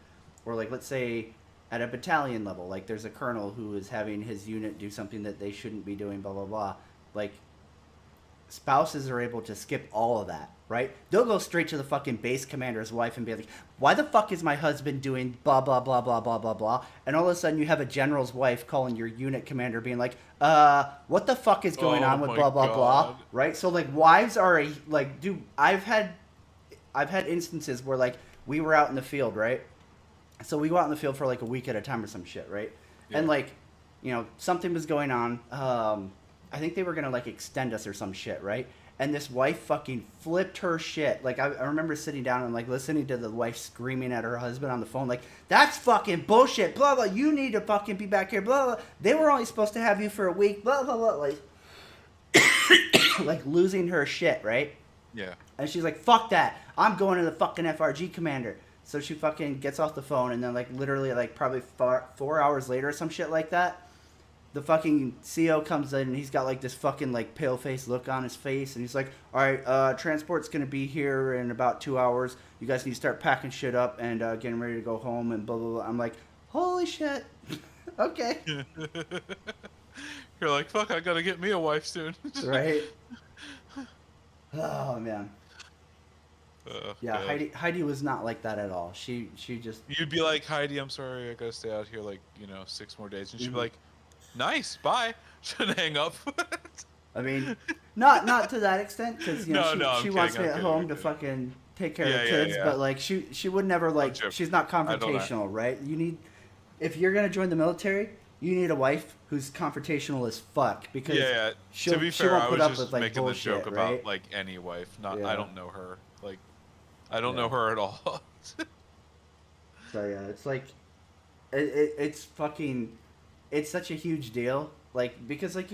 Or like let's say at a battalion level, like there's a colonel who is having his unit do something that they shouldn't be doing, blah blah blah. Like spouses are able to skip all of that, right? They'll go straight to the fucking base commander's wife and be like, "Why the fuck is my husband doing blah blah blah blah blah blah blah?" And all of a sudden, you have a general's wife calling your unit commander, being like, what the fuck is going Oh on with my blah blah blah?" god. Right? So like, wives are like, dude, I've had instances where like we were out in the field, right? So we go out in the field for like a week at a time or some shit, right? And Yeah. like, you know, something was going on. I think they were gonna like extend us or some shit, right? And this wife fucking flipped her shit. Like I remember sitting down and like listening to the wife screaming at her husband on the phone, like, "That's fucking bullshit, blah blah. You need to fucking be back here, blah blah. They were only supposed to have you for a week, blah blah blah." Like, like losing her shit, right? Yeah. And she's like, "Fuck that! I'm going to the fucking FRG commander." So she fucking gets off the phone, and then like literally like probably 4 hours later or some shit like that, the fucking CO comes in and he's got like this fucking like pale face look on his face, and he's like, "All right, transport's gonna be here in about 2 hours. You guys need to start packing shit up and getting ready to go home and blah blah blah." I'm like, "Holy shit!" Okay, You're like, fuck, I gotta get me a wife soon. right? Oh man, Oh yeah. god. Heidi was not like that at all. She just. You'd be like, Heidi, I'm sorry, I gotta stay out here like, you know, 6 more days. And she'd be Mhm. like, nice, bye. Should hang up. I mean, not to that extent, because you know No, she no, I'm she kidding, wants me I'm at kidding, I'm home to kidding. fucking take care of Yeah, the yeah, kids, yeah. but like she would never I'm like joking. she's not I don't know. confrontational, right? You need if you're gonna join the military, you need a wife who's confrontational as fuck because Yeah, yeah. To be she fair, won't I put was up with just like making the bullshit, joke about right? like any wife. Not, I Yeah, don't know her. Like, I don't know yeah. her at all. So yeah, it's like it's fucking it's such a huge deal, like because like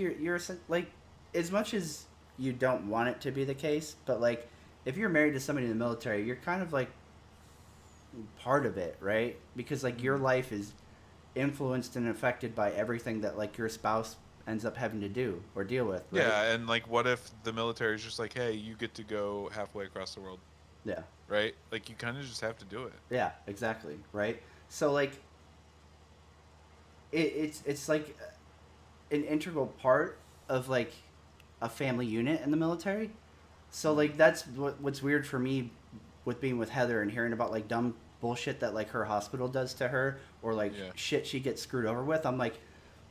like as much as you don't want it to be the case, but like if you're married to somebody in the military, you're kind of like part of it, right? Because like your Mm. life is influenced and affected by everything that like your spouse ends up having to do or deal with, right? Yeah, and like, what if the military is just like, hey, you get to go halfway across the world, Yeah, right? Like, you kind of just have to do it. yeah, exactly, right? So like it's like an integral part of like a family unit in the military. So Mm. like that's what's weird for me with being with Heather and hearing about like dumb bullshit that like her hospital does to her or like Yeah. shit she gets screwed over with. I'm like,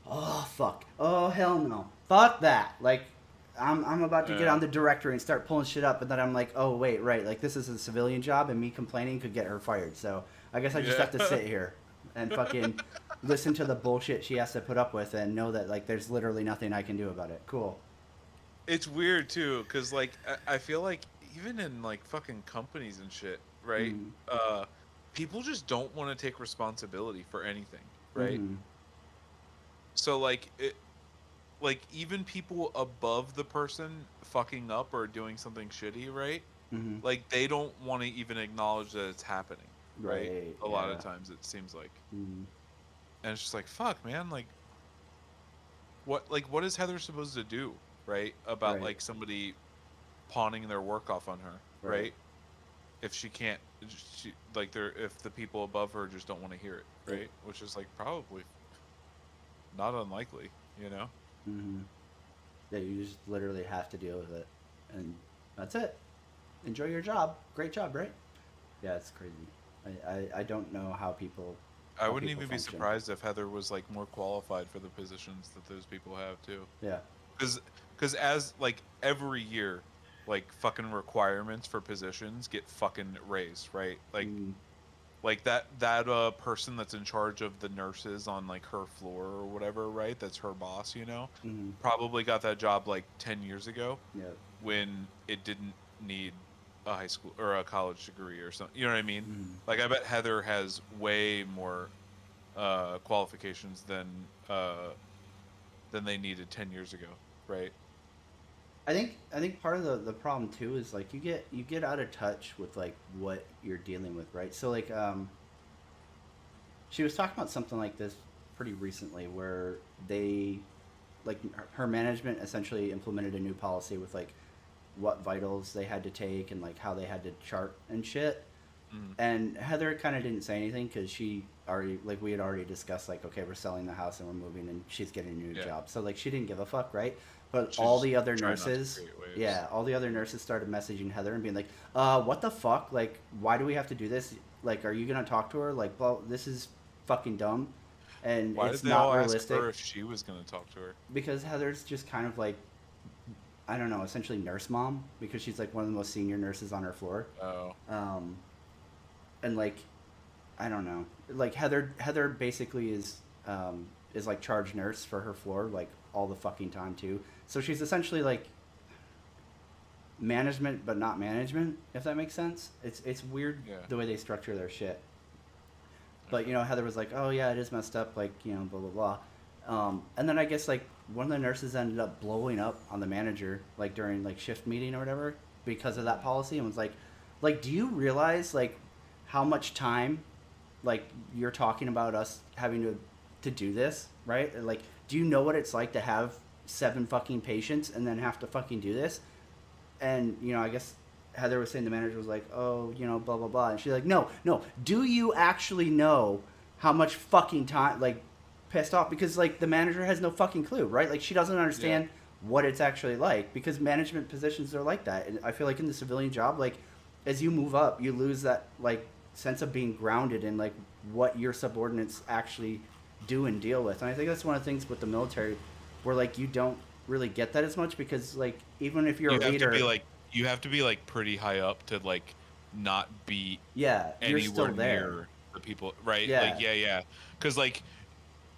oh fuck, oh hell no, fuck that. Like I'm about to get Yeah. on the directory and start pulling shit up, and then I'm like, oh wait, right, like this is a civilian job, and me complaining could get her fired. So I guess I just Yeah. have to sit here and fucking listen to the bullshit she has to put up with and know that like there's literally nothing I can do about it. Cool. It's weird too, cause like I feel like even in like fucking companies and shit, right? Mm. Uh, people just don't want to take responsibility for anything, right? Mm-hmm. So like like even people above the person fucking up or doing something shitty, right? Mm-hmm. Like they don't want to even acknowledge that it's happening, right? Right. A lot of Yeah. times it seems like. Mm-hmm. And it's just like, fuck, man, what is Heather supposed to do, right? About Right. like somebody pawning their work off on her, Right. right? If she can't she like they're if the people above her just don't want to hear it, Yep. right? Which is like probably not unlikely, you know? Mm-hmm. Yeah, you just literally have to deal with it, and that's it. Enjoy your job. Great job, right? Yeah, it's crazy. I don't know I how wouldn't people even be function. surprised if Heather was like more qualified for the positions that those people have too. Yeah. Cuz cuz as like every year like fucking requirements for positions get fucking raised, right? Mm-hmm. Like that person that's in charge of the nurses on like her floor or whatever, right? That's her boss, you know. Mm-hmm. Probably got that job like 10 years ago Yeah. when it didn't need a high school or a college degree or something. You know what I mean? Mm-hmm. Like I bet Heather has way more qualifications than they needed 10 years ago, right? I think part of the problem too is like you get out of touch with like what you're dealing with, right? So like she was talking about something like this pretty recently where they like her management essentially implemented a new policy with like what vitals they had to take and like how they had to chart and shit. Mm, And Heather kind of didn't say anything because she already like we had already discussed like okay we're selling the house and we're moving and she's getting a new yeah. job so like she didn't give a fuck, right? But all She's the other trying not to nurses, create waves. yeah, all the other nurses started messaging Heather and being like what the fuck, like why do we have to do this, like are you gonna talk to her, like well this is fucking dumb and Why did it's they not all ask her realistic. if she was going to talk to her? Because Heather's just kind of like I don't know, essentially nurse mom because she's like one of the most senior nurses on her floor. Oh, um and like I don't know. Like Heather basically is like charge nurse for her floor like all the fucking time too. So she's essentially like management but not management, if that makes sense. It's weird yeah. the way they structure their shit. But Okay. you know, Heather was like, "Oh yeah, it is messed up," like you know, blah blah blah. And then I guess like one of the nurses ended up blowing up on the manager like during like shift meeting or whatever because of that policy and was like, do you realize like how much time like you're talking about us having to do this, right? Like, do you know what it's like to have 7 fucking patients and then have to fucking do this? And you know, I guess Heather was saying the manager was like, oh, you know, blah blah blah, and she's like, no, no, do you actually know how much fucking time, like, pissed off because like the manager has no fucking clue, right? Like she doesn't Yeah. understand what it's actually like because management positions are like that. And I feel like in the civilian job, like as you move up, you lose that like sense of being grounded in like what your subordinates actually do and deal with. And I think that's one of the things with the military where like you don't really get that as much because like even if you're a You have to be leader, like you have to be like pretty high up to like not be yeah, you're anywhere still there. near the people, right? Like Yeah. yeah, yeah. Cuz like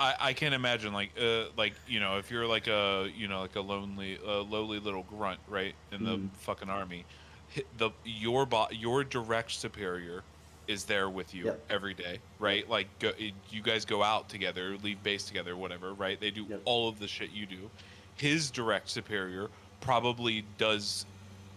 I can't imagine like you know if you're like a you know like a lonely lowly little grunt, right, in the Mm, fucking army, your direct superior is there with you yep. every day, Yep. right? Like you guys go out together, leave base together, whatever, right? They do Yep. all of the shit you do. His direct superior probably does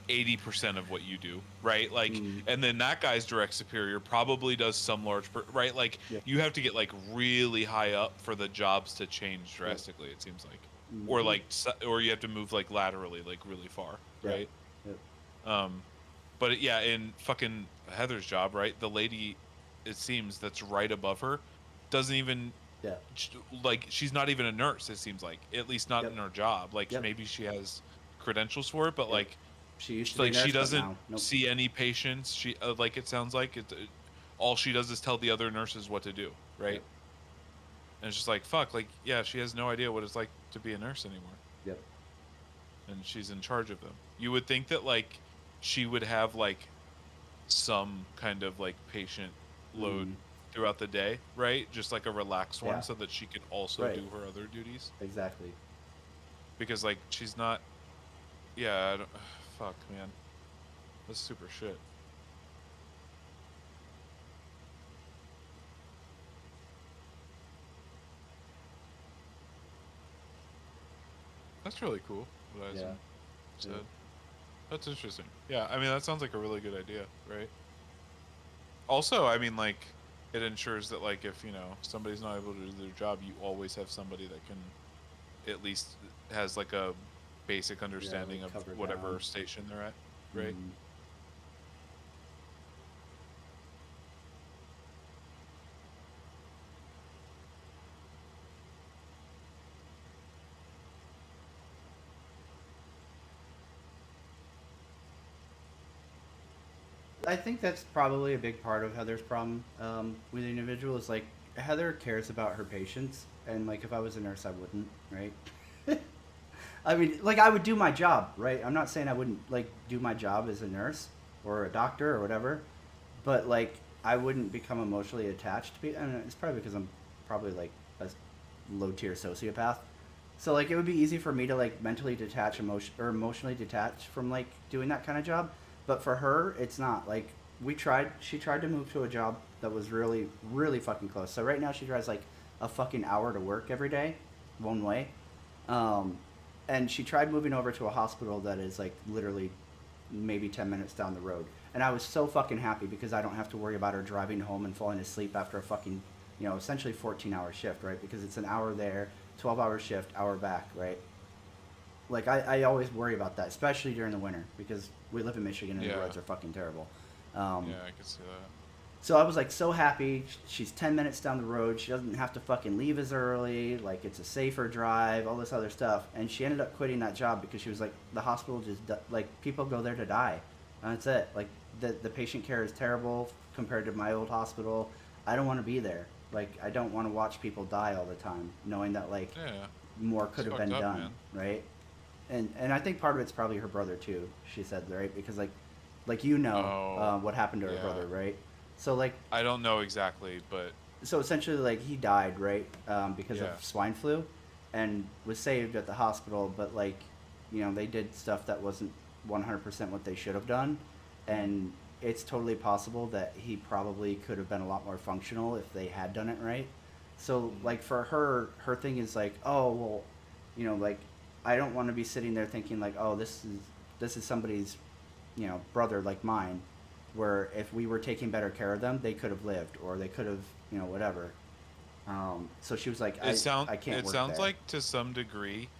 80% of what you do, right? Like, Mm, and then that guy's direct superior probably does some right? Like, yep. you have to get like really high up for the jobs to change Yep. drastically, it seems like. Or Mm-hmm. like, or you have to move like laterally, like really far, Yep. right? Yep. Um, but yeah, in fucking Heather's job, right? The lady, it seems, that's right above her doesn't even Yeah. like she's not even a nurse. It seems like at least not Yep. in her job. Like Yep. maybe she has credentials for it, but Yep. like She used to be a like she nurse, but doesn't now, nope. see any patients. She like it sounds like all she does is tell the other nurses what to do, right? Yep. And it's just like fuck, like yeah, she has no idea what it's like to be a nurse anymore, Yep. and she's in charge of them. You would think that like she would have like some kind of like patient load Mm, throughout the day, right? Just like a relaxed one, yeah. so that she can also Right. do her other duties. Exactly. Because like she's not, yeah, I don't, fuck, man, that's super shit. That's really cool. What I Yeah. said. Yeah. That's interesting. Yeah, I mean that sounds like a really good idea, right? Also, I mean like it ensures that like if, you know, somebody's not able to do their job, you always have somebody that can at least has like a basic Yeah, understanding like of cover whatever ground. station they're at, right? Mm. I think that's probably a big part of Heather's problem with the individual is like Heather cares about her patients, and like if I was a nurse, I wouldn't, right? I mean, like I would do my job, right? I'm not saying I wouldn't like do my job as a nurse or a doctor or whatever, but like I wouldn't become emotionally attached to people. And it's probably because I'm probably like a low tier sociopath. So like it would be easy for me to like mentally detach emotionally detach from like doing that kind of job, but for her it's not. Like she tried to move to a job that was really fucking close. So right now she drives like a fucking hour to work every day, one way. Um, and she tried moving over to a hospital that is like literally maybe 10 minutes down the road. And I was so fucking happy because I don't have to worry about her driving home and falling asleep after a fucking, you know, essentially 14-hour shift, right? Because it's an hour there, 12-hour shift, hour back, right? Like, I always worry about that, especially during the winter because we live in Michigan and the Yeah. roads are fucking terrible. Yeah, I can see that. So I was like so happy. She's 10 minutes down the road. She doesn't have to fucking leave as early. Like it's a safer drive, all this other stuff. And she ended up quitting that job because she was like, the hospital just, like, people go there to die. And that's it. Like, the patient care is terrible compared to my old hospital. I don't want to be there. Like, I don't want to watch people die all the time, knowing that, like, Yeah. more It's could have fucked been up, done, man. right? And I think part of it's probably her brother too. She said, right? Because like you know Oh, what happened to her yeah. brother, right? So like I don't know exactly, but so essentially like he died, right, because of yeah. swine flu, and was saved at the hospital, but like, you know, they did stuff that wasn't 100% what they should have done, Mm. and it's totally possible that he probably could have been a lot more functional if they had done it right. So Mm. like for her thing is like, oh well, you know, like I don't want to be sitting there thinking like, oh, this is somebody's, you know, brother like mine, where if we were taking better care of them, they could have lived or they could have, you know, whatever. So she was like, I can't It work sounds there. like to some degree,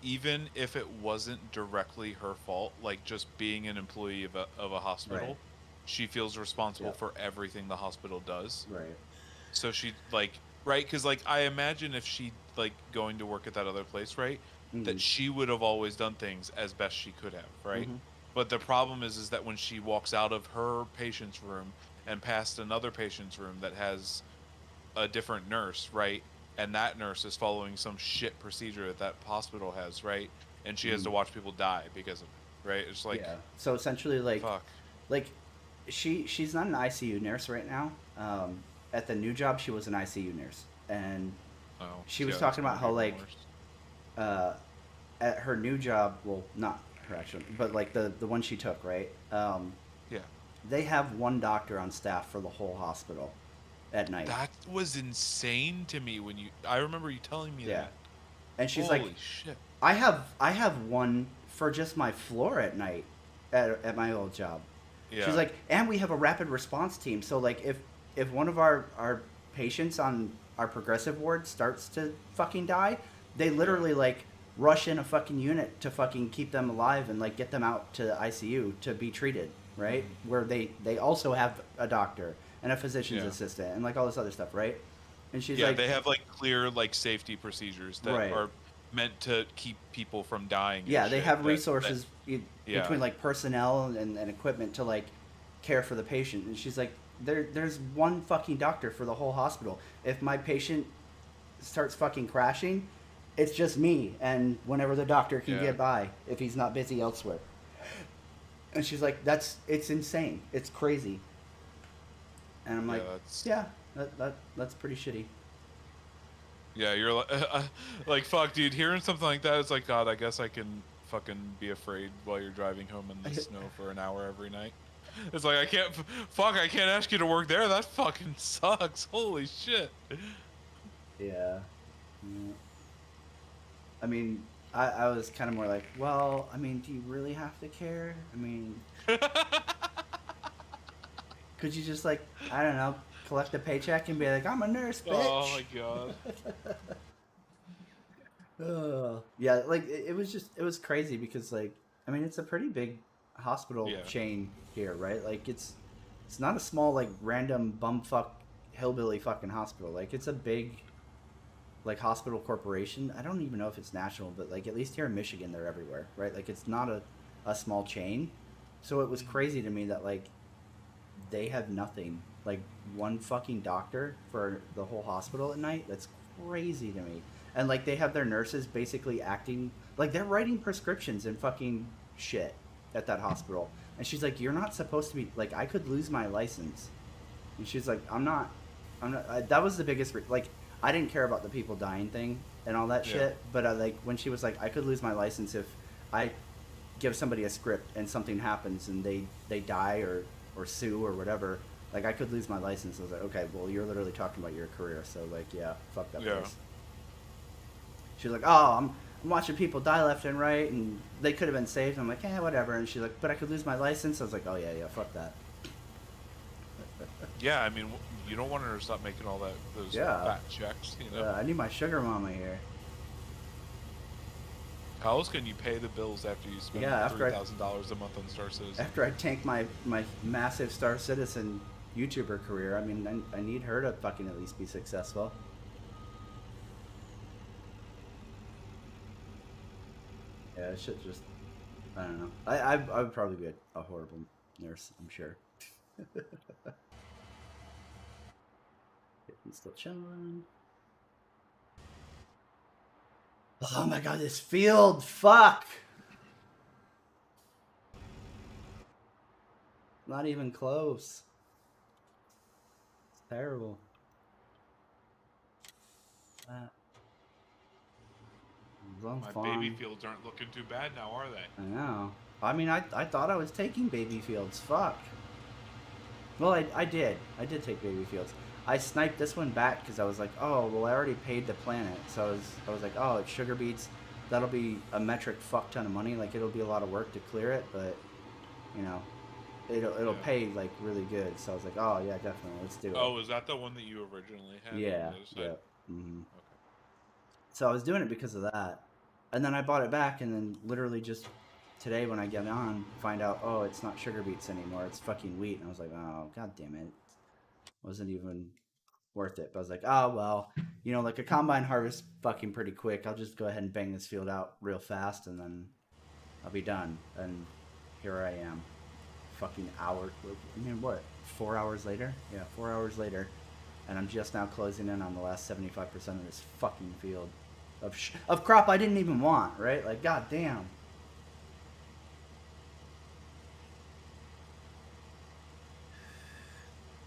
even if it wasn't directly her fault, like just being an employee of a Right. hospital, she feels responsible Yep. for everything the hospital does. Right. So she like right because like I imagine if she like going to work at that other place, right, that Mm-hmm. she would have always done things as best she could have, right? Mm-hmm. But the problem is that when she walks out of her patient's room and past another patient's room that has a different nurse, right? And that nurse is following some shit procedure that that hospital has, right? And she has Mm-hmm. to watch people die because of it, right? It's like, Yeah. So essentially, fuck. like she's not an ICU nurse right now. At the new job, she was an ICU nurse, and Oh, she yeah, was that's talking gonna about be how even like worse. uh, at her new job, well, not her actual, but like the one she took, right? Yeah. They have one doctor on staff for the whole hospital at night. That was insane to me when you. I remember you telling me Yeah. that. And she's like, Holy shit. I have one for just my floor at night at my old job. She's Yeah. like, and we have a rapid response team. So like if one of our patients on our progressive ward starts to fucking die, they Yeah. literally like rush in a fucking unit to fucking keep them alive and like get them out to the ICU to be treated, right? Hmm. Where they also have a doctor and a physician's Yeah. assistant and like all this other stuff, right? And she's Yeah. like, They have like clear like safety procedures that right. are meant to keep people from dying and Yeah, they shit. have That resources yeah. between like personnel and equipment to like care for the patient. And she's like, there's one fucking doctor for the whole hospital. If my patient starts fucking crashing, it's just me and whenever the doctor can Yeah. get by if he's not busy elsewhere. And she's like, it's insane. It's crazy. And I'm Yeah. like, That's yeah, that's pretty shitty. yeah. You're like fuck, dude. Hearing something like that, it's like God. I guess I can fucking be afraid while you're driving home in the snow for an hour every night. It's like I can't. Fuck. I can't ask you to work there. That fucking sucks. Holy shit. Yeah. Yeah. I mean, I was kind of more like, well, I mean, do you really have to care? I mean, could you just like, I don't know, collect a paycheck and be like, I'm a nurse, Oh bitch. my god. Yeah, like it was just it was crazy because like I mean it's a pretty big hospital Yeah. chain here, right? Like it's not a small like random bumfuck hillbilly fucking hospital. Like it's a big like hospital corporation. I don't even know if it's national, but like at least here in Michigan they're everywhere, right? Like it's not a small chain. So it was Mhm. crazy to me that like they have nothing. Like one fucking doctor for the whole hospital at night. That's crazy to me. And like they have their nurses basically acting like they're writing prescriptions and fucking shit at that hospital. And she's like, "You're not supposed to be like I could lose my license." And she's like, I'm not." That was the biggest like I didn't care about the people dying thing and all that Yeah. shit. But I like when she was like, "I could lose my license if I give somebody a script and something happens and they die or sue or whatever, like I could lose my license." I was like, okay, well you're literally talking about your career, so like yeah, fuck that Yeah. place. She's like, oh, I'm watching people die left and right and they could have been saved. I'm like, yeah, whatever. And she's like, but I could lose my license. I was like, oh yeah, fuck that. Yeah, I mean, you don't want her to stop making all those Yeah, fat checks, you know? I need my sugar mama here. How else can you pay the bills after you spend Yeah, $3,000 a month on Star Citizen? after I tank my massive Star Citizen YouTuber career, I mean I need her to fucking at least be successful. Yeah, it should just I don't know. I would probably be a horrible nurse. I'm sure. He's still chilling. Oh my god, this field! Fuck! Not even close. It's terrible. That I'm My baby fine. fields aren't looking too bad now, are they? I know. I mean, I thought I was taking baby fields. Fuck. Well, I did. I did take baby fields. I sniped this one back because I was like, oh, well, I already paid the planet. So I was like, oh, it's sugar beets. That'll be a metric fuck ton of money. Like, it'll be a lot of work to clear it, but, you know, it'll Yeah. pay, like, really good. So I was like, oh, yeah, definitely. Let's do it. Oh, is that the one that you originally had on Yeah, the other side? yeah. Hmm. Okay. So I was doing it because of that. And then I bought it back, and then literally just today when I get on, find out, oh, it's not sugar beets anymore. It's fucking wheat. And I was like, oh, god damn it. Wasn't even worth it. But I was like, oh, well, you know, like a combine harvest fucking pretty quick. I'll just go ahead and bang this field out real fast, and then I'll be done. And here I am. Fucking hour. I mean, what? 4 hours later? Yeah, 4 hours later. And I'm just now closing in on the last 75% of this fucking field of crop I didn't even want, right? Like, god damn.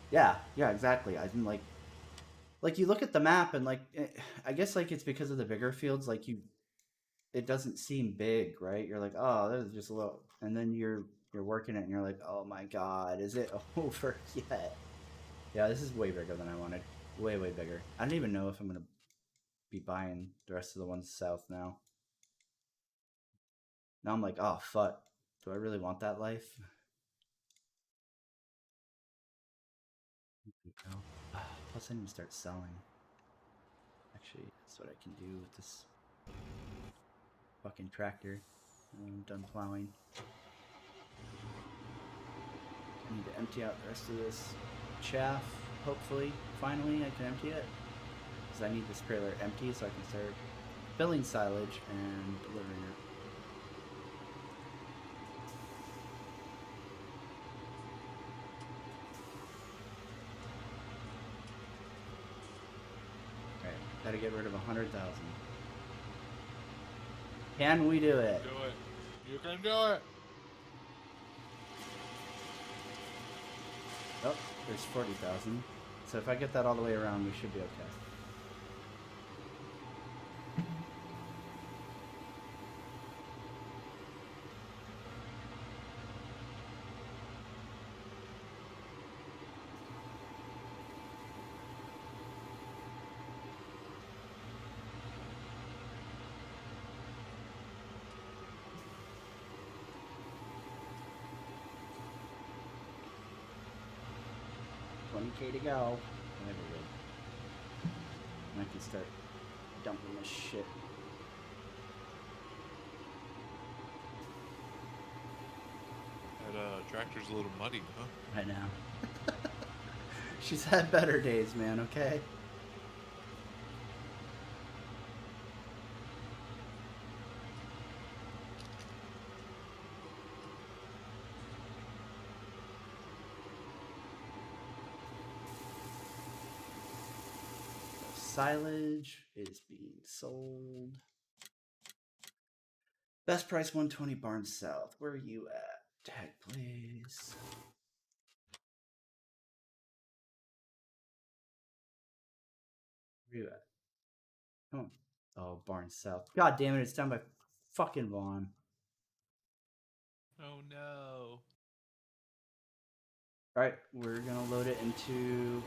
Yeah, exactly. I didn't like you look at the map and like I guess like it's because of the bigger fields. Like it doesn't seem big, right? You're like, oh, there's just a little, and then you're working it and you're like, oh my god, is it over yet? Yeah, this is way bigger than I wanted. Way bigger. I don't even know if I'm gonna be buying the rest of the ones south now. Now I'm like, oh fuck, do I really want that life? Go. Plus, I need to start selling. Actually, that's what I can do with this fucking tractor. I'm done plowing. I need to empty out the rest of this chaff. Hopefully, finally, I can empty it. Because I need this trailer empty so I can start filling silage and delivering it. Alright, gotta get rid of 100,000. Can we do it? Do it. You can do it. Oh, there's 40,000. So if I get that all the way around, we should be okay. 20K to go. Whatever, good. And I can start dumping this shit. That tractor's a little muddy, huh? I know. She's had better days, man, okay? Silage is being sold. Best price 120 Barnes South. Where are you at? Tag, please. Where are you at? Come on. Oh, Barnes South. God damn it, it's down by fucking Vaughn. Oh no. Alright, we're gonna load it into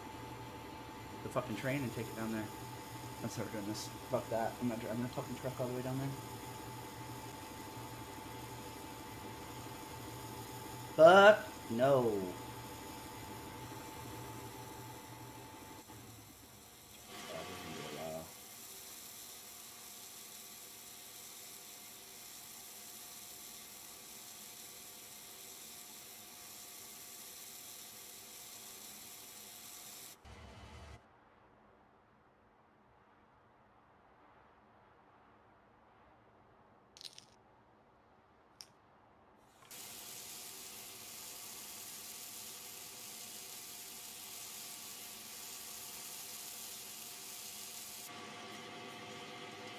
the fucking train and take it down there. That's how we're doing this. Fuck that. I'm not driving a fucking truck all the way down there. Fuck no.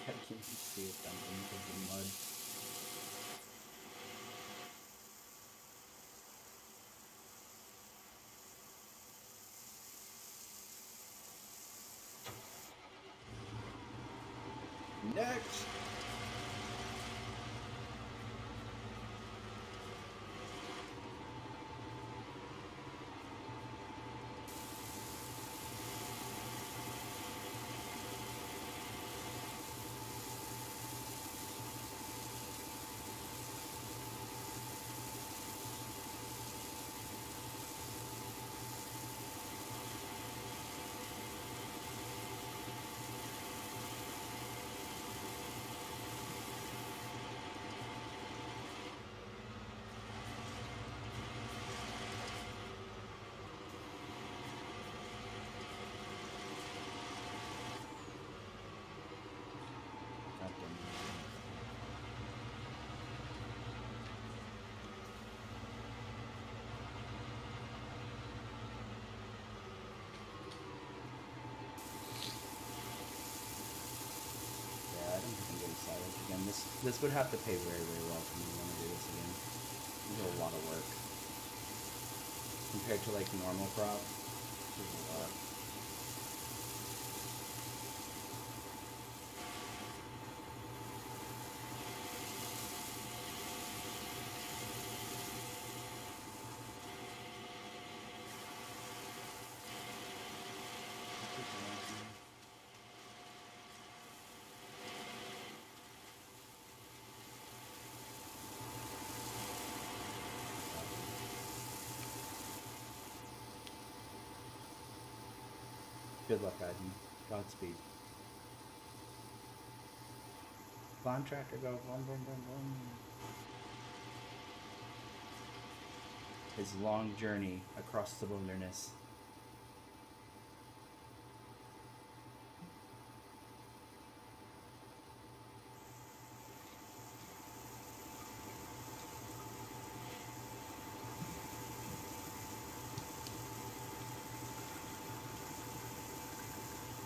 I can't even see it dumping because of the mud. Next! Again, this would have to pay very, very well for me to want to do this again. This is a lot of work. Compared to like normal crop, this is a lot. Good luck, Aiden. Godspeed. Climb tractor, go boom, boom, boom, boom. His long journey across the wilderness.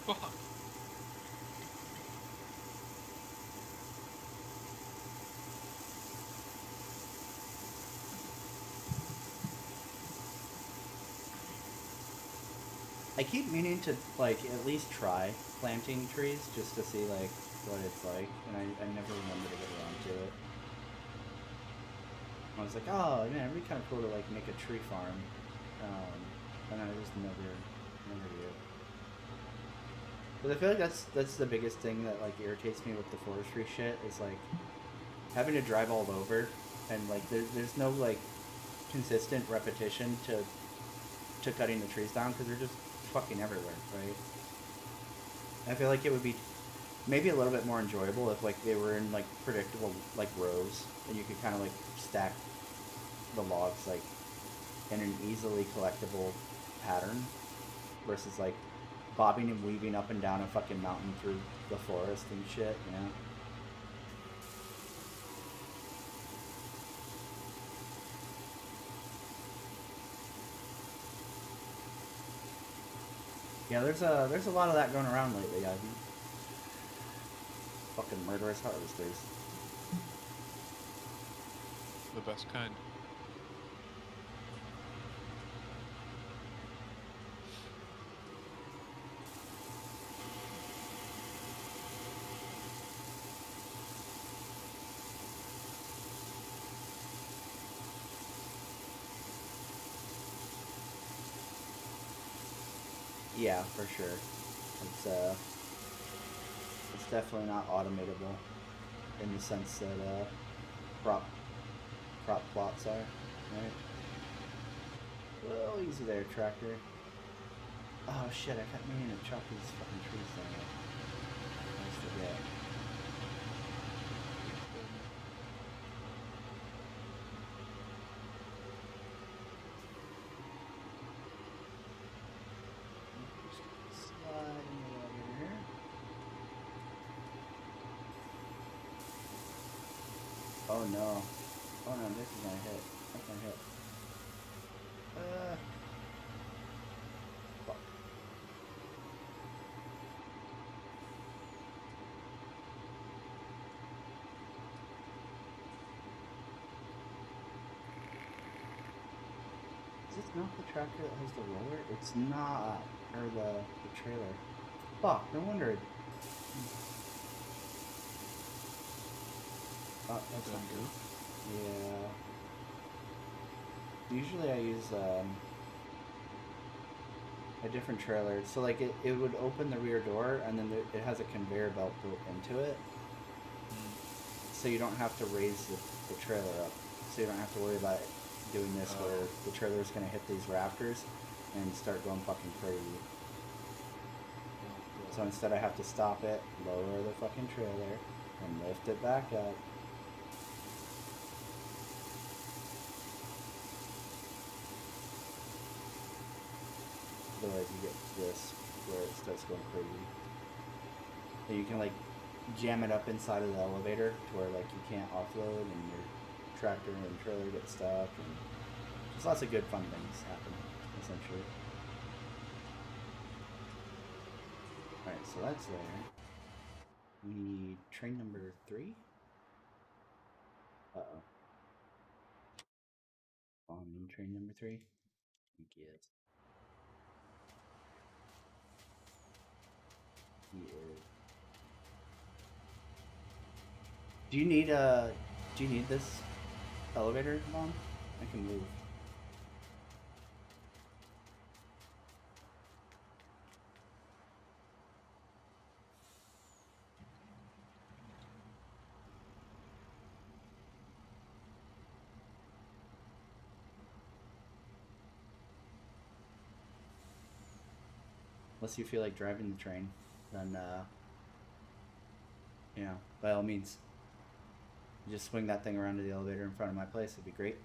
Fuck. I keep meaning to like at least try planting trees just to see like what it's like, and I never remember to get around to it. I was like, oh man, it'd be kind of cool to like make a tree farm, and I just never do. But I feel like that's the biggest thing that like irritates me with the forestry shit is like having to drive all over, and like there's no like consistent repetition to to cutting the trees down because they're just fucking everywhere, right? I feel like it would be maybe a little bit more enjoyable if like they were in like predictable like rows and you could kind of like stack the logs like in an easily collectible pattern versus like bobbing and weaving up and down a fucking mountain through the forest and shit, you know? Yeah, there's a lot of that going around lately. I've fucking murderous harvesters. The best kind. Yeah, for sure. It's definitely not automatable in the sense that crop plots are, right? Well, easy there, tractor. Oh shit, I kept meaning to chop these fucking trees down. I always forget. Sliding it over here. Oh no. Oh no, this is gonna hit. That's gonna hit. Fuck. Is this not the tractor that has the roller? It's not. Or the trailer. Fuck, no wonder. Oh, that's not good. Yeah. Usually I use a different trailer. So like it would open the rear door and then it has a conveyor belt built into it. So you don't have to raise the trailer up. So you don't have to worry about doing this where the trailer's going to hit these rafters and start going fucking crazy. So instead I have to stop it, lower the fucking trailer, and lift it back up. Otherwise you get this where it starts going crazy. And you can like jam it up inside of the elevator to where like you can't offload and your tractor and trailer get stuck and just lots of good fun things happen essentially. Alright, so that's there. We need train number 3. Uh-oh. On train number 3? I think he is. He is. Do you need this elevator, Mom? I can move. Unless you feel like driving the train, then you know, by all means. You just swing that thing around to the elevator in front of my place, it'd be great.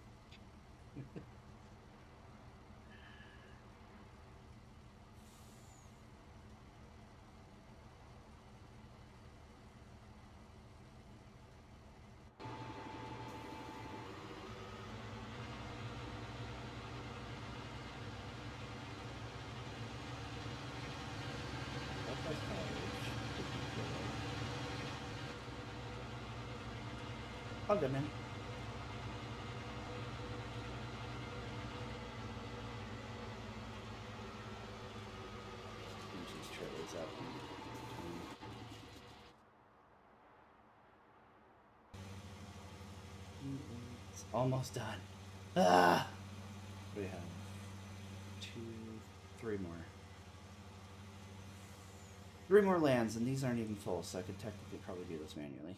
All good, man. Finish these trailers up. It's almost done. Ah! We have 2, 3 more. 3 more lands, and these aren't even full, so I could technically probably do this manually.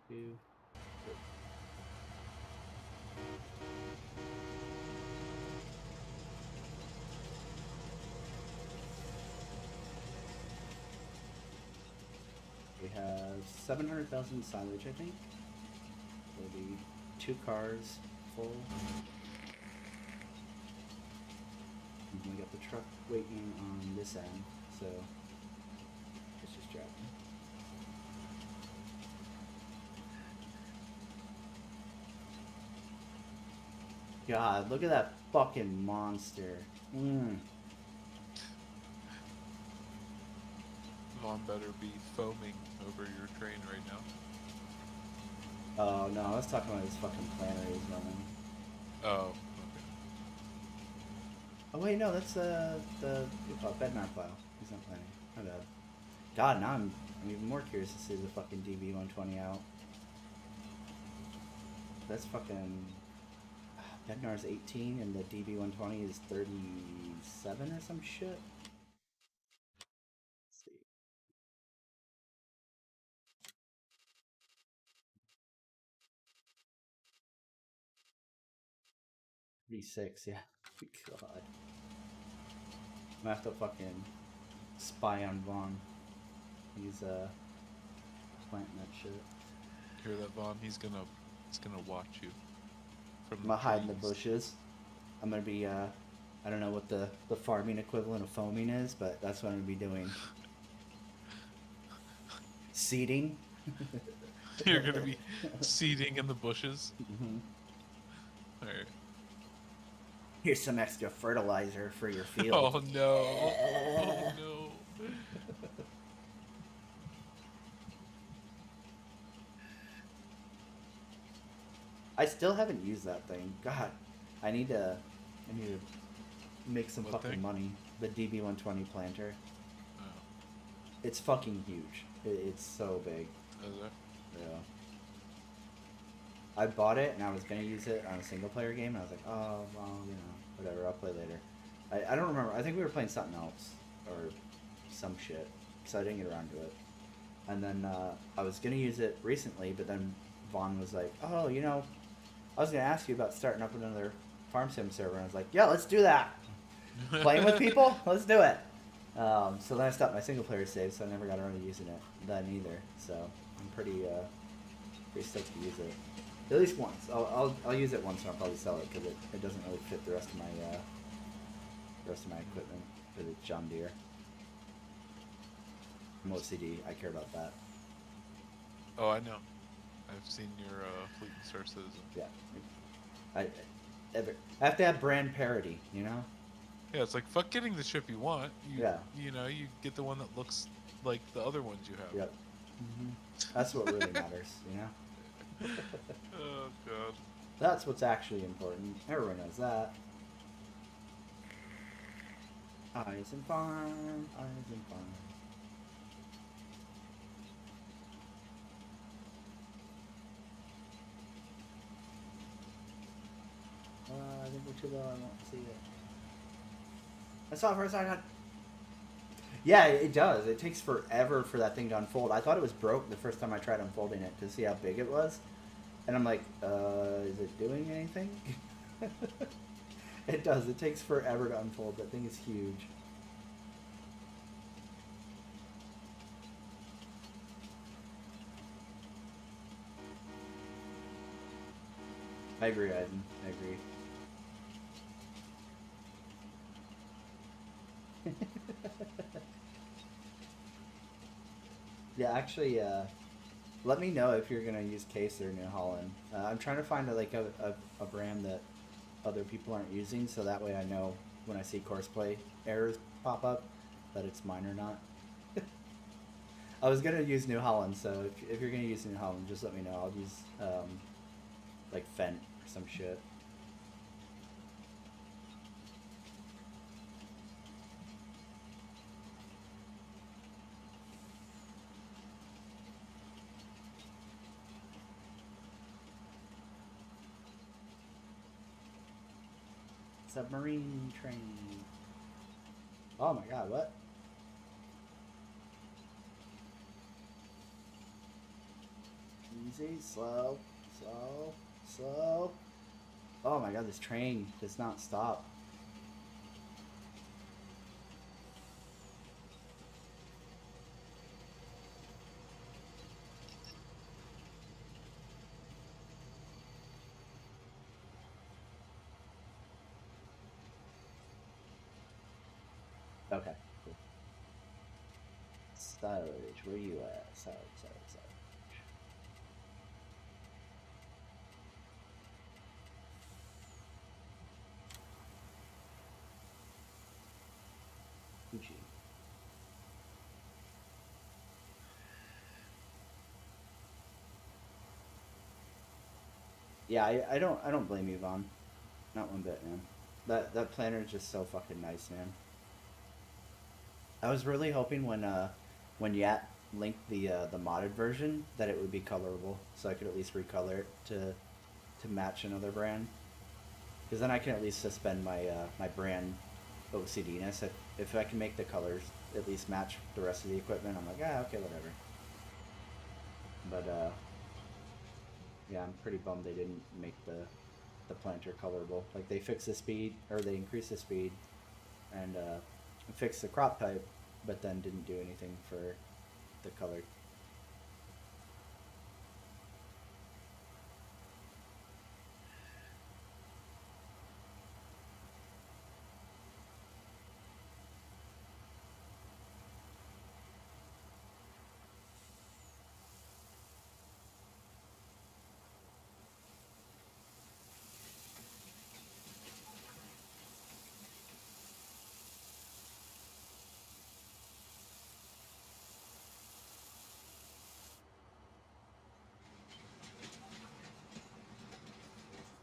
Two, three. have 700,000 silage, I think. There'll be 2 cars full. And we got the truck waiting on this end, so it's just driving. God, look at that fucking monster. Vaughn better be foaming over your train right now. Oh no, I was talking about his fucking planner he's running. Oh, okay. Oh wait, no, that's the bednar file. He's not planning. My bad. God, now I'm even more curious to see the fucking DB120 out. That's fucking bednar's 18 and the DB120 is 37 or some shit. Let's see. 36, yeah. God. I'm gonna have to fucking spy on Vaughn. He's planting that shit. Hear that, Vaughn? He's gonna watch you. From I'm gonna hide in the bushes. I'm gonna be I don't know what the farming equivalent of foaming is, but that's what I'm gonna be doing. Seeding. You're gonna be seeding in the bushes. Mm-hmm. All right. Here's some extra fertilizer for your field. Oh no! Oh no! I still haven't used that thing. God, I need to make some What fucking thing? money. The DB120 planter. Oh, It's fucking huge. It's so big. is it? Yeah. I bought it and I was gonna use it on a single player game and I was like, oh well, you know, whatever, I'll play later. I don't remember. I think we were playing something else or some shit, so I didn't get around to it. And then I was gonna use it recently, but then Vaughn was like, oh, you know, I was gonna ask you about starting up another FarmSim server, and I was like, yeah, let's do that. Playing with people, let's do it. So then I stopped my single player save, so I never got around to using it then either. So I'm pretty stoked to use it. At least once. I'll use it once and I'll probably sell it because it doesn't really fit the rest of my equipment because it's John Deere. I'm OCD. I care about that. Oh, I know. I've seen your Fleet and Star Citizen. Yeah. I have to have brand parity, you know? Yeah, it's like fuck getting the ship you want. Yeah. You know, you get the one that looks like the other ones you have. Yep. Mm-hmm. That's what really matters, you know? Oh god. That's what's actually important. Everyone knows that. Eyes and farm, eyes and farm. I think we're too low. I won't see it. I saw it for a second. Yeah, it does. It takes forever for that thing to unfold. I thought it was broke the first time I tried unfolding it to see how big it was. And I'm like, is it doing anything? It does. It takes forever to unfold. That thing is huge. I agree, Eisen. I agree. Yeah, actually, let me know if you're gonna use Case or New Holland. I'm trying to find a brand that other people aren't using, so that way I know when I see courseplay errors pop up that it's mine or not. I was gonna use New Holland, so if you're gonna use New Holland, just let me know. I'll use like Fent or some shit. Submarine train. Oh my god, what? Easy, slow, slow, slow. Oh my god, this train does not stop. Okay, cool. Silage, where you at? Silage. Fuji. Yeah, I don't blame you, Vaughn. Not one bit, man. That planner is just so fucking nice, man. I was really hoping when Yat linked the modded version that it would be colorable, so I could at least recolor it to match another brand. Because then I can at least suspend my brand OCDness. If I can make the colors at least match the rest of the equipment, I'm like, okay, whatever. But yeah, I'm pretty bummed they didn't make the planter colorable. Like they fixed the speed, or they increased the speed, and fixed the crop type, but then didn't do anything for the color.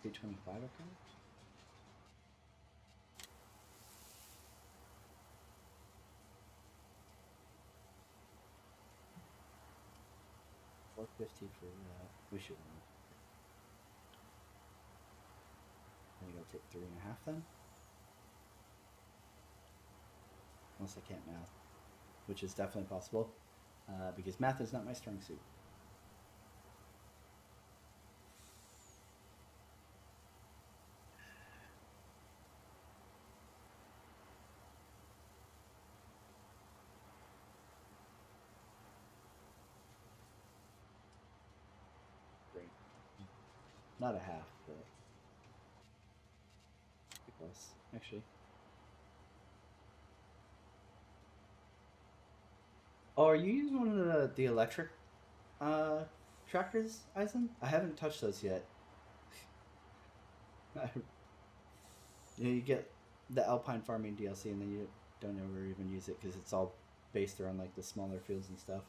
325, okay. 450 for we should. I think I'll take 3.5 then. Unless I can't math, which is definitely possible, because math is not my strong suit. Great. Not a half, but pretty close, actually. Oh, are you using one of the electric uh, tractors, Eisen? I haven't touched those yet. You get the Alpine Farming DLC, and then you don't ever even use it because it's all based around like the smaller fields and stuff.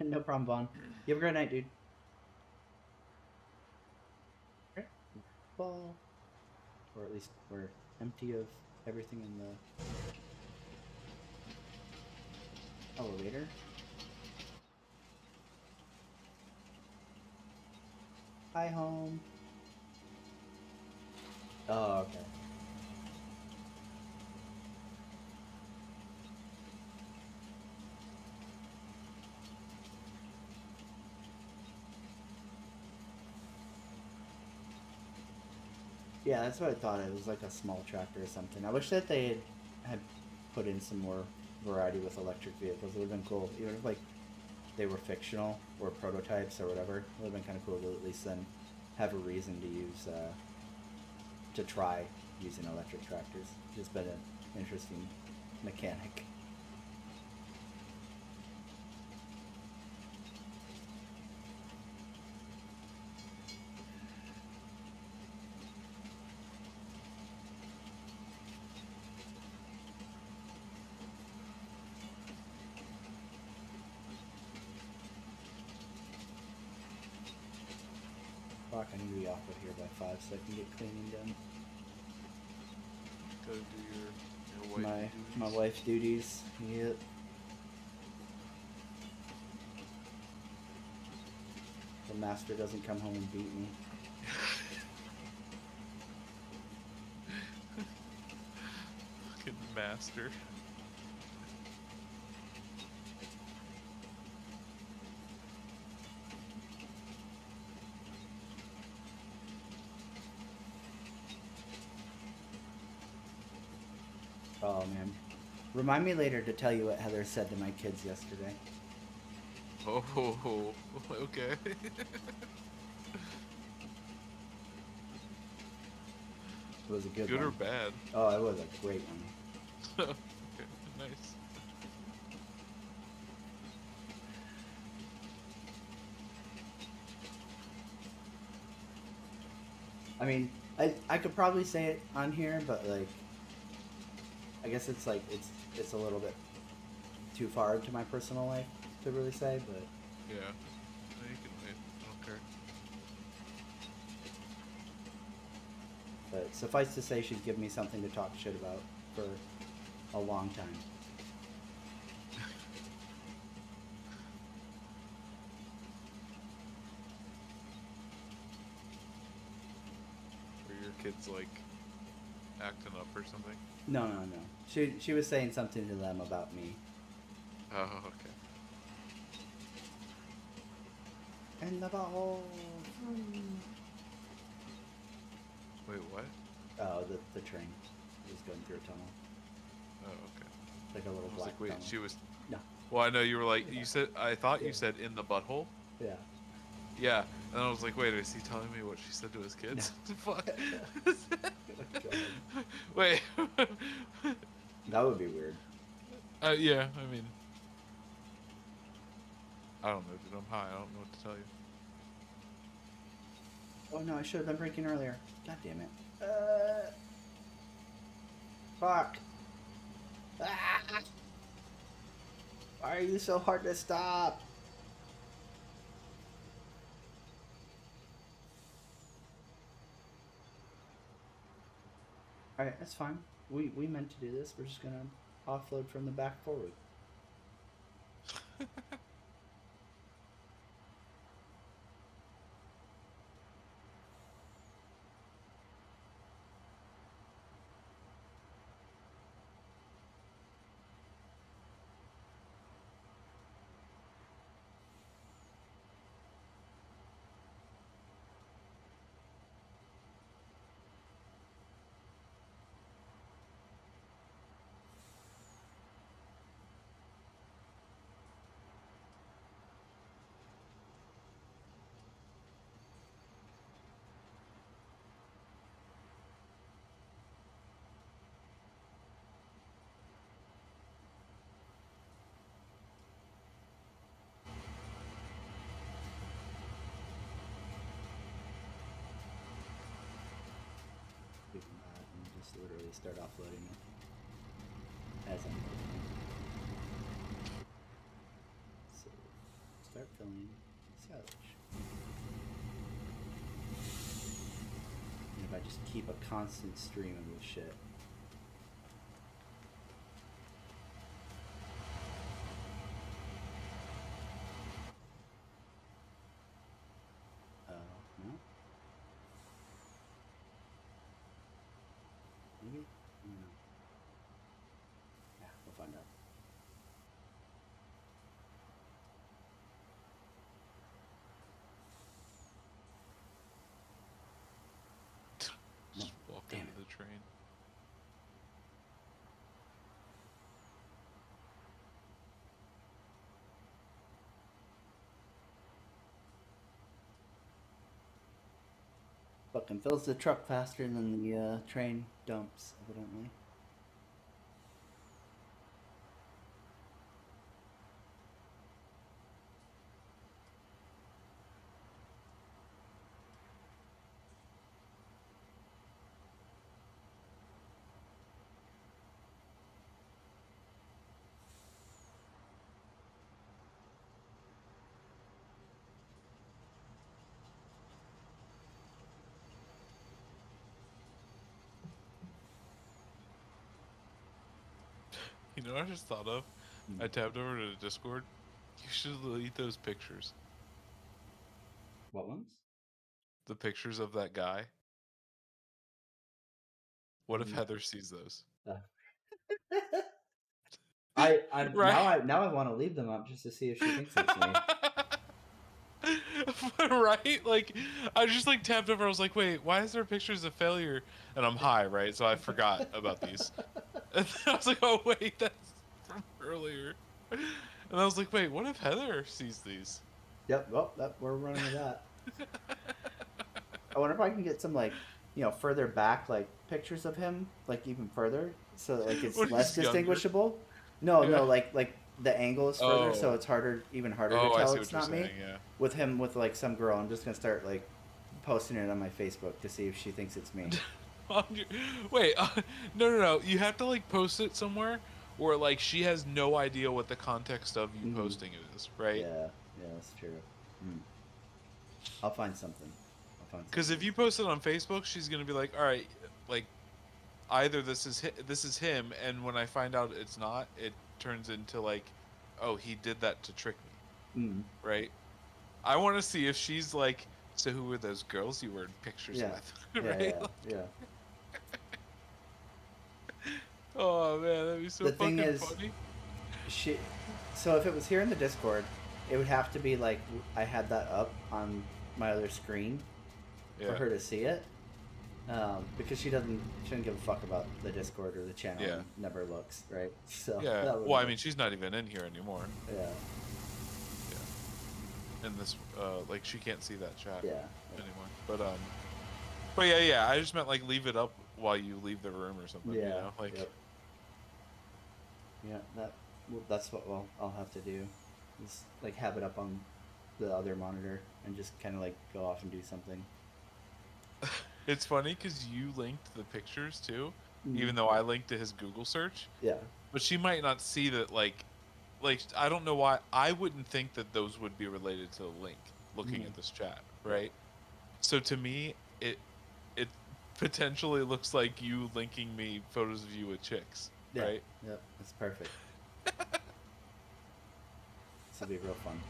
No problem, Vaughn. You have a great night, dude. Okay. Ball. Or at least we're empty of everything in the elevator. Hi, home. Oh, okay. Yeah, that's what I thought. It was like a small tractor or something. I wish that they had put in some more variety with electric vehicles. It would have been cool. Even if like they were fictional or prototypes or whatever, it would have been kind of cool to at least then have a reason to use to try using electric tractors. It's been an interesting mechanic. Fuck, I need to be off of here by 5 so I can get cleaning done. Go do your wife duties. My wife's duties. Yep. The master doesn't come home and beat me. Fucking master. Oh man. Remind me later to tell you what Heather said to my kids yesterday. Oh, okay. It was a good Good or one. bad? Oh, it was a great one. Okay, nice. I mean, I could probably say it on here, but like, I guess it's like it's a little bit too far into my personal life to really say, but Yeah. No, you can wait. I don't care. but suffice to say, she's given me something to talk shit about for a long time. Or your kid's like acting up or something? No, no, no. She was saying something to them about me. Oh, okay. And the ball. Wait, what? Oh, the train was going through a tunnel, Oh, okay. like a little I was black like, wait, tunnel. she was. No. Well, I know you were like, you said, I thought Yeah. you said in the butthole. Yeah. Yeah. And I was like, wait, is he telling me what she said to his kids? No. Fuck. God. Wait. That would be weird. Yeah, I mean. I don't know, dude. I'm high. I don't know what to tell you. Oh no, I should have been drinking earlier. God damn it. Fuck. Ah! Why are you so hard to stop? Alright, that's fine. We meant to do this. We're just gonna offload from the back forward. Give them that and just literally start offloading it as I'm loading it. So start filling silage. And if I just keep a constant stream of this shit. No? Maybe? I don't know. Yeah, we'll find out. No, Just walk damn into it. the train. Fucking fills the truck faster than the train dumps, evidently. You know what I just thought of? I tabbed over to Discord. You should delete those pictures. What ones? The pictures of that guy. What if Heather sees those? Uh, I Right? now I want to leave them up just to see if she thinks it's me. Right? Like, I just like tapped over. I was like, wait, why is there pictures of failure? And I'm high, right? So I forgot about these. And then I was like, oh wait, that's from earlier. And I was like, wait, what if Heather sees these? Yep, well, we're running with that. I wonder if I can get some like further back, like pictures of him, like even further, so that, like it's When less he's younger. distinguishable. No, Yeah. no, like the angle is further, so Oh. it's even harder to Oh, I tell see it's what you're not me. saying. Yeah. With him with like some girl, I'm just gonna start like posting it on my Facebook to see if she thinks it's me. On your- Wait, no, no, no. You have to like post it somewhere where like she has no idea what the context of you Hmm. posting it is, right? Yeah, yeah, that's true. Hmm. I'll find something. I'll find Because something. if you post it on Facebook, she's gonna be like, "All right, like either this is him," and when I find out it's not, it turns into like, "Oh, he did that to trick me," Hmm. right? I want to see if she's like, "So who were those girls you were in pictures Yeah, with?" yeah, right? yeah, yeah. Oh man, that'd be so The thing fucking is, funny. she. So if it was here in the Discord, it would have to be like I had that up on my other screen for Yeah, her to see it. Because she doesn't give a fuck about the Discord or the channel yeah, and never looks, right? So yeah. that would Well, have I been, mean, she's not even in here anymore. yeah, Yeah, and this, like, she can't see that chat yeah, anymore. But yeah, yeah. I just meant like leave it up while you leave the room or something. You yeah, know, like, yep, yeah. That's what I'll have to do, is like have it up on the other monitor and just kind of like go off and do something. it's funny because you linked the pictures too, Mm. even though I linked to his Google search. Yeah. But she might not see that, like I don't know why I wouldn't think that those would be related to the link. Looking Mm. at this chat, Yeah. right? So to me, it potentially looks like you linking me photos of you with chicks, Yeah. right? Yep. That's perfect. This will be real fun.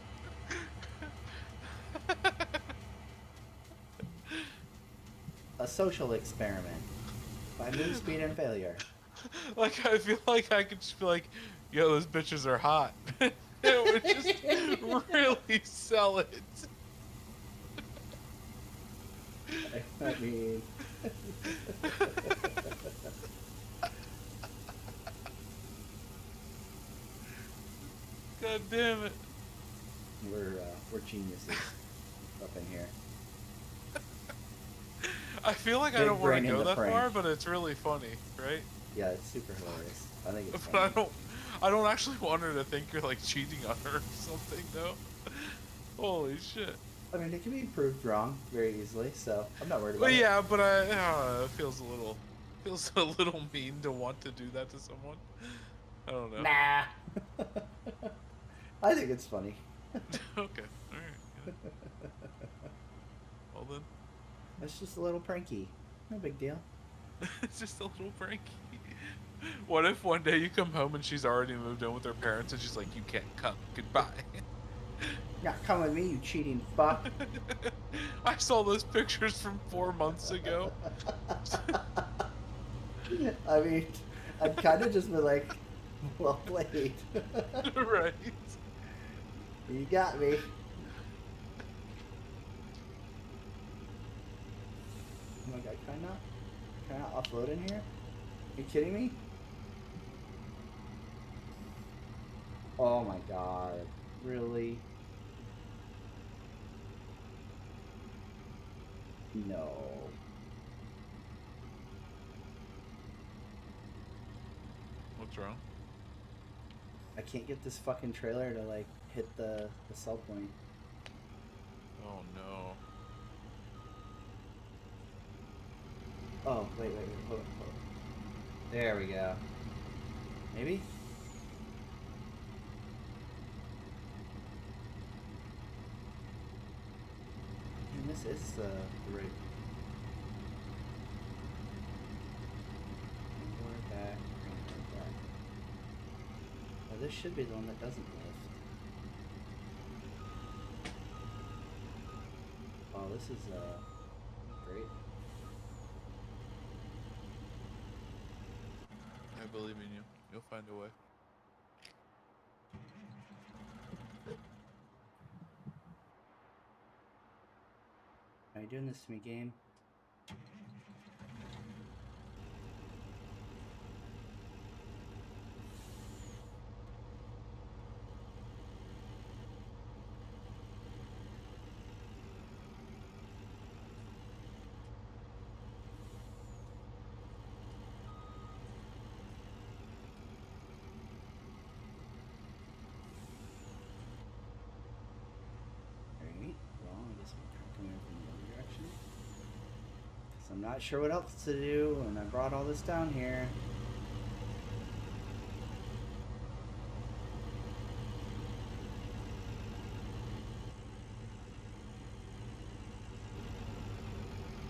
A social experiment by move, speed, and failure. Like I feel like I could just be like, "Yo, those bitches are hot." It would just really sell it. I mean, God damn it. we're geniuses up in here. I feel like I Big don't want to brain in go the that prank. far, but it's really funny, right? Yeah, it's super hilarious. I think it's But funny. I don't actually want her to think you're like cheating on her or something, though. Holy shit. I mean, it can be proved wrong very easily, so I'm not worried Well, about it. yeah, but it feels a little mean to want to do that to someone. I don't know. Nah. I think it's funny. Okay, all right. Yeah. Well then, It's just a little pranky. No big deal. it's just a little pranky. What if one day you come home and she's already moved in with her parents and she's like, "You can't come. Goodbye." Not come with me, you cheating fuck. I saw those pictures from 4 months ago. I mean, I'd kind of just be like, well played. Right. You got me. Oh my god, can I not upload in here? Are you kidding me? Oh my god. Really? No. What's wrong? I can't get this fucking trailer to like hit the sell point. Oh no. Oh, wait, hold on. There we go. Maybe? And this is the right. More back. Oh, this should be the one that doesn't lift. Oh, this is great. I believe in you. You'll find a way. Are you doing this to me, game? I'm not sure what else to do, and I brought all this down here.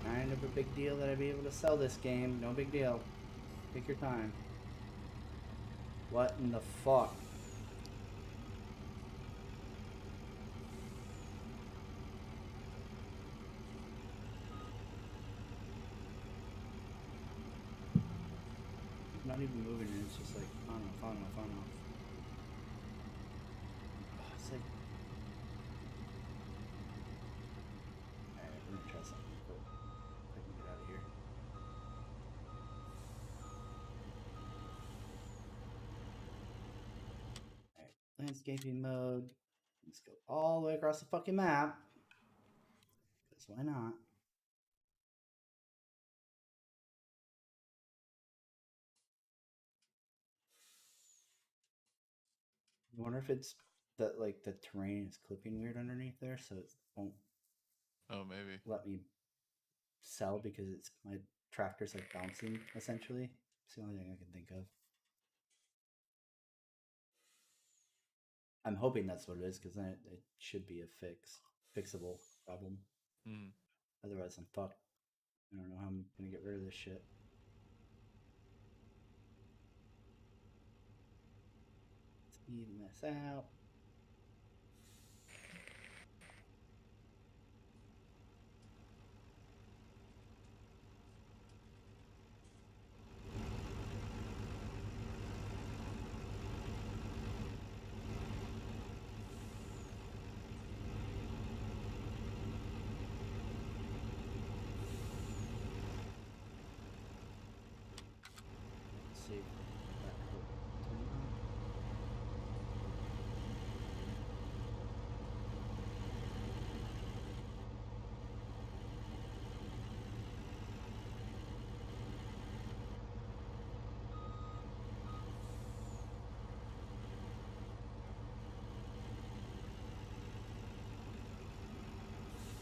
Kind of a big deal that I'd be able to sell this game. No big deal. Take your time. What in the fuck? Not even moving, and it's just like on off, on off, on off. Oh, it's like. Alright, we're gonna try something quick. I can get out of here. Alright, landscaping mode. Let's go all the way across the fucking map. Because why not? I wonder if it's that like the terrain is clipping weird underneath there, so it won't Oh, maybe. let me sell because it's my tractor's like bouncing essentially. It's the only thing I can think of. I'm hoping that's what it is because then it should be a fixable problem. Mm. Otherwise, I'm fucked. I don't know how I'm gonna get rid of this shit. Let's even this out. Let's see.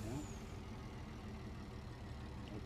No? Nope.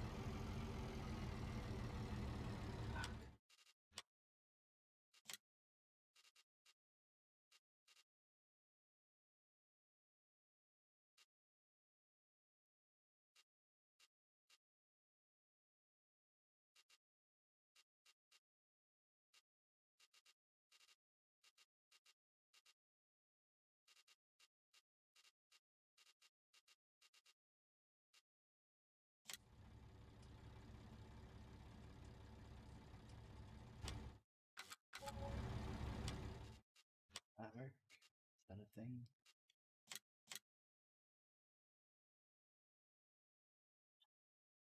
That work? Is that a thing?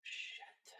Shit.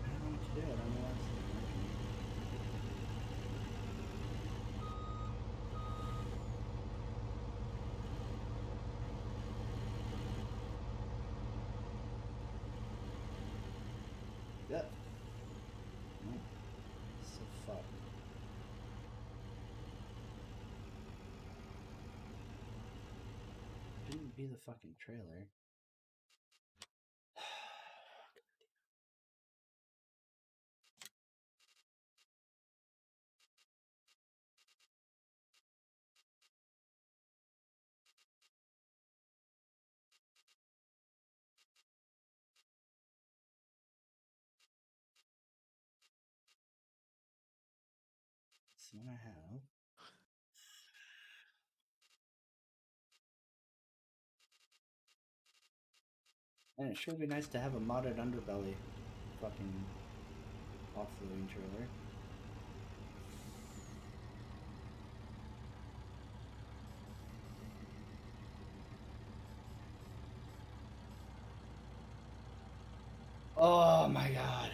I don't know what to do. I don't know what's working. Yep. No. So fucked. Didn't be the fucking trailer. That's what I have. And it sure would be nice to have a modded underbelly. Fucking offloading trailer. Oh my god.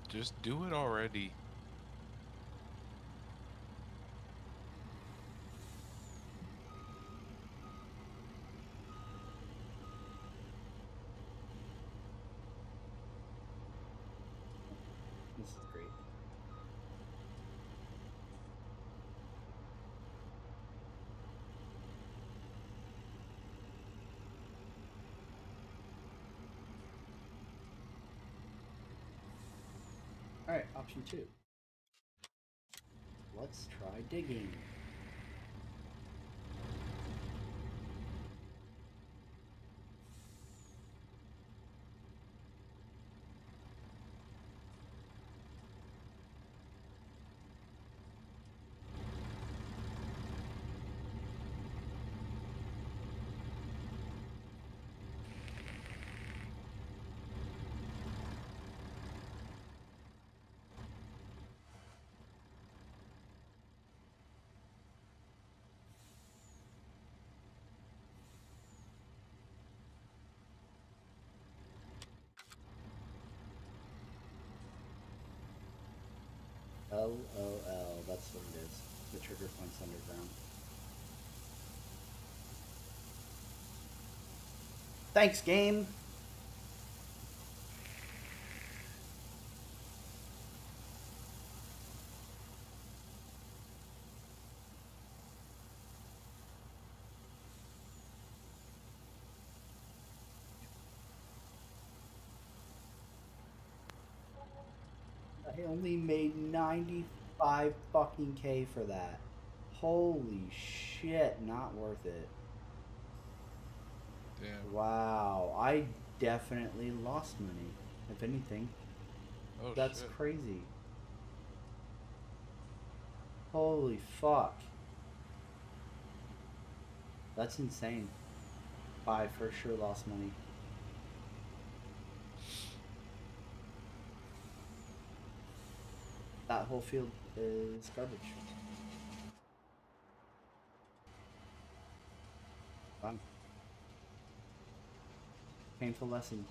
Just do it already. This is great. Alright, option 2. Let's try digging. LOL, that's what it is. The trigger point's underground. Thanks, game! I only made 95 fucking K for that. Holy shit, not worth it. Damn. Wow, I definitely lost money, if anything. Oh That's shit. crazy. Holy fuck. That's insane. I for sure lost money. That whole field is garbage. Fun. Painful lesson.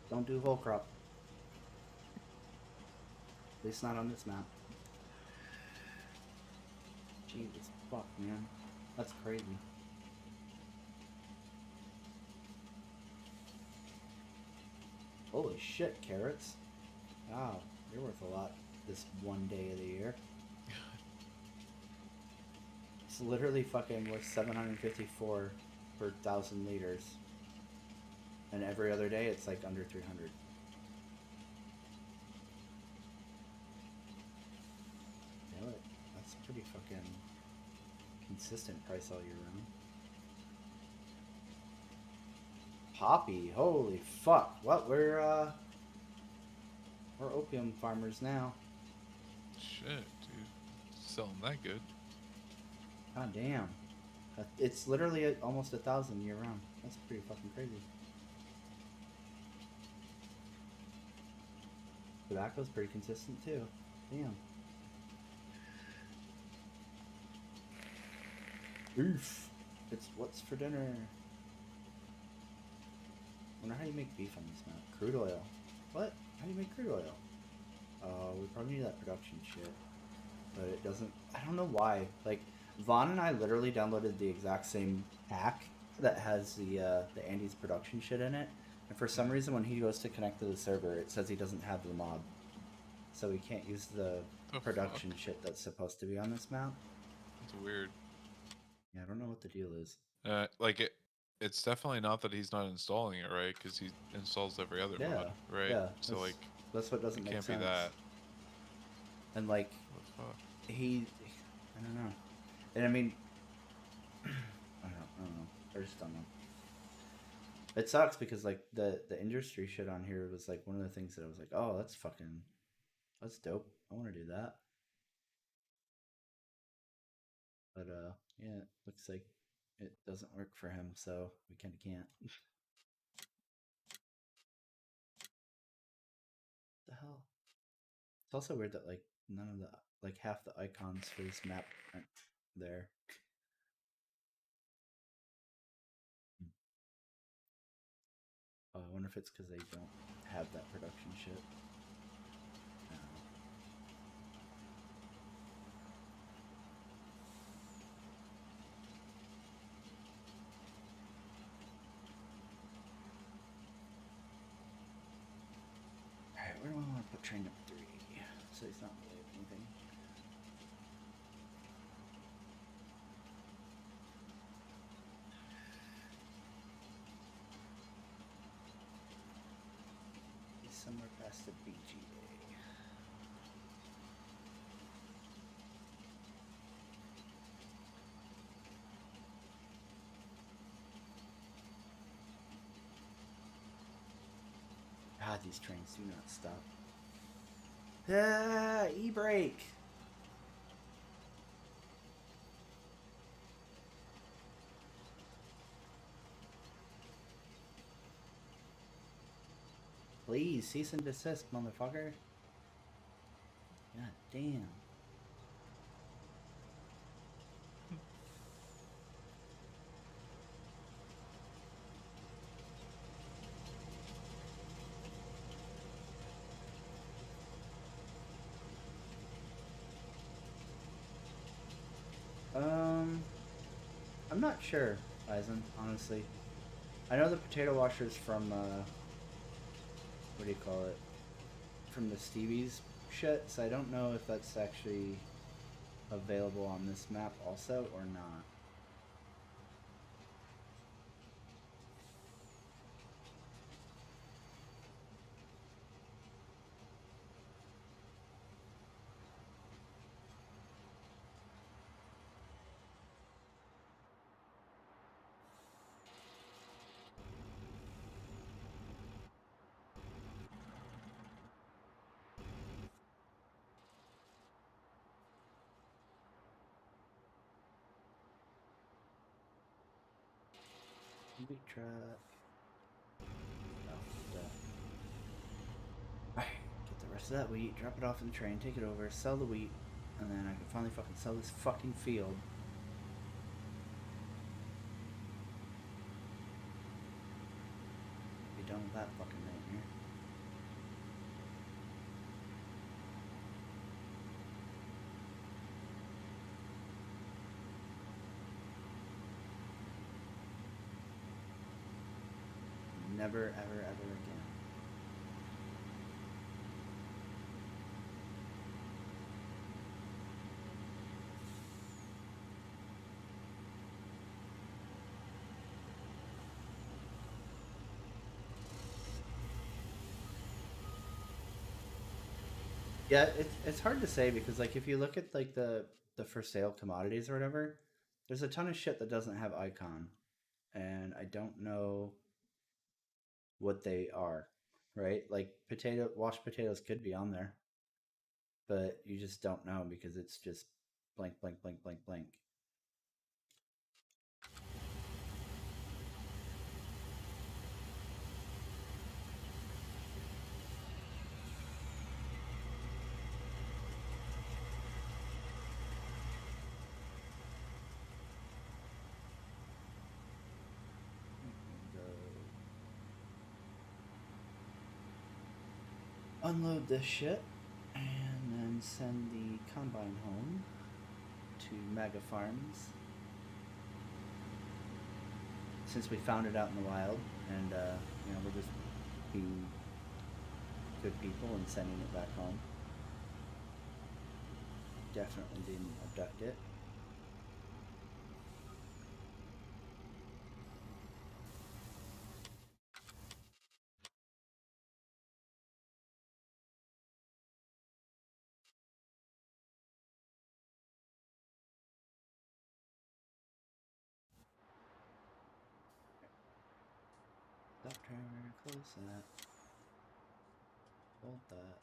Don't do whole crop. At least not on this map. Jesus fuck, man. That's crazy. Holy shit, carrots. Wow, you're worth a lot this one day of the year. It's literally fucking worth 754 per 1,000 liters. And every other day it's like under 300. Damn it. That's pretty fucking consistent price all year round. Poppy, holy fuck. What? We're opium farmers now. Shit, dude. Selling that good. God damn. It's literally almost 1,000 year round. That's pretty fucking crazy. Tobacco's pretty consistent too. Damn. Oof. It's what's for dinner. Wonder how you make beef on this map. Crude oil. What? How do you make crude oil? We probably need that production shit. But it doesn't. I don't know why. Like, Vaughn and I literally downloaded the exact same hack that has the Andy's production shit in it. And for some reason, when he goes to connect to the server, it says he doesn't have the mod. So we can't use the Oh production fuck. shit that's supposed to be on this map. That's weird. Yeah, I don't know what the deal is. Like it's definitely not that he's not installing it, right? Because he installs every other Yeah, mod, right? yeah. So like, That's what doesn't it make can't be sense. that. And like, What the fuck? I don't know. And I mean, I don't know. I just don't know. It sucks because like the industry shit on here was like one of the things that I was like, oh, that's dope. I want to do that. But yeah, it looks like it doesn't work for him, so we kind of can't. It's also weird that like none of the like half the icons for this map aren't there. Oh, I wonder if it's because they don't have that production shit. No. Alright, where do I want to put train number 3? So he's not really anything. He's somewhere past the BGA. God, these trains do not stop. Ah, e-brake! Please, cease and desist, motherfucker. God damn. I'm not sure, Eisen, honestly. I know the potato washer's from, what do you call it? From the Stevie's shit, so I don't know if that's actually available on this map also or not. Wheat truck. Oh, that. Alright, get the rest of that wheat, drop it off in the train, take it over, sell the wheat, and then I can finally fucking sell this fucking field. Be done with that fucking nightmare. Never, ever, ever again. Yeah, it's hard to say because like if you look at like the for sale commodities or whatever, there's a ton of shit that doesn't have icon, and I don't know what they are, right? Like washed potatoes could be on there, but you just don't know because it's just blank, blank, blank, blank, blank. Unload this shit and then send the combine home to Mega Farms since we found it out in the wild, and we're just being good people and sending it back home. Definitely didn't abduct it. Stop timer, close that. Hold that.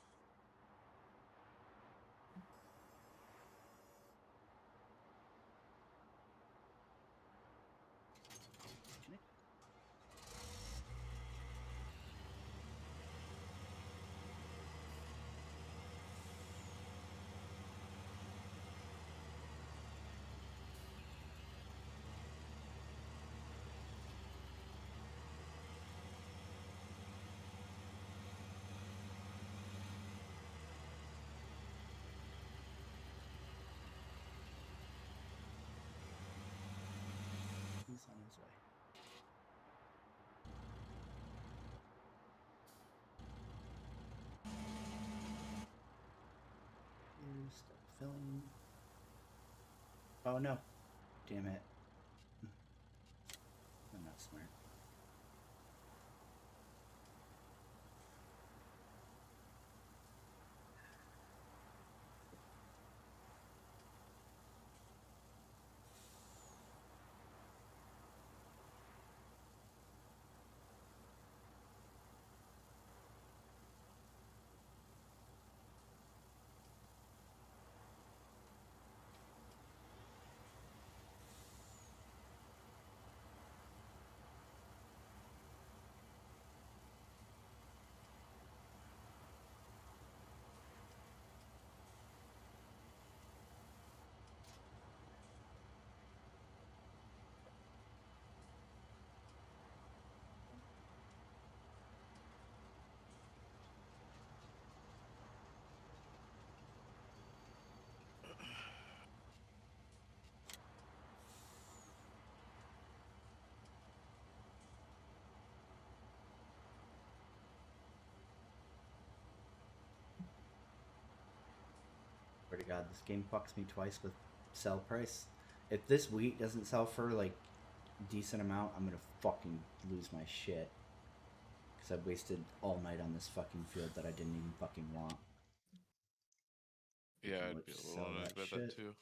on his way. Start filling. Oh no. Damn it. I'm not smart. Swear to God, this game fucks me twice with sell price. If this wheat doesn't sell for like a decent amount, I'm gonna fucking lose my shit. Because I wasted all night on this fucking field that I didn't even fucking want. Yeah, I'd be a little annoyed about that too.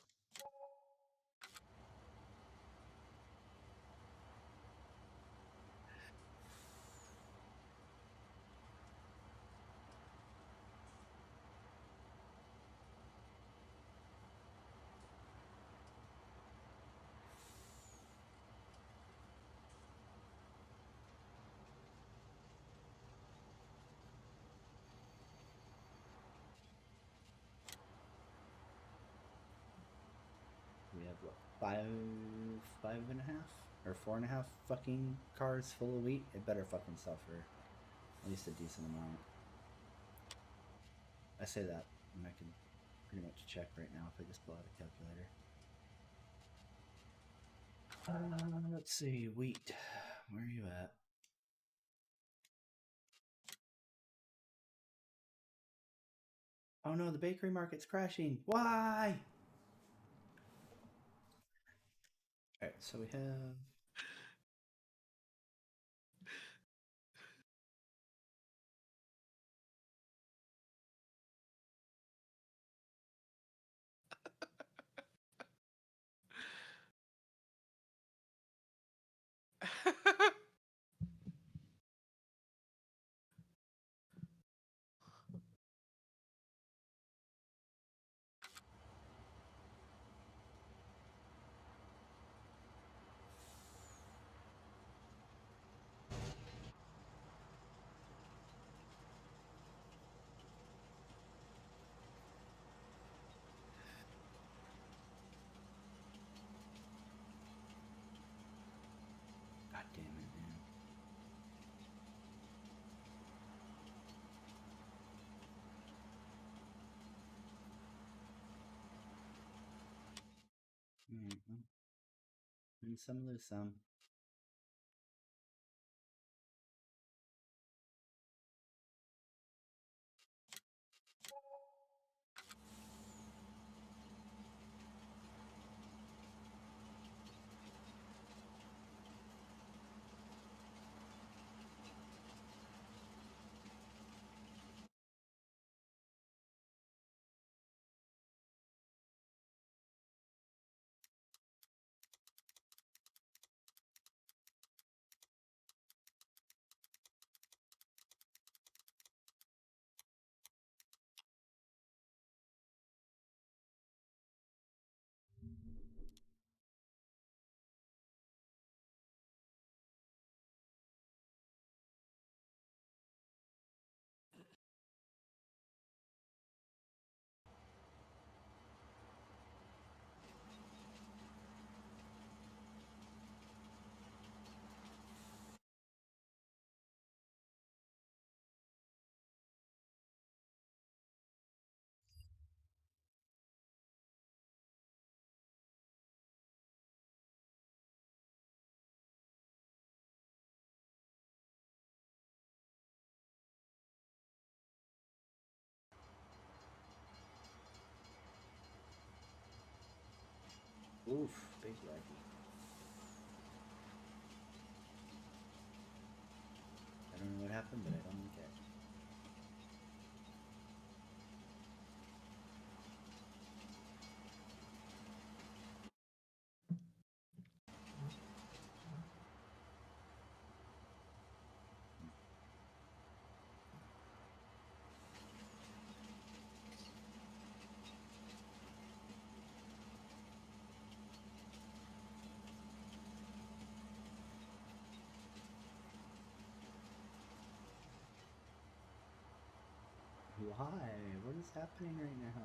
We have what, five and a half or 4.5 fucking cars full of wheat. It better fucking sell for at least a decent amount. I say that, and I can pretty much check right now if I just pull out a calculator. Let's see, wheat. Where are you at? Oh no, the bakery market's crashing. Why? Alright, so we have. God damn it, man. Mm-hmm. Win some, lose some. Oof, big lucky. I don't know what happened, but I don't care. Why? What is happening right now?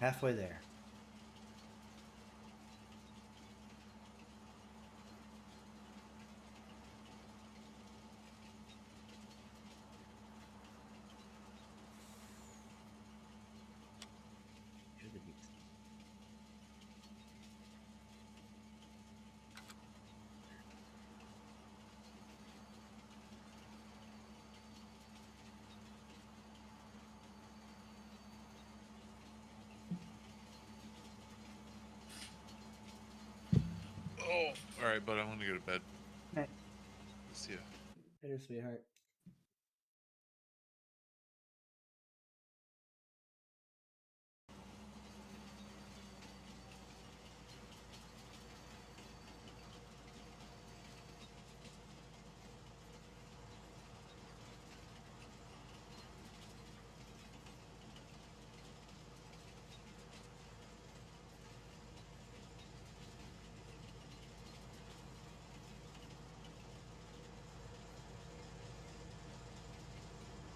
Halfway there. Here's the beats. Oh, all right, but I want to go to bed. Night. See ya. Later, sweetheart.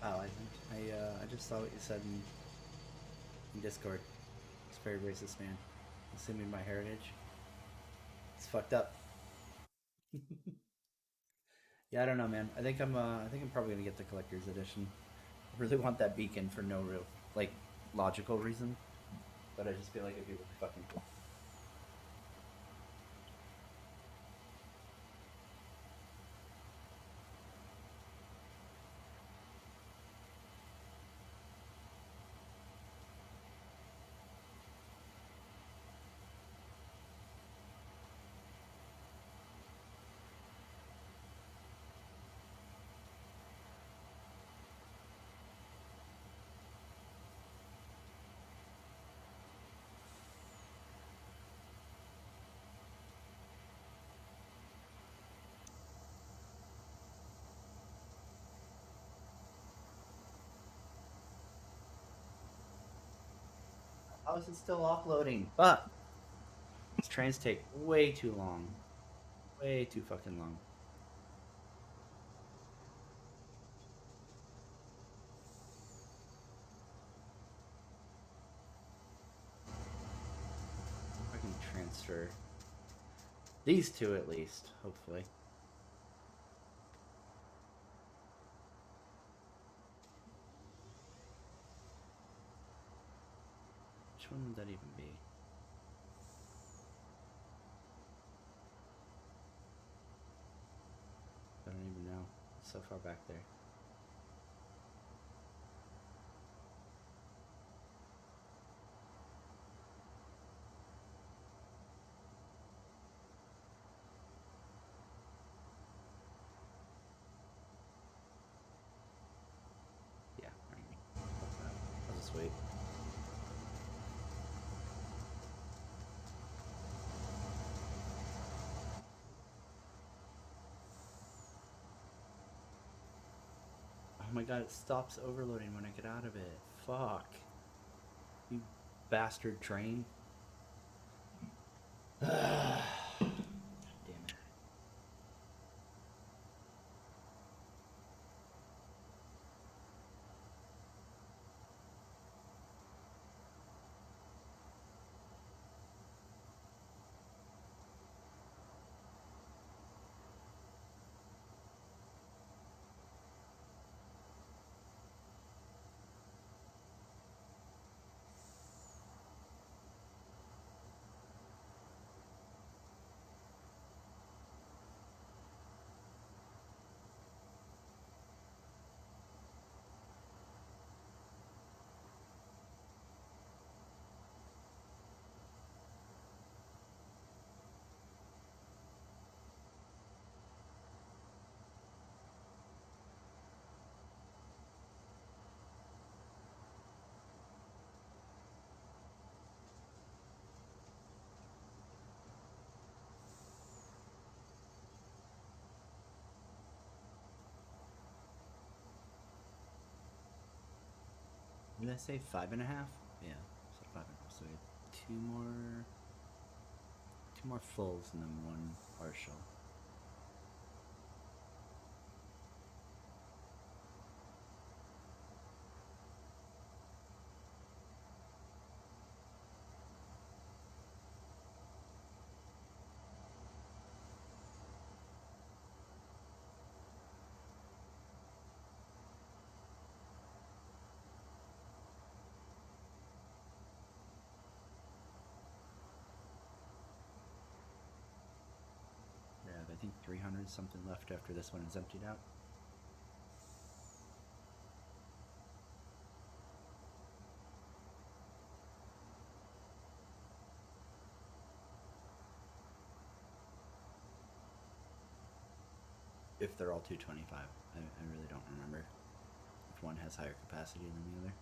Oh, I just saw what you said in Discord. It's very racist, man. Assuming my heritage. It's fucked up. Yeah, I don't know, man. I think I'm probably gonna get the collector's edition. I really want that beacon for no real like logical reason, but I just feel like it'd be really fucking cool. How is it still offloading? But these trains take way too long. Way too fucking long. I can transfer these two at least, hopefully. Which one would that even be? I don't even know. It's so far back there. Yeah, alright. I'll just wait. Oh my god, it stops overloading when I get out of it. Fuck. You bastard train. Damn it. Did I say 5.5? Yeah, so 5.5. So we have two more fulls and then one partial. Yeah, I think 300 something left after this one is emptied out. If they're all 225. I really don't remember if one has higher capacity than the other.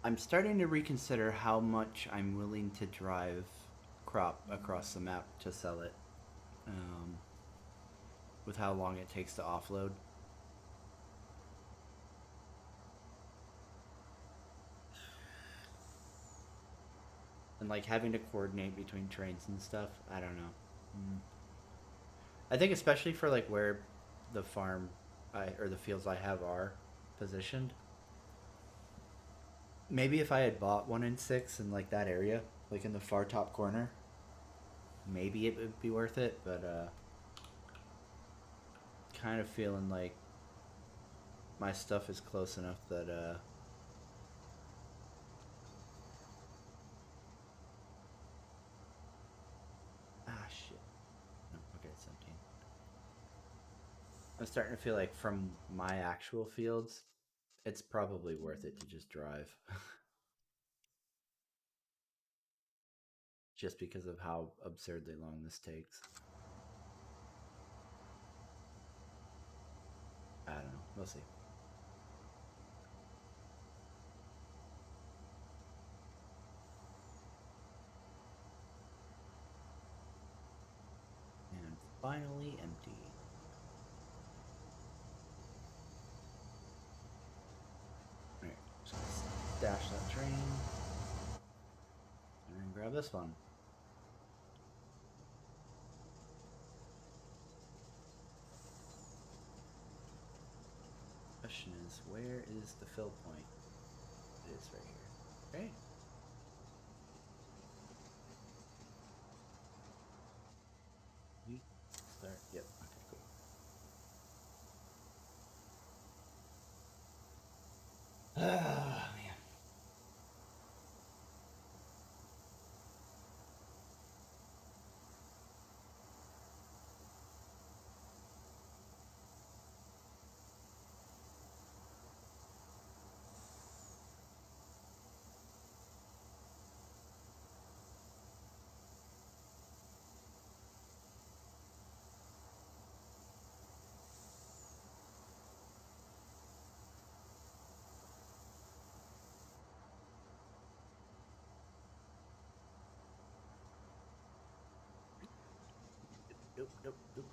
I'm starting to reconsider how much I'm willing to drive crop across the map to sell it, um, with how long it takes to offload. And like having to coordinate between trains and stuff. I don't know. Mm. I think especially for like where the farm or the fields I have are positioned. Maybe if I had bought 1 in 6 in like that area, like in the far top corner, maybe it would be worth it. But kind of feeling like my stuff is close enough that shit. No, okay, it's 17. I'm starting to feel like from my actual fields, it's probably worth it to just drive. Just because of how absurdly long this takes. I don't know. We'll see. And finally empty. Alright, just gonna stash that train. And then grab this one. Question is, where is the fill point? It is right here. Okay. We start. Yep. Okay, cool. Ah, man. Nope, nope, nope.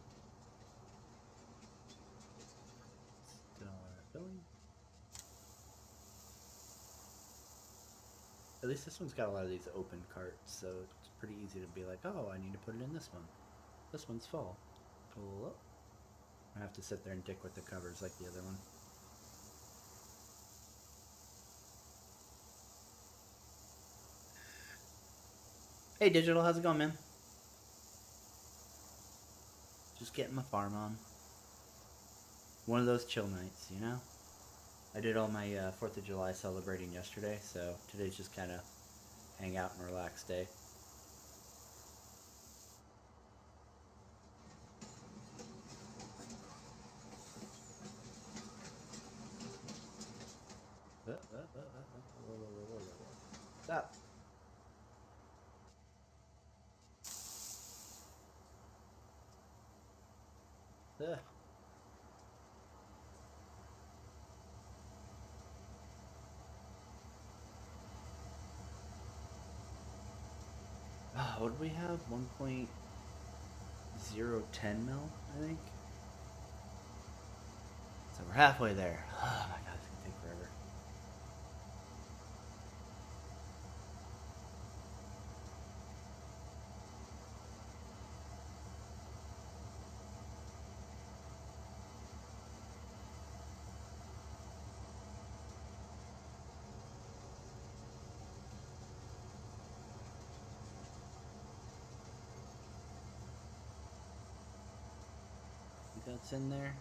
Start filling. At least this one's got a lot of these open carts, so it's pretty easy to be like, oh, I need to put it in this one. This one's full. Pull up. I have to sit there and dick with the covers like the other one. Hey, Digital, how's it going, man? Just getting my farm on. One of those chill nights, you know? I did all my 4th of July celebrating yesterday, so today's just kind of hang out and relax day. Stop. Ugh. What did we have? 1.010 mil, I think? So we're halfway there. Oh my god, it's gonna take forever. Think that's in there?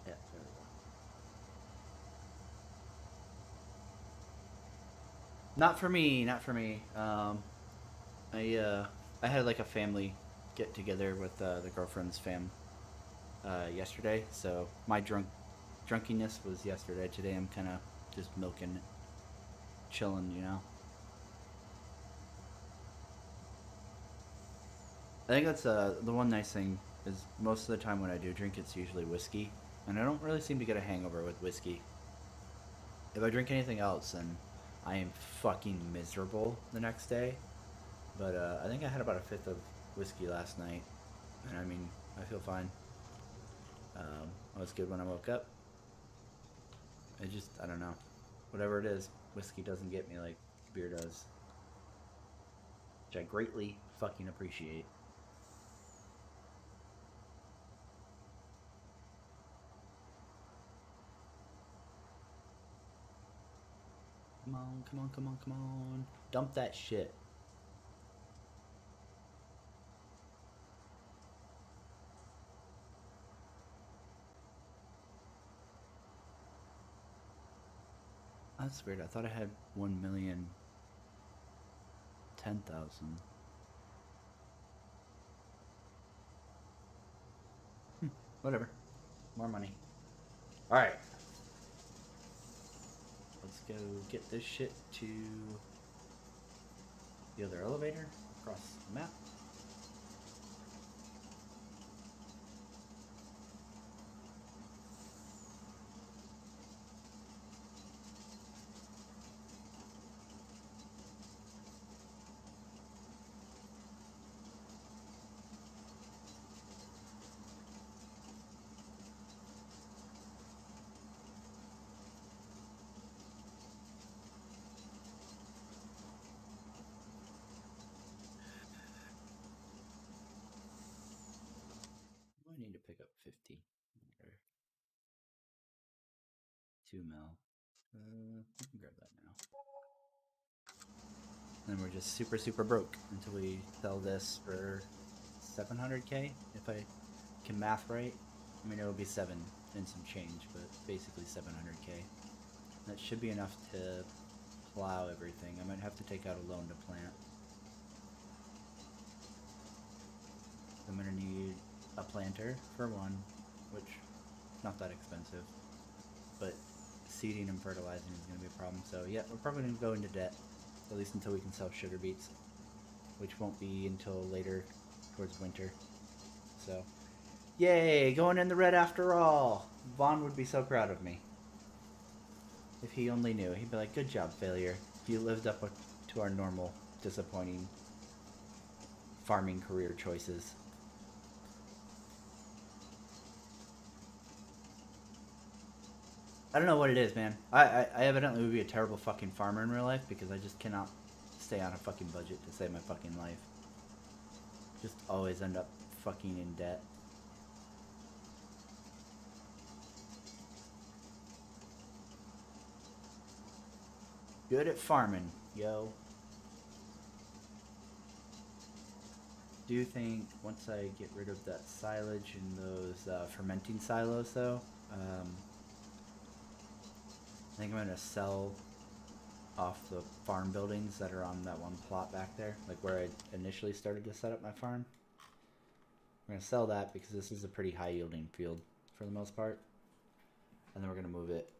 Yeah, there we go. Not for me, not for me. I had like a family get together with the girlfriend's fam yesterday, so my drunkenness was yesterday. Today I'm kind of just milking it, chilling, you know. I think that's the one nice thing is most of the time when I do drink, it's usually whiskey. And I don't really seem to get a hangover with whiskey. If I drink anything else, then I am fucking miserable the next day. But I think I had about a fifth of whiskey last night, and I mean, I feel fine. I was good when I woke up. It just, I don't know. Whatever it is, whiskey doesn't get me like beer does, which I greatly fucking appreciate. Come on, come on, come on, come on. Dump that shit. That's weird. I thought I had 1,010,000. Whatever. More money. Alright. Let's go get this shit to the other elevator across the map. I need to pick up 50 or 2 mil. We can grab that now. Then we're just super, super broke until we sell this for 700k. If I can math right, I mean, it'll be 7 and some change, but basically 700k. That should be enough to plow everything. I might have to take out a loan to plant. I'm gonna need a planter for one, which not that expensive, but seeding and fertilizing is gonna be a problem. So yeah, we're probably gonna go into debt, at least until we can sell sugar beets, which won't be until later towards winter. So yay, going in the red after all. Vaughn would be so proud of me. If he only knew, he'd be like, good job, failure. You lived up to our normal disappointing farming career choices. I don't know what it is, man. I evidently would be a terrible fucking farmer in real life because I just cannot stay on a fucking budget to save my fucking life. Just always end up fucking in debt. Good at farming, yo. Do think once I get rid of that silage and those fermenting silos, though, I think I'm gonna sell off the farm buildings that are on that one plot back there, like where I initially started to set up my farm. I'm gonna sell that because this is a pretty high yielding field for the most part, and then we're gonna move it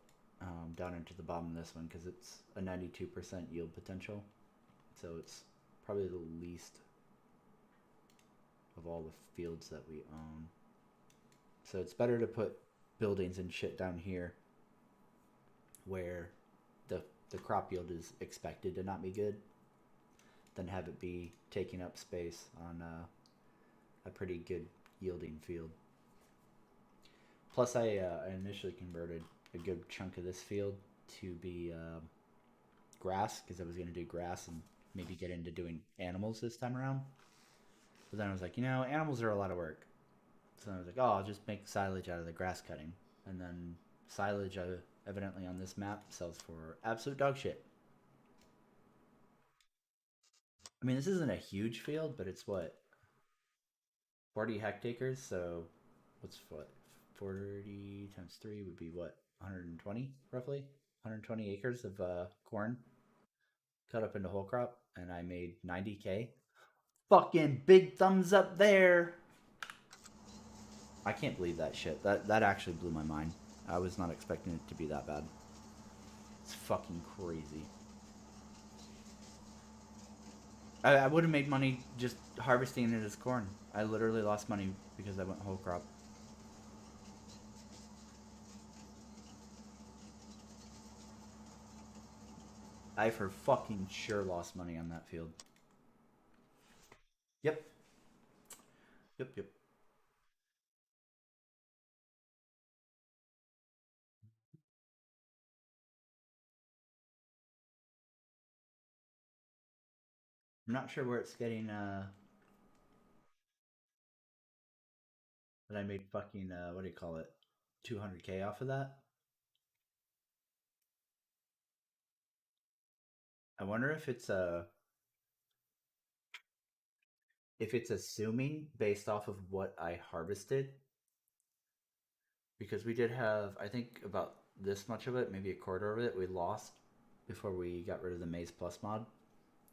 down into the bottom of this one because it's a 92% yield potential, so it's probably the least of all the fields that we own. So it's better to put buildings and shit down here where the crop yield is expected to not be good than have it be taking up space on a pretty good yielding field. Plus, I initially converted a good chunk of this field to be grass because I was going to do grass and maybe get into doing animals this time around. But then I was like, animals are a lot of work. So I was like, oh, I'll just make silage out of the grass cutting. And then silage, evidently on this map, sells for absolute dog shit. I mean, this isn't a huge field, but it's what, 40 hectares. So what 40 times 3 would be what, 120 roughly? 120 acres of corn cut up into whole crop, and I made 90k. Fucking big thumbs up there. I can't believe that shit. That actually blew my mind. I was not expecting it to be that bad. It's fucking crazy. I would have made money just harvesting it as corn. I literally lost money because I went whole crop. I for fucking sure lost money on that field. Yep. Yep. Yep. I'm not sure where it's getting. That I made fucking what do you call it? 200K off of that. I wonder if it's assuming based off of what I harvested, because we did have, I think, about this much of it, maybe a quarter of it, we lost before we got rid of the Maize Plus mod,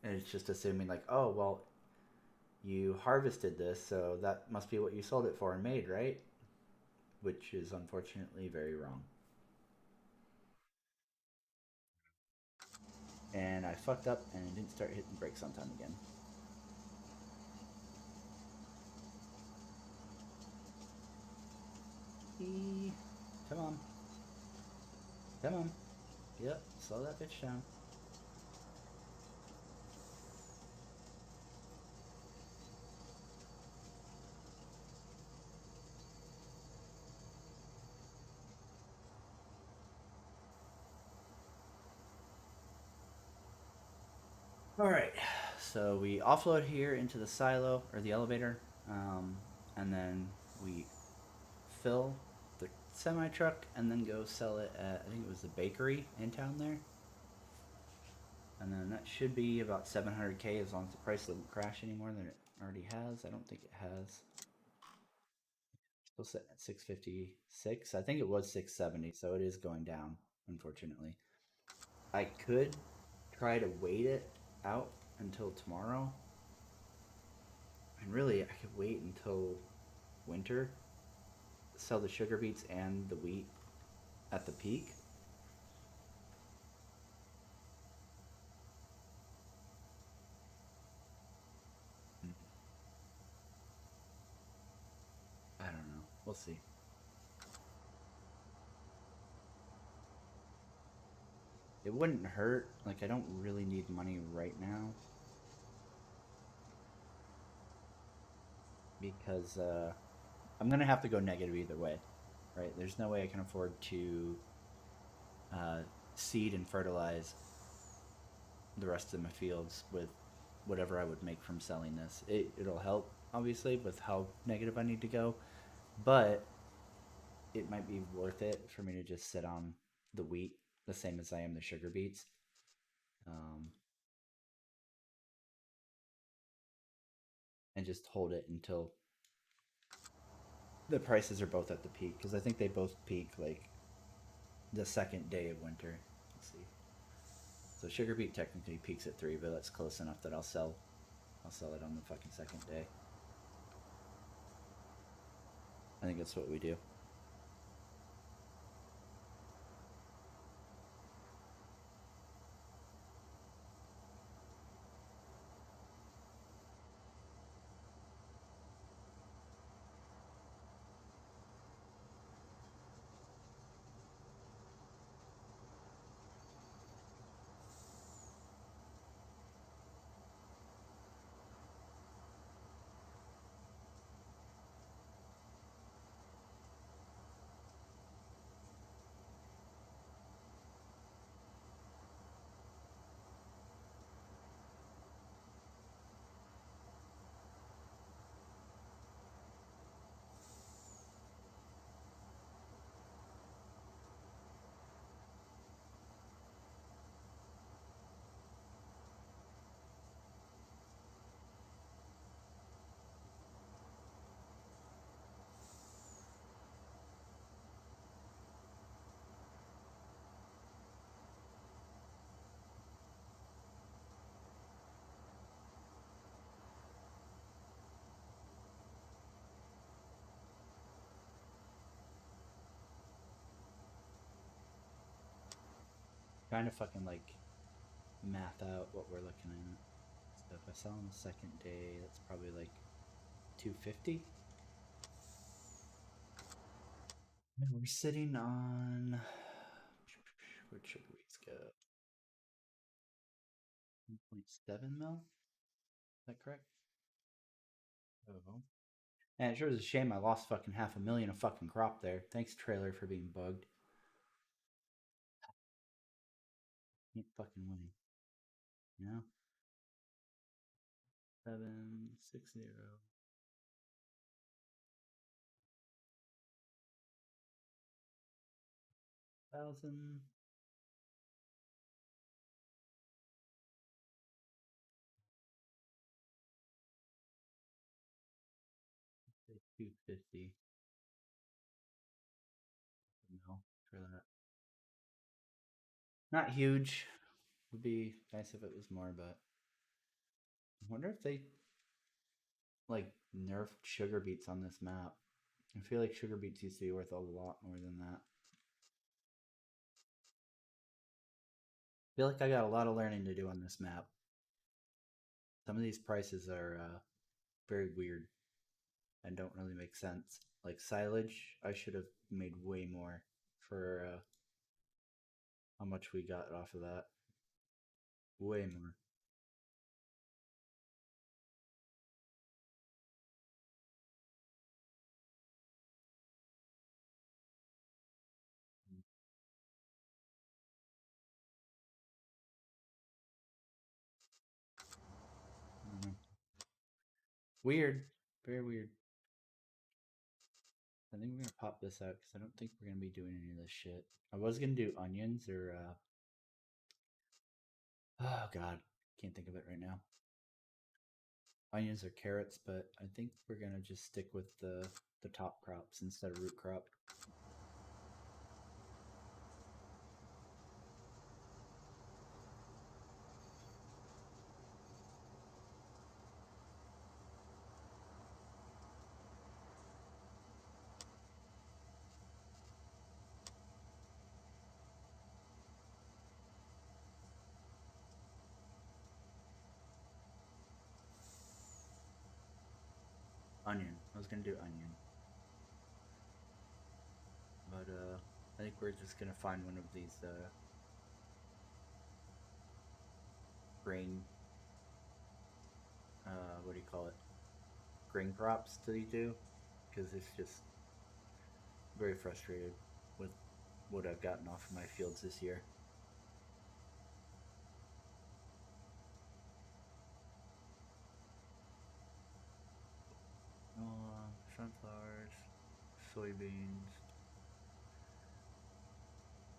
and it's just assuming like, oh well, you harvested this, so that must be what you sold it for and made, right? Which is unfortunately very wrong. And I fucked up and didn't start hitting the brakes on time again. Come on. Come on. Yep, slow that bitch down. All right, so we offload here into the silo or the elevator, and then we fill the semi truck and then go sell it at, I think it was the bakery in town there. And then that should be about 700K as long as the price doesn't crash any more than it already has. I don't think it has. Still sitting at 656. I think it was 670, so it is going down, unfortunately. I could try to wait it out until tomorrow. And really, I could wait until winter, sell the sugar beets and the wheat at the peak. I don't know. We'll see. It wouldn't hurt. Like, I don't really need money right now because I'm going to have to go negative either way, right? There's no way I can afford to uh, seed and fertilize the rest of my fields with whatever I would make from selling this. It'll help, obviously, with how negative I need to go, but it might be worth it for me to just sit on the wheat the same as I am the sugar beets, um, and just hold it until the prices are both at the peak because I think they both peak like the second day of winter. Let's see. So sugar beet technically peaks at 3, but that's close enough that I'll sell it on the fucking second day. I think that's what we do. Trying to fucking like math out what we're looking at. So if I sell on the second day, that's probably like 250. And we're sitting on, where'd sugar beets go? 1.7 mil? Is that correct? Oh. And it sure is a shame I lost fucking $500,000 of fucking crop there. Thanks, trailer, for being bugged. Ain't fucking winning. You know? 760. 1,000. 250 mil for that. Not huge. Would be nice if it was more, but I wonder if they like nerfed sugar beets on this map. I feel like sugar beets used to be worth a lot more than that. I feel like I got a lot of learning to do on this map. Some of these prices are very weird and don't really make sense. Like silage, I should have made way more for how much we got off of that. Way more. I don't know. Weird. Very weird. I think we're gonna pop this out because I don't think we're gonna be doing any of this shit. I was gonna do onions or oh god, can't think of it right now. Onions or carrots, but I think we're gonna just stick with the top crops instead of root crop. Onion. I was gonna do onion. But I think we're just gonna find one of these grain what do you call it? Grain crops to do because it's just very frustrated with what I've gotten off of my fields this year. Sunflowers, soybeans.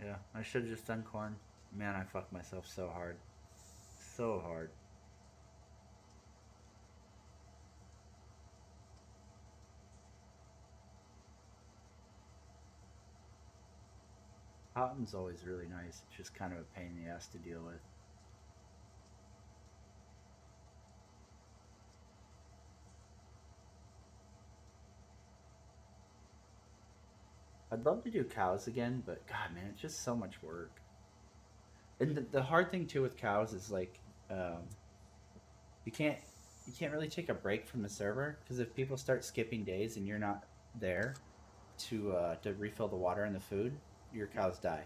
Yeah, I should have just done corn. Man, I fucked myself so hard. So hard. Cotton's always really nice. It's just kind of a pain in the ass to deal with. I'd love to do cows again, but god, man, it's just so much work. And the hard thing too with cows is like, um, you can't you can't really take a break from the server because if people start skipping days and you're not there to refill the water and the food, your cows die,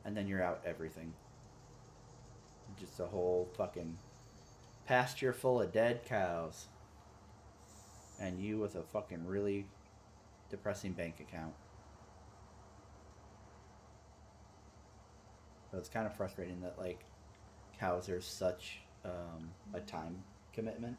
and then you're out everything. Just a whole fucking pasture full of dead cows, and you with a fucking really depressing bank account. So it's kind of frustrating that like cows are such a time commitment.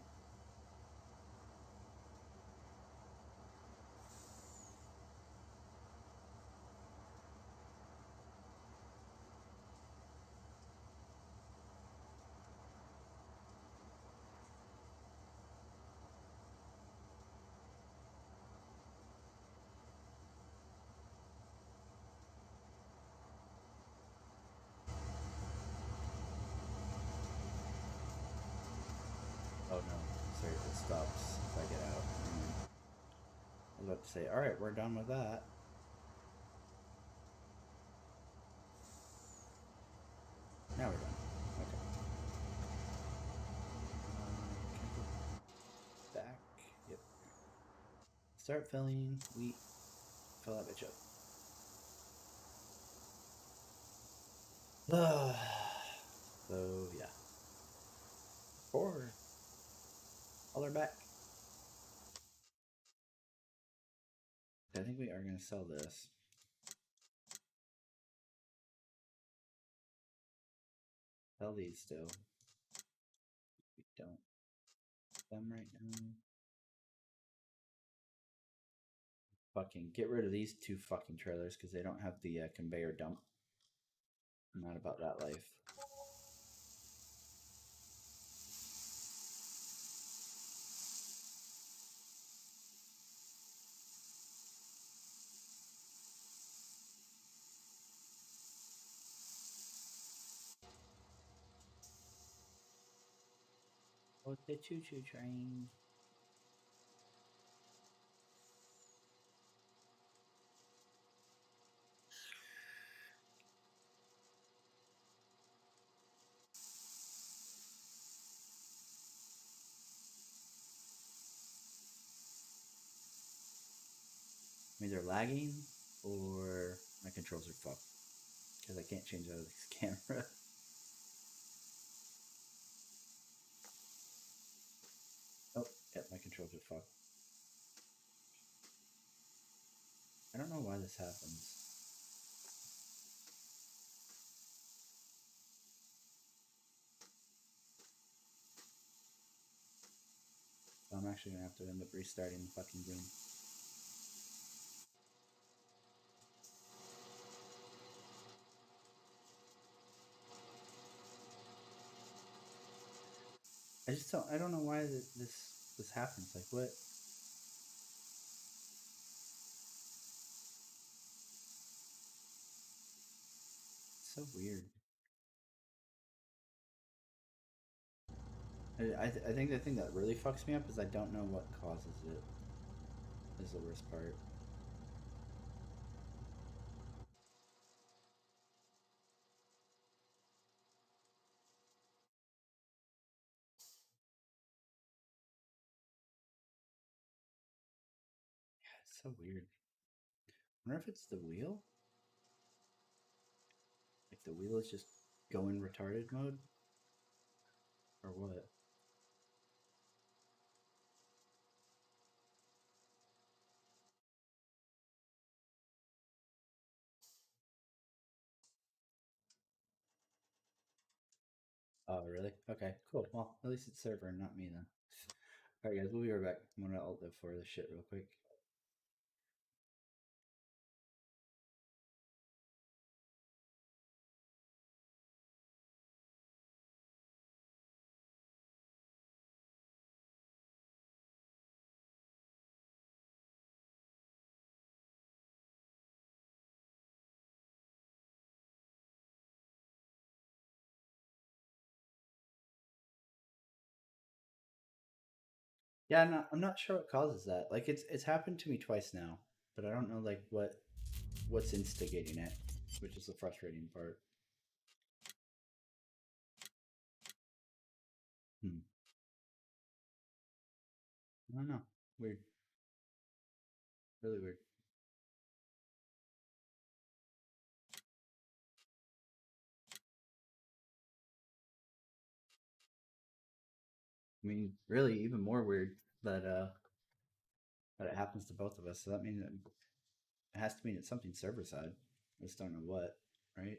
Oh no, sorry, it stops if I get out. I was about to say, all right, we're done with that. Now we're done. Okay. Can I go back? Yep. Start filling wheat. Fill that bitch up. So yeah. Call her back. I think we are going to sell this. Sell these still. We don't. Them right now. Fucking get rid of these two fucking trailers because they don't have the conveyor dump. I'm not about that life. Oh, the choo-choo train. I'm either lagging or my controls are fucked because I can't change out of this camera. Oh, yep, my controls are fucked. I don't know why this happens. So I'm actually gonna have to end up restarting the fucking game. I don't know why this happens. Like what? It's so weird. I think the thing that really fucks me up is I don't know what causes it. Is the worst part. Yeah, it's so weird. I wonder if it's the wheel? Like the wheel is just going retarded mode? Or what? Oh, really? Okay, cool. Well, at least it's server and not me then. Alright guys, we'll be right back. I'm gonna alt F4 this shit real quick. Yeah, I'm not sure what causes that. Like it's happened to me twice now, but I don't know like what's instigating it, which is the frustrating part. Hmm. I don't know. Weird. Really weird. I mean, really even more weird that it happens to both of us. So that means it has to mean it's something server side. I just don't know what, right?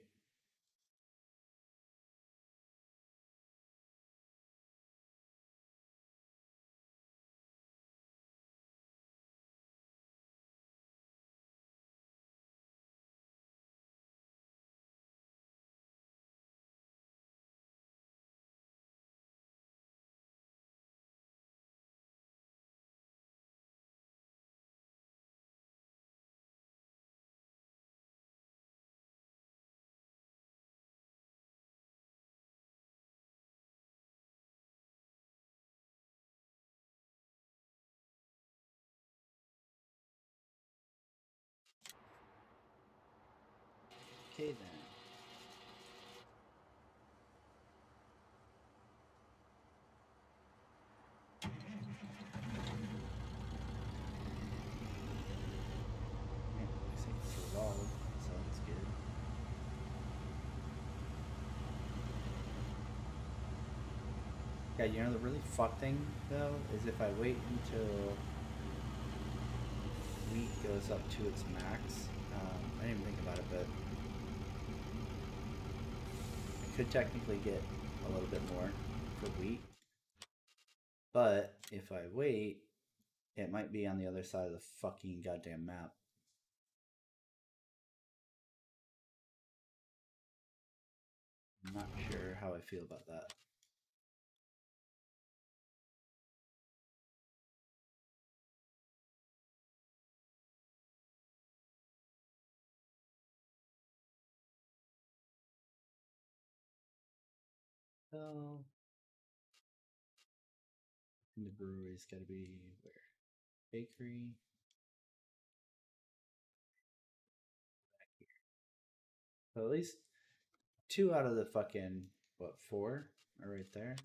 Okay then. Man, I think it's resolved, so that's good. Yeah, you know the really fucked thing though is if I wait until wheat goes up to its max. I didn't even think about it, but I could technically get a little bit more for wheat. But if I wait, it might be on the other side of the fucking goddamn map. I'm not sure how I feel about that. So, the brewery's got to be where? Bakery. So at least 2 out of the fucking, what, 4 are right there.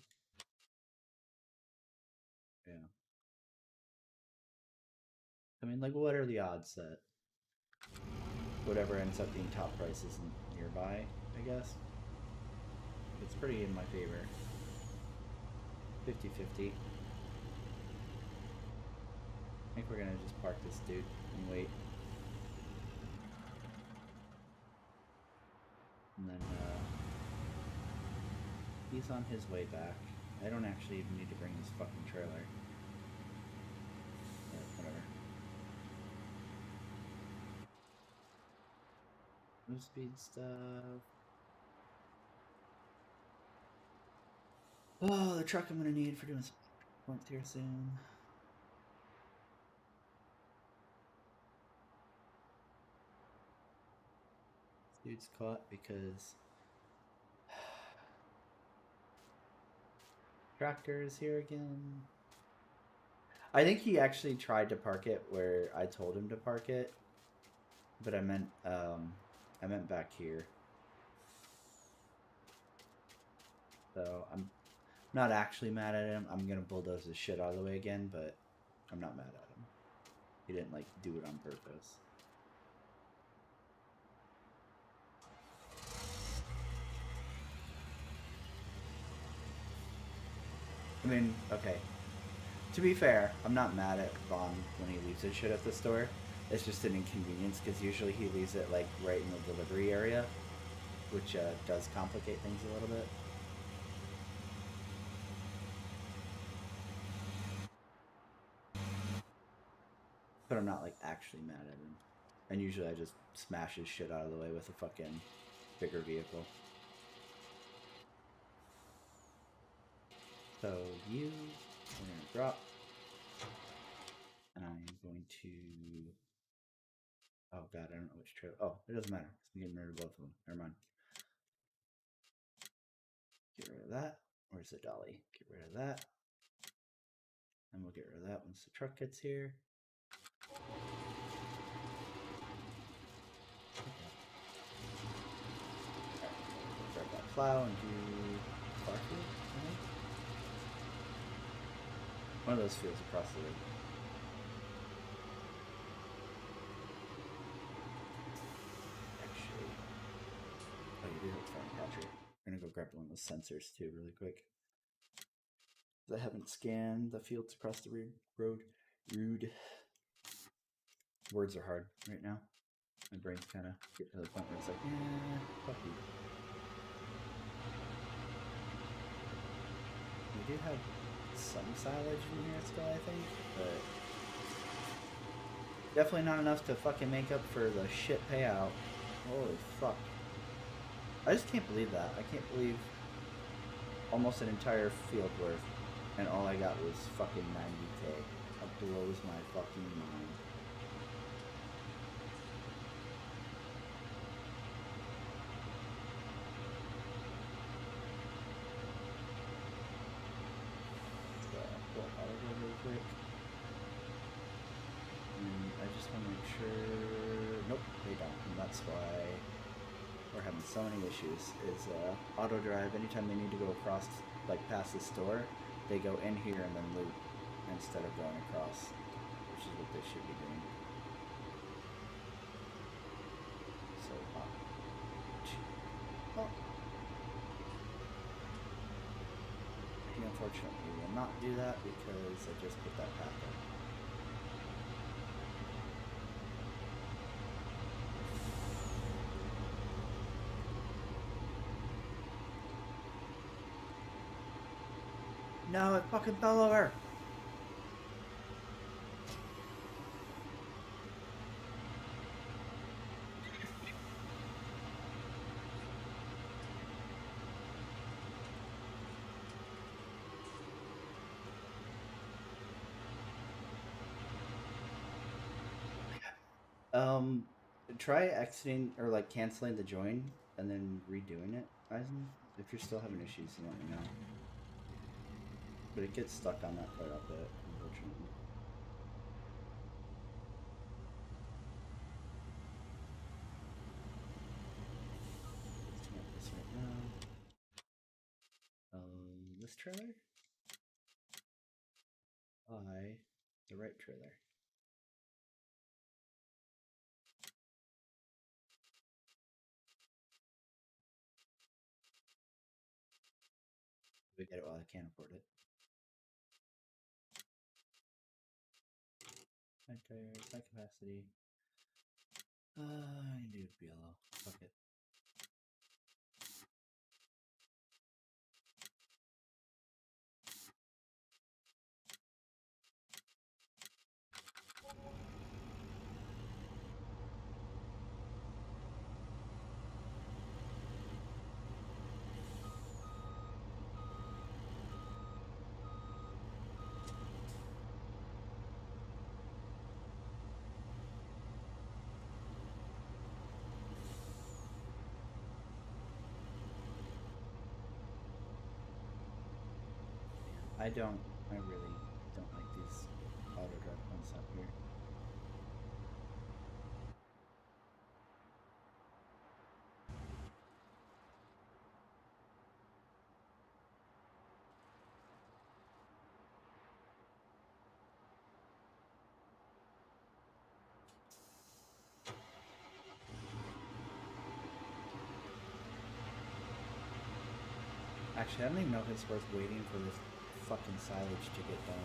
Yeah. I mean, like, what are the odds that whatever ends up being top price isn't nearby, I guess? It's pretty in my favor. 50-50. I think we're gonna just park this dude and wait. And then, he's on his way back. I don't actually even need to bring this fucking trailer. But whatever. Move speed stuff. Oh, the truck I'm gonna need for doing some points here soon. This dude's caught because tractor is here again. I think he actually tried to park it where I told him to park it, but I meant back here. So I'm not actually mad at him. I'm gonna bulldoze his shit out of the way again, but I'm not mad at him. He didn't like do it on purpose. I mean, okay. To be fair, I'm not mad at Vaughn when he leaves his shit at the store. It's just an inconvenience because usually he leaves it like right in the delivery area, which does complicate things a little bit. But I'm not like actually mad at him. And usually I just smash his shit out of the way with a fucking bigger vehicle. So you are gonna drop. And I'm going to. Oh god, I don't know which trail. Oh, it doesn't matter. I'm getting rid of both of them. Never mind. Get rid of that. Where's the dolly? Get rid of that. And we'll get rid of that once the truck gets here. Grab that plow and do far field, I think. One of those fields across the road. Actually, oh, you do have a farm catcher. I'm gonna go grab one of those sensors too, really quick. I haven't scanned the fields across the road. Rude. Words are hard right now. My brain's kind of getting to the point where it's like, fuck you. We do have some silage in here still, I think, but definitely not enough to fucking make up for the shit payout. Holy fuck. I just can't believe that. I can't believe almost an entire field worth and all I got was fucking 90k. That blows my fucking mind. Really quick. And I just want to make sure. Nope, they don't. And that's why we're having so many issues. Is auto drive. Anytime they need to go across, like past the store, they go in here and then loop instead of going across, which is what they should be doing. So I We unfortunately will not do that because I just put that path there. No, it fucking fell over! Try exiting or like canceling the join and then redoing it, Eisen. If you're still having issues, let me know. But it gets stuck on that quite a bit, unfortunately. Looking at this right now. This trailer? Buy the right trailer. We get it while I can't afford it. Right there, side capacity. I need to do yellow. Fuck it. I really don't like these auto drive ones up here. Actually, I don't even know if it's worth waiting for this fucking silage to get done.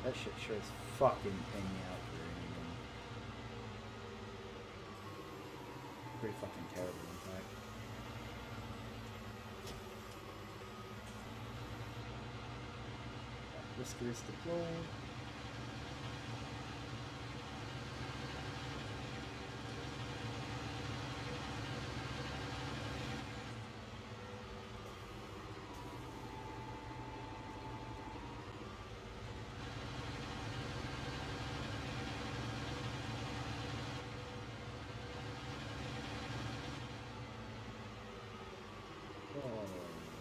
That shit sure is fucking paying me out for anything. Pretty fucking terrible, in fact. Whiskers deployed.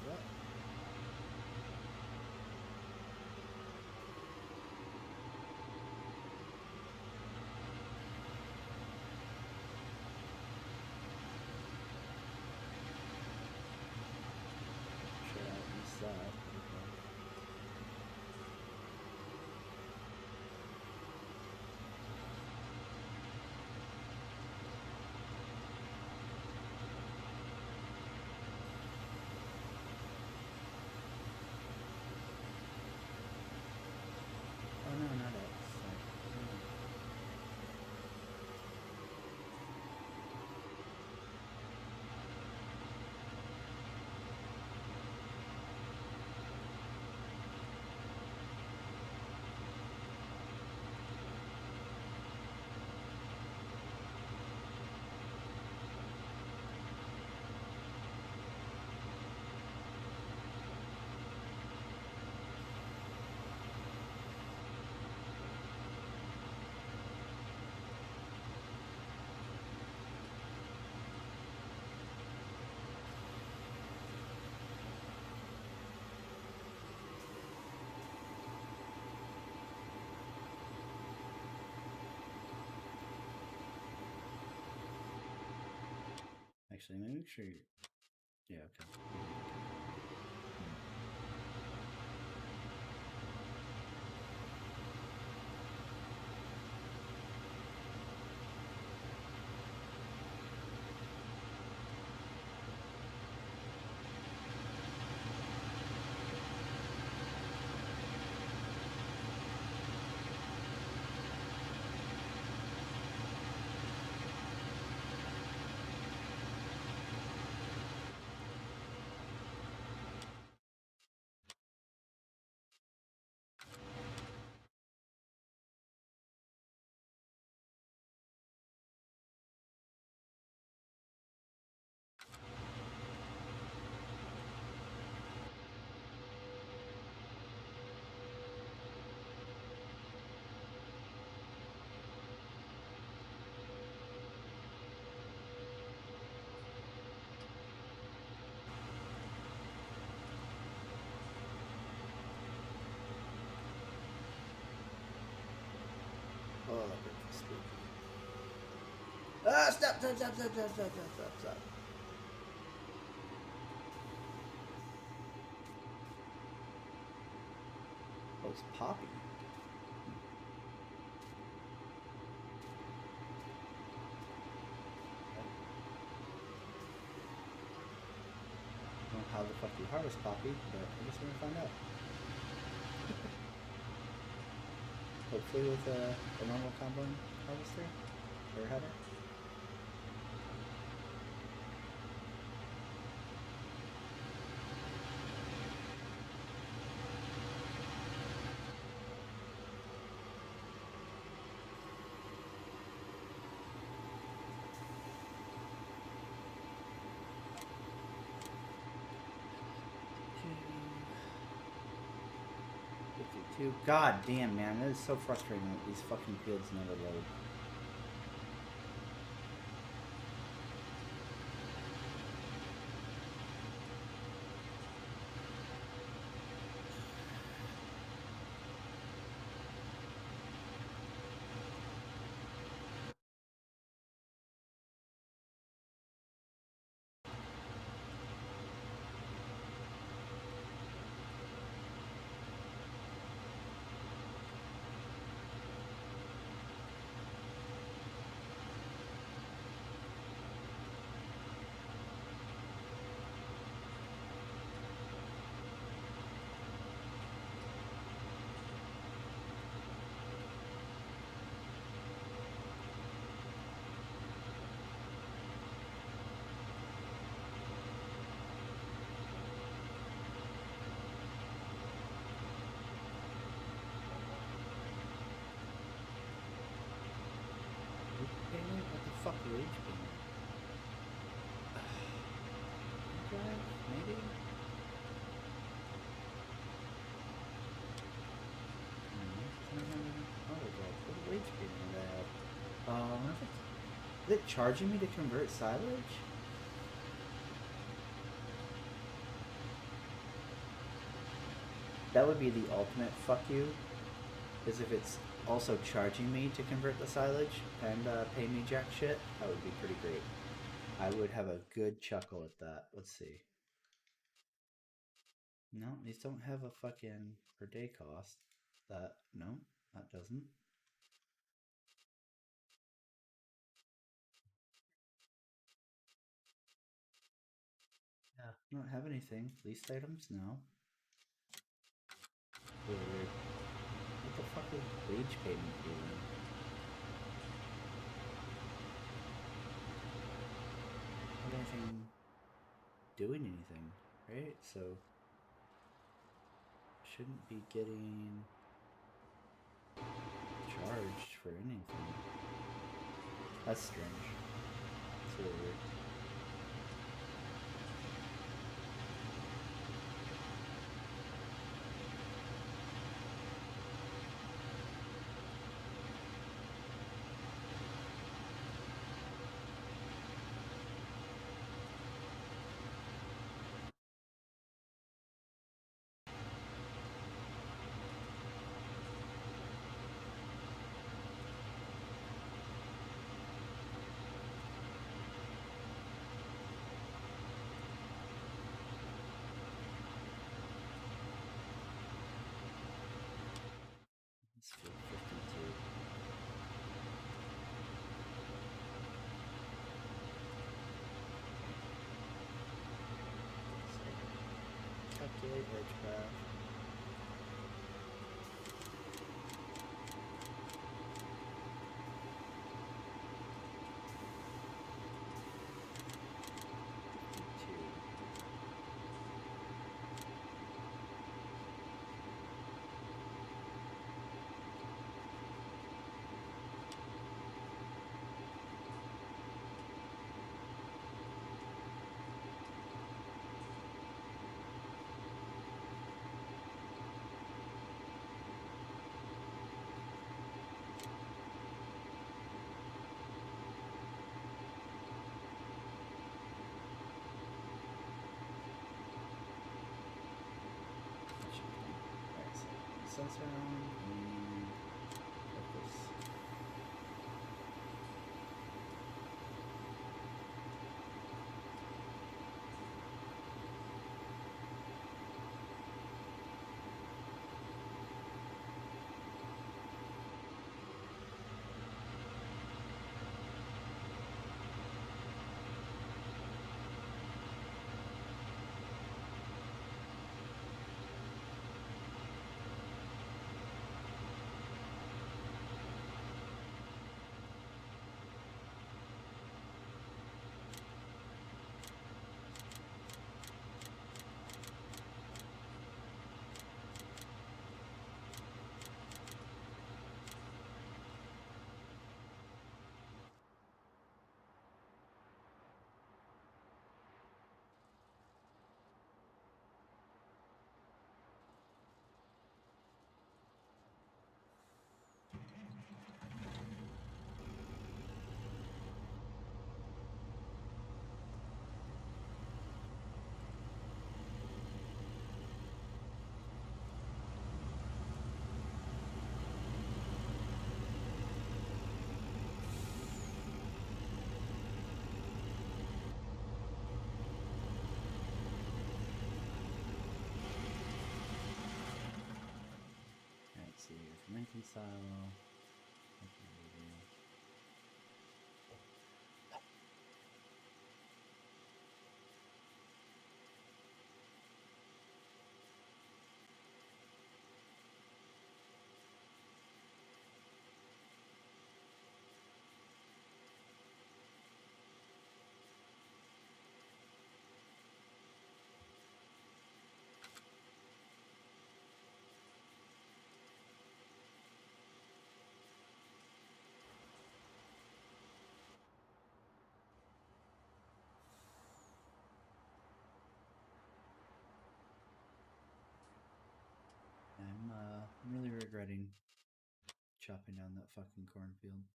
What? Sure, I missed that. Okay. Oh no, not X. Actually, let me make sure. Yeah, okay. Ah, stop, stop, stop, stop, stop, stop, stop, stop. Oh, it's Poppy. I don't know how the fuck you harvest Poppy, but I guess we're gonna find out. Hopefully with a normal combine harvester or header. God damn, man, that is so frustrating that these fucking fields never load. What the fuck, rage payment? Okay, maybe? Oh, what wage payment did I have? Is it charging me to convert silage? That would be the ultimate fuck you, is if it's also charging me to convert the silage and pay me jack shit. That would be pretty great. I would have a good chuckle at that. Let's see. No, these don't have a fucking per day cost. No, that doesn't. Yeah. I don't have anything. Leased items? No. Really weird. What the fuck is wage payment doing? Not anything doing anything, right? So shouldn't be getting charged for anything. That's strange. It's really weird. It's field 52. Calculate edgecraft. Alright, so sensor on and purpose. Reconcile. I'm really regretting chopping down that fucking cornfield.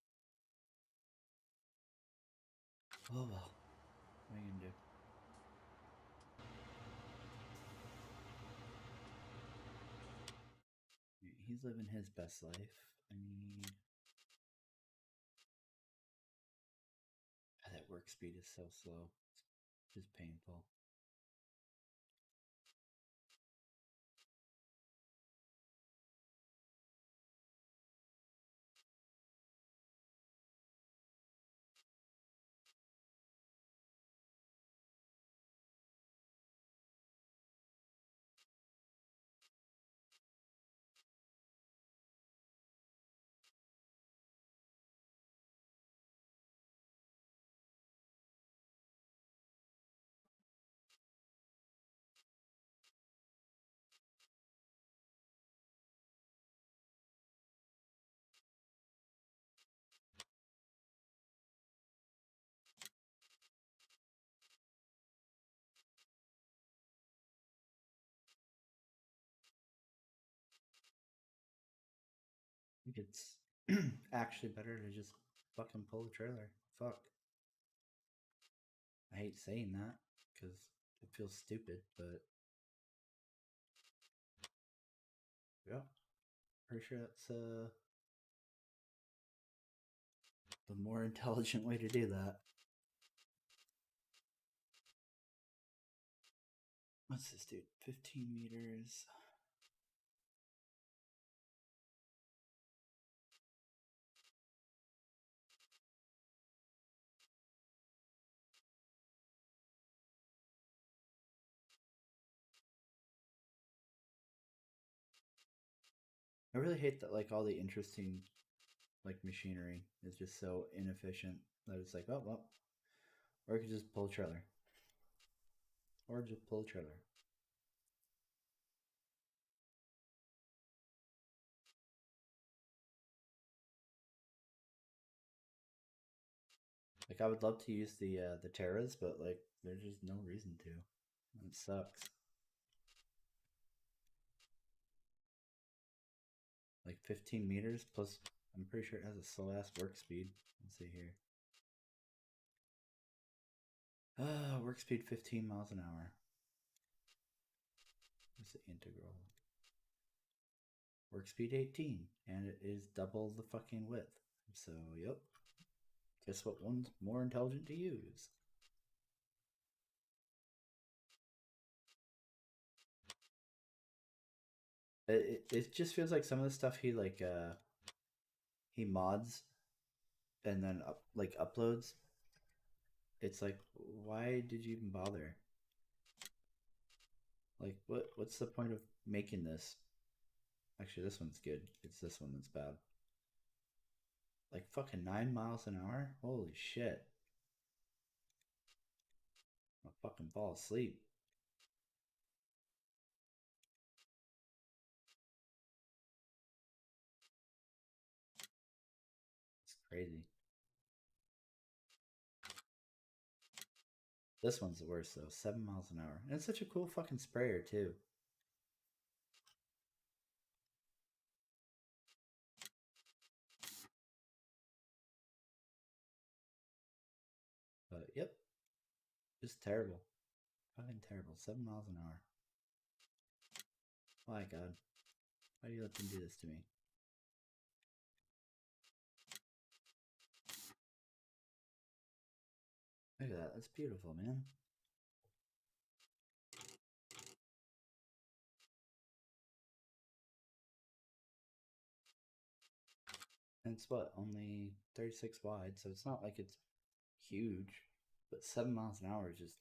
Oh well, what are you gonna do? He's living his best life. I need. God, that work speed is so slow. It's just painful. I think it's actually better to just fucking pull the trailer. Fuck. I hate saying that because it feels stupid, but yeah, pretty sure that's the more intelligent way to do that. What's this dude? 15 meters. I really hate that like all the interesting like machinery is just so inefficient that it's like, oh well, or I could just pull a trailer. Or just pull a trailer. Like I would love to use the Terras, but like there's just no reason to. It sucks. Like 15 meters plus I'm pretty sure it has a slow ass work speed. Let's see here. Work speed 15 miles an hour. What's the integral? Work speed 18, and it is double the fucking width. So, yep. Guess what one's more intelligent to use? It just feels like some of the stuff he mods and then uploads. It's like, why did you even bother? Like, what's the point of making this? Actually, this one's good. It's this one that's bad. Like fucking 9 miles an hour? Holy shit! I'll fucking fall asleep. It's crazy. This one's the worst though. 7 miles an hour, and it's such a cool fucking sprayer too. But yep, just terrible. Fucking terrible. 7 miles an hour. My God, why do you let them do this to me? Look at that. That's beautiful, man. And it's what, only 36 wide, so it's not like it's huge. But 7 miles an hour is just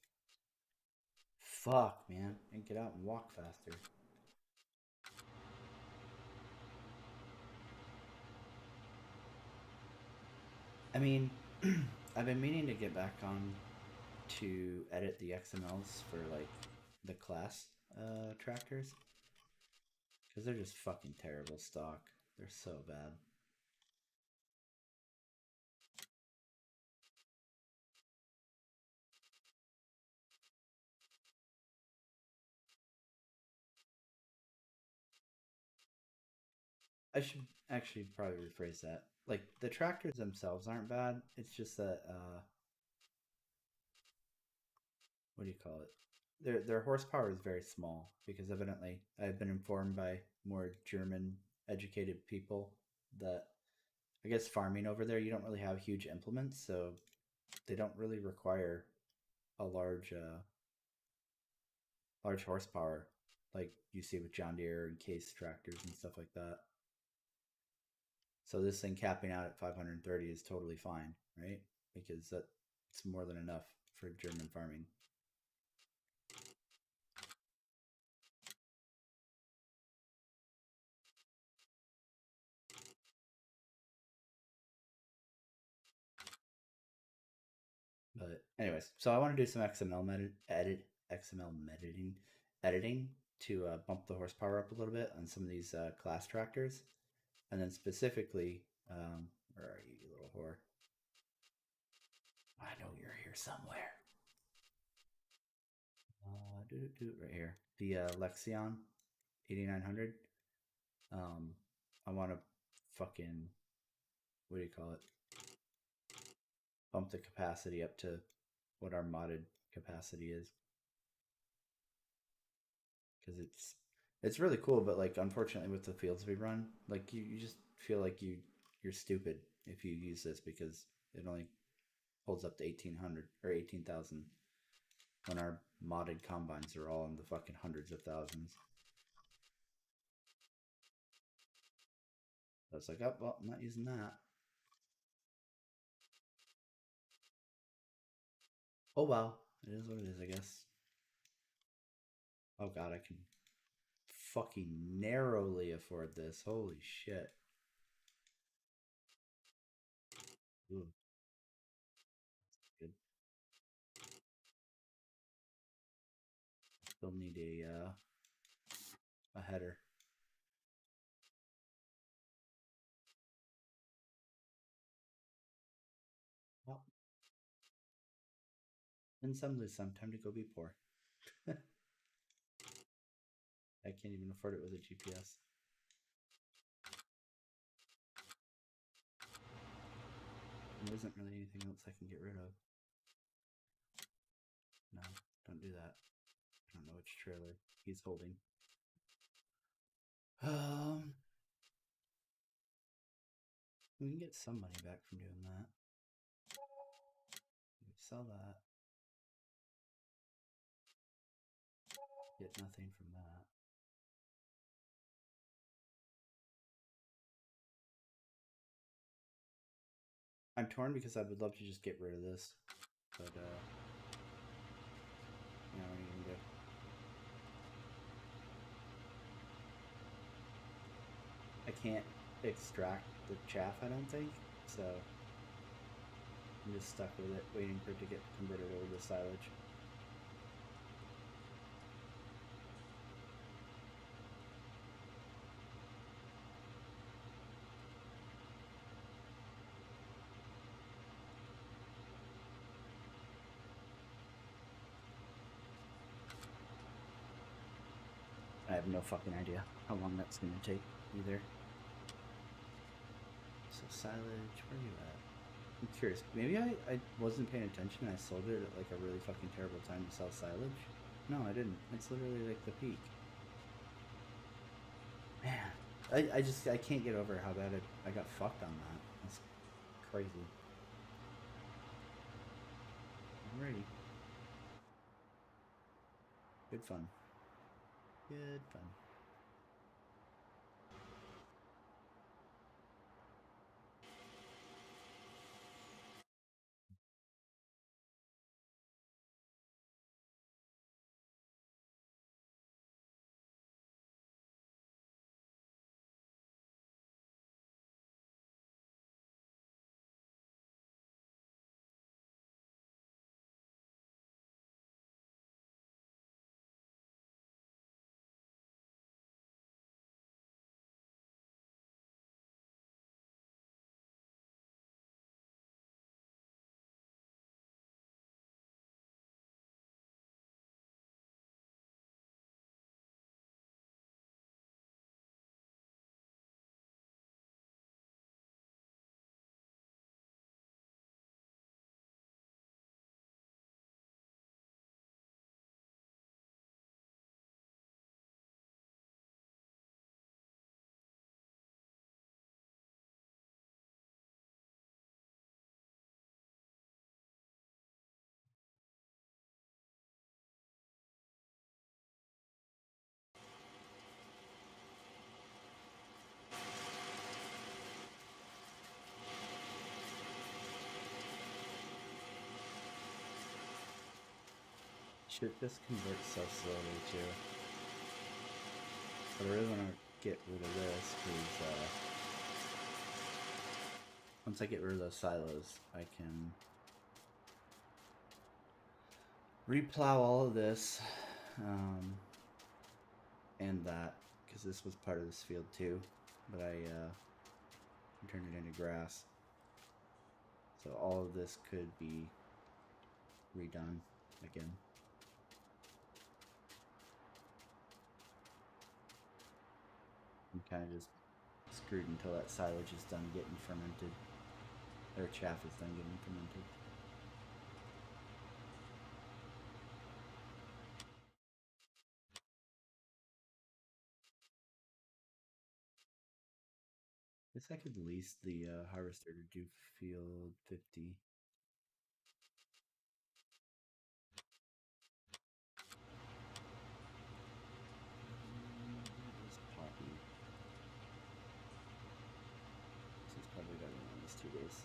fuck, man. And get out and walk faster. I mean, I've been meaning to get back on to edit the XMLs for like the class tractors because they're just fucking terrible stock. They're so bad. I should actually probably rephrase that. Like the tractors themselves aren't bad. It's just that what do you call it? Their horsepower is very small because evidently I've been informed by more German educated people that I guess farming over there you don't really have huge implements, so they don't really require a large horsepower like you see with John Deere and Case tractors and stuff like that. So this thing capping out at 530 is totally fine, right? Because that's more than enough for German farming. But anyways, so I want to do some editing to bump the horsepower up a little bit on some of these class tractors, and then specifically, where are you, you little whore? I know you're here somewhere. Right here, the Lexion 8900. I want to fucking what do you call it? Bump the capacity up to what our modded capacity is because it's really cool, but like unfortunately with the fields we run, like you just feel like you're stupid if you use this because it only holds up to 1800 or 18,000 when our modded combines are all in the fucking hundreds of thousands. I was like, oh well, I'm not using that. Oh well, it is what it is, I guess. Oh god, I can fucking narrowly afford this. Holy shit. Ooh, good. Still need a header. Well, win some, lose some. Time to go be poor. I can't even afford it with a GPS. And there isn't really anything else I can get rid of. No, don't do that. I don't know which trailer he's holding. Um, we can get some money back from doing that. Sell that. Get nothing from that. I'm torn because I would love to just get rid of this, but yeah, what are you gonna do? I can't extract the chaff, I don't think, so I'm just stuck with it, waiting for it to get converted over to silage. I have no fucking idea how long that's gonna take either. So silage, where are you at? I'm curious. Maybe I wasn't paying attention and I sold it at like a really fucking terrible time to sell silage. No, I didn't. It's literally like the peak. Man, I can't get over how bad I got fucked on that. That's crazy. Alrighty. Good fun. Good fun. Shit just converts so slowly too. But I really want to get rid of this because once I get rid of those silos, I can replow all of this and that because this was part of this field too, but I turned it into grass. So all of this could be redone again. I'm kind of just screwed until that silage is done getting fermented. Or chaff is done getting fermented. Guess I could lease the harvester to do field 50. This poppy. This is probably better than these 2 days.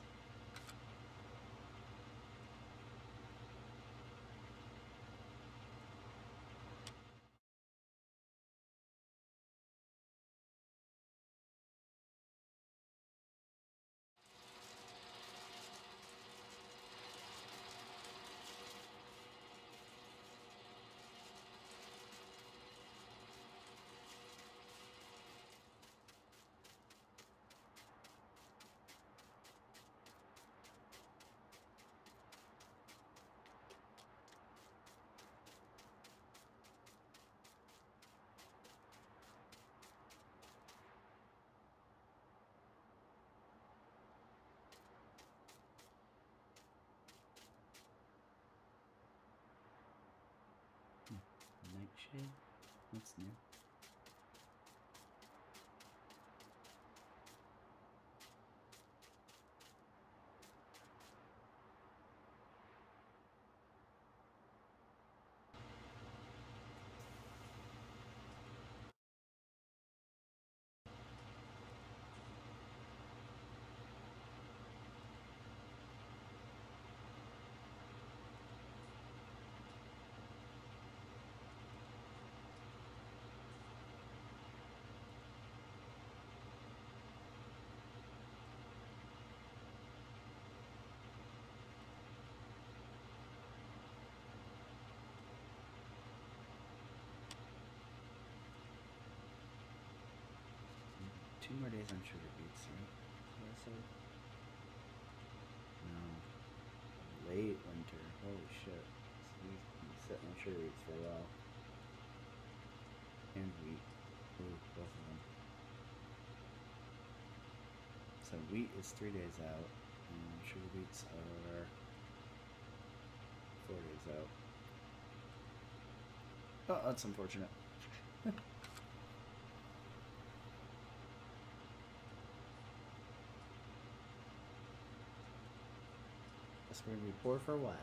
Nightshade? That's new. Two more days on sugar beets, right? That's what I said? No. Late winter. Holy shit. So these been sitting on sugar beets for a while. And wheat. Ooh, both of them. So wheat is 3 days out, and sugar beets are 4 days out. Oh, that's unfortunate. Guess we're gonna be poor for a while.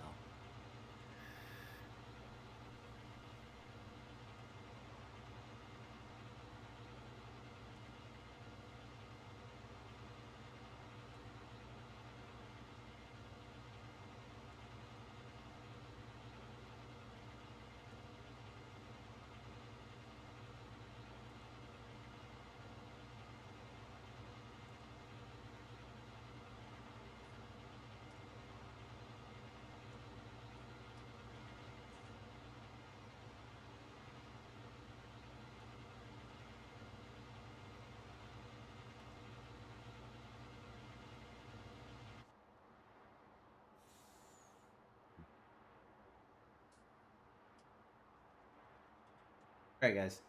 Alright, guys.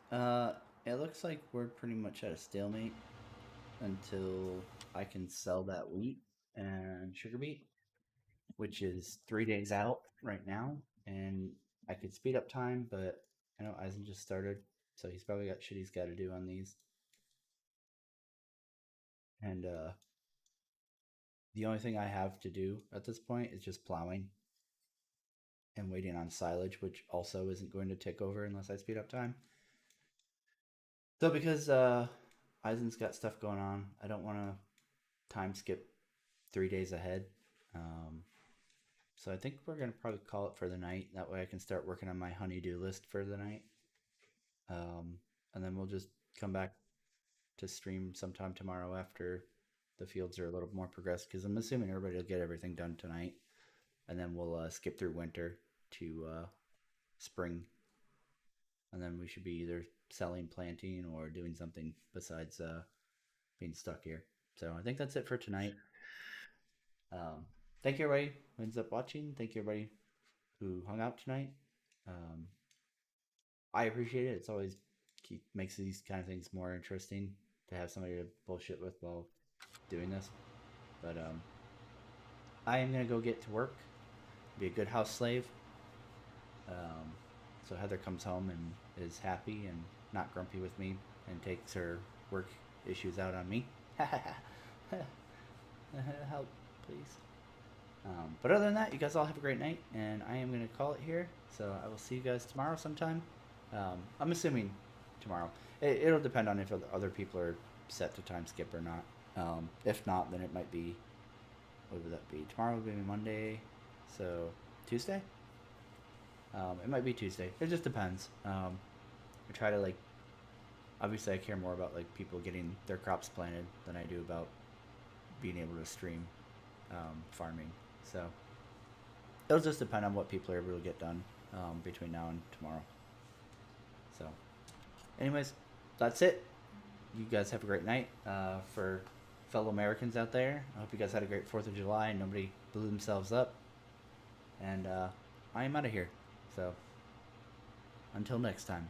It looks like we're pretty much at a stalemate until I can sell that wheat and sugar beet, which is 3 days out right now. And I could speed up time, but I know Eisen just started, so he's probably got shit he's got to do on these. And the only thing I have to do at this point is just plowing and waiting on silage, which also isn't going to tick over unless I speed up time. So because Eisen's got stuff going on, I don't want to time skip 3 days ahead. So I think we're gonna probably call it for the night. That way I can start working on my honeydew list for the night. Um, and then we'll just come back to stream sometime tomorrow after the fields are a little more progressed. Because I'm assuming everybody will get everything done tonight, and then we'll skip through winter to spring, and then we should be either selling, planting, or doing something besides being stuck here. So I think that's it for tonight. Um, Thank you everybody who ends up watching. Thank you everybody who hung out tonight. Um, I appreciate it. It's always makes these kind of things more interesting to have somebody to bullshit with while doing this. But I am gonna go get to work, be a good house slave. Um, so Heather comes home and is happy and not grumpy with me and takes her work issues out on me. Help, please. But other than that, you guys all have a great night, and I am going to call it here. So I will see you guys tomorrow sometime. I'm assuming tomorrow. It'll depend on if other people are set to time skip or not. If not, then it might be. What would that be? Tomorrow would be Monday, so Tuesday. It might be Tuesday. It just depends. I try to like. Obviously, I care more about like people getting their crops planted than I do about being able to stream farming. So it'll just depend on what people are able to get done between now and tomorrow. So, anyways, that's it. You guys have a great night. For fellow Americans out there, I hope you guys had a great 4th of July and nobody blew themselves up. And I am out of here. So, until next time.